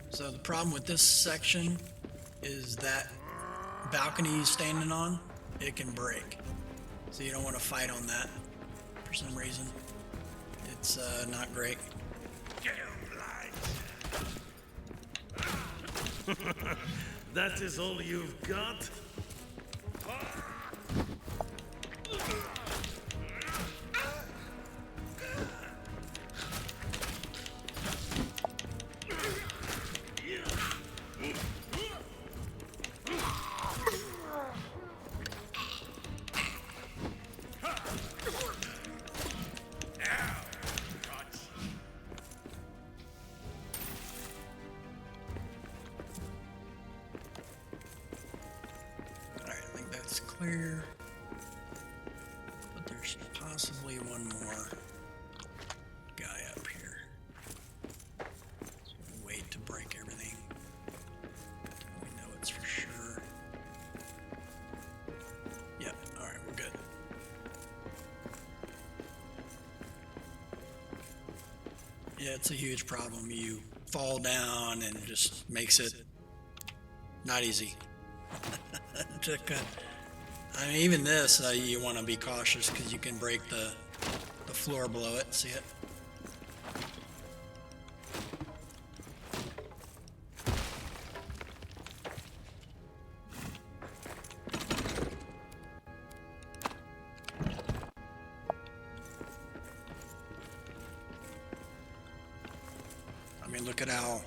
So the problem with this section is that balcony he's standing on, it can break. So you don't want to fight on that for some reason. It's not great. That is all you've got? Alright, I think that's clear. But there's possibly one more guy up here. So we'll wait to break everything. We know it's for sure. Yep, alright, we're good. Yeah, it's a huge problem. You fall down and it just makes it not easy. to cut. I mean, even this, you want to be cautious because you can break the floor below it. See it? I mean, look at how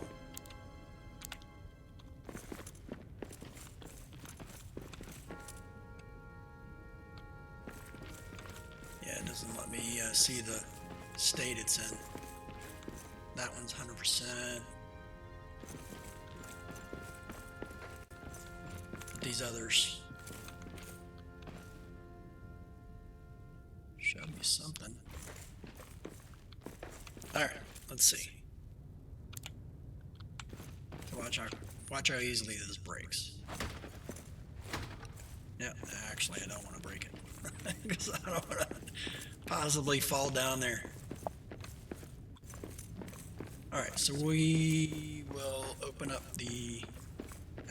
it doesn't let me see the state it's in. That one's 100%. These others show me something. All right, let's see. Watch how easily this breaks. Yeah, actually, I don't want to break it because I don't want to possibly fall down there. All right, so we will open up the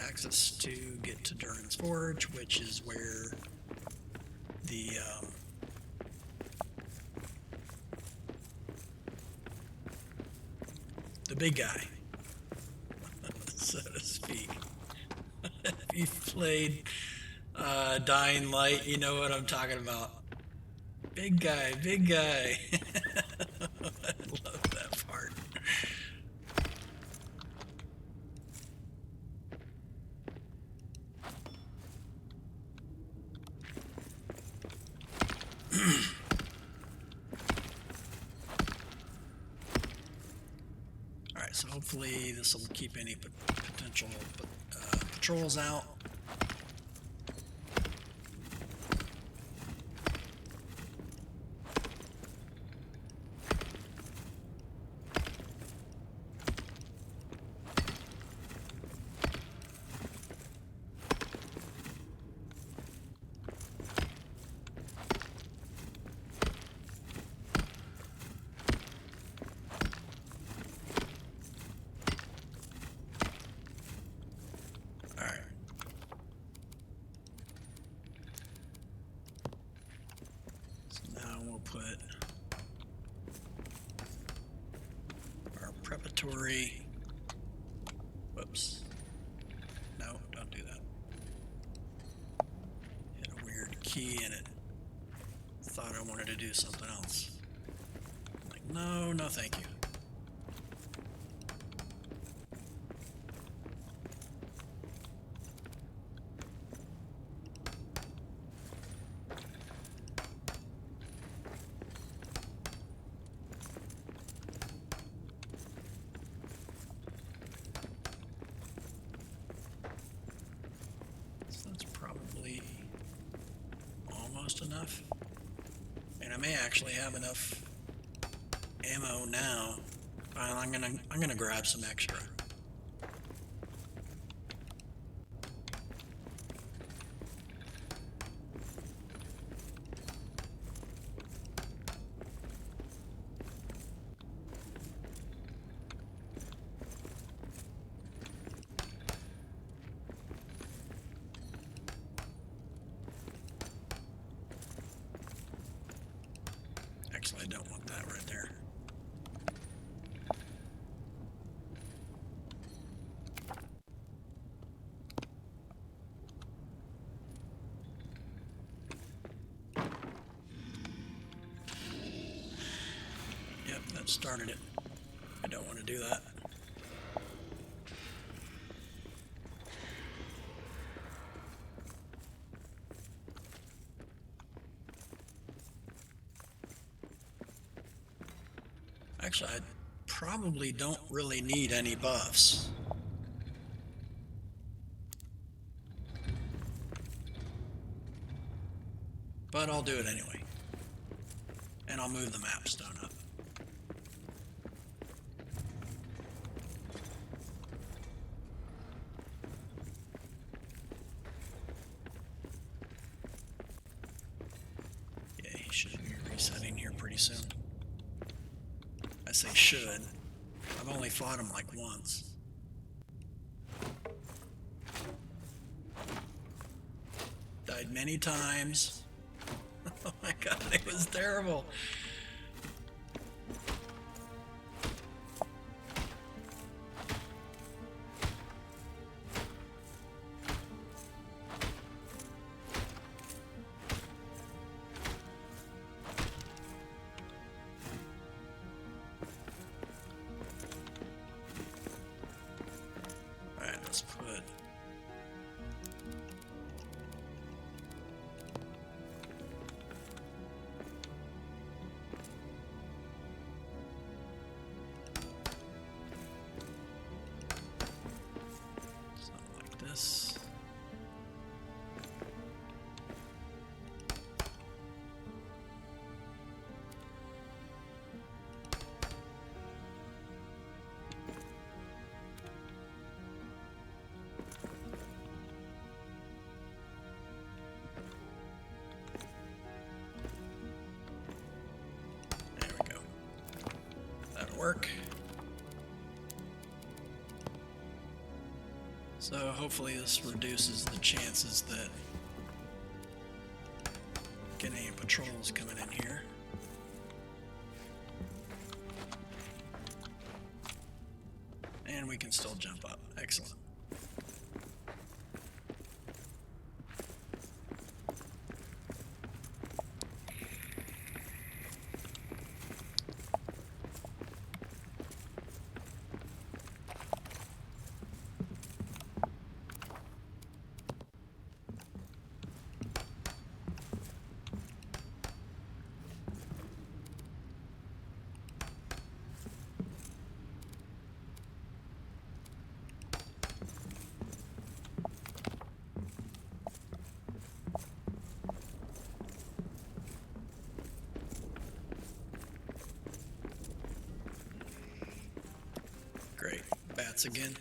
access to get to Durin's Forge, which is where the big guy, so to speak. If you've played Dying Light, you know what I'm talking about. Big guy, big guy. I love that part. Alright, so hopefully this will keep any potential patrols out. Put our preparatory, whoops, no, don't do that. Hit a weird key in it. Thought I wanted to do something else. Like, no, no thank you. Enough, and I may actually have enough ammo now. I'm gonna grab some extra. Actually, I don't want that right there. Yep, that started it. I don't want to do that. Actually, I probably don't really need any buffs. But I'll do it anyway. And I'll move the map stone up. Yeah, he should be resetting here pretty soon. I say should. I've only fought him like once. Died many times. Oh my god, it was terrible. Alright, let's put... something like this. There we go. That'll work. So hopefully this reduces the chances that get any patrols coming in here. And we can still jump up. Excellent. Great. Bats again.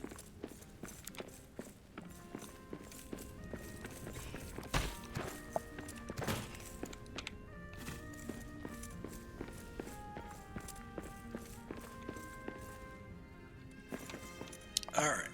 All right.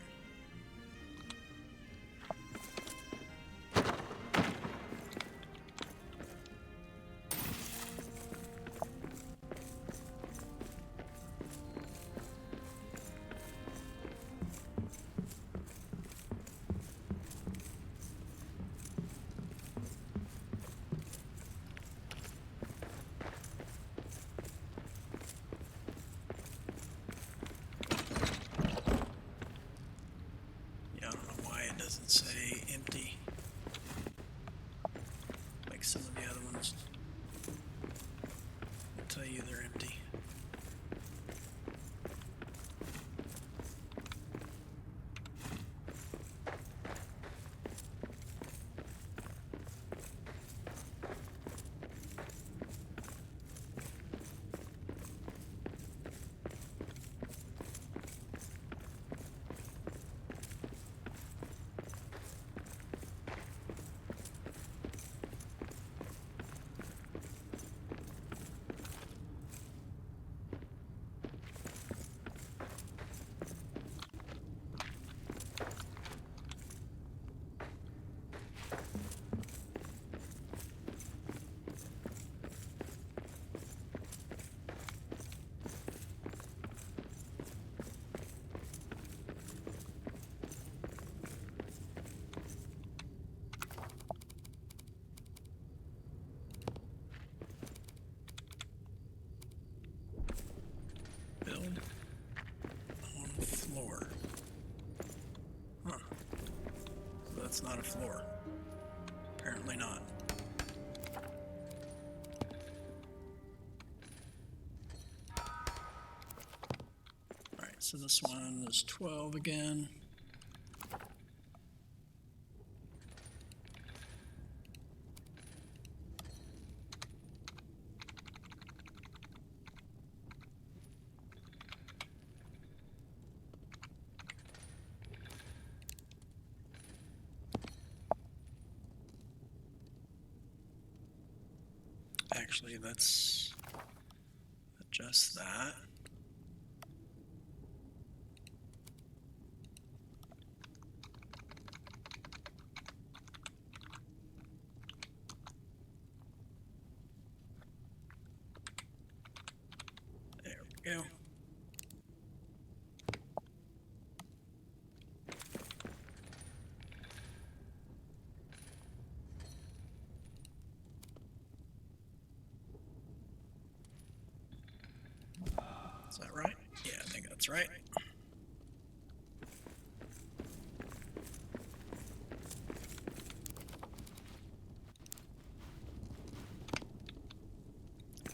Yeah, I don't know why it doesn't say empty, like some of the other ones. I'll tell you they're empty. That's not a floor. Apparently not. Alright, so this one is 12 again. Actually, let's adjust that. There we go. Is that right? Yeah, I think that's right.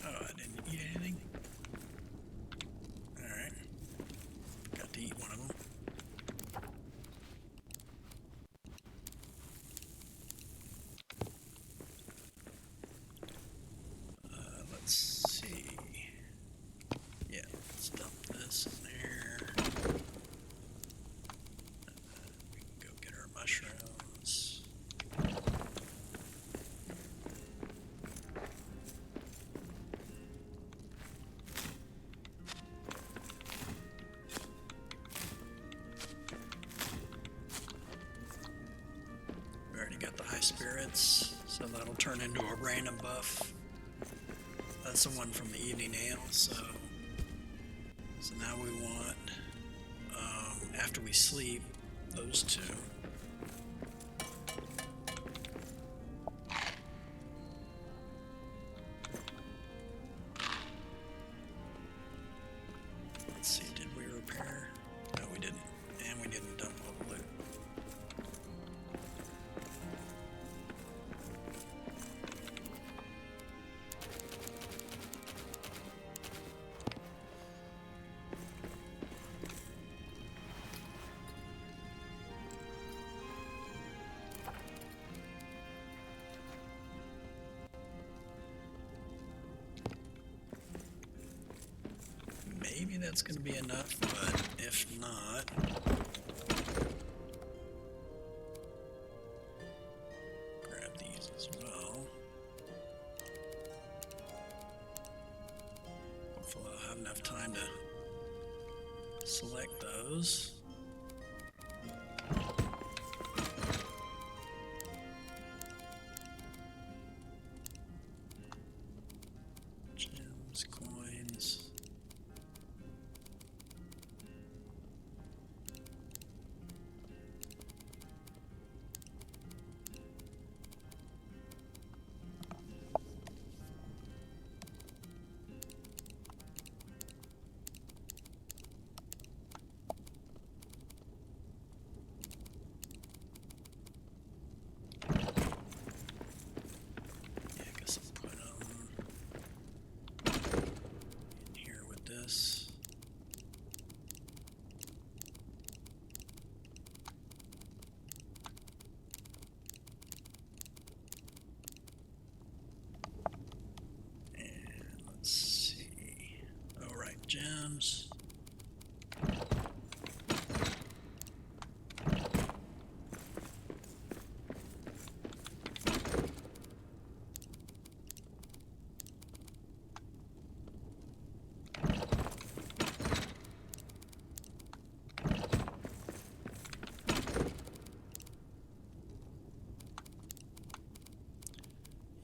Oh, I didn't eat anything. Alright. Got to eat one of them. Let's see. Yeah, let's dump this in there. We can go get our mushrooms. We already got the high spirits, so that'll turn into a random buff. That's the one from the evening ale, so now we want, after we sleep, those two. Let's see, did we repair? No, we didn't. And we didn't dump all the loot. Maybe that's going to be enough, but if not, grab these as well. Hopefully I'll have enough time to select those. Gems, coins. Yeah, I guess I'll put them in here with this. And let's see. All right, gems.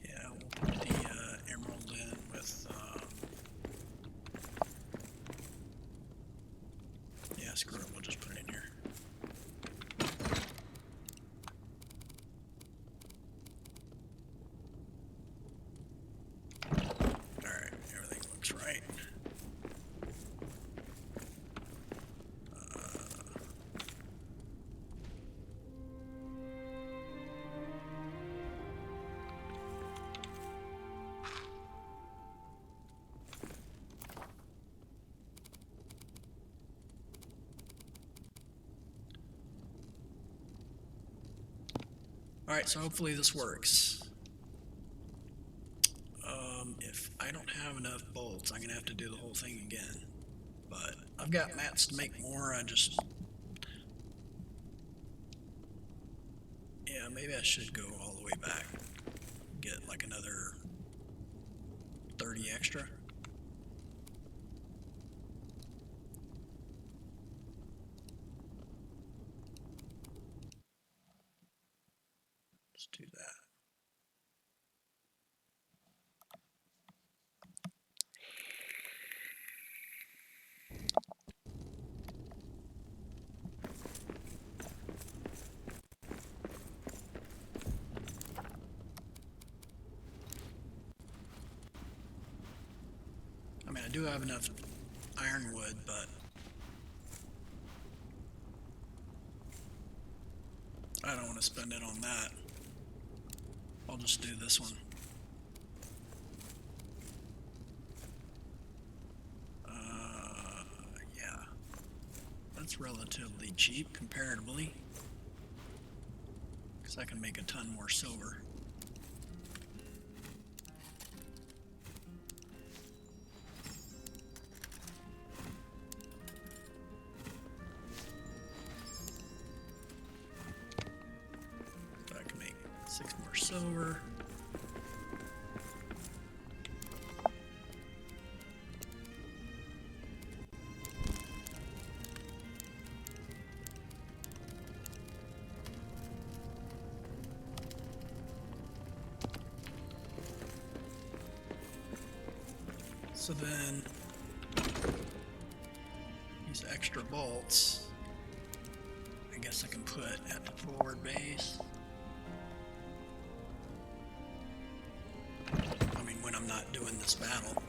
Yeah, we'll put the emerald in with Alright, so hopefully this works. If I don't have enough bolts, I'm gonna have to do the whole thing again. But I've got mats to make more. Yeah, maybe I should go all the way back. Get like another 30 extra. Let's do that. I mean, I do have enough ironwood, but I don't want to spend it on that. I'll just do this one. Yeah. That's relatively cheap comparatively, because I can make a ton more silver. I can make 6 more silver. So then, these extra bolts, I guess I can put at the forward base. I mean, when I'm not doing this battle.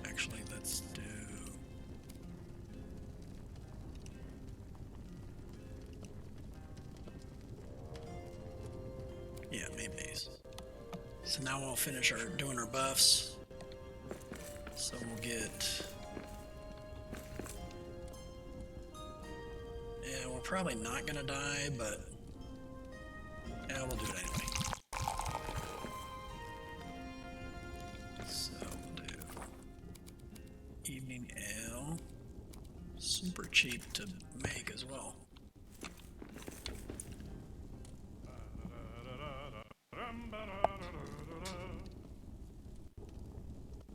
Actually, let's do... Yeah, maybe these. So now we'll finish doing our buffs. So we'll get... Yeah, we're probably not gonna die, but... Yeah, we'll do it anyway. So we'll do... Evening ale. Super cheap to make as well.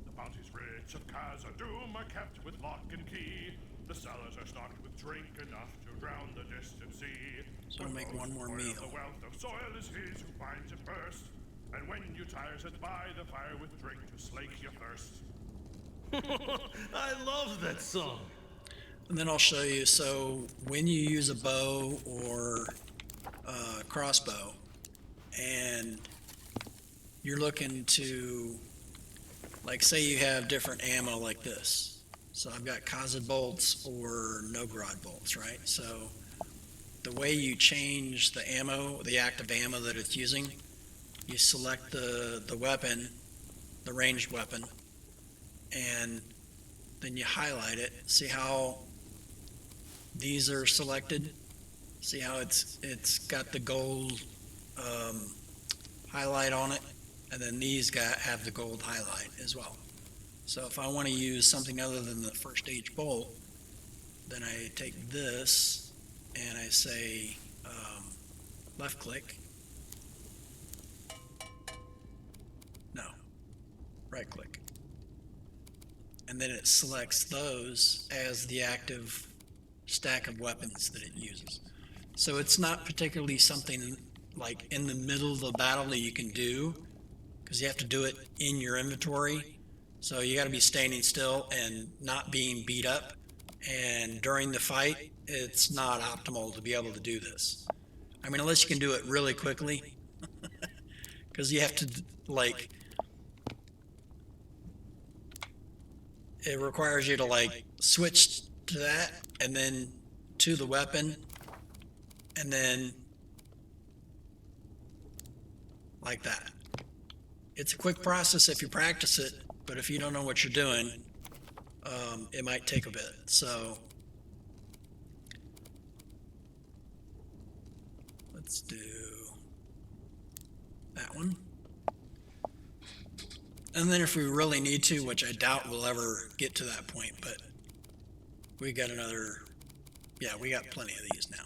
The bounties rich of Khazad-dûm are kept with lock and key. The cellars are stocked with drink enough to drown the distant sea. So I'll make one more meal. The wealth of soil is his who finds it first. And when you tires it by the fire with drink to slake your thirst. I love that song. And then I'll show you, so when you use a bow or a crossbow and you're looking to, like, say you have different ammo like this. So I've got Khazad bolts or Nogrod bolts, right? So the way you change the ammo, the active ammo that it's using, you select the weapon, the ranged weapon, and then you highlight it. See how these are selected? See how it's got the gold highlight on it, and then these have the gold highlight as well. So if I want to use something other than the first stage bolt, then I take this and I say left click. No, right click. And then it selects those as the active stack of weapons that it uses. So it's not particularly something like in the middle of the battle that you can do, because you have to do it in your inventory. So you got to be standing still and not being beat up. And during the fight, it's not optimal to be able to do this. I mean, unless you can do it really quickly, because you have to, like, it requires you to, like, switch to that and then to the weapon and then like that. It's a quick process if you practice it, but if you don't know what you're doing, it might take a bit. So let's do that one. And then if we really need to, which I doubt we'll ever get to that point, but we got another, yeah, we got plenty of these now.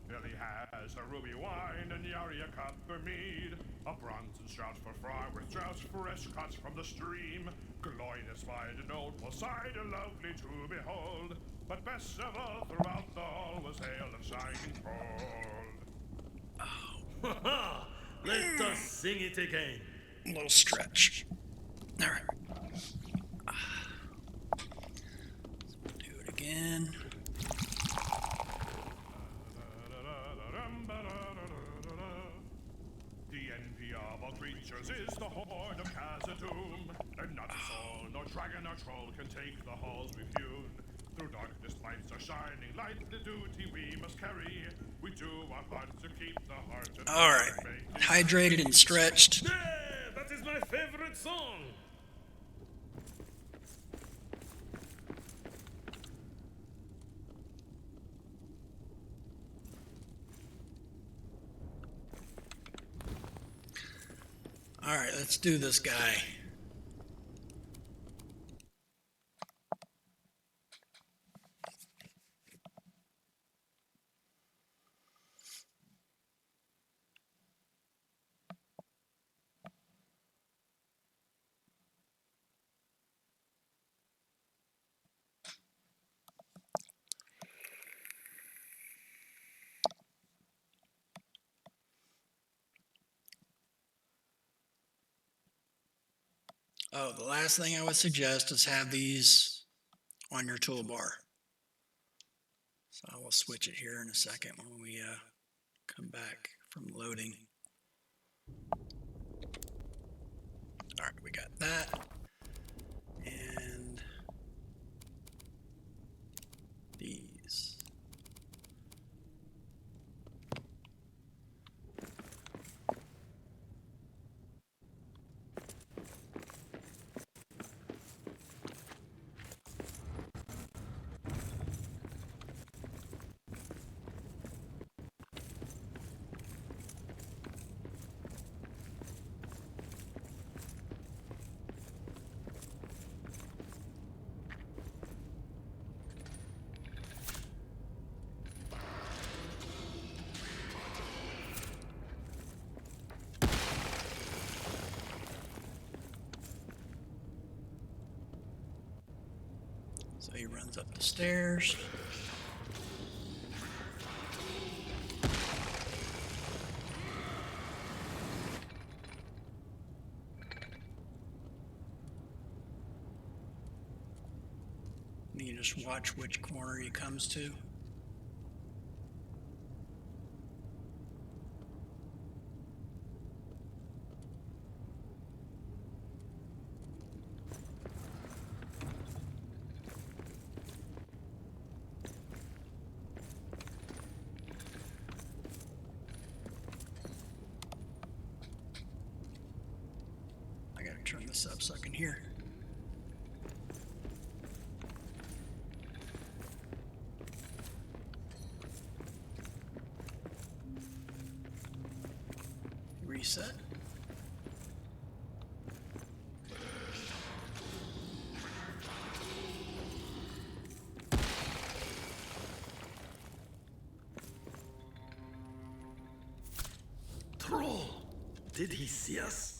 Billy has a ruby wine and Yari a copper mead, a bronze strauss for fry with strauss fresh cuts from the stream. Gloin is fine and old Poseidon lovely to behold, but best of all throughout the hall was ale of shining gold. Let us sing it again. A little stretch. All right. Do it again. The envy of all creatures is the horde of Khazad-dûm, and not a soul, nor dragon nor troll can take the halls we've hewn. Through darkness lights are shining, light the duty we must carry. We do our part to keep the heart of All right. Hydrated and stretched. Yeah, that is my favorite song. All right, let's do this guy. Oh, the last thing I would suggest is have these on your toolbar. So I will switch it here in a second when we come back from loading. All right, we got that. And these. So he runs up the stairs. You just watch which corner he comes to. I gotta turn this up so I can hear. Reset. Troll! Did he see us?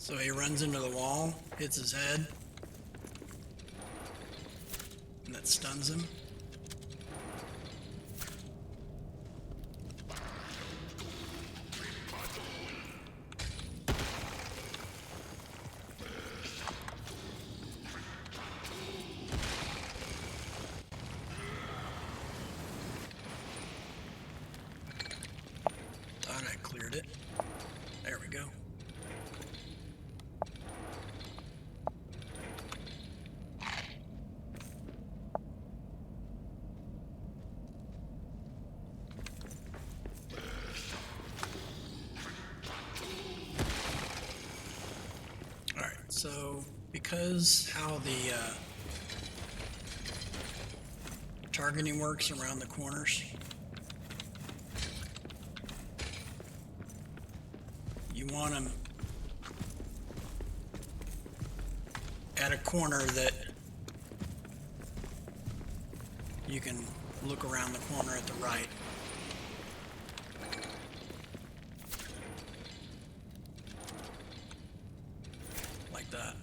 So he runs into the wall, hits his head, and that stuns him. Thought I cleared it. There we go. Alright, so because how the targeting works around the corners, you want them at a corner that you can look around the corner at the right. Like that.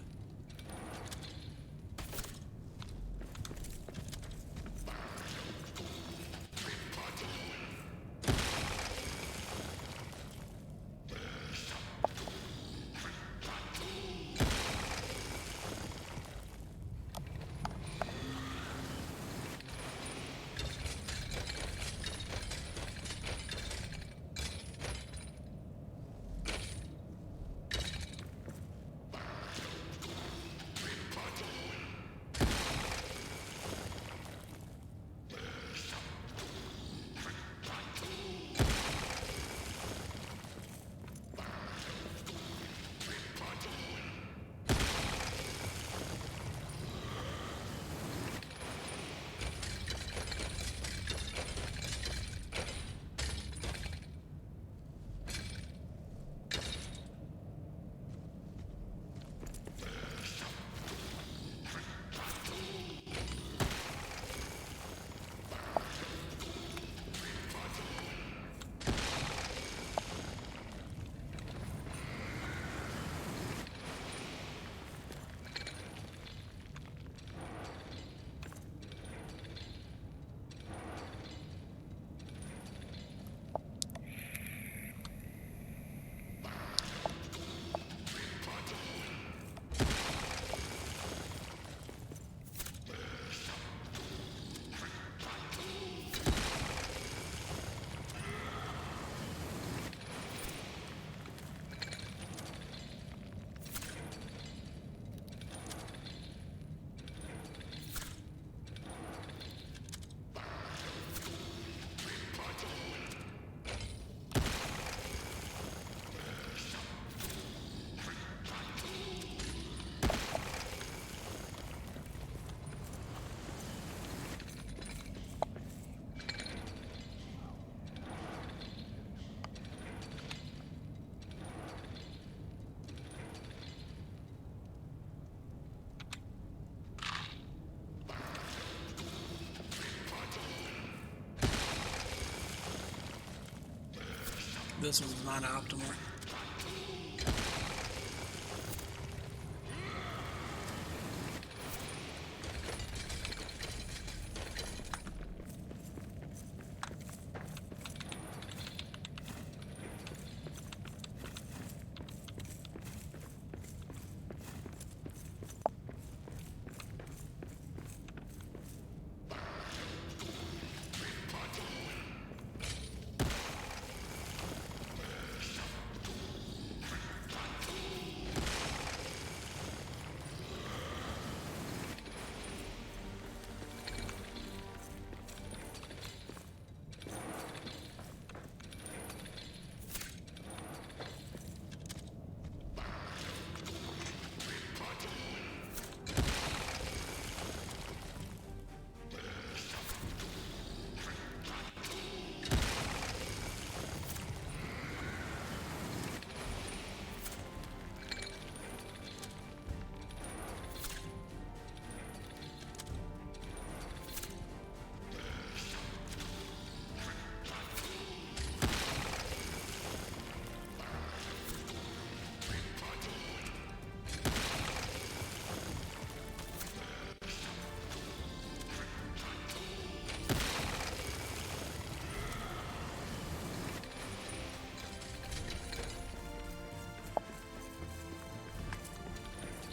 This one's not optimal.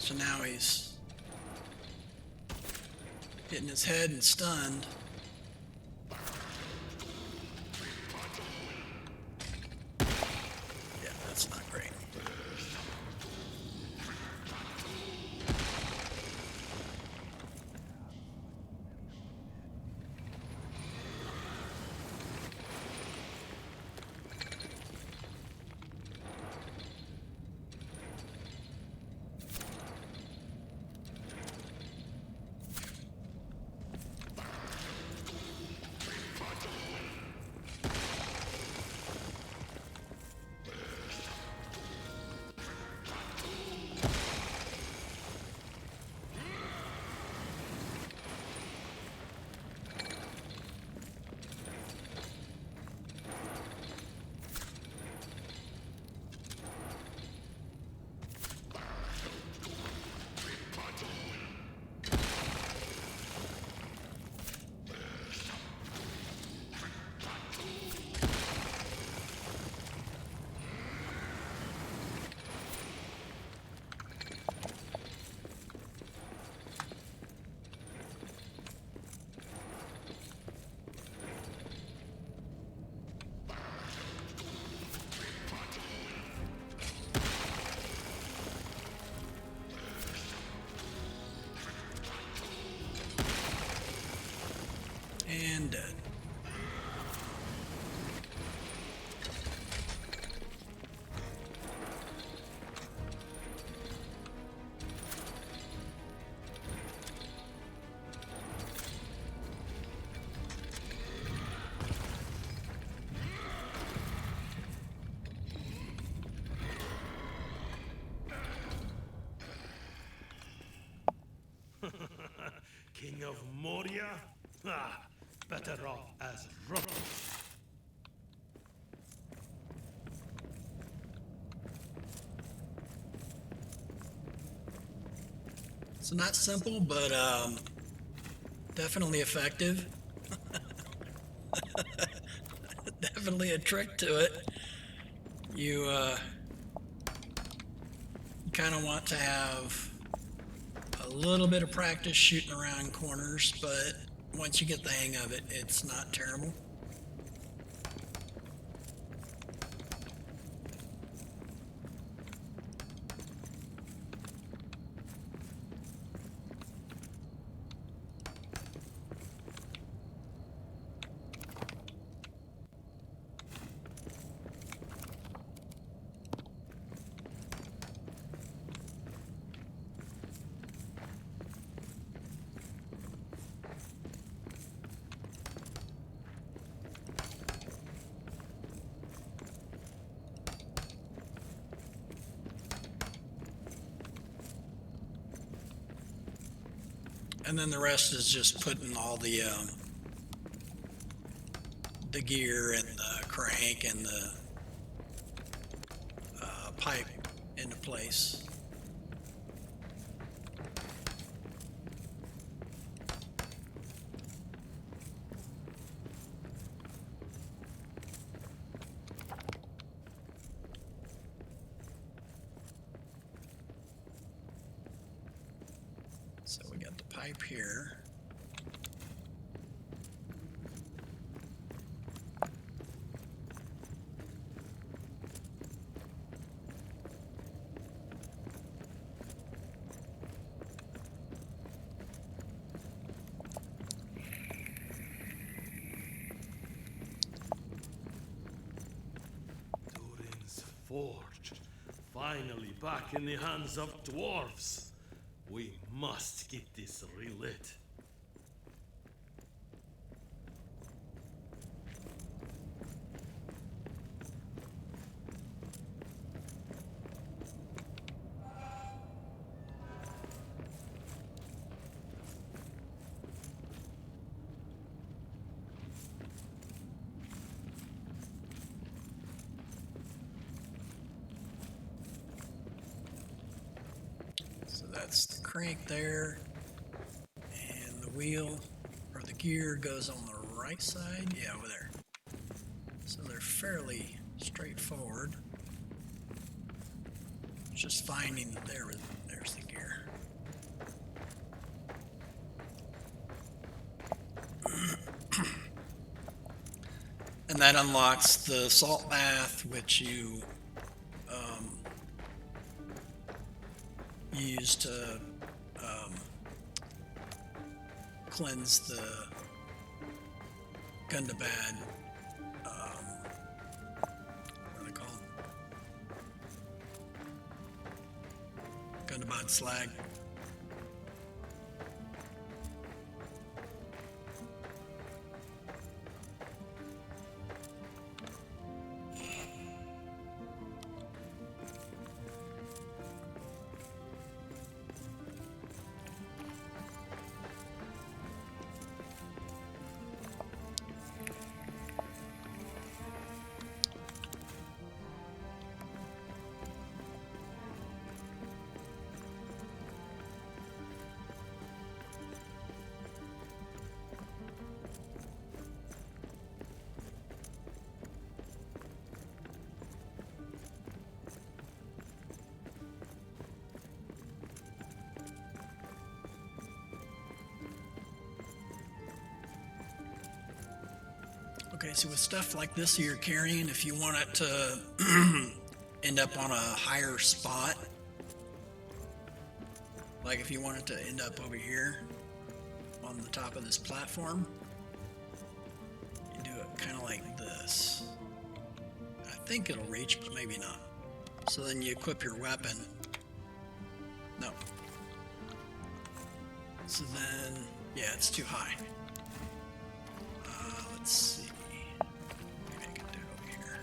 So now he's hitting his head and stunned. Yeah, that's not great. And dead. King of Moria? Ah, better off as rook. So not simple, but definitely effective. Definitely a trick to it. You kind of want to have a little bit of practice shooting around corners, but once you get the hang of it, it's not terrible. And then the rest is just putting all the gear and the crank and the pipe into place. So we got the pipe here. Durin's Forge. Finally back in the hands of dwarves. We must get this relit. So that's the crank there, and the wheel or the gear goes on the right side. Yeah, over there. So they're fairly straightforward. Just finding that there's the gear. And that unlocks the salt bath, which you use to cleanse the Gundabad. What are they called? Gundabad slag. Okay, so with stuff like this you're carrying, if you want it to end up on a higher spot, like if you want it to end up over here on the top of this platform, you do it kind of like this. I think it'll reach, but maybe not. So then you equip your weapon. No. So then, yeah, it's too high. Let's see. Maybe I can do it over here.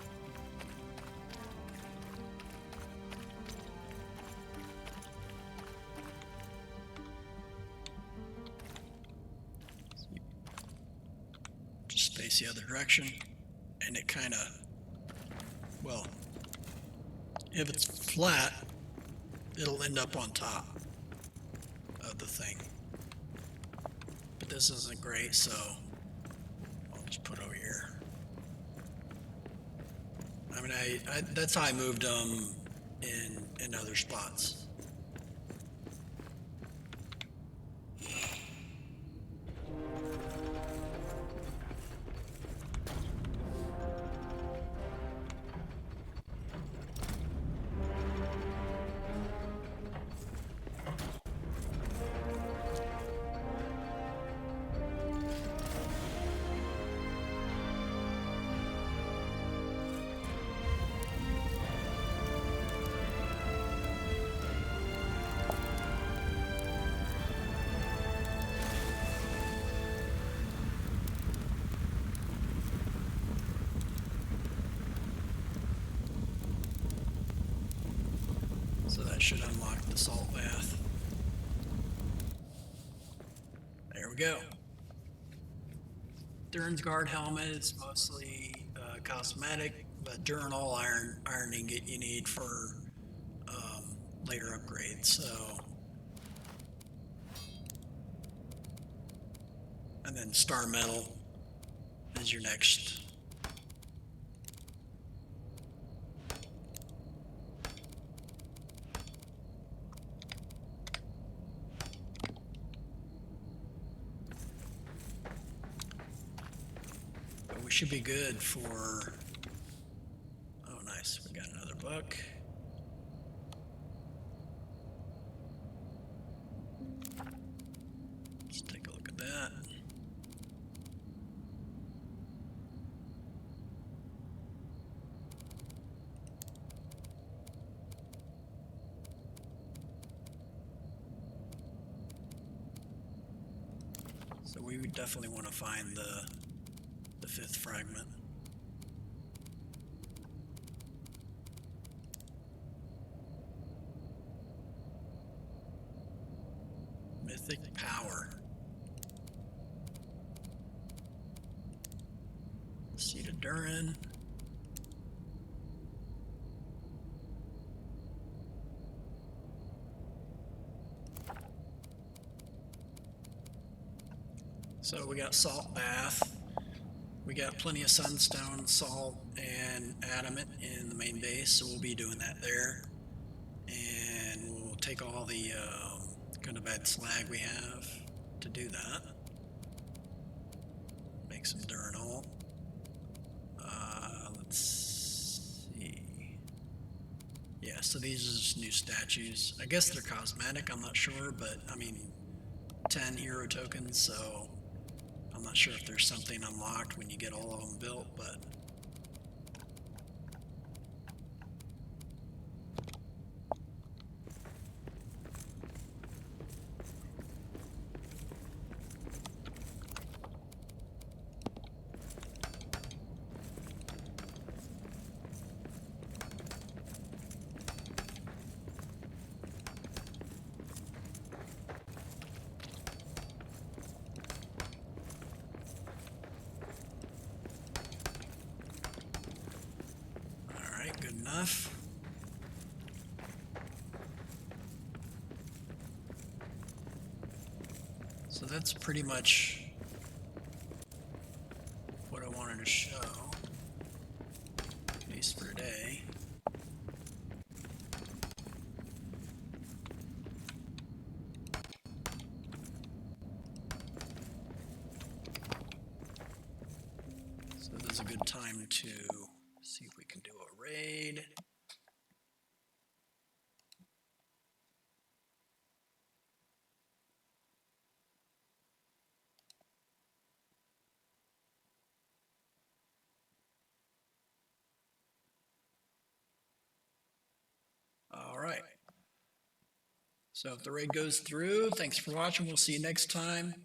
Just face the other direction, and it kind of, well, if it's flat, it'll end up on top of the thing. But this isn't great, so I'll just put it over here. I mean, I that's how I moved them in other spots. So that should unlock the salt bath. There we go. Durin's guard helmet is mostly cosmetic, but Durin all ironing it you need for later upgrades. So, and then star metal is your next. We should be good for, oh nice, we got another buck. Let's take a look at that. So we would definitely want to find the fifth fragment. Mythic power. Seed of Durin. So we got salt bath. We got plenty of sunstone, salt, and adamant in the main base, so we'll be doing that there. And we'll take all the Gundabad slag we have to do that. Make some Durinol. so these are just new statues. I guess they're cosmetic, I'm not sure, but I mean, 10 hero tokens, so I'm not sure if there's something unlocked when you get all of them built, but alright, good enough. So that's pretty much what I wanted to show, at least for today. So this is a good time to see if we can do a raid. All right. So if the raid goes through, thanks for watching. We'll see you next time.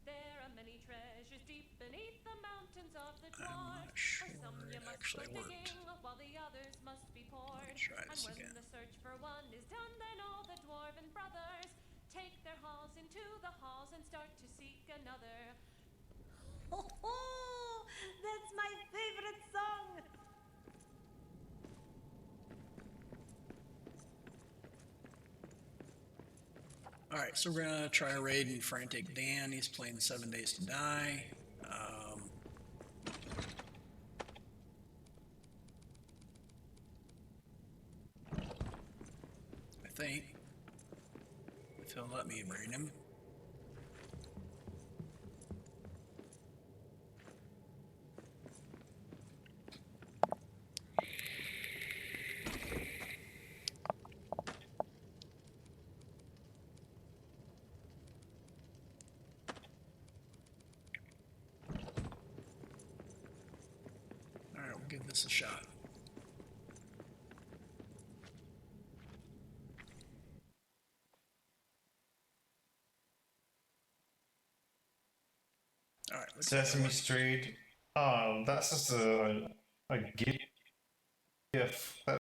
There are many treasures deep beneath the mountains of the I'm dwarves. not sure For some you it must actually go worked. digging, while the others must be poured. Try And this when again. the search for one is done, then all the dwarven brothers take their halls into the halls and start to seek another. Oh, that's my favorite song. Alright, so we're gonna try a raid in Frantic Dan. He's playing 7 Days to Die. I think. If he'll let me raid him. Alright, we'll give this a shot. Alright, looks like it Sesame worked. Street. Oh, that's just a gift.